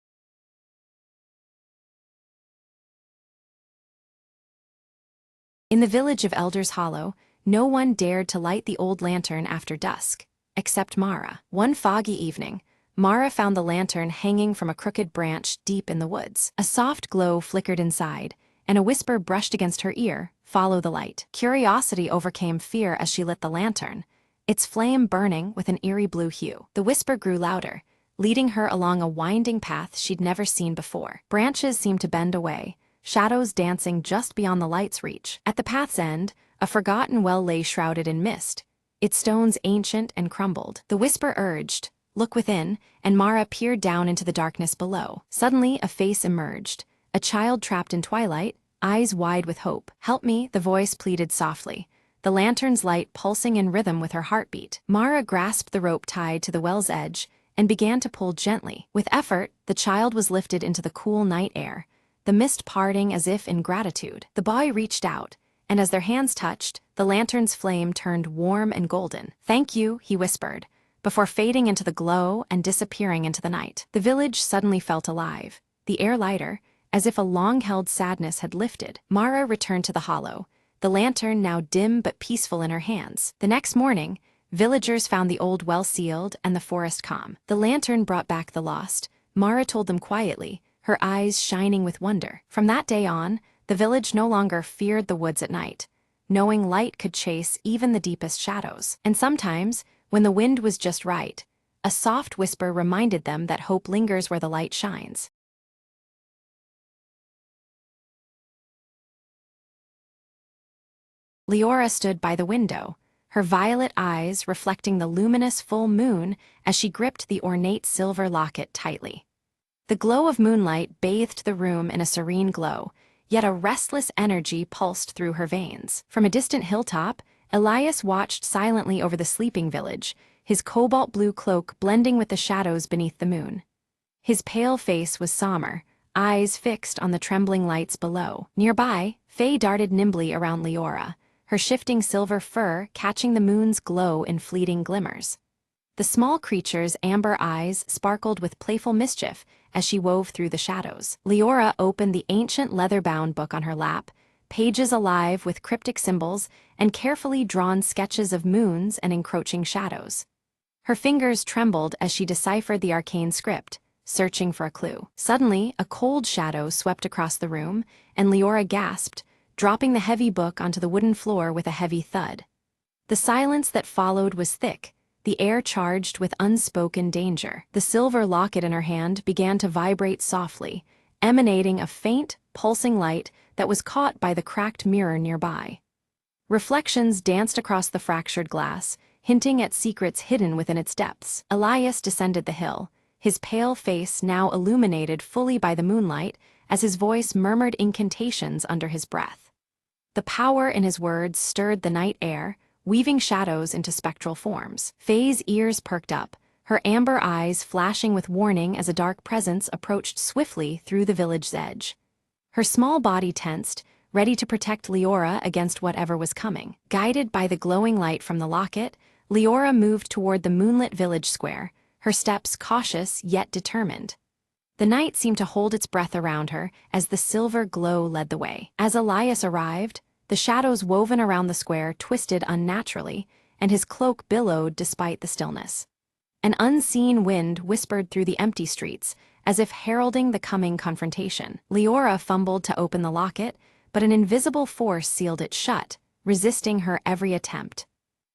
In the village of Elder's Hollow, no one dared to light the old lantern after dusk, except Mara. One foggy evening, Mara found the lantern hanging from a crooked branch deep in the woods. A soft glow flickered inside, and a whisper brushed against her ear, "Follow the light." Curiosity overcame fear as she lit the lantern, its flame burning with an eerie blue hue. The whisper grew louder, leading her along a winding path she'd never seen before. Branches seemed to bend away, shadows dancing just beyond the light's reach. At the path's end, a forgotten well lay shrouded in mist, its stones ancient and crumbled. The whisper urged, "Look within," and Mara peered down into the darkness below. Suddenly, a face emerged, a child trapped in twilight, eyes wide with hope. "Help me," the voice pleaded softly, the lantern's light pulsing in rhythm with her heartbeat. Mara grasped the rope tied to the well's edge and began to pull gently. With effort, the child was lifted into the cool night air, the mist parting as if in gratitude. The boy reached out, and as their hands touched, the lantern's flame turned warm and golden. "Thank you," he whispered, before fading into the glow and disappearing into the night. The village suddenly felt alive, the air lighter, as if a long-held sadness had lifted. Mara returned to the hollow, the lantern now dim but peaceful in her hands. The next morning, villagers found the old well sealed and the forest calm. The lantern brought back the lost, Mara told them quietly, her eyes shining with wonder. From that day on, the village no longer feared the woods at night, knowing light could chase even the deepest shadows. And sometimes, when the wind was just right, a soft whisper reminded them that hope lingers where the light shines. Leora stood by the window, her violet eyes reflecting the luminous full moon as she gripped the ornate silver locket tightly. The glow of moonlight bathed the room in a serene glow, yet a restless energy pulsed through her veins. From a distant hilltop, Elias watched silently over the sleeping village, his cobalt blue cloak blending with the shadows beneath the moon. His pale face was somber, eyes fixed on the trembling lights below. Nearby, Faye darted nimbly around Leora, her shifting silver fur catching the moon's glow in fleeting glimmers. The small creature's amber eyes sparkled with playful mischief as she wove through the shadows. Leora opened the ancient leather-bound book on her lap, pages alive with cryptic symbols and carefully drawn sketches of moons and encroaching shadows. Her fingers trembled as she deciphered the arcane script, searching for a clue. Suddenly, a cold shadow swept across the room, and Leora gasped, dropping the heavy book onto the wooden floor with a heavy thud. The silence that followed was thick, the air charged with unspoken danger. The silver locket in her hand began to vibrate softly, emanating a faint, pulsing light that was caught by the cracked mirror nearby. Reflections danced across the fractured glass, hinting at secrets hidden within its depths. Elias descended the hill, his pale face now illuminated fully by the moonlight as his voice murmured incantations under his breath. The power in his words stirred the night air, weaving shadows into spectral forms. Faye's ears perked up, her amber eyes flashing with warning as a dark presence approached swiftly through the village's edge. Her small body tensed, ready to protect Leora against whatever was coming. Guided by the glowing light from the locket, Leora moved toward the moonlit village square, her steps cautious yet determined. The night seemed to hold its breath around her as the silver glow led the way. As Elias arrived, the shadows woven around the square twisted unnaturally, and his cloak billowed despite the stillness. An unseen wind whispered through the empty streets, as if heralding the coming confrontation. Leora fumbled to open the locket, but an invisible force sealed it shut, resisting her every attempt.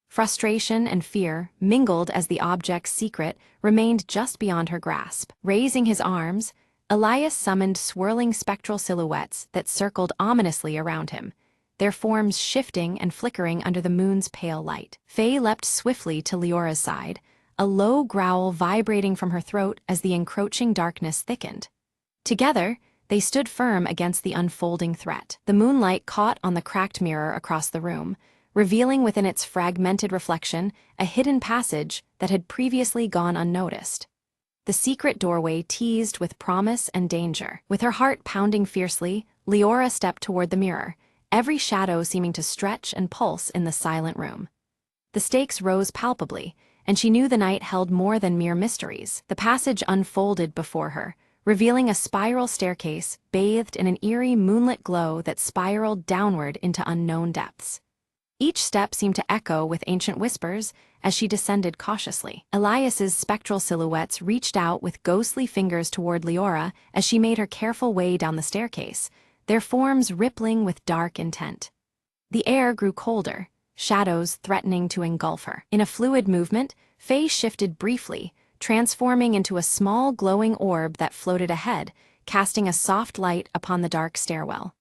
Frustration and fear mingled as the object's secret remained just beyond her grasp. Raising his arms, Elias summoned swirling spectral silhouettes that circled ominously around him, their forms shifting and flickering under the moon's pale light. Faye leapt swiftly to Leora's side, a low growl vibrating from her throat as the encroaching darkness thickened. Together, they stood firm against the unfolding threat. The moonlight caught on the cracked mirror across the room, revealing within its fragmented reflection a hidden passage that had previously gone unnoticed. The secret doorway teased with promise and danger. With her heart pounding fiercely, Leora stepped toward the mirror, every shadow seeming to stretch and pulse in the silent room. The stakes rose palpably, and she knew the night held more than mere mysteries. The passage unfolded before her, revealing a spiral staircase bathed in an eerie moonlit glow that spiraled downward into unknown depths. Each step seemed to echo with ancient whispers as she descended cautiously. Elias's spectral silhouettes reached out with ghostly fingers toward Leora as she made her careful way down the staircase, their forms rippling with dark intent. The air grew colder, shadows threatening to engulf her. In a fluid movement, Faye shifted briefly, transforming into a small glowing orb that floated ahead, casting a soft light upon the dark stairwell.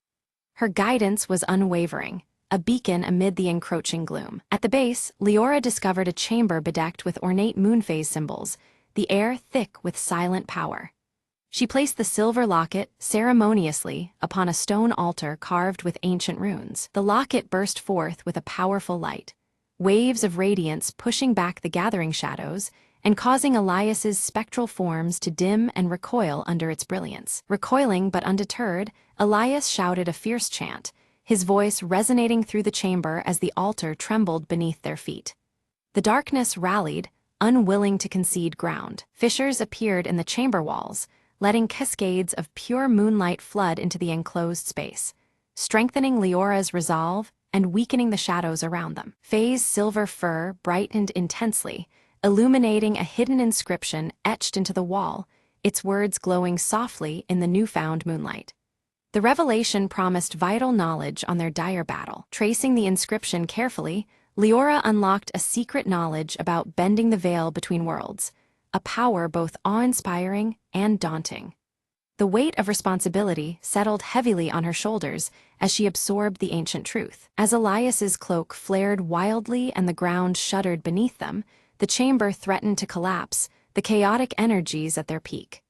Her guidance was unwavering, a beacon amid the encroaching gloom. At the base, Leora discovered a chamber bedecked with ornate moonphase symbols, the air thick with silent power. She placed the silver locket ceremoniously upon a stone altar carved with ancient runes. The locket burst forth with a powerful light, waves of radiance pushing back the gathering shadows and causing Elias's spectral forms to dim and recoil under its brilliance. Recoiling but undeterred, Elias shouted a fierce chant, his voice resonating through the chamber as the altar trembled beneath their feet. The darkness rallied, unwilling to concede ground. Fissures appeared in the chamber walls, letting cascades of pure moonlight flood into the enclosed space, strengthening Leora's resolve and weakening the shadows around them. Faye's silver fur brightened intensely, illuminating a hidden inscription etched into the wall, its words glowing softly in the newfound moonlight. The revelation promised vital knowledge on their dire battle. Tracing the inscription carefully, Leora unlocked a secret knowledge about bending the veil between worlds, a power both awe-inspiring and daunting. The weight of responsibility settled heavily on her shoulders as she absorbed the ancient truth. As Elias's cloak flared wildly and the ground shuddered beneath them, the chamber threatened to collapse, the chaotic energies at their peak.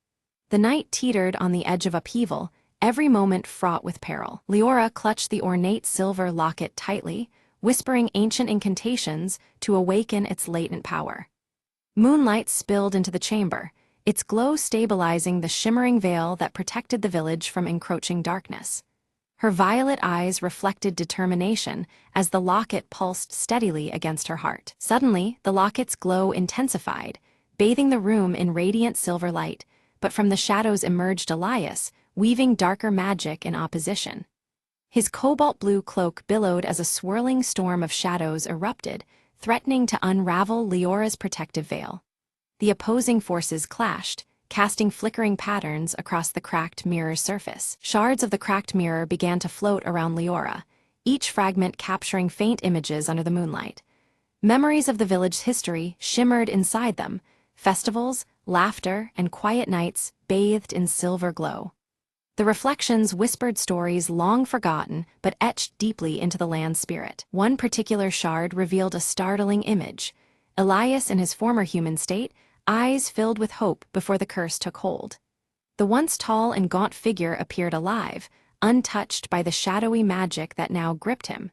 The night teetered on the edge of upheaval, every moment fraught with peril. Leora clutched the ornate silver locket tightly, whispering ancient incantations to awaken its latent power. Moonlight spilled into the chamber, its glow stabilizing the shimmering veil that protected the village from encroaching darkness. Her violet eyes reflected determination as the locket pulsed steadily against her heart. Suddenly, the locket's glow intensified, bathing the room in radiant silver light, but from the shadows emerged Elias, weaving darker magic in opposition. His cobalt blue cloak billowed as a swirling storm of shadows erupted, threatening to unravel Leora's protective veil. The opposing forces clashed, casting flickering patterns across the cracked mirror's surface. Shards of the cracked mirror began to float around Leora, each fragment capturing faint images under the moonlight. Memories of the village's history shimmered inside them, festivals, laughter, and quiet nights bathed in silver glow. The reflections whispered stories long forgotten but etched deeply into the land's spirit. One particular shard revealed a startling image: Elias in his former human state, eyes filled with hope before the curse took hold. The once tall and gaunt figure appeared alive, untouched by the shadowy magic that now gripped him.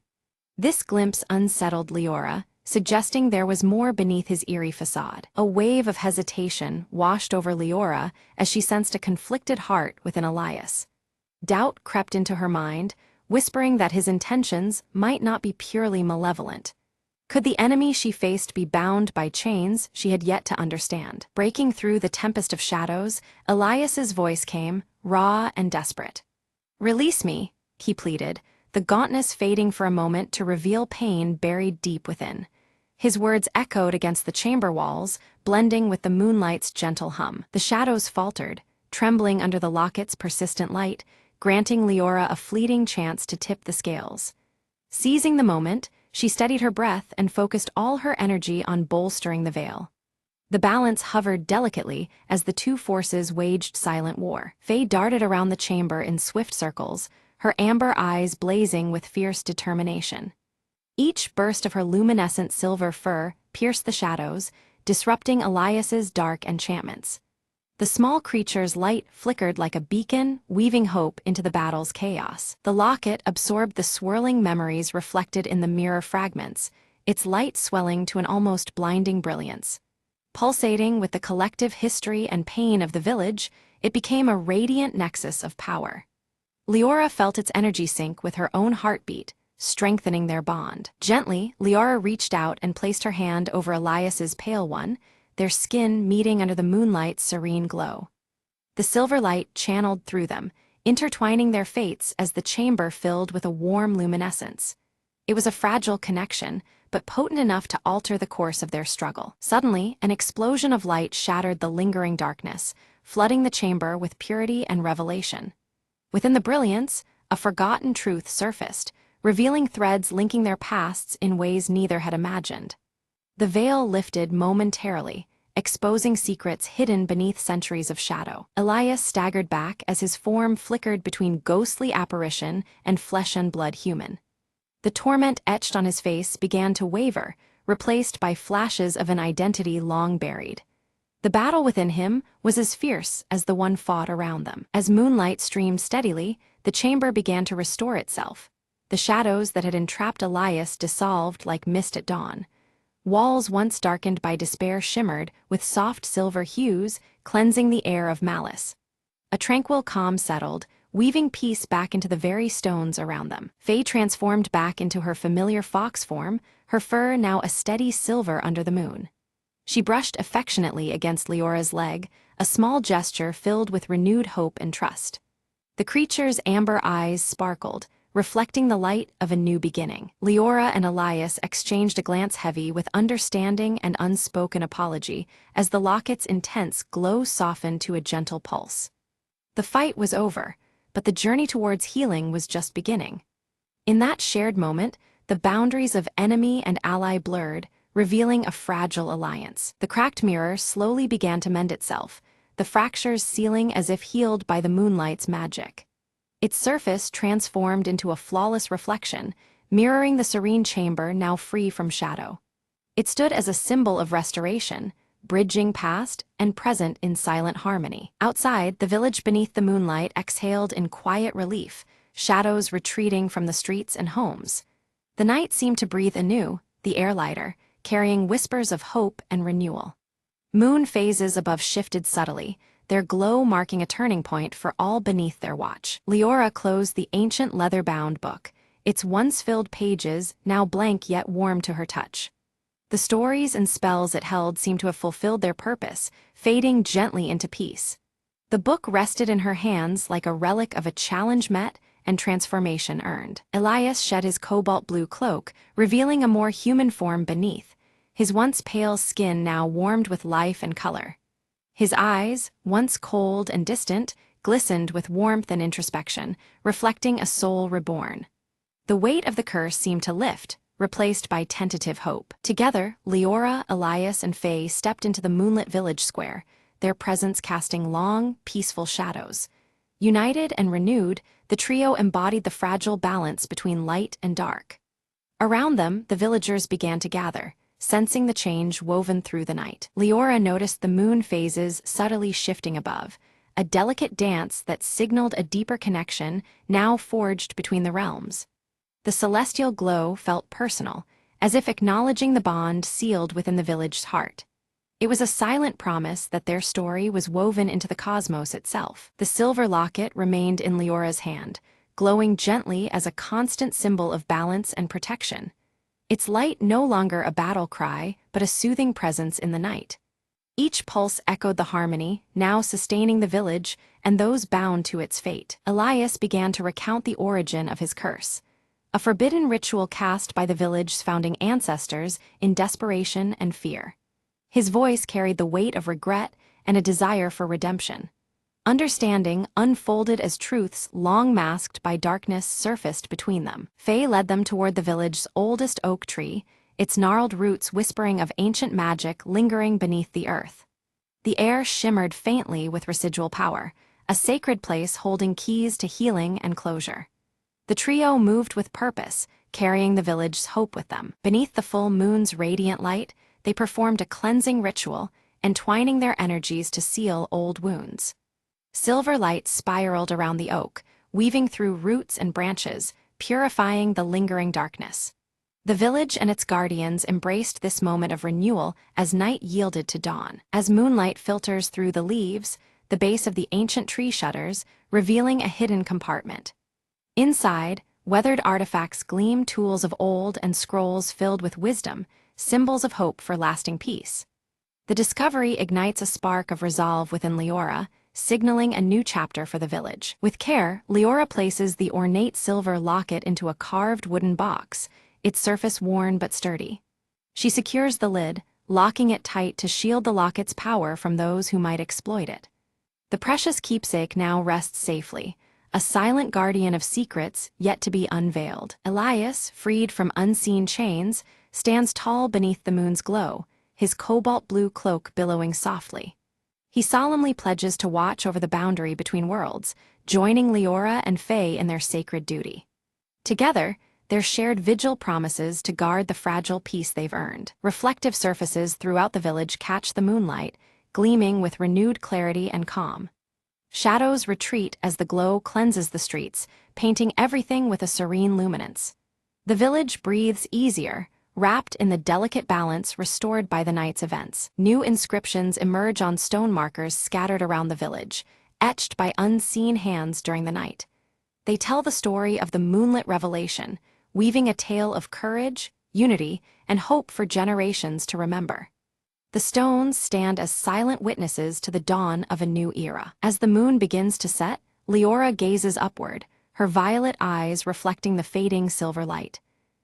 This glimpse unsettled Leora, suggesting there was more beneath his eerie facade. A wave of hesitation washed over Leora as she sensed a conflicted heart within Elias. Doubt crept into her mind, whispering that his intentions might not be purely malevolent. Could the enemy she faced be bound by chains she had yet to understand? Breaking through the tempest of shadows, Elias's voice came, raw and desperate. "Release me," he pleaded, the gauntness fading for a moment to reveal pain buried deep within. His words echoed against the chamber walls, blending with the moonlight's gentle hum. The shadows faltered, trembling under the locket's persistent light, granting Leora a fleeting chance to tip the scales. Seizing the moment, she steadied her breath and focused all her energy on bolstering the veil. The balance hovered delicately as the two forces waged silent war. Faye darted around the chamber in swift circles, her amber eyes blazing with fierce determination. Each burst of her luminescent silver fur pierced the shadows, disrupting Elias's dark enchantments. The small creature's light flickered like a beacon, weaving hope into the battle's chaos. The locket absorbed the swirling memories reflected in the mirror fragments, its light swelling to an almost blinding brilliance. Pulsating with the collective history and pain of the village, it became a radiant nexus of power. Leora felt its energy sync with her own heartbeat, strengthening their bond. Gently, Leora reached out and placed her hand over Elias's pale one, their skin meeting under the moonlight's serene glow. The silver light channeled through them, intertwining their fates as the chamber filled with a warm luminescence. It was a fragile connection, but potent enough to alter the course of their struggle. Suddenly, an explosion of light shattered the lingering darkness, flooding the chamber with purity and revelation. Within the brilliance, a forgotten truth surfaced, revealing threads linking their pasts in ways neither had imagined. The veil lifted momentarily, exposing secrets hidden beneath centuries of shadow. Elias staggered back as his form flickered between ghostly apparition and flesh and blood human. The torment etched on his face began to waver, replaced by flashes of an identity long buried. The battle within him was as fierce as the one fought around them. As moonlight streamed steadily, the chamber began to restore itself. The shadows that had entrapped Elias dissolved like mist at dawn. Walls once darkened by despair shimmered with soft silver hues, cleansing the air of malice. A tranquil calm settled, weaving peace back into the very stones around them. Faye transformed back into her familiar fox form, her fur now a steady silver under the moon. She brushed affectionately against Leora's leg, a small gesture filled with renewed hope and trust. The creature's amber eyes sparkled, reflecting the light of a new beginning. Leora and Elias exchanged a glance heavy with understanding and unspoken apology as the locket's intense glow softened to a gentle pulse. The fight was over, but the journey towards healing was just beginning. In that shared moment, the boundaries of enemy and ally blurred, revealing a fragile alliance. The cracked mirror slowly began to mend itself, the fractures sealing as if healed by the moonlight's magic. Its surface transformed into a flawless reflection, mirroring the serene chamber now free from shadow. It stood as a symbol of restoration, bridging past and present in silent harmony. Outside, the village beneath the moonlight exhaled in quiet relief, shadows retreating from the streets and homes. The night seemed to breathe anew, the air lighter, carrying whispers of hope and renewal. Moon phases above shifted subtly, their glow marking a turning point for all beneath their watch. Leora closed the ancient leather-bound book, its once-filled pages now blank yet warm to her touch. The stories and spells it held seemed to have fulfilled their purpose, fading gently into peace. The book rested in her hands like a relic of a challenge met and transformation earned. Elias shed his cobalt blue cloak, revealing a more human form beneath, his once pale skin now warmed with life and color. His eyes, once cold and distant, glistened with warmth and introspection, reflecting a soul reborn. The weight of the curse seemed to lift, replaced by tentative hope. Together, Leora, Elias, and Faye stepped into the moonlit village square, their presence casting long, peaceful shadows. United and renewed, the trio embodied the fragile balance between light and dark. Around them, the villagers began to gather, sensing the change woven through the night. Leora noticed the moon phases subtly shifting above, a delicate dance that signaled a deeper connection now forged between the realms. The celestial glow felt personal, as if acknowledging the bond sealed within the village's heart. It was a silent promise that their story was woven into the cosmos itself. The silver locket remained in Leora's hand, glowing gently as a constant symbol of balance and protection. Its light no longer a battle cry, but a soothing presence in the night. Each pulse echoed the harmony, now sustaining the village and those bound to its fate. Elias began to recount the origin of his curse, a forbidden ritual cast by the village's founding ancestors in desperation and fear. His voice carried the weight of regret and a desire for redemption. Understanding, unfolded as truths long masked by darkness, surfaced between them. Faye led them toward the village's oldest oak tree, its gnarled roots whispering of ancient magic lingering beneath the earth. The air shimmered faintly with residual power, a sacred place holding keys to healing and closure. The trio moved with purpose, carrying the village's hope with them. Beneath the full moon's radiant light, they performed a cleansing ritual, entwining their energies to seal old wounds. Silver light spiraled around the oak, weaving through roots and branches, purifying the lingering darkness. The village and its guardians embraced this moment of renewal as night yielded to dawn. As moonlight filters through the leaves, the base of the ancient tree shudders, revealing a hidden compartment. Inside, weathered artifacts gleam, tools of old and scrolls filled with wisdom, symbols of hope for lasting peace. The discovery ignites a spark of resolve within Leora, signaling a new chapter for the village. With care, Leora places the ornate silver locket into a carved wooden box, its surface worn but sturdy. She secures the lid, locking it tight to shield the locket's power from those who might exploit it. The precious keepsake now rests safely, a silent guardian of secrets yet to be unveiled. Elias, freed from unseen chains, stands tall beneath the moon's glow, his cobalt-blue cloak billowing softly. He solemnly pledges to watch over the boundary between worlds, joining Leora and Faye in their sacred duty. Together, their shared vigil promises to guard the fragile peace they've earned. Reflective surfaces throughout the village catch the moonlight, gleaming with renewed clarity and calm. Shadows retreat as the glow cleanses the streets, painting everything with a serene luminance. The village breathes easier, wrapped in the delicate balance restored by the night's events. New inscriptions emerge on stone markers scattered around the village, etched by unseen hands during the night. They tell the story of the moonlit revelation, weaving a tale of courage, unity, and hope for generations to remember. The stones stand as silent witnesses to the dawn of a new era. As the moon begins to set, Leora gazes upward, her violet eyes reflecting the fading silver light.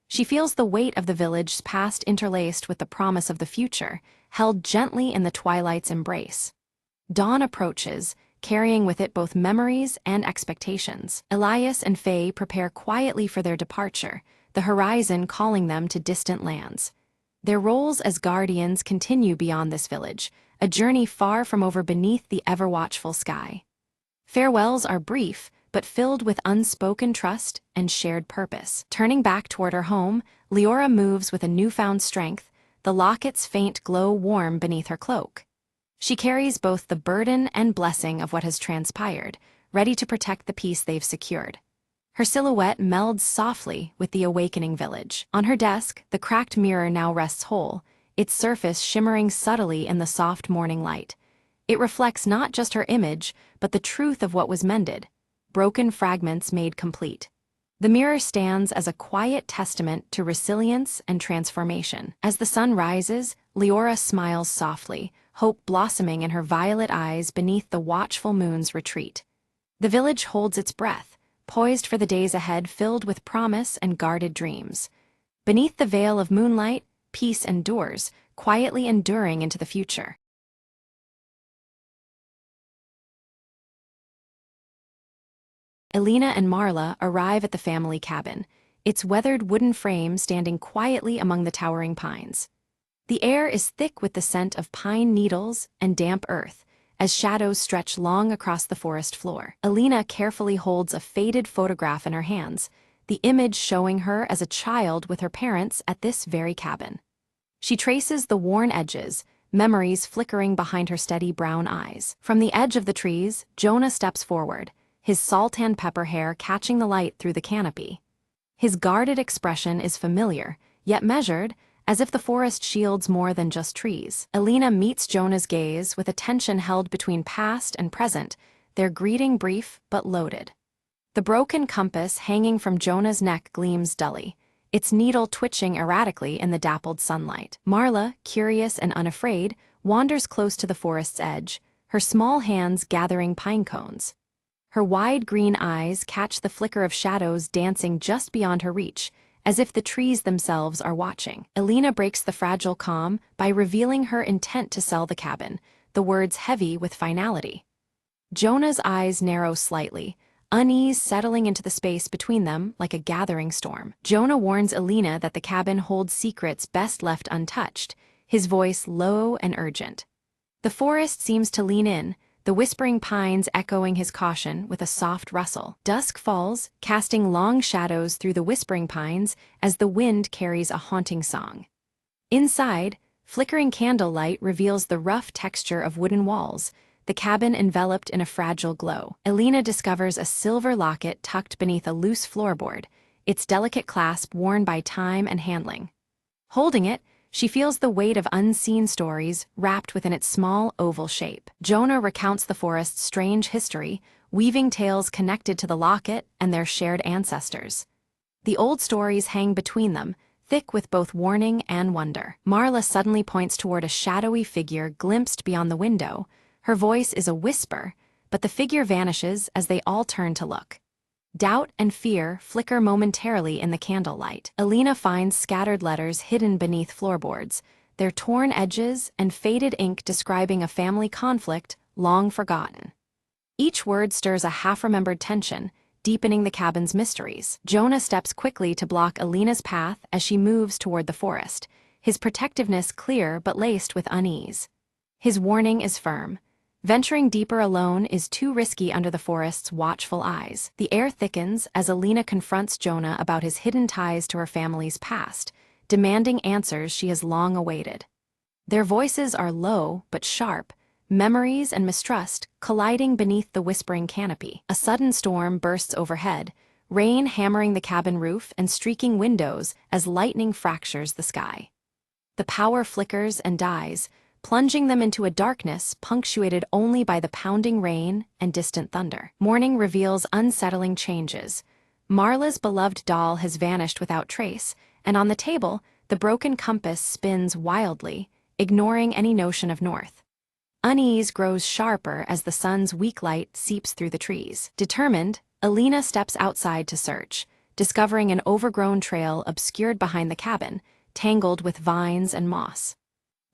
She feels the weight of the village's past interlaced with the promise of the future, held gently in the twilight's embrace. Dawn approaches, carrying with it both memories and expectations. Elias and Faye prepare quietly for their departure, the horizon calling them to distant lands. Their roles as guardians continue beyond this village, a journey far from over beneath the ever-watchful sky. Farewells are brief, but filled with unspoken trust and shared purpose. Turning back toward her home, Leora moves with a newfound strength, the locket's faint glow warm beneath her cloak. She carries both the burden and blessing of what has transpired, ready to protect the peace they've secured. Her silhouette melds softly with the awakening village. On her desk, the cracked mirror now rests whole, its surface shimmering subtly in the soft morning light. It reflects not just her image, but the truth of what was mended, broken fragments made complete. The mirror stands as a quiet testament to resilience and transformation. As the sun rises, Leora smiles softly, hope blossoming in her violet eyes beneath the watchful moon's retreat. The village holds its breath, poised for the days ahead filled with promise and guarded dreams. Beneath the veil of moonlight, peace endures, quietly enduring into the future. Elena and Marla arrive at the family cabin, its weathered wooden frame standing quietly among the towering pines. The air is thick with the scent of pine needles and damp earth, as shadows stretch long across the forest floor. Elena carefully holds a faded photograph in her hands, the image showing her as a child with her parents at this very cabin. She traces the worn edges, memories flickering behind her steady brown eyes. From the edge of the trees, Jonah steps forward, his salt and pepper hair catching the light through the canopy. His guarded expression is familiar, yet measured, as if the forest shields more than just trees. Elena meets Jonah's gaze with attention held between past and present, their greeting brief but loaded. The broken compass hanging from Jonah's neck gleams dully, its needle twitching erratically in the dappled sunlight. Marla, curious and unafraid, wanders close to the forest's edge, her small hands gathering pine cones. Her wide green eyes catch the flicker of shadows dancing just beyond her reach, as if the trees themselves are watching. Elena breaks the fragile calm by revealing her intent to sell the cabin, the words heavy with finality. Jonah's eyes narrow slightly, unease settling into the space between them like a gathering storm. Jonah warns Elena that the cabin holds secrets best left untouched, his voice low and urgent. The forest seems to lean in, the whispering pines echoing his caution with a soft rustle. Dusk falls, casting long shadows through the whispering pines as the wind carries a haunting song. Inside, flickering candlelight reveals the rough texture of wooden walls, the cabin enveloped in a fragile glow. Elena discovers a silver locket tucked beneath a loose floorboard, its delicate clasp worn by time and handling. Holding it, she feels the weight of unseen stories wrapped within its small, oval shape. Jonah recounts the forest's strange history, weaving tales connected to the locket and their shared ancestors. The old stories hang between them, thick with both warning and wonder. Marla suddenly points toward a shadowy figure glimpsed beyond the window. Her voice is a whisper, but the figure vanishes as they all turn to look. Doubt and fear flicker momentarily in the candlelight. Alina finds scattered letters hidden beneath floorboards, their torn edges and faded ink describing a family conflict long forgotten. Each word stirs a half-remembered tension, deepening the cabin's mysteries. Jonah steps quickly to block Alina's path as she moves toward the forest, his protectiveness clear but laced with unease. His warning is firm. Venturing deeper alone is too risky under the forest's watchful eyes. The air thickens as Alina confronts Jonah about his hidden ties to her family's past, demanding answers she has long awaited. Their voices are low but sharp, memories and mistrust colliding beneath the whispering canopy. A sudden storm bursts overhead, rain hammering the cabin roof and streaking windows as lightning fractures the sky. The power flickers and dies, plunging them into a darkness punctuated only by the pounding rain and distant thunder. Morning reveals unsettling changes. Marla's beloved doll has vanished without trace, and on the table, the broken compass spins wildly, ignoring any notion of north. Unease grows sharper as the sun's weak light seeps through the trees. Determined, Alina steps outside to search, discovering an overgrown trail obscured behind the cabin, tangled with vines and moss.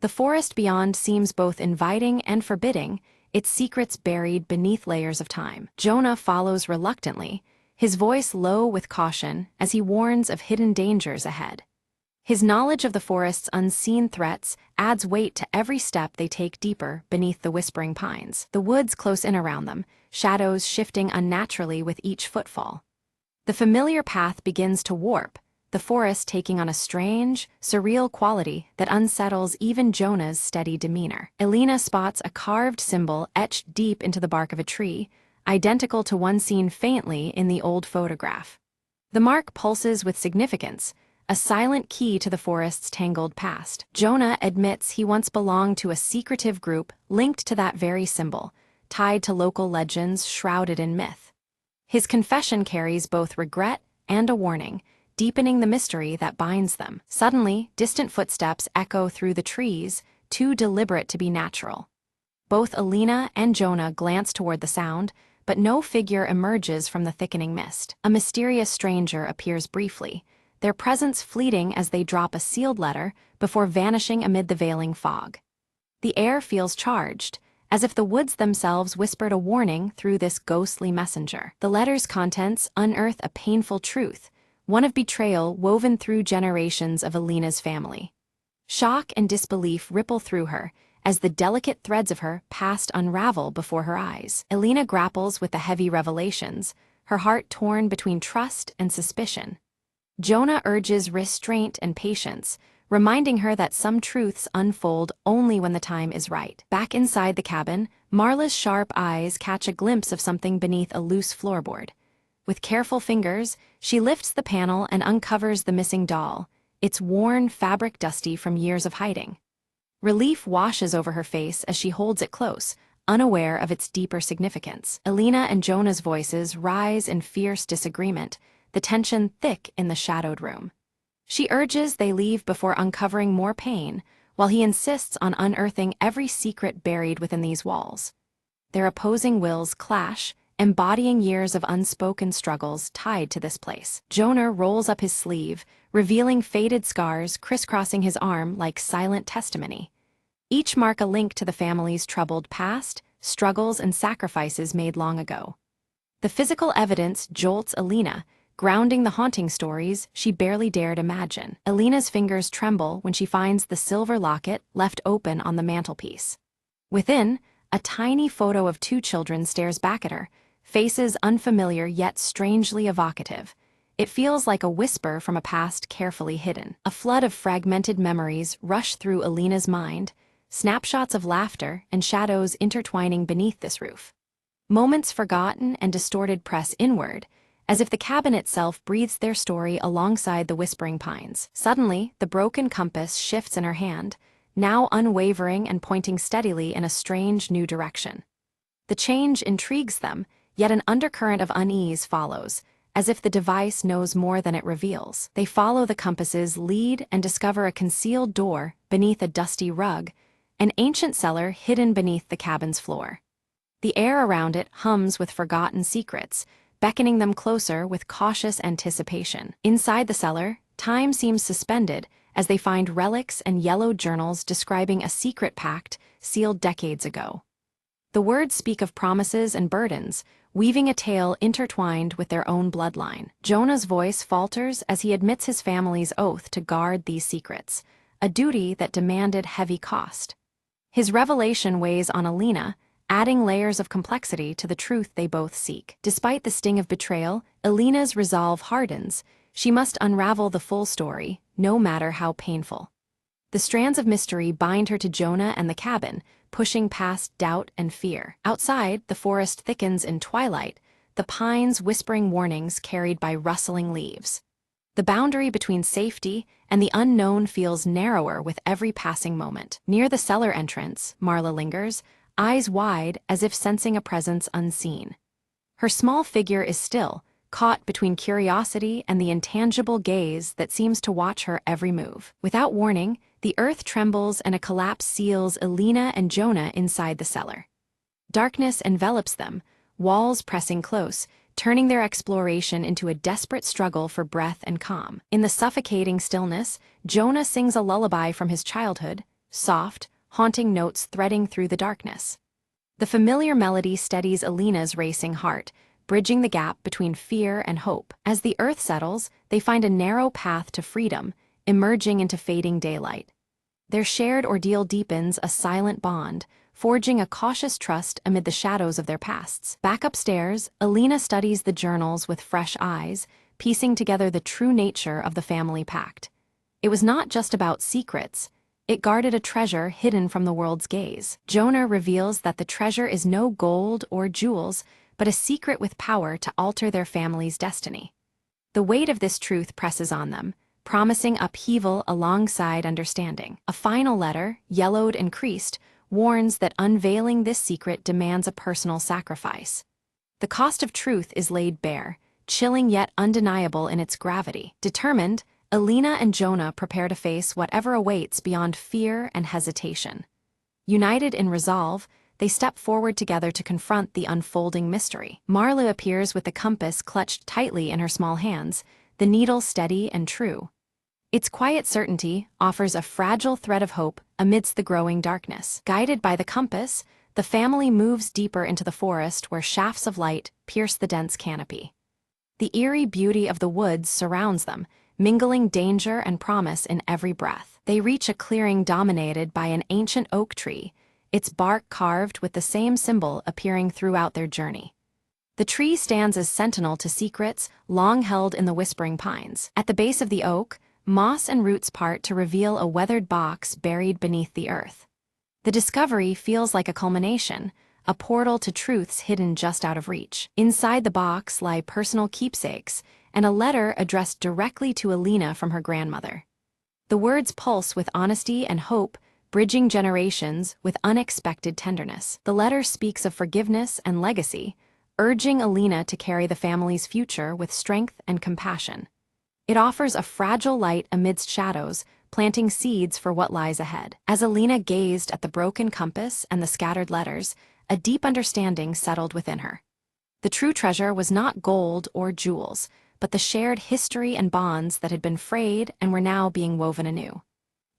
The forest beyond seems both inviting and forbidding, its secrets buried beneath layers of time. Jonah follows reluctantly, his voice low with caution as he warns of hidden dangers ahead. His knowledge of the forest's unseen threats adds weight to every step they take deeper beneath the whispering pines. The woods close in around them, shadows shifting unnaturally with each footfall. The familiar path begins to warp, the forest taking on a strange, surreal quality that unsettles even Jonah's steady demeanor. Alina spots a carved symbol etched deep into the bark of a tree, identical to one seen faintly in the old photograph. The mark pulses with significance, a silent key to the forest's tangled past. Jonah admits he once belonged to a secretive group linked to that very symbol, tied to local legends shrouded in myth. His confession carries both regret and a warning, deepening the mystery that binds them. Suddenly, distant footsteps echo through the trees, too deliberate to be natural. Both Alina and Jonah glance toward the sound, but no figure emerges from the thickening mist. A mysterious stranger appears briefly, their presence fleeting as they drop a sealed letter before vanishing amid the veiling fog. The air feels charged, as if the woods themselves whispered a warning through this ghostly messenger. The letter's contents unearth a painful truth, one of betrayal woven through generations of Alina's family. Shock and disbelief ripple through her, as the delicate threads of her past unravel before her eyes. Alina grapples with the heavy revelations, her heart torn between trust and suspicion. Jonah urges restraint and patience, reminding her that some truths unfold only when the time is right. Back inside the cabin, Marla's sharp eyes catch a glimpse of something beneath a loose floorboard. With careful fingers, she lifts the panel and uncovers the missing doll, its worn fabric dusty from years of hiding. Relief washes over her face as she holds it close, unaware of its deeper significance. Alina and Jonah's voices rise in fierce disagreement, the tension thick in the shadowed room. She urges they leave before uncovering more pain, while he insists on unearthing every secret buried within these walls. Their opposing wills clash, embodying years of unspoken struggles tied to this place. Jonah rolls up his sleeve, revealing faded scars crisscrossing his arm like silent testimony. Each mark a link to the family's troubled past, struggles and sacrifices made long ago. The physical evidence jolts Alina, grounding the haunting stories she barely dared imagine. Alina's fingers tremble when she finds the silver locket left open on the mantelpiece. Within, a tiny photo of two children stares back at her, faces unfamiliar yet strangely evocative. It feels like a whisper from a past carefully hidden. A flood of fragmented memories rush through Alina's mind, snapshots of laughter and shadows intertwining beneath this roof. Moments forgotten and distorted press inward, as if the cabin itself breathes their story alongside the whispering pines. Suddenly, the broken compass shifts in her hand, now unwavering and pointing steadily in a strange new direction. The change intrigues them, yet an undercurrent of unease follows, as if the device knows more than it reveals. They follow the compass's lead and discover a concealed door beneath a dusty rug, an ancient cellar hidden beneath the cabin's floor. The air around it hums with forgotten secrets, beckoning them closer with cautious anticipation. Inside the cellar, time seems suspended as they find relics and yellowed journals describing a secret pact sealed decades ago. The words speak of promises and burdens, weaving a tale intertwined with their own bloodline. Jonah's voice falters as he admits his family's oath to guard these secrets, a duty that demanded heavy cost. His revelation weighs on Alina, adding layers of complexity to the truth they both seek. Despite the sting of betrayal, Alina's resolve hardens. She must unravel the full story, no matter how painful. The strands of mystery bind her to Jonah and the cabin, pushing past doubt and fear. Outside, the forest thickens in twilight, the pines whispering warnings carried by rustling leaves. The boundary between safety and the unknown feels narrower with every passing moment. Near the cellar entrance, Marla lingers, eyes wide as if sensing a presence unseen. Her small figure is still, caught between curiosity and the intangible gaze that seems to watch her every move. Without warning, the earth trembles and a collapse seals Alina and Jonah inside the cellar. Darkness envelops them, walls pressing close, turning their exploration into a desperate struggle for breath and calm. In the suffocating stillness, Jonah sings a lullaby from his childhood, soft, haunting notes threading through the darkness. The familiar melody steadies Alina's racing heart, bridging the gap between fear and hope. As the earth settles, they find a narrow path to freedom, emerging into fading daylight. Their shared ordeal deepens a silent bond, forging a cautious trust amid the shadows of their pasts. Back upstairs, Alina studies the journals with fresh eyes, piecing together the true nature of the family pact. It was not just about secrets. It guarded a treasure hidden from the world's gaze. Jonah reveals that the treasure is no gold or jewels, but a secret with power to alter their family's destiny. The weight of this truth presses on them, promising upheaval alongside understanding. A final letter, yellowed and creased, warns that unveiling this secret demands a personal sacrifice. The cost of truth is laid bare, chilling yet undeniable in its gravity. Determined, Alina and Jonah prepare to face whatever awaits beyond fear and hesitation. United in resolve, they step forward together to confront the unfolding mystery. Marla appears with the compass clutched tightly in her small hands, the needle steady and true. Its quiet certainty offers a fragile thread of hope amidst the growing darkness. Guided by the compass, the family moves deeper into the forest where shafts of light pierce the dense canopy. The eerie beauty of the woods surrounds them, mingling danger and promise in every breath. They reach a clearing dominated by an ancient oak tree, its bark carved with the same symbol appearing throughout their journey. The tree stands as sentinel to secrets long held in the whispering pines. At the base of the oak, moss and roots part to reveal a weathered box buried beneath the earth. The discovery feels like a culmination, a portal to truths hidden just out of reach. Inside the box lie personal keepsakes and a letter addressed directly to Alina from her grandmother. The words pulse with honesty and hope, bridging generations with unexpected tenderness. The letter speaks of forgiveness and legacy, urging Alina to carry the family's future with strength and compassion. It offers a fragile light amidst shadows, planting seeds for what lies ahead. As Alina gazed at the broken compass and the scattered letters, a deep understanding settled within her. The true treasure was not gold or jewels, but the shared history and bonds that had been frayed and were now being woven anew.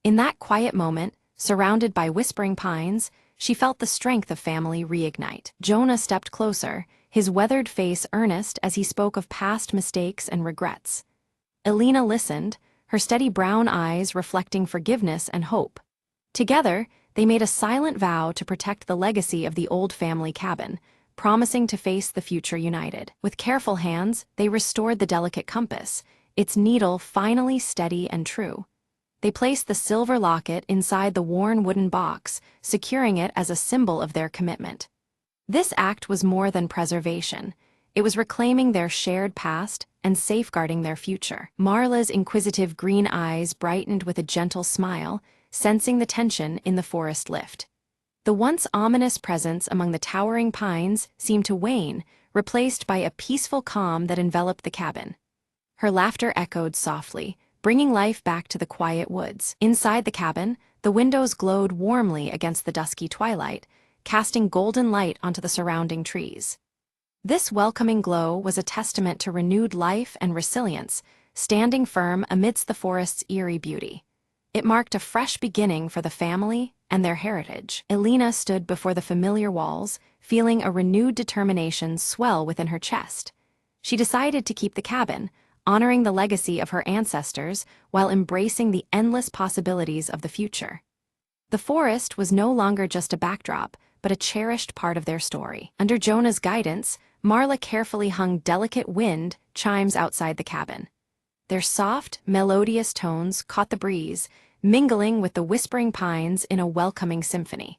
In that quiet moment, surrounded by whispering pines, she felt the strength of family reignite. Jonah stepped closer, his weathered face earnest as he spoke of past mistakes and regrets. Alina listened, her steady brown eyes reflecting forgiveness and hope. Together, they made a silent vow to protect the legacy of the old family cabin, promising to face the future united. With careful hands, they restored the delicate compass, its needle finally steady and true. They placed the silver locket inside the worn wooden box, securing it as a symbol of their commitment. This act was more than preservation. It was reclaiming their shared past and safeguarding their future. Marla's inquisitive green eyes brightened with a gentle smile, sensing the tension in the forest lift. The once ominous presence among the towering pines seemed to wane, replaced by a peaceful calm that enveloped the cabin. Her laughter echoed softly, bringing life back to the quiet woods. Inside the cabin, the windows glowed warmly against the dusky twilight, casting golden light onto the surrounding trees. This welcoming glow was a testament to renewed life and resilience, standing firm amidst the forest's eerie beauty. It marked a fresh beginning for the family and their heritage. Elena stood before the familiar walls, feeling a renewed determination swell within her chest. She decided to keep the cabin, honoring the legacy of her ancestors while embracing the endless possibilities of the future. The forest was no longer just a backdrop, but a cherished part of their story. Under Jonah's guidance, Marla carefully hung delicate wind chimes outside the cabin. Their soft, melodious tones caught the breeze, mingling with the whispering pines in a welcoming symphony.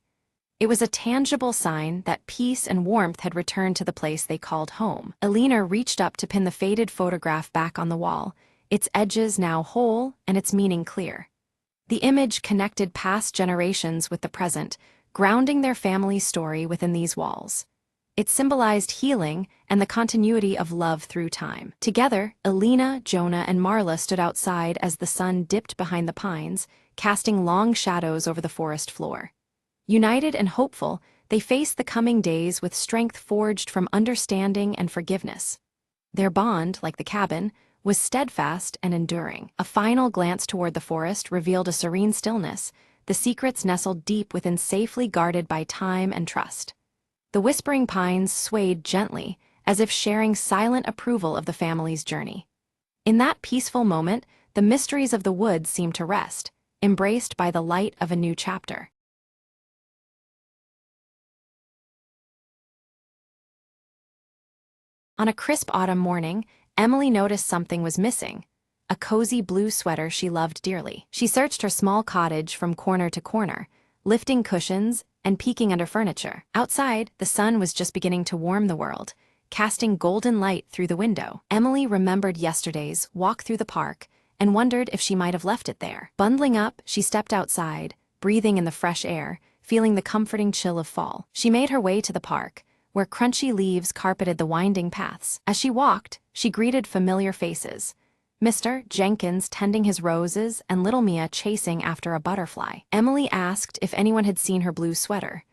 It was a tangible sign that peace and warmth had returned to the place they called home. Elena reached up to pin the faded photograph back on the wall, its edges now whole and its meaning clear. The image connected past generations with the present, grounding their family's story within these walls. It symbolized healing and the continuity of love through time. Together, Elena, Jonah, and Marla stood outside as the sun dipped behind the pines, casting long shadows over the forest floor. United and hopeful, they faced the coming days with strength forged from understanding and forgiveness. Their bond, like the cabin, was steadfast and enduring. A final glance toward the forest revealed a serene stillness, the secrets nestled deep within, safely guarded by time and trust. The whispering pines swayed gently, as if sharing silent approval of the family's journey. In that peaceful moment, the mysteries of the woods seemed to rest, embraced by the light of a new chapter. On a crisp autumn morning, Emily noticed something was missing: a cozy blue sweater she loved dearly. She searched her small cottage from corner to corner, lifting cushions and peeking under furniture. Outside, the sun was just beginning to warm the world, casting golden light through the window. Emily remembered yesterday's walk through the park and wondered if she might have left it there. Bundling up, she stepped outside, breathing in the fresh air, feeling the comforting chill of fall. She made her way to the park, where crunchy leaves carpeted the winding paths. As she walked, she greeted familiar faces: Mr. Jenkins tending his roses and little Mia chasing after a butterfly. Emily asked if anyone had seen her blue sweater.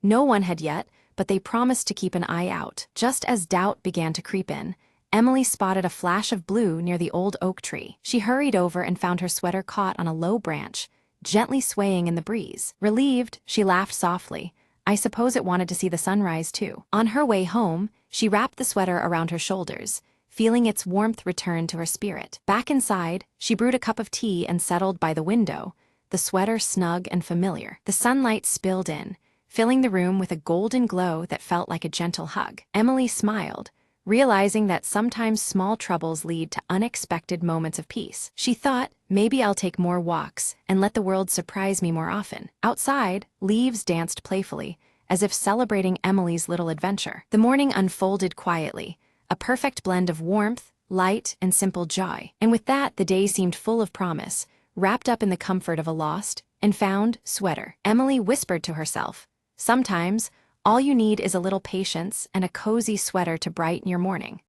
No one had yet, but they promised to keep an eye out. Just as doubt began to creep in, Emily spotted a flash of blue near the old oak tree. She hurried over and found her sweater caught on a low branch, gently swaying in the breeze. Relieved, she laughed softly. I suppose it wanted to see the sunrise too. On her way home, she wrapped the sweater around her shoulders, feeling its warmth return to her spirit. Back inside, she brewed a cup of tea and settled by the window, the sweater snug and familiar. The sunlight spilled in, filling the room with a golden glow that felt like a gentle hug. Emily smiled, realizing that sometimes small troubles lead to unexpected moments of peace. She thought, maybe I'll take more walks and let the world surprise me more often. Outside, leaves danced playfully, as if celebrating Emily's little adventure. The morning unfolded quietly, a perfect blend of warmth, light, and simple joy. And with that, the day seemed full of promise, wrapped up in the comfort of a lost and found sweater. Emily whispered to herself, sometimes, all you need is a little patience and a cozy sweater to brighten your morning.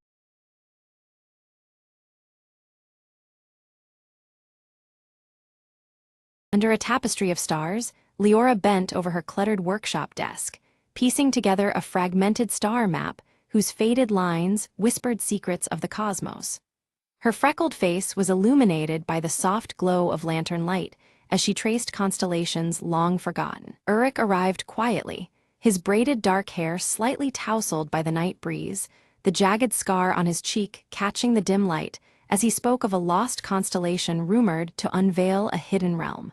Under a tapestry of stars, Leora bent over her cluttered workshop desk, piecing together a fragmented star map whose faded lines whispered secrets of the cosmos. Her freckled face was illuminated by the soft glow of lantern light as she traced constellations long forgotten. Uruk arrived quietly, his braided dark hair slightly tousled by the night breeze, the jagged scar on his cheek catching the dim light as he spoke of a lost constellation rumored to unveil a hidden realm.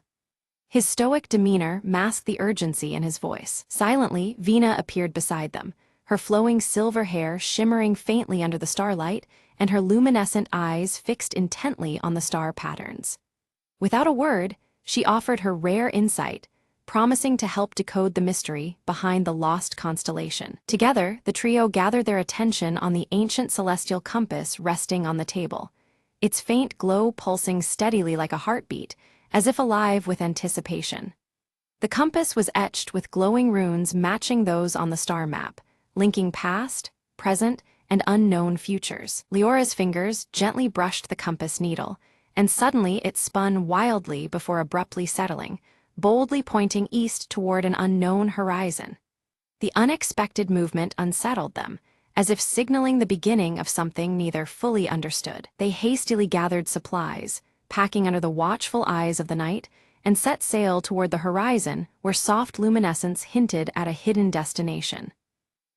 His stoic demeanor masked the urgency in his voice. Silently, Vina appeared beside them, her flowing silver hair shimmering faintly under the starlight and her luminescent eyes fixed intently on the star patterns. Without a word, she offered her rare insight, promising to help decode the mystery behind the lost constellation. Together, the trio gathered their attention on the ancient celestial compass resting on the table, its faint glow pulsing steadily like a heartbeat, as if alive with anticipation. The compass was etched with glowing runes matching those on the star map, linking past, present, and unknown futures. Leora's fingers gently brushed the compass needle, and suddenly it spun wildly before abruptly settling, boldly pointing east toward an unknown horizon. The unexpected movement unsettled them, as if signaling the beginning of something neither fully understood. They hastily gathered supplies, packing under the watchful eyes of the night, and set sail toward the horizon where soft luminescence hinted at a hidden destination.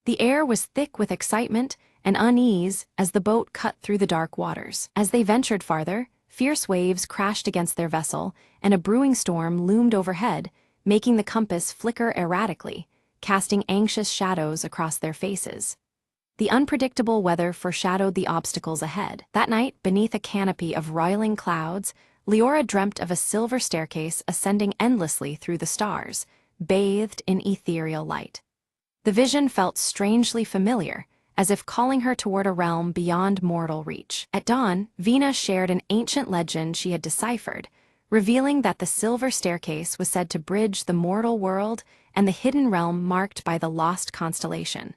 The air was thick with excitement and unease as the boat cut through the dark waters. As they ventured farther, fierce waves crashed against their vessel, and a brewing storm loomed overhead, making the compass flicker erratically, casting anxious shadows across their faces. The unpredictable weather foreshadowed the obstacles ahead. That night, beneath a canopy of roiling clouds, Leora dreamt of a silver staircase ascending endlessly through the stars, bathed in ethereal light. The vision felt strangely familiar, as if calling her toward a realm beyond mortal reach. At dawn, Vina shared an ancient legend she had deciphered, revealing that the silver staircase was said to bridge the mortal world and the hidden realm marked by the lost constellation.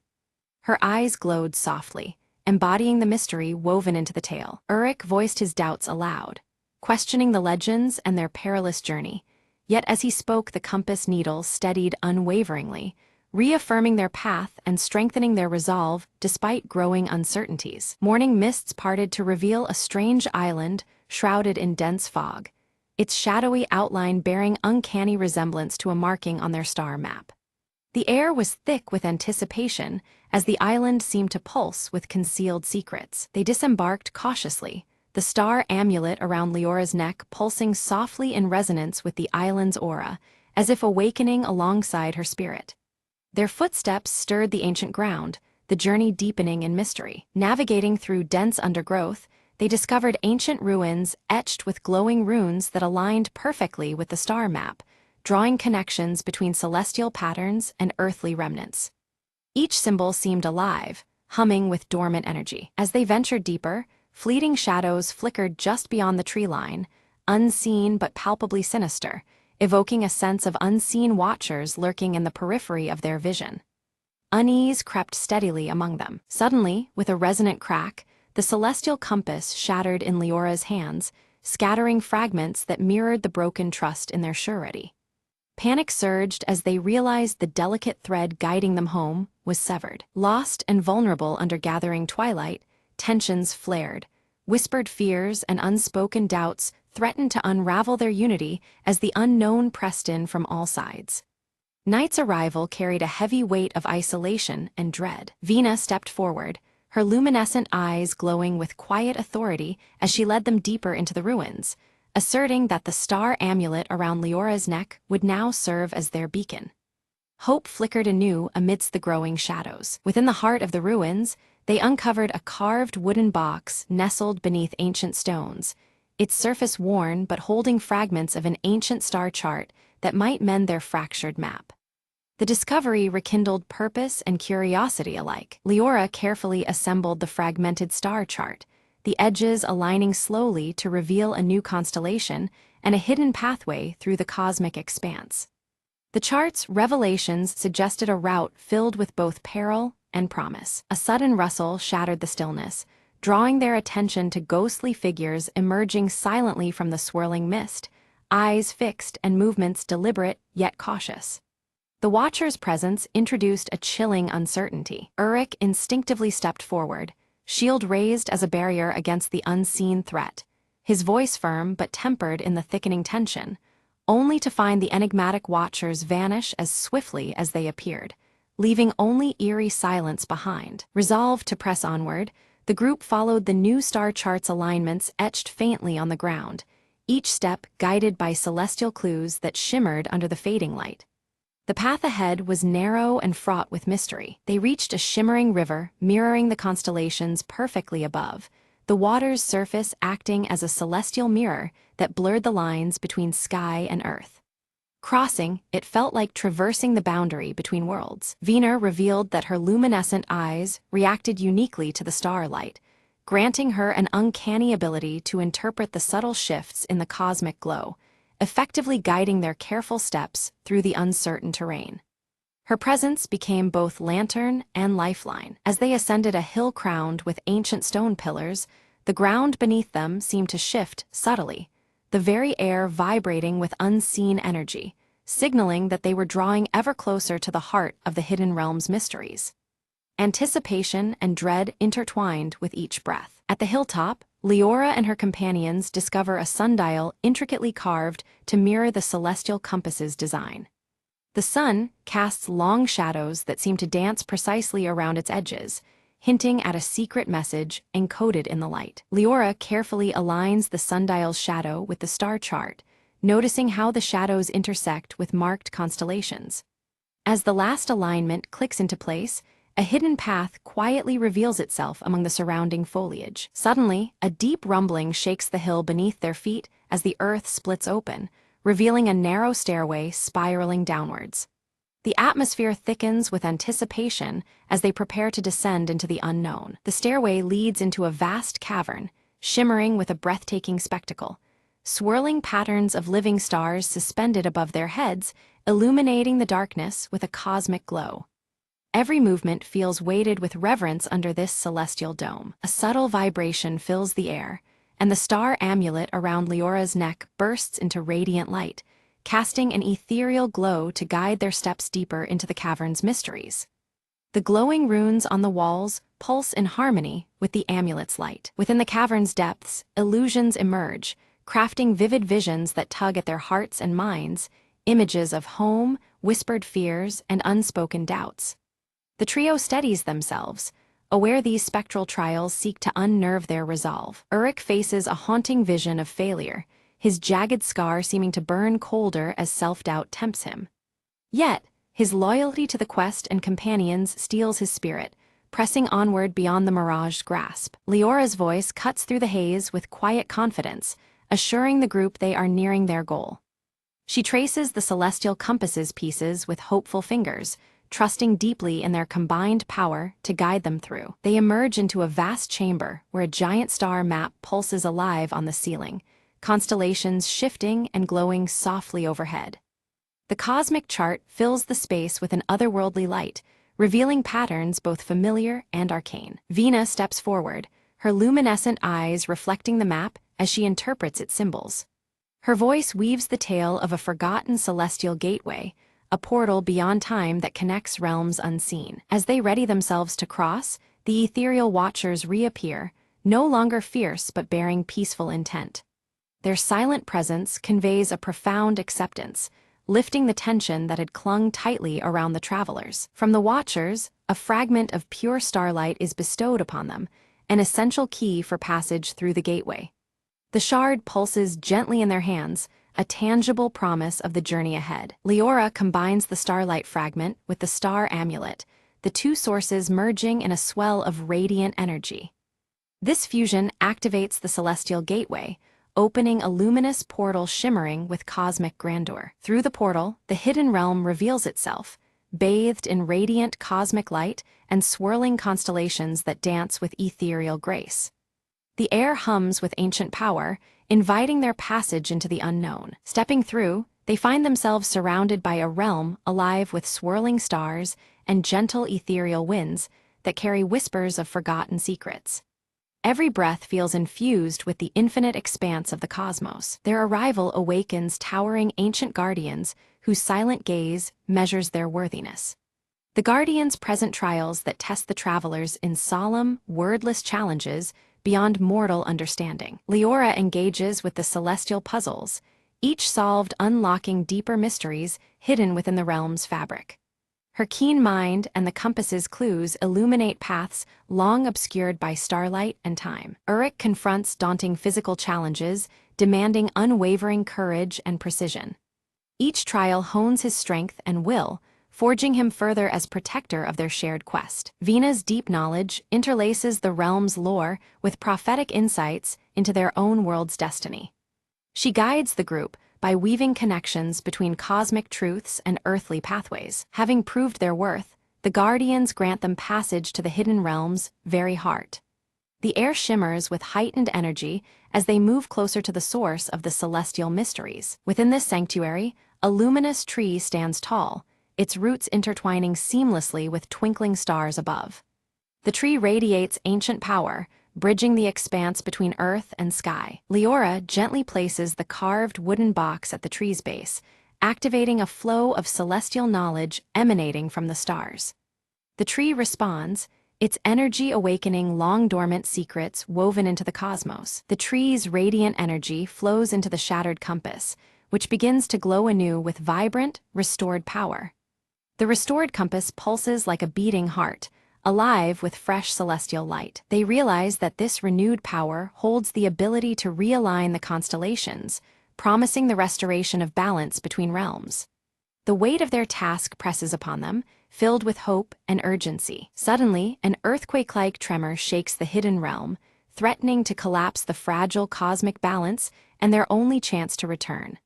Her eyes glowed softly, embodying the mystery woven into the tale. Uruk voiced his doubts aloud, questioning the legends and their perilous journey, yet as he spoke the compass needle steadied unwaveringly, reaffirming their path and strengthening their resolve despite growing uncertainties. Morning mists parted to reveal a strange island shrouded in dense fog, its shadowy outline bearing uncanny resemblance to a marking on their star map. The air was thick with anticipation as the island seemed to pulse with concealed secrets. They disembarked cautiously, the star amulet around Leora's neck pulsing softly in resonance with the island's aura, as if awakening alongside her spirit. Their footsteps stirred the ancient ground, the journey deepening in mystery. Navigating through dense undergrowth, they discovered ancient ruins etched with glowing runes that aligned perfectly with the star map, drawing connections between celestial patterns and earthly remnants. Each symbol seemed alive, humming with dormant energy. As they ventured deeper, fleeting shadows flickered just beyond the tree line, unseen but palpably sinister, evoking a sense of unseen watchers lurking in the periphery of their vision. Unease crept steadily among them. Suddenly, with a resonant crack, the celestial compass shattered in Leora's hands, scattering fragments that mirrored the broken trust in their surety. Panic surged as they realized the delicate thread guiding them home was severed. Lost and vulnerable under gathering twilight, tensions flared. Whispered fears and unspoken doubts threatened to unravel their unity as the unknown pressed in from all sides. Night's arrival carried a heavy weight of isolation and dread. Vina stepped forward, her luminescent eyes glowing with quiet authority as she led them deeper into the ruins, asserting that the star amulet around Leora's neck would now serve as their beacon. Hope flickered anew amidst the growing shadows. Within the heart of the ruins, they uncovered a carved wooden box nestled beneath ancient stones, its surface worn but holding fragments of an ancient star chart that might mend their fractured map. The discovery rekindled purpose and curiosity alike. Leora carefully assembled the fragmented star chart, the edges aligning slowly to reveal a new constellation and a hidden pathway through the cosmic expanse. The chart's revelations suggested a route filled with both peril and promise. A sudden rustle shattered the stillness, drawing their attention to ghostly figures emerging silently from the swirling mist, eyes fixed and movements deliberate yet cautious. The Watcher's presence introduced a chilling uncertainty. Uruk instinctively stepped forward, shield raised as a barrier against the unseen threat, his voice firm but tempered in the thickening tension, only to find the enigmatic Watchers vanish as swiftly as they appeared, leaving only eerie silence behind. Resolved to press onward, the group followed the new star chart's alignments etched faintly on the ground, each step guided by celestial clues that shimmered under the fading light. The path ahead was narrow and fraught with mystery. They reached a shimmering river mirroring the constellations perfectly above, the water's surface acting as a celestial mirror that blurred the lines between sky and earth. Crossing, it felt like traversing the boundary between worlds. Vina revealed that her luminescent eyes reacted uniquely to the starlight, granting her an uncanny ability to interpret the subtle shifts in the cosmic glow, effectively guiding their careful steps through the uncertain terrain. Her presence became both lantern and lifeline. As they ascended a hill crowned with ancient stone pillars, the ground beneath them seemed to shift subtly, the very air vibrating with unseen energy, signaling that they were drawing ever closer to the heart of the hidden realm's mysteries. Anticipation and dread intertwined with each breath. At the hilltop, Leora and her companions discover a sundial intricately carved to mirror the celestial compass's design. The sun casts long shadows that seem to dance precisely around its edges, hinting at a secret message encoded in the light. Leora carefully aligns the sundial's shadow with the star chart, noticing how the shadows intersect with marked constellations. As the last alignment clicks into place, a hidden path quietly reveals itself among the surrounding foliage. Suddenly, a deep rumbling shakes the hill beneath their feet as the earth splits open, revealing a narrow stairway spiraling downwards. The atmosphere thickens with anticipation as they prepare to descend into the unknown. The stairway leads into a vast cavern, shimmering with a breathtaking spectacle. Swirling patterns of living stars suspended above their heads, illuminating the darkness with a cosmic glow. Every movement feels weighted with reverence under this celestial dome. A subtle vibration fills the air, and the star amulet around Leora's neck bursts into radiant light, casting an ethereal glow to guide their steps deeper into the cavern's mysteries. The glowing runes on the walls pulse in harmony with the amulet's light. Within the cavern's depths, illusions emerge, crafting vivid visions that tug at their hearts and minds, images of home, whispered fears, and unspoken doubts. The trio steadies themselves, aware these spectral trials seek to unnerve their resolve. Uruk faces a haunting vision of failure, his jagged scar seeming to burn colder as self-doubt tempts him. Yet, his loyalty to the quest and companions steels his spirit, pressing onward beyond the mirage's grasp. Leora's voice cuts through the haze with quiet confidence, assuring the group they are nearing their goal. She traces the celestial compass's pieces with hopeful fingers, trusting deeply in their combined power to guide them through. They emerge into a vast chamber where a giant star map pulses alive on the ceiling, constellations shifting and glowing softly overhead. The cosmic chart fills the space with an otherworldly light, revealing patterns both familiar and arcane. Vina steps forward, her luminescent eyes reflecting the map as she interprets its symbols. Her voice weaves the tale of a forgotten celestial gateway, a portal beyond time that connects realms unseen. As they ready themselves to cross, the ethereal watchers reappear, no longer fierce but bearing peaceful intent. Their silent presence conveys a profound acceptance, lifting the tension that had clung tightly around the travelers. From the watchers, a fragment of pure starlight is bestowed upon them, an essential key for passage through the gateway. The shard pulses gently in their hands, a tangible promise of the journey ahead. Leora combines the starlight fragment with the star amulet, the two sources merging in a swell of radiant energy. This fusion activates the celestial gateway, opening a luminous portal shimmering with cosmic grandeur. Through the portal, the hidden realm reveals itself, bathed in radiant cosmic light and swirling constellations that dance with ethereal grace. The air hums with ancient power, inviting their passage into the unknown. Stepping through, they find themselves surrounded by a realm alive with swirling stars and gentle ethereal winds that carry whispers of forgotten secrets. Every breath feels infused with the infinite expanse of the cosmos. Their arrival awakens towering ancient guardians whose silent gaze measures their worthiness. The guardians present trials that test the travelers in solemn, wordless challenges beyond mortal understanding. Leora engages with the celestial puzzles, each solved unlocking deeper mysteries hidden within the realm's fabric. Her keen mind and the compass's clues illuminate paths long obscured by starlight and time. Uruk confronts daunting physical challenges, demanding unwavering courage and precision. Each trial hones his strength and will, forging him further as protector of their shared quest. Vina's deep knowledge interlaces the realm's lore with prophetic insights into their own world's destiny. She guides the group by weaving connections between cosmic truths and earthly pathways. Having proved their worth, the Guardians grant them passage to the hidden realm's very heart. The air shimmers with heightened energy as they move closer to the source of the celestial mysteries. Within this sanctuary, a luminous tree stands tall, its roots intertwining seamlessly with twinkling stars above. The tree radiates ancient power, bridging the expanse between earth and sky. Leora gently places the carved wooden box at the tree's base, activating a flow of celestial knowledge emanating from the stars. The tree responds, its energy awakening long-dormant secrets woven into the cosmos. The tree's radiant energy flows into the shattered compass, which begins to glow anew with vibrant, restored power. The restored compass pulses like a beating heart, alive with fresh celestial light. They realize that this renewed power holds the ability to realign the constellations, promising the restoration of balance between realms. The weight of their task presses upon them, filled with hope and urgency. Suddenly, an earthquake-like tremor shakes the hidden realm, threatening to collapse the fragile cosmic balance and their only chance to return.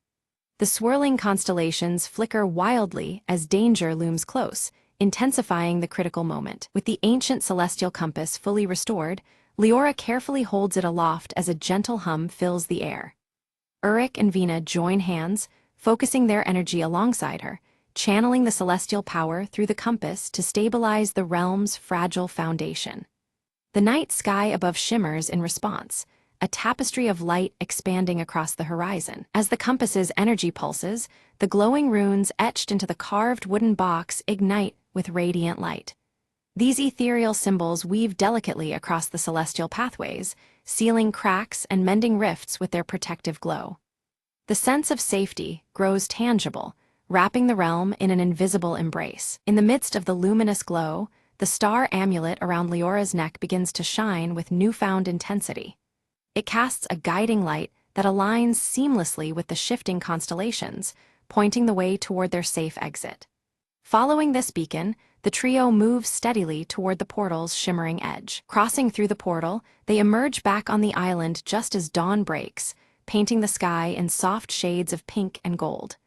The swirling constellations flicker wildly as danger looms close, intensifying the critical moment. With the ancient celestial compass fully restored, Leora carefully holds it aloft as a gentle hum fills the air. Uruk and Vina join hands, focusing their energy alongside her, channeling the celestial power through the compass to stabilize the realm's fragile foundation. The night sky above shimmers in response, a tapestry of light expanding across the horizon. As the compass's energy pulses, the glowing runes etched into the carved wooden box ignite with radiant light. These ethereal symbols weave delicately across the celestial pathways, sealing cracks and mending rifts with their protective glow. The sense of safety grows tangible, wrapping the realm in an invisible embrace. In the midst of the luminous glow, the star amulet around Leora's neck begins to shine with newfound intensity. It casts a guiding light that aligns seamlessly with the shifting constellations, pointing the way toward their safe exit. Following this beacon, the trio moves steadily toward the portal's shimmering edge. Crossing through the portal, they emerge back on the island just as dawn breaks, painting the sky in soft shades of pink and gold.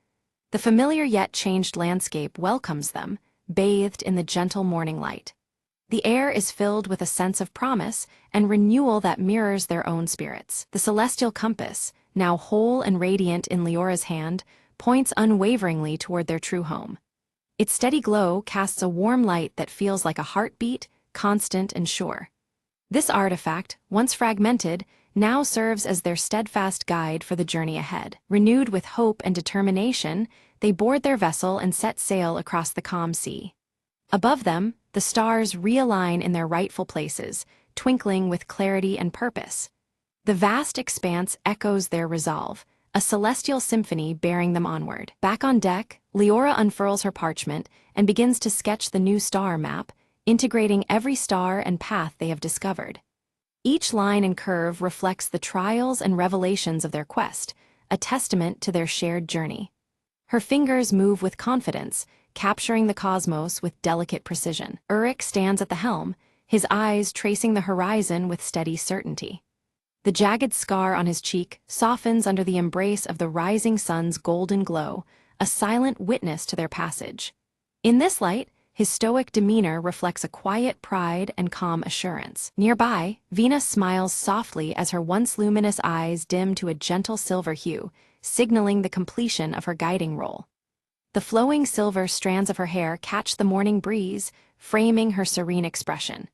The familiar yet changed landscape welcomes them, bathed in the gentle morning light. The air is filled with a sense of promise and renewal that mirrors their own spirits. The celestial compass, now whole and radiant in Leora's hand, points unwaveringly toward their true home. Its steady glow casts a warm light that feels like a heartbeat, constant and sure. This artifact, once fragmented, now serves as their steadfast guide for the journey ahead. Renewed with hope and determination, they board their vessel and set sail across the calm sea. Above them, the stars realign in their rightful places, twinkling with clarity and purpose. The vast expanse echoes their resolve, a celestial symphony bearing them onward. Back on deck, Leora unfurls her parchment and begins to sketch the new star map, integrating every star and path they have discovered. Each line and curve reflects the trials and revelations of their quest, a testament to their shared journey. Her fingers move with confidence, capturing the cosmos with delicate precision. Uruk stands at the helm, his eyes tracing the horizon with steady certainty. The jagged scar on his cheek softens under the embrace of the rising sun's golden glow, a silent witness to their passage. In this light, his stoic demeanor reflects a quiet pride and calm assurance. Nearby, Vina smiles softly as her once luminous eyes dim to a gentle silver hue, signaling the completion of her guiding role. The flowing silver strands of her hair catch the morning breeze, framing her serene expression.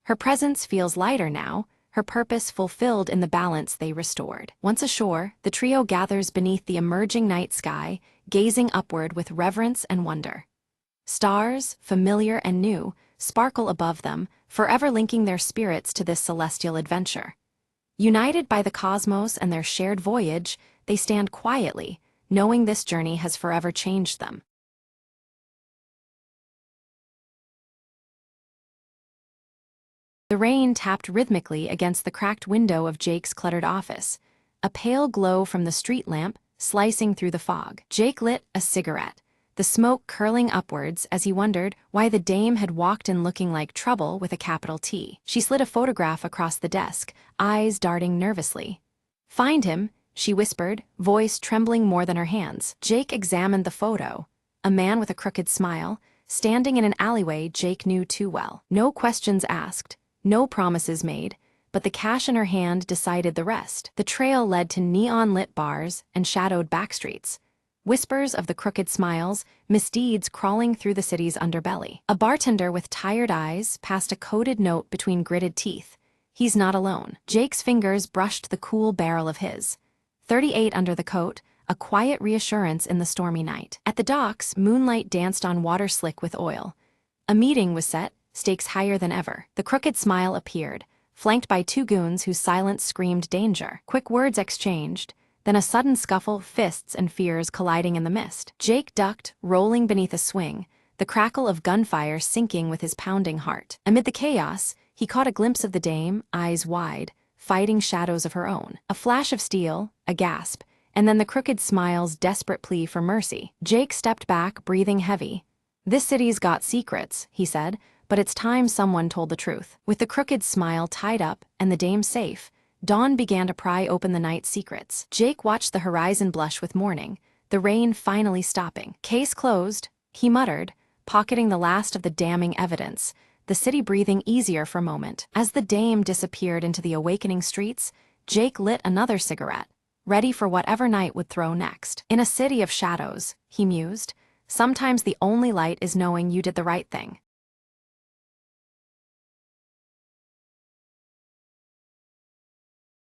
Her presence feels lighter now, her purpose fulfilled in the balance they restored. Once ashore, the trio gathers beneath the emerging night sky, gazing upward with reverence and wonder. Stars, familiar and new, sparkle above them, forever linking their spirits to this celestial adventure. United by the cosmos and their shared voyage, they stand quietly, knowing this journey has forever changed them. The rain tapped rhythmically against the cracked window of Jake's cluttered office, a pale glow from the street lamp slicing through the fog. Jake lit a cigarette, the smoke curling upwards as he wondered why the dame had walked in looking like trouble with a capital T. She slid a photograph across the desk, eyes darting nervously. "Find him," she whispered, voice trembling more than her hands. Jake examined the photo, a man with a crooked smile, standing in an alleyway Jake knew too well. No questions asked, no promises made, but the cash in her hand decided the rest. The trail led to neon-lit bars and shadowed backstreets, whispers of the crooked smiles, misdeeds crawling through the city's underbelly. A bartender with tired eyes passed a coded note between gritted teeth. "He's not alone." Jake's fingers brushed the cool barrel of his. 38 under the coat, a quiet reassurance in the stormy night. At the docks, moonlight danced on water slick with oil. A meeting was set, stakes higher than ever. The crooked smile appeared, flanked by two goons whose silence screamed danger. Quick words exchanged, then a sudden scuffle, fists and fears colliding in the mist. Jake ducked, rolling beneath a swing, the crackle of gunfire sinking with his pounding heart. Amid the chaos, he caught a glimpse of the dame, eyes wide, fighting shadows of her own. A flash of steel, a gasp, and then the crooked smile's desperate plea for mercy. Jake stepped back, breathing heavy. "This city's got secrets," he said, "but it's time someone told the truth." With the crooked smile tied up and the dame safe, dawn began to pry open the night's secrets. Jake watched the horizon blush with morning, the rain finally stopping. "Case closed," he muttered, pocketing the last of the damning evidence, the city breathing easier for a moment. As the dame disappeared into the awakening streets, Jake lit another cigarette, ready for whatever night would throw next. "In a city of shadows," he mused, "sometimes the only light is knowing you did the right thing."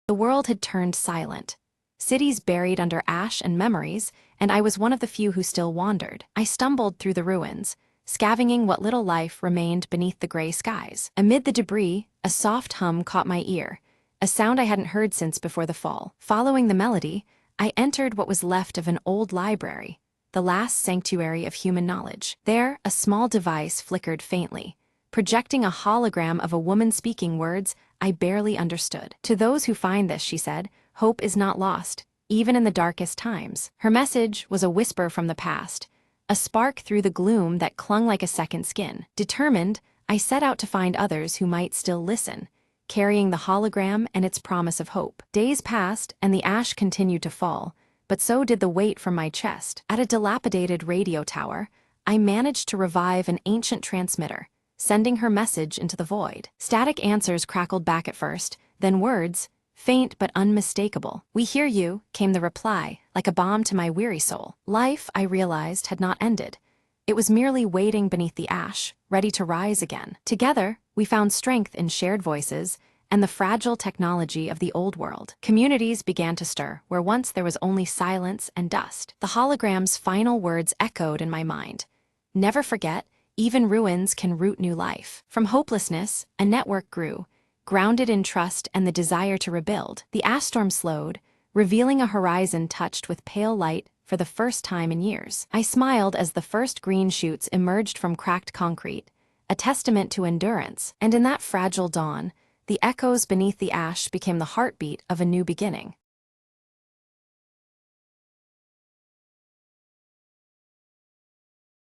The world had turned silent. Cities buried under ash and memories, and I was one of the few who still wandered. I stumbled through the ruins, scavenging what little life remained beneath the gray skies. Amid the debris, a soft hum caught my ear, a sound I hadn't heard since before the fall. Following the melody, I entered what was left of an old library, the last sanctuary of human knowledge. There, a small device flickered faintly, projecting a hologram of a woman speaking words I barely understood. "To those who find this," she said, "hope is not lost, even in the darkest times." Her message was a whisper from the past, a spark through the gloom that clung like a second skin. Determined, I set out to find others who might still listen, carrying the hologram and its promise of hope. Days passed, and the ash continued to fall, but so did the weight from my chest. At a dilapidated radio tower, I managed to revive an ancient transmitter, sending her message into the void. Static answers crackled back at first, then words, faint but unmistakable. "We hear you," came the reply, like a balm to my weary soul. Life, I realized, had not ended. It was merely waiting beneath the ash, ready to rise again. Together, we found strength in shared voices and the fragile technology of the old world. Communities began to stir, where once there was only silence and dust. The hologram's final words echoed in my mind. "Never forget, even ruins can root new life." From hopelessness, a network grew, grounded in trust and the desire to rebuild. The ash storm slowed, revealing a horizon touched with pale light for the first time in years. I smiled as the first green shoots emerged from cracked concrete, a testament to endurance, and in that fragile dawn, the echoes beneath the ash became the heartbeat of a new beginning.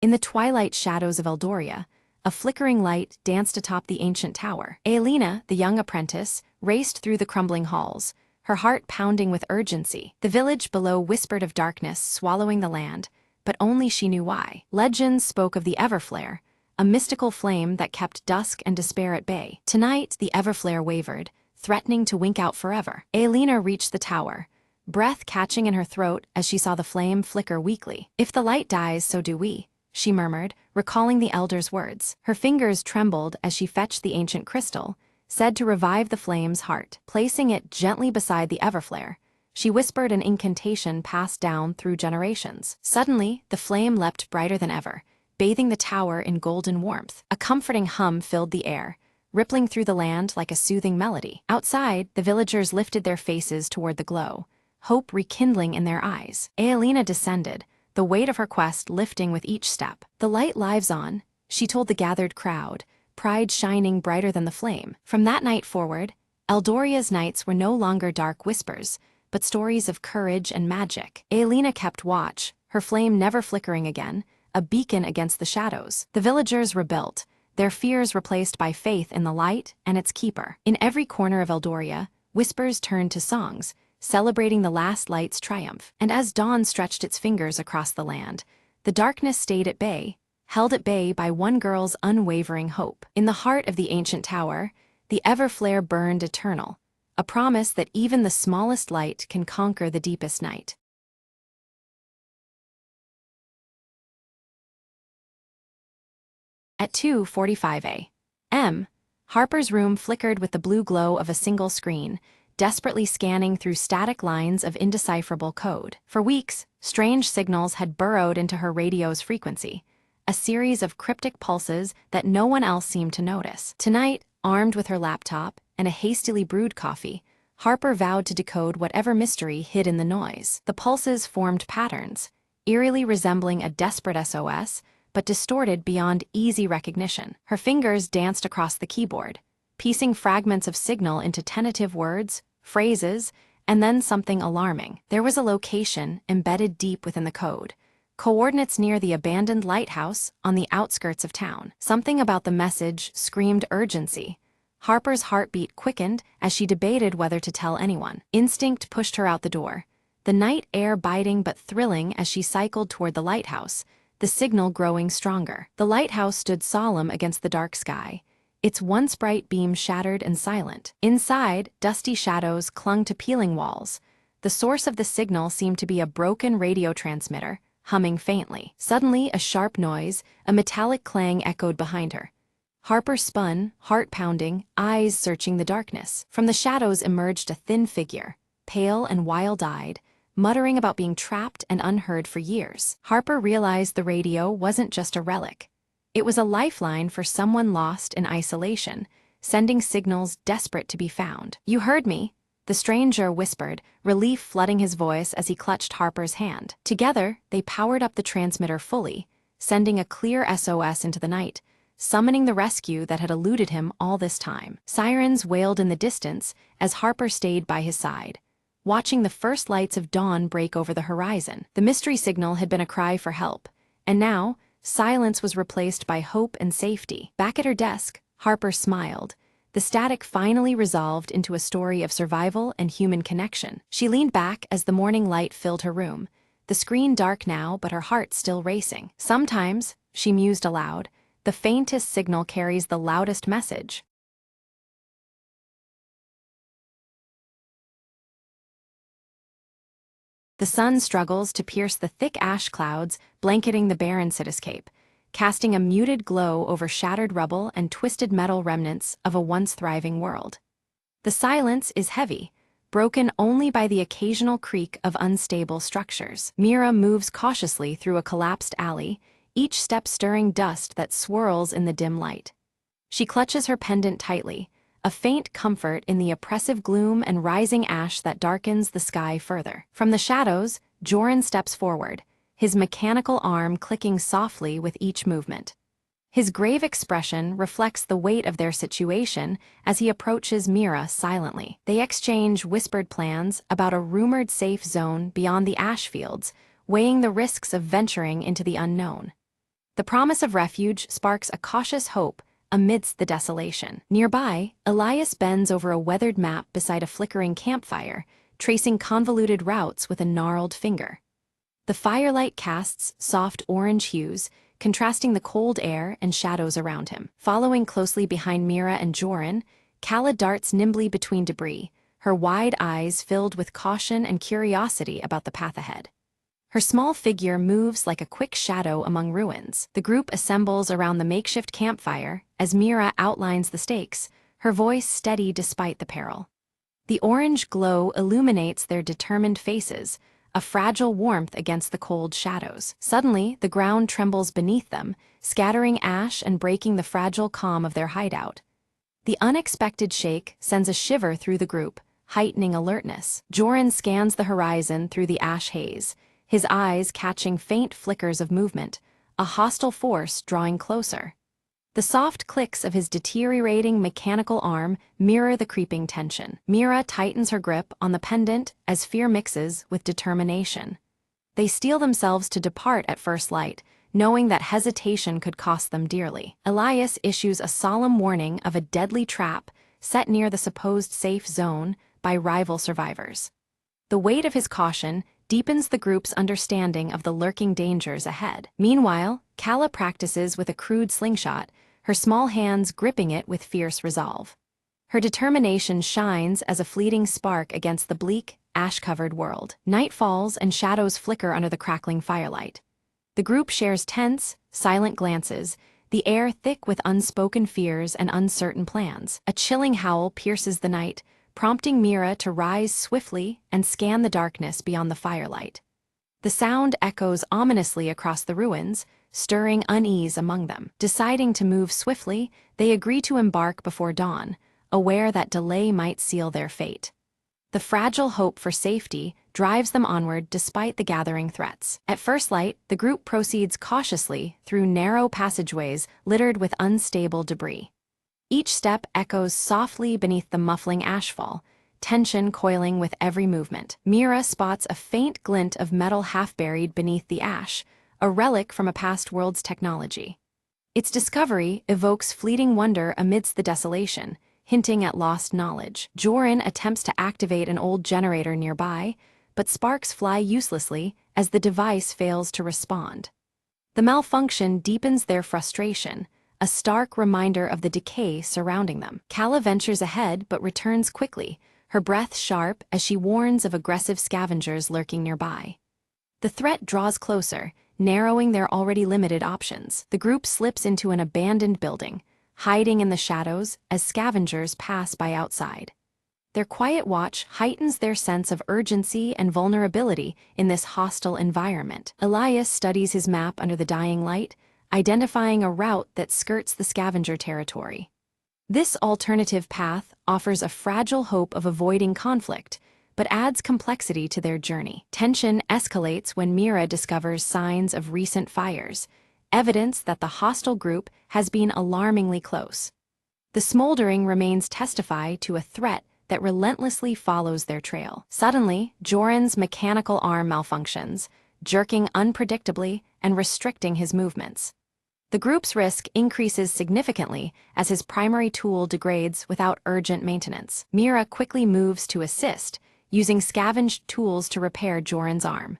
In the twilight shadows of Eldoria, a flickering light danced atop the ancient tower. Aelina, the young apprentice, raced through the crumbling halls, her heart pounding with urgency. The village below whispered of darkness swallowing the land, but only she knew why. Legends spoke of the Everflare, a mystical flame that kept dusk and despair at bay. Tonight, the Everflare wavered, threatening to wink out forever. Aelina reached the tower, breath catching in her throat as she saw the flame flicker weakly. "If the light dies, so do we," she murmured, recalling the elder's words. Her fingers trembled as she fetched the ancient crystal, said to revive the flame's heart. Placing it gently beside the Everflare, she whispered an incantation passed down through generations. Suddenly, the flame leapt brighter than ever, bathing the tower in golden warmth. A comforting hum filled the air, rippling through the land like a soothing melody. Outside, the villagers lifted their faces toward the glow, hope rekindling in their eyes. Aelina descended, the weight of her quest lifting with each step. "The light lives on," she told the gathered crowd, pride shining brighter than the flame. From that night forward, Eldoria's nights were no longer dark whispers, but stories of courage and magic. Aelina kept watch, her flame never flickering again, a beacon against the shadows. The villagers rebuilt, their fears replaced by faith in the light and its keeper. In every corner of Eldoria, whispers turned to songs, celebrating the last light's triumph. And as dawn stretched its fingers across the land, the darkness stayed at bay, held at bay by one girl's unwavering hope. In the heart of the ancient tower, the Everflare burned eternal, a promise that even the smallest light can conquer the deepest night. At 2:45 a.m., Harper's room flickered with the blue glow of a single screen, desperately scanning through static lines of indecipherable code. For weeks, strange signals had burrowed into her radio's frequency, a series of cryptic pulses that no one else seemed to notice. Tonight, armed with her laptop and a hastily brewed coffee, Harper vowed to decode whatever mystery hid in the noise. The pulses formed patterns, eerily resembling a desperate SOS, but distorted beyond easy recognition. Her fingers danced across the keyboard, piecing fragments of signal into tentative words, phrases, and then something alarming. There was a location embedded deep within the code, coordinates near the abandoned lighthouse on the outskirts of town. Something about the message screamed urgency. Harper's heartbeat quickened as she debated whether to tell anyone. Instinct pushed her out the door, the night air biting but thrilling as she cycled toward the lighthouse, the signal growing stronger. The lighthouse stood solemn against the dark sky, its once bright beam shattered and silent. Inside, dusty shadows clung to peeling walls. The source of the signal seemed to be a broken radio transmitter, humming faintly. Suddenly, a sharp noise, a metallic clang echoed behind her. Harper spun, heart pounding, eyes searching the darkness. From the shadows emerged a thin figure, pale and wild-eyed, muttering about being trapped and unheard for years. Harper realized the radio wasn't just a relic. It was a lifeline for someone lost in isolation, sending signals desperate to be found. "You heard me," the stranger whispered, relief flooding his voice as he clutched Harper's hand. Together, they powered up the transmitter fully, sending a clear SOS into the night, summoning the rescue that had eluded him all this time. Sirens wailed in the distance as Harper stayed by his side, watching the first lights of dawn break over the horizon. The mystery signal had been a cry for help, and now, silence was replaced by hope and safety. Back at her desk, Harper smiled. The static finally resolved into a story of survival and human connection. She leaned back as the morning light filled her room, the screen dark now but her heart still racing. Sometimes, she mused aloud, the faintest signal carries the loudest message. The sun struggles to pierce the thick ash clouds blanketing the barren cityscape, casting a muted glow over shattered rubble and twisted metal remnants of a once thriving world. The silence is heavy, broken only by the occasional creak of unstable structures. Mira moves cautiously through a collapsed alley, each step stirring dust that swirls in the dim light. She clutches her pendant tightly, a faint comfort in the oppressive gloom and rising ash that darkens the sky further. From the shadows, Joran steps forward, his mechanical arm clicking softly with each movement. His grave expression reflects the weight of their situation as he approaches Mira silently. They exchange whispered plans about a rumored safe zone beyond the ash fields, weighing the risks of venturing into the unknown. The promise of refuge sparks a cautious hope amidst the desolation. Nearby, Elias bends over a weathered map beside a flickering campfire, tracing convoluted routes with a gnarled finger. The firelight casts soft orange hues, contrasting the cold air and shadows around him. Following closely behind Mira and Joran, Kala darts nimbly between debris, her wide eyes filled with caution and curiosity about the path ahead. Her small figure moves like a quick shadow among ruins. The group assembles around the makeshift campfire as Mira outlines the stakes, her voice steady despite the peril. The orange glow illuminates their determined faces, a fragile warmth against the cold shadows. Suddenly, the ground trembles beneath them, scattering ash and breaking the fragile calm of their hideout. The unexpected shake sends a shiver through the group, heightening alertness. Joran scans the horizon through the ash haze, his eyes catching faint flickers of movement, a hostile force drawing closer. The soft clicks of his deteriorating mechanical arm mirror the creeping tension. Mira tightens her grip on the pendant as fear mixes with determination. They steel themselves to depart at first light, knowing that hesitation could cost them dearly. Elias issues a solemn warning of a deadly trap set near the supposed safe zone by rival survivors. The weight of his caution deepens the group's understanding of the lurking dangers ahead. Meanwhile, Kala practices with a crude slingshot, her small hands gripping it with fierce resolve. Her determination shines as a fleeting spark against the bleak, ash-covered world. Night falls and shadows flicker under the crackling firelight. The group shares tense, silent glances, the air thick with unspoken fears and uncertain plans. A chilling howl pierces the night, prompting Mira to rise swiftly and scan the darkness beyond the firelight. The sound echoes ominously across the ruins, stirring unease among them. Deciding to move swiftly, they agree to embark before dawn, aware that delay might seal their fate. The fragile hope for safety drives them onward despite the gathering threats. At first light, the group proceeds cautiously through narrow passageways littered with unstable debris. Each step echoes softly beneath the muffling ashfall, tension coiling with every movement. Mira spots a faint glint of metal half-buried beneath the ash, a relic from a past world's technology. Its discovery evokes fleeting wonder amidst the desolation, hinting at lost knowledge. Joran attempts to activate an old generator nearby, but sparks fly uselessly as the device fails to respond. The malfunction deepens their frustration, a stark reminder of the decay surrounding them. Calla ventures ahead but returns quickly, her breath sharp as she warns of aggressive scavengers lurking nearby. The threat draws closer, narrowing their already limited options. The group slips into an abandoned building, hiding in the shadows as scavengers pass by outside. Their quiet watch heightens their sense of urgency and vulnerability in this hostile environment. Elias studies his map under the dying light, identifying a route that skirts the scavenger territory. This alternative path offers a fragile hope of avoiding conflict, but adds complexity to their journey. Tension escalates when Mira discovers signs of recent fires, evidence that the hostile group has been alarmingly close. The smoldering remains testify to a threat that relentlessly follows their trail. Suddenly, Joran's mechanical arm malfunctions, jerking unpredictably and restricting his movements. The group's risk increases significantly as his primary tool degrades without urgent maintenance. Mira quickly moves to assist, using scavenged tools to repair Joran's arm.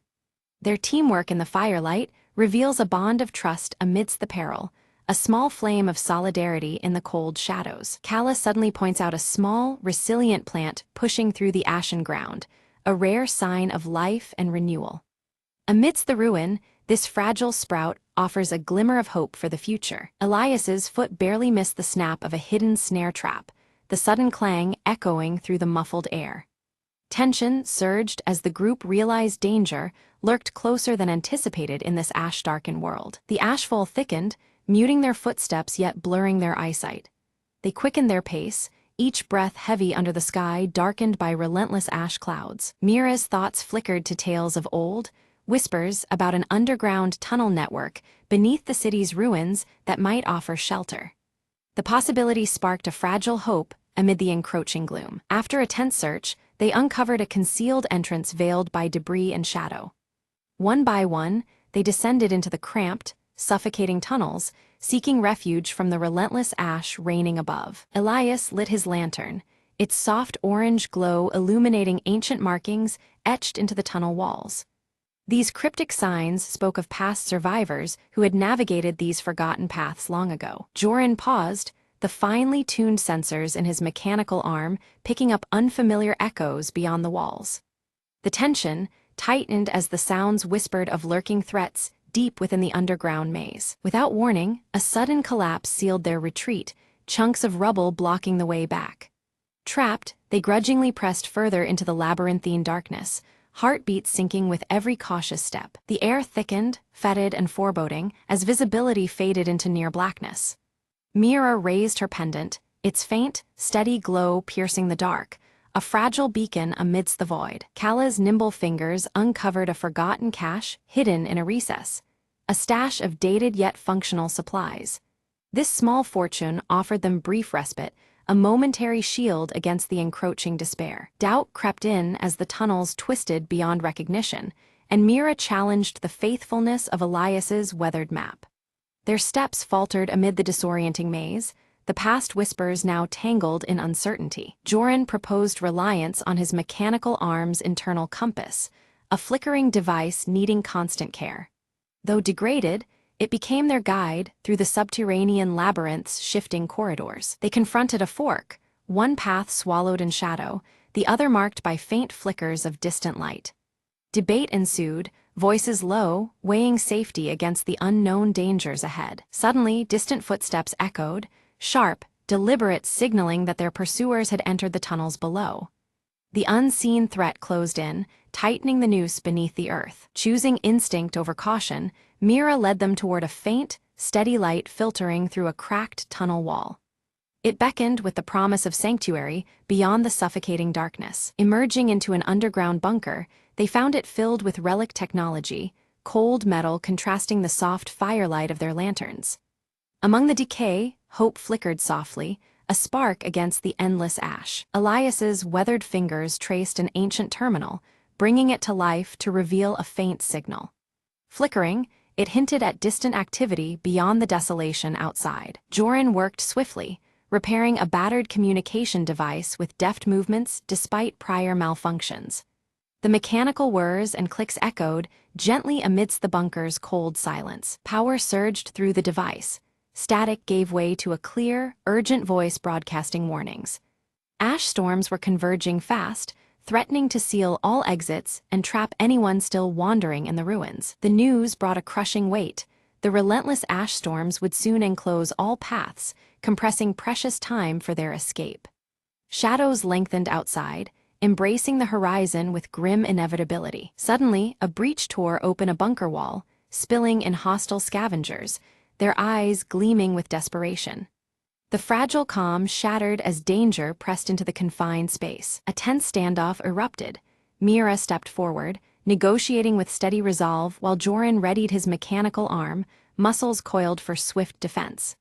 Their teamwork in the firelight reveals a bond of trust amidst the peril, a small flame of solidarity in the cold shadows. Calla suddenly points out a small, resilient plant pushing through the ashen ground, a rare sign of life and renewal. Amidst the ruin, this fragile sprout offers a glimmer of hope for the future. Elias's foot barely missed the snap of a hidden snare trap, the sudden clang echoing through the muffled air. Tension surged as the group realized danger lurked closer than anticipated in this ash-darkened world. The ashfall thickened, muting their footsteps yet blurring their eyesight. They quickened their pace, each breath heavy under the sky darkened by relentless ash clouds. Mira's thoughts flickered to tales of old, whispers about an underground tunnel network beneath the city's ruins that might offer shelter. The possibility sparked a fragile hope amid the encroaching gloom. After a tense search, they uncovered a concealed entrance veiled by debris and shadow. One by one, they descended into the cramped, suffocating tunnels, seeking refuge from the relentless ash raining above. Elias lit his lantern, its soft orange glow illuminating ancient markings etched into the tunnel walls. These cryptic signs spoke of past survivors who had navigated these forgotten paths long ago. Joran paused, the finely tuned sensors in his mechanical arm picking up unfamiliar echoes beyond the walls. The tension tightened as the sounds whispered of lurking threats deep within the underground maze. Without warning, a sudden collapse sealed their retreat, chunks of rubble blocking the way back. Trapped, they grudgingly pressed further into the labyrinthine darkness, heartbeats sinking with every cautious step. The air thickened, fetid and foreboding, as visibility faded into near blackness. Mira raised her pendant, its faint, steady glow piercing the dark, a fragile beacon amidst the void. Calla's nimble fingers uncovered a forgotten cache hidden in a recess, a stash of dated yet functional supplies. This small fortune offered them brief respite, a momentary shield against the encroaching despair. Doubt crept in as the tunnels twisted beyond recognition, and Mira challenged the faithfulness of Elias's weathered map. Their steps faltered amid the disorienting maze, the past whispers now tangled in uncertainty. Joran proposed reliance on his mechanical arm's internal compass, a flickering device needing constant care. Though degraded, it became their guide through the subterranean labyrinth's shifting corridors. They confronted a fork, one path swallowed in shadow, the other marked by faint flickers of distant light. Debate ensued, voices low, weighing safety against the unknown dangers ahead. Suddenly, distant footsteps echoed, sharp, deliberate signaling that their pursuers had entered the tunnels below. The unseen threat closed in, tightening the noose beneath the earth. Choosing instinct over caution, Mira led them toward a faint, steady light filtering through a cracked tunnel wall. It beckoned with the promise of sanctuary beyond the suffocating darkness. Emerging into an underground bunker, they found it filled with relic technology, cold metal contrasting the soft firelight of their lanterns. Among the decay, hope flickered softly, a spark against the endless ash. Elias's weathered fingers traced an ancient terminal, bringing it to life to reveal a faint signal. Flickering, it hinted at distant activity beyond the desolation outside. Joran worked swiftly, repairing a battered communication device with deft movements despite prior malfunctions. The mechanical whirs and clicks echoed gently amidst the bunker's cold silence. Power surged through the device. Static gave way to a clear, urgent voice broadcasting warnings. Ash storms were converging fast, threatening to seal all exits and trap anyone still wandering in the ruins. The news brought a crushing weight. The relentless ash storms would soon enclose all paths, compressing precious time for their escape. Shadows lengthened outside, embracing the horizon with grim inevitability. Suddenly, a breach tore open a bunker wall, spilling in hostile scavengers, their eyes gleaming with desperation. The fragile calm shattered as danger pressed into the confined space. A tense standoff erupted. Mira stepped forward, negotiating with steady resolve while Joran readied his mechanical arm, muscles coiled for swift defense.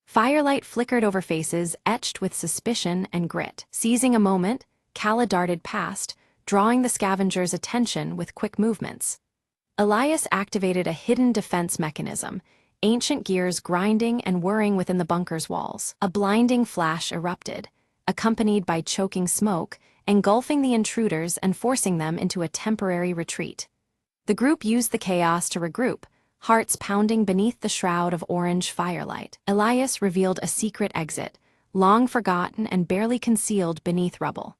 Firelight flickered over faces etched with suspicion and grit. Seizing a moment, Kala darted past, drawing the scavenger's attention with quick movements. Elias activated a hidden defense mechanism, ancient gears grinding and whirring within the bunker's walls. A blinding flash erupted, accompanied by choking smoke, engulfing the intruders and forcing them into a temporary retreat. The group used the chaos to regroup, hearts pounding beneath the shroud of orange firelight. Elias revealed a secret exit, long forgotten and barely concealed beneath rubble.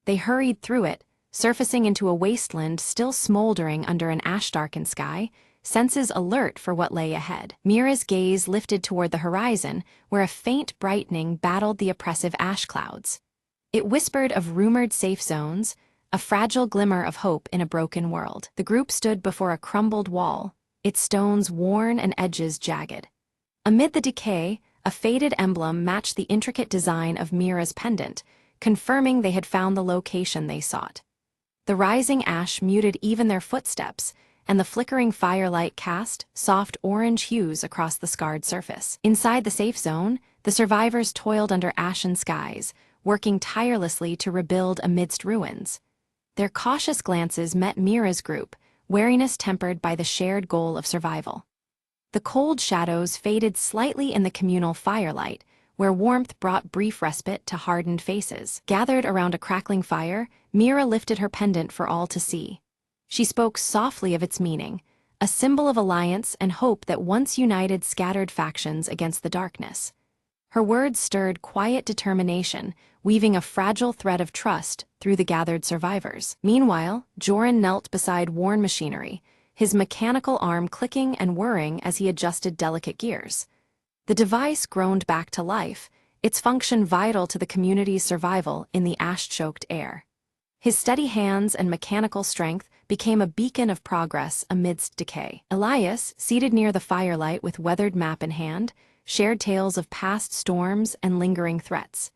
They hurried through it, surfacing into a wasteland still smoldering under an ash-darkened sky, senses alert for what lay ahead. Mira's gaze lifted toward the horizon, where a faint brightening battled the oppressive ash clouds. It whispered of rumored safe zones, a fragile glimmer of hope in a broken world. The group stood before a crumbled wall, its stones worn and edges jagged. Amid the decay, a faded emblem matched the intricate design of Mira's pendant, confirming they had found the location they sought. The rising ash muted even their footsteps, and the flickering firelight cast soft orange hues across the scarred surface. Inside the safe zone, the survivors toiled under ashen skies, working tirelessly to rebuild amidst ruins. Their cautious glances met Mira's group, wariness tempered by the shared goal of survival. The cold shadows faded slightly in the communal firelight, where warmth brought brief respite to hardened faces. Gathered around a crackling fire, Mira lifted her pendant for all to see. She spoke softly of its meaning, a symbol of alliance and hope that once united scattered factions against the darkness. Her words stirred quiet determination, weaving a fragile thread of trust through the gathered survivors. Meanwhile, Joran knelt beside worn machinery, his mechanical arm clicking and whirring as he adjusted delicate gears. The device groaned back to life, its function vital to the community's survival in the ash-choked air. His steady hands and mechanical strength became a beacon of progress amidst decay. Elias, seated near the firelight with weathered map in hand, shared tales of past storms and lingering threats.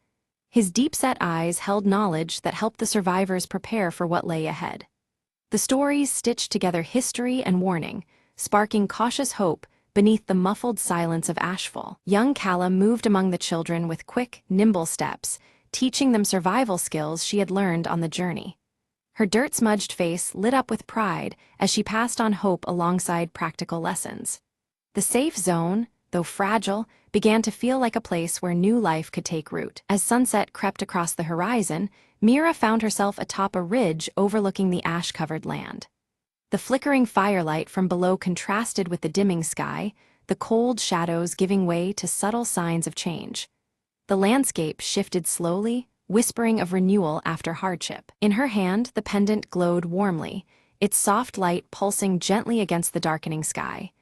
His deep-set eyes held knowledge that helped the survivors prepare for what lay ahead. The stories stitched together history and warning, sparking cautious hope beneath the muffled silence of ashfall. Young Kala moved among the children with quick, nimble steps, teaching them survival skills she had learned on the journey. Her dirt-smudged face lit up with pride as she passed on hope alongside practical lessons. The safe zone, though fragile, began to feel like a place where new life could take root. As sunset crept across the horizon, Mira found herself atop a ridge overlooking the ash-covered land. The flickering firelight from below contrasted with the dimming sky, the cold shadows giving way to subtle signs of change. The landscape shifted slowly, whispering of renewal after hardship. In her hand, the pendant glowed warmly, its soft light pulsing gently against the darkening sky.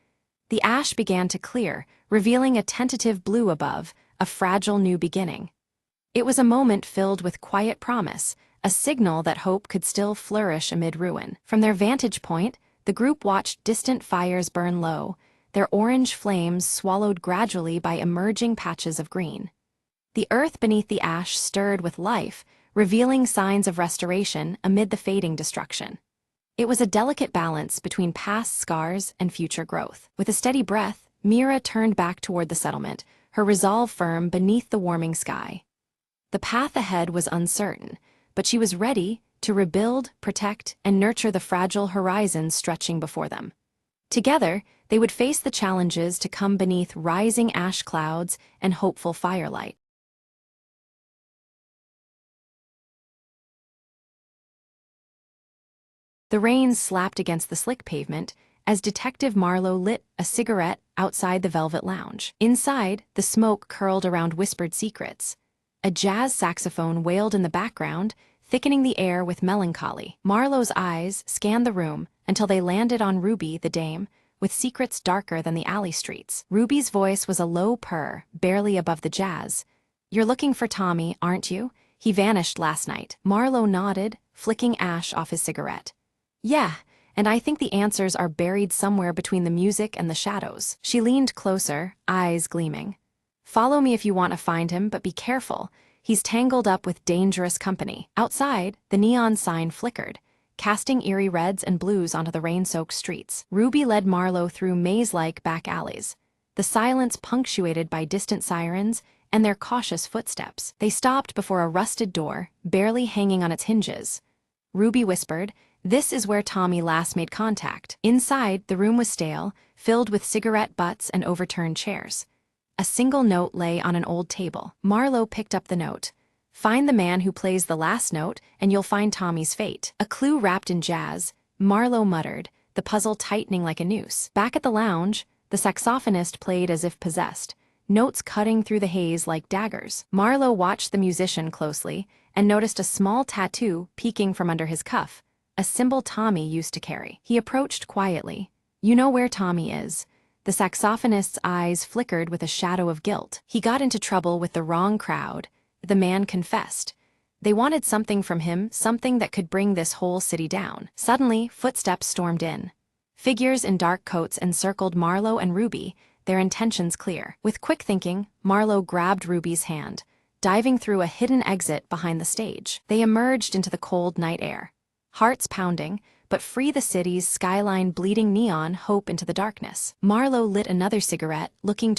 The ash began to clear, revealing a tentative blue above, a fragile new beginning. It was a moment filled with quiet promise, a signal that hope could still flourish amid ruin. From their vantage point, the group watched distant fires burn low, their orange flames swallowed gradually by emerging patches of green. The earth beneath the ash stirred with life, revealing signs of restoration amid the fading destruction. It was a delicate balance between past scars and future growth. With a steady breath, Mira turned back toward the settlement, her resolve firm beneath the warming sky. The path ahead was uncertain, but she was ready to rebuild, protect, and nurture the fragile horizons stretching before them. Together, they would face the challenges to come beneath rising ash clouds and hopeful firelight. The rain slapped against the slick pavement as Detective Marlowe lit a cigarette outside the velvet lounge. Inside, the smoke curled around whispered secrets. A jazz saxophone wailed in the background, thickening the air with melancholy. Marlowe's eyes scanned the room until they landed on Ruby, the dame, with secrets darker than the alley streets. Ruby's voice was a low purr, barely above the jazz. "You're looking for Tommy, aren't you? He vanished last night." Marlowe nodded, flicking ash off his cigarette. "Yeah, and I think the answers are buried somewhere between the music and the shadows." She leaned closer, eyes gleaming. "Follow me if you want to find him, but be careful. He's tangled up with dangerous company." Outside, the neon sign flickered, casting eerie reds and blues onto the rain-soaked streets. Ruby led Marlowe through maze-like back alleys, the silence punctuated by distant sirens and their cautious footsteps. They stopped before a rusted door, barely hanging on its hinges. Ruby whispered, "This is where Tommy last made contact." Inside, the room was stale, filled with cigarette butts and overturned chairs. A single note lay on an old table. Marlowe picked up the note. "Find the man who plays the last note, and you'll find Tommy's fate." A clue wrapped in jazz, Marlowe muttered, the puzzle tightening like a noose. Back at the lounge, the saxophonist played as if possessed, notes cutting through the haze like daggers. Marlowe watched the musician closely and noticed a small tattoo peeking from under his cuff, a symbol Tommy used to carry. He approached quietly. "You know where Tommy is." The saxophonist's eyes flickered with a shadow of guilt. "He got into trouble with the wrong crowd," the man confessed. "They wanted something from him, something that could bring this whole city down." Suddenly, footsteps stormed in. Figures in dark coats encircled Marlowe and Ruby, their intentions clear. With quick thinking, Marlowe grabbed Ruby's hand, diving through a hidden exit behind the stage. They emerged into the cold night air, hearts pounding, but free the city's skyline bleeding neon hope into the darkness. Marlowe lit another cigarette, looking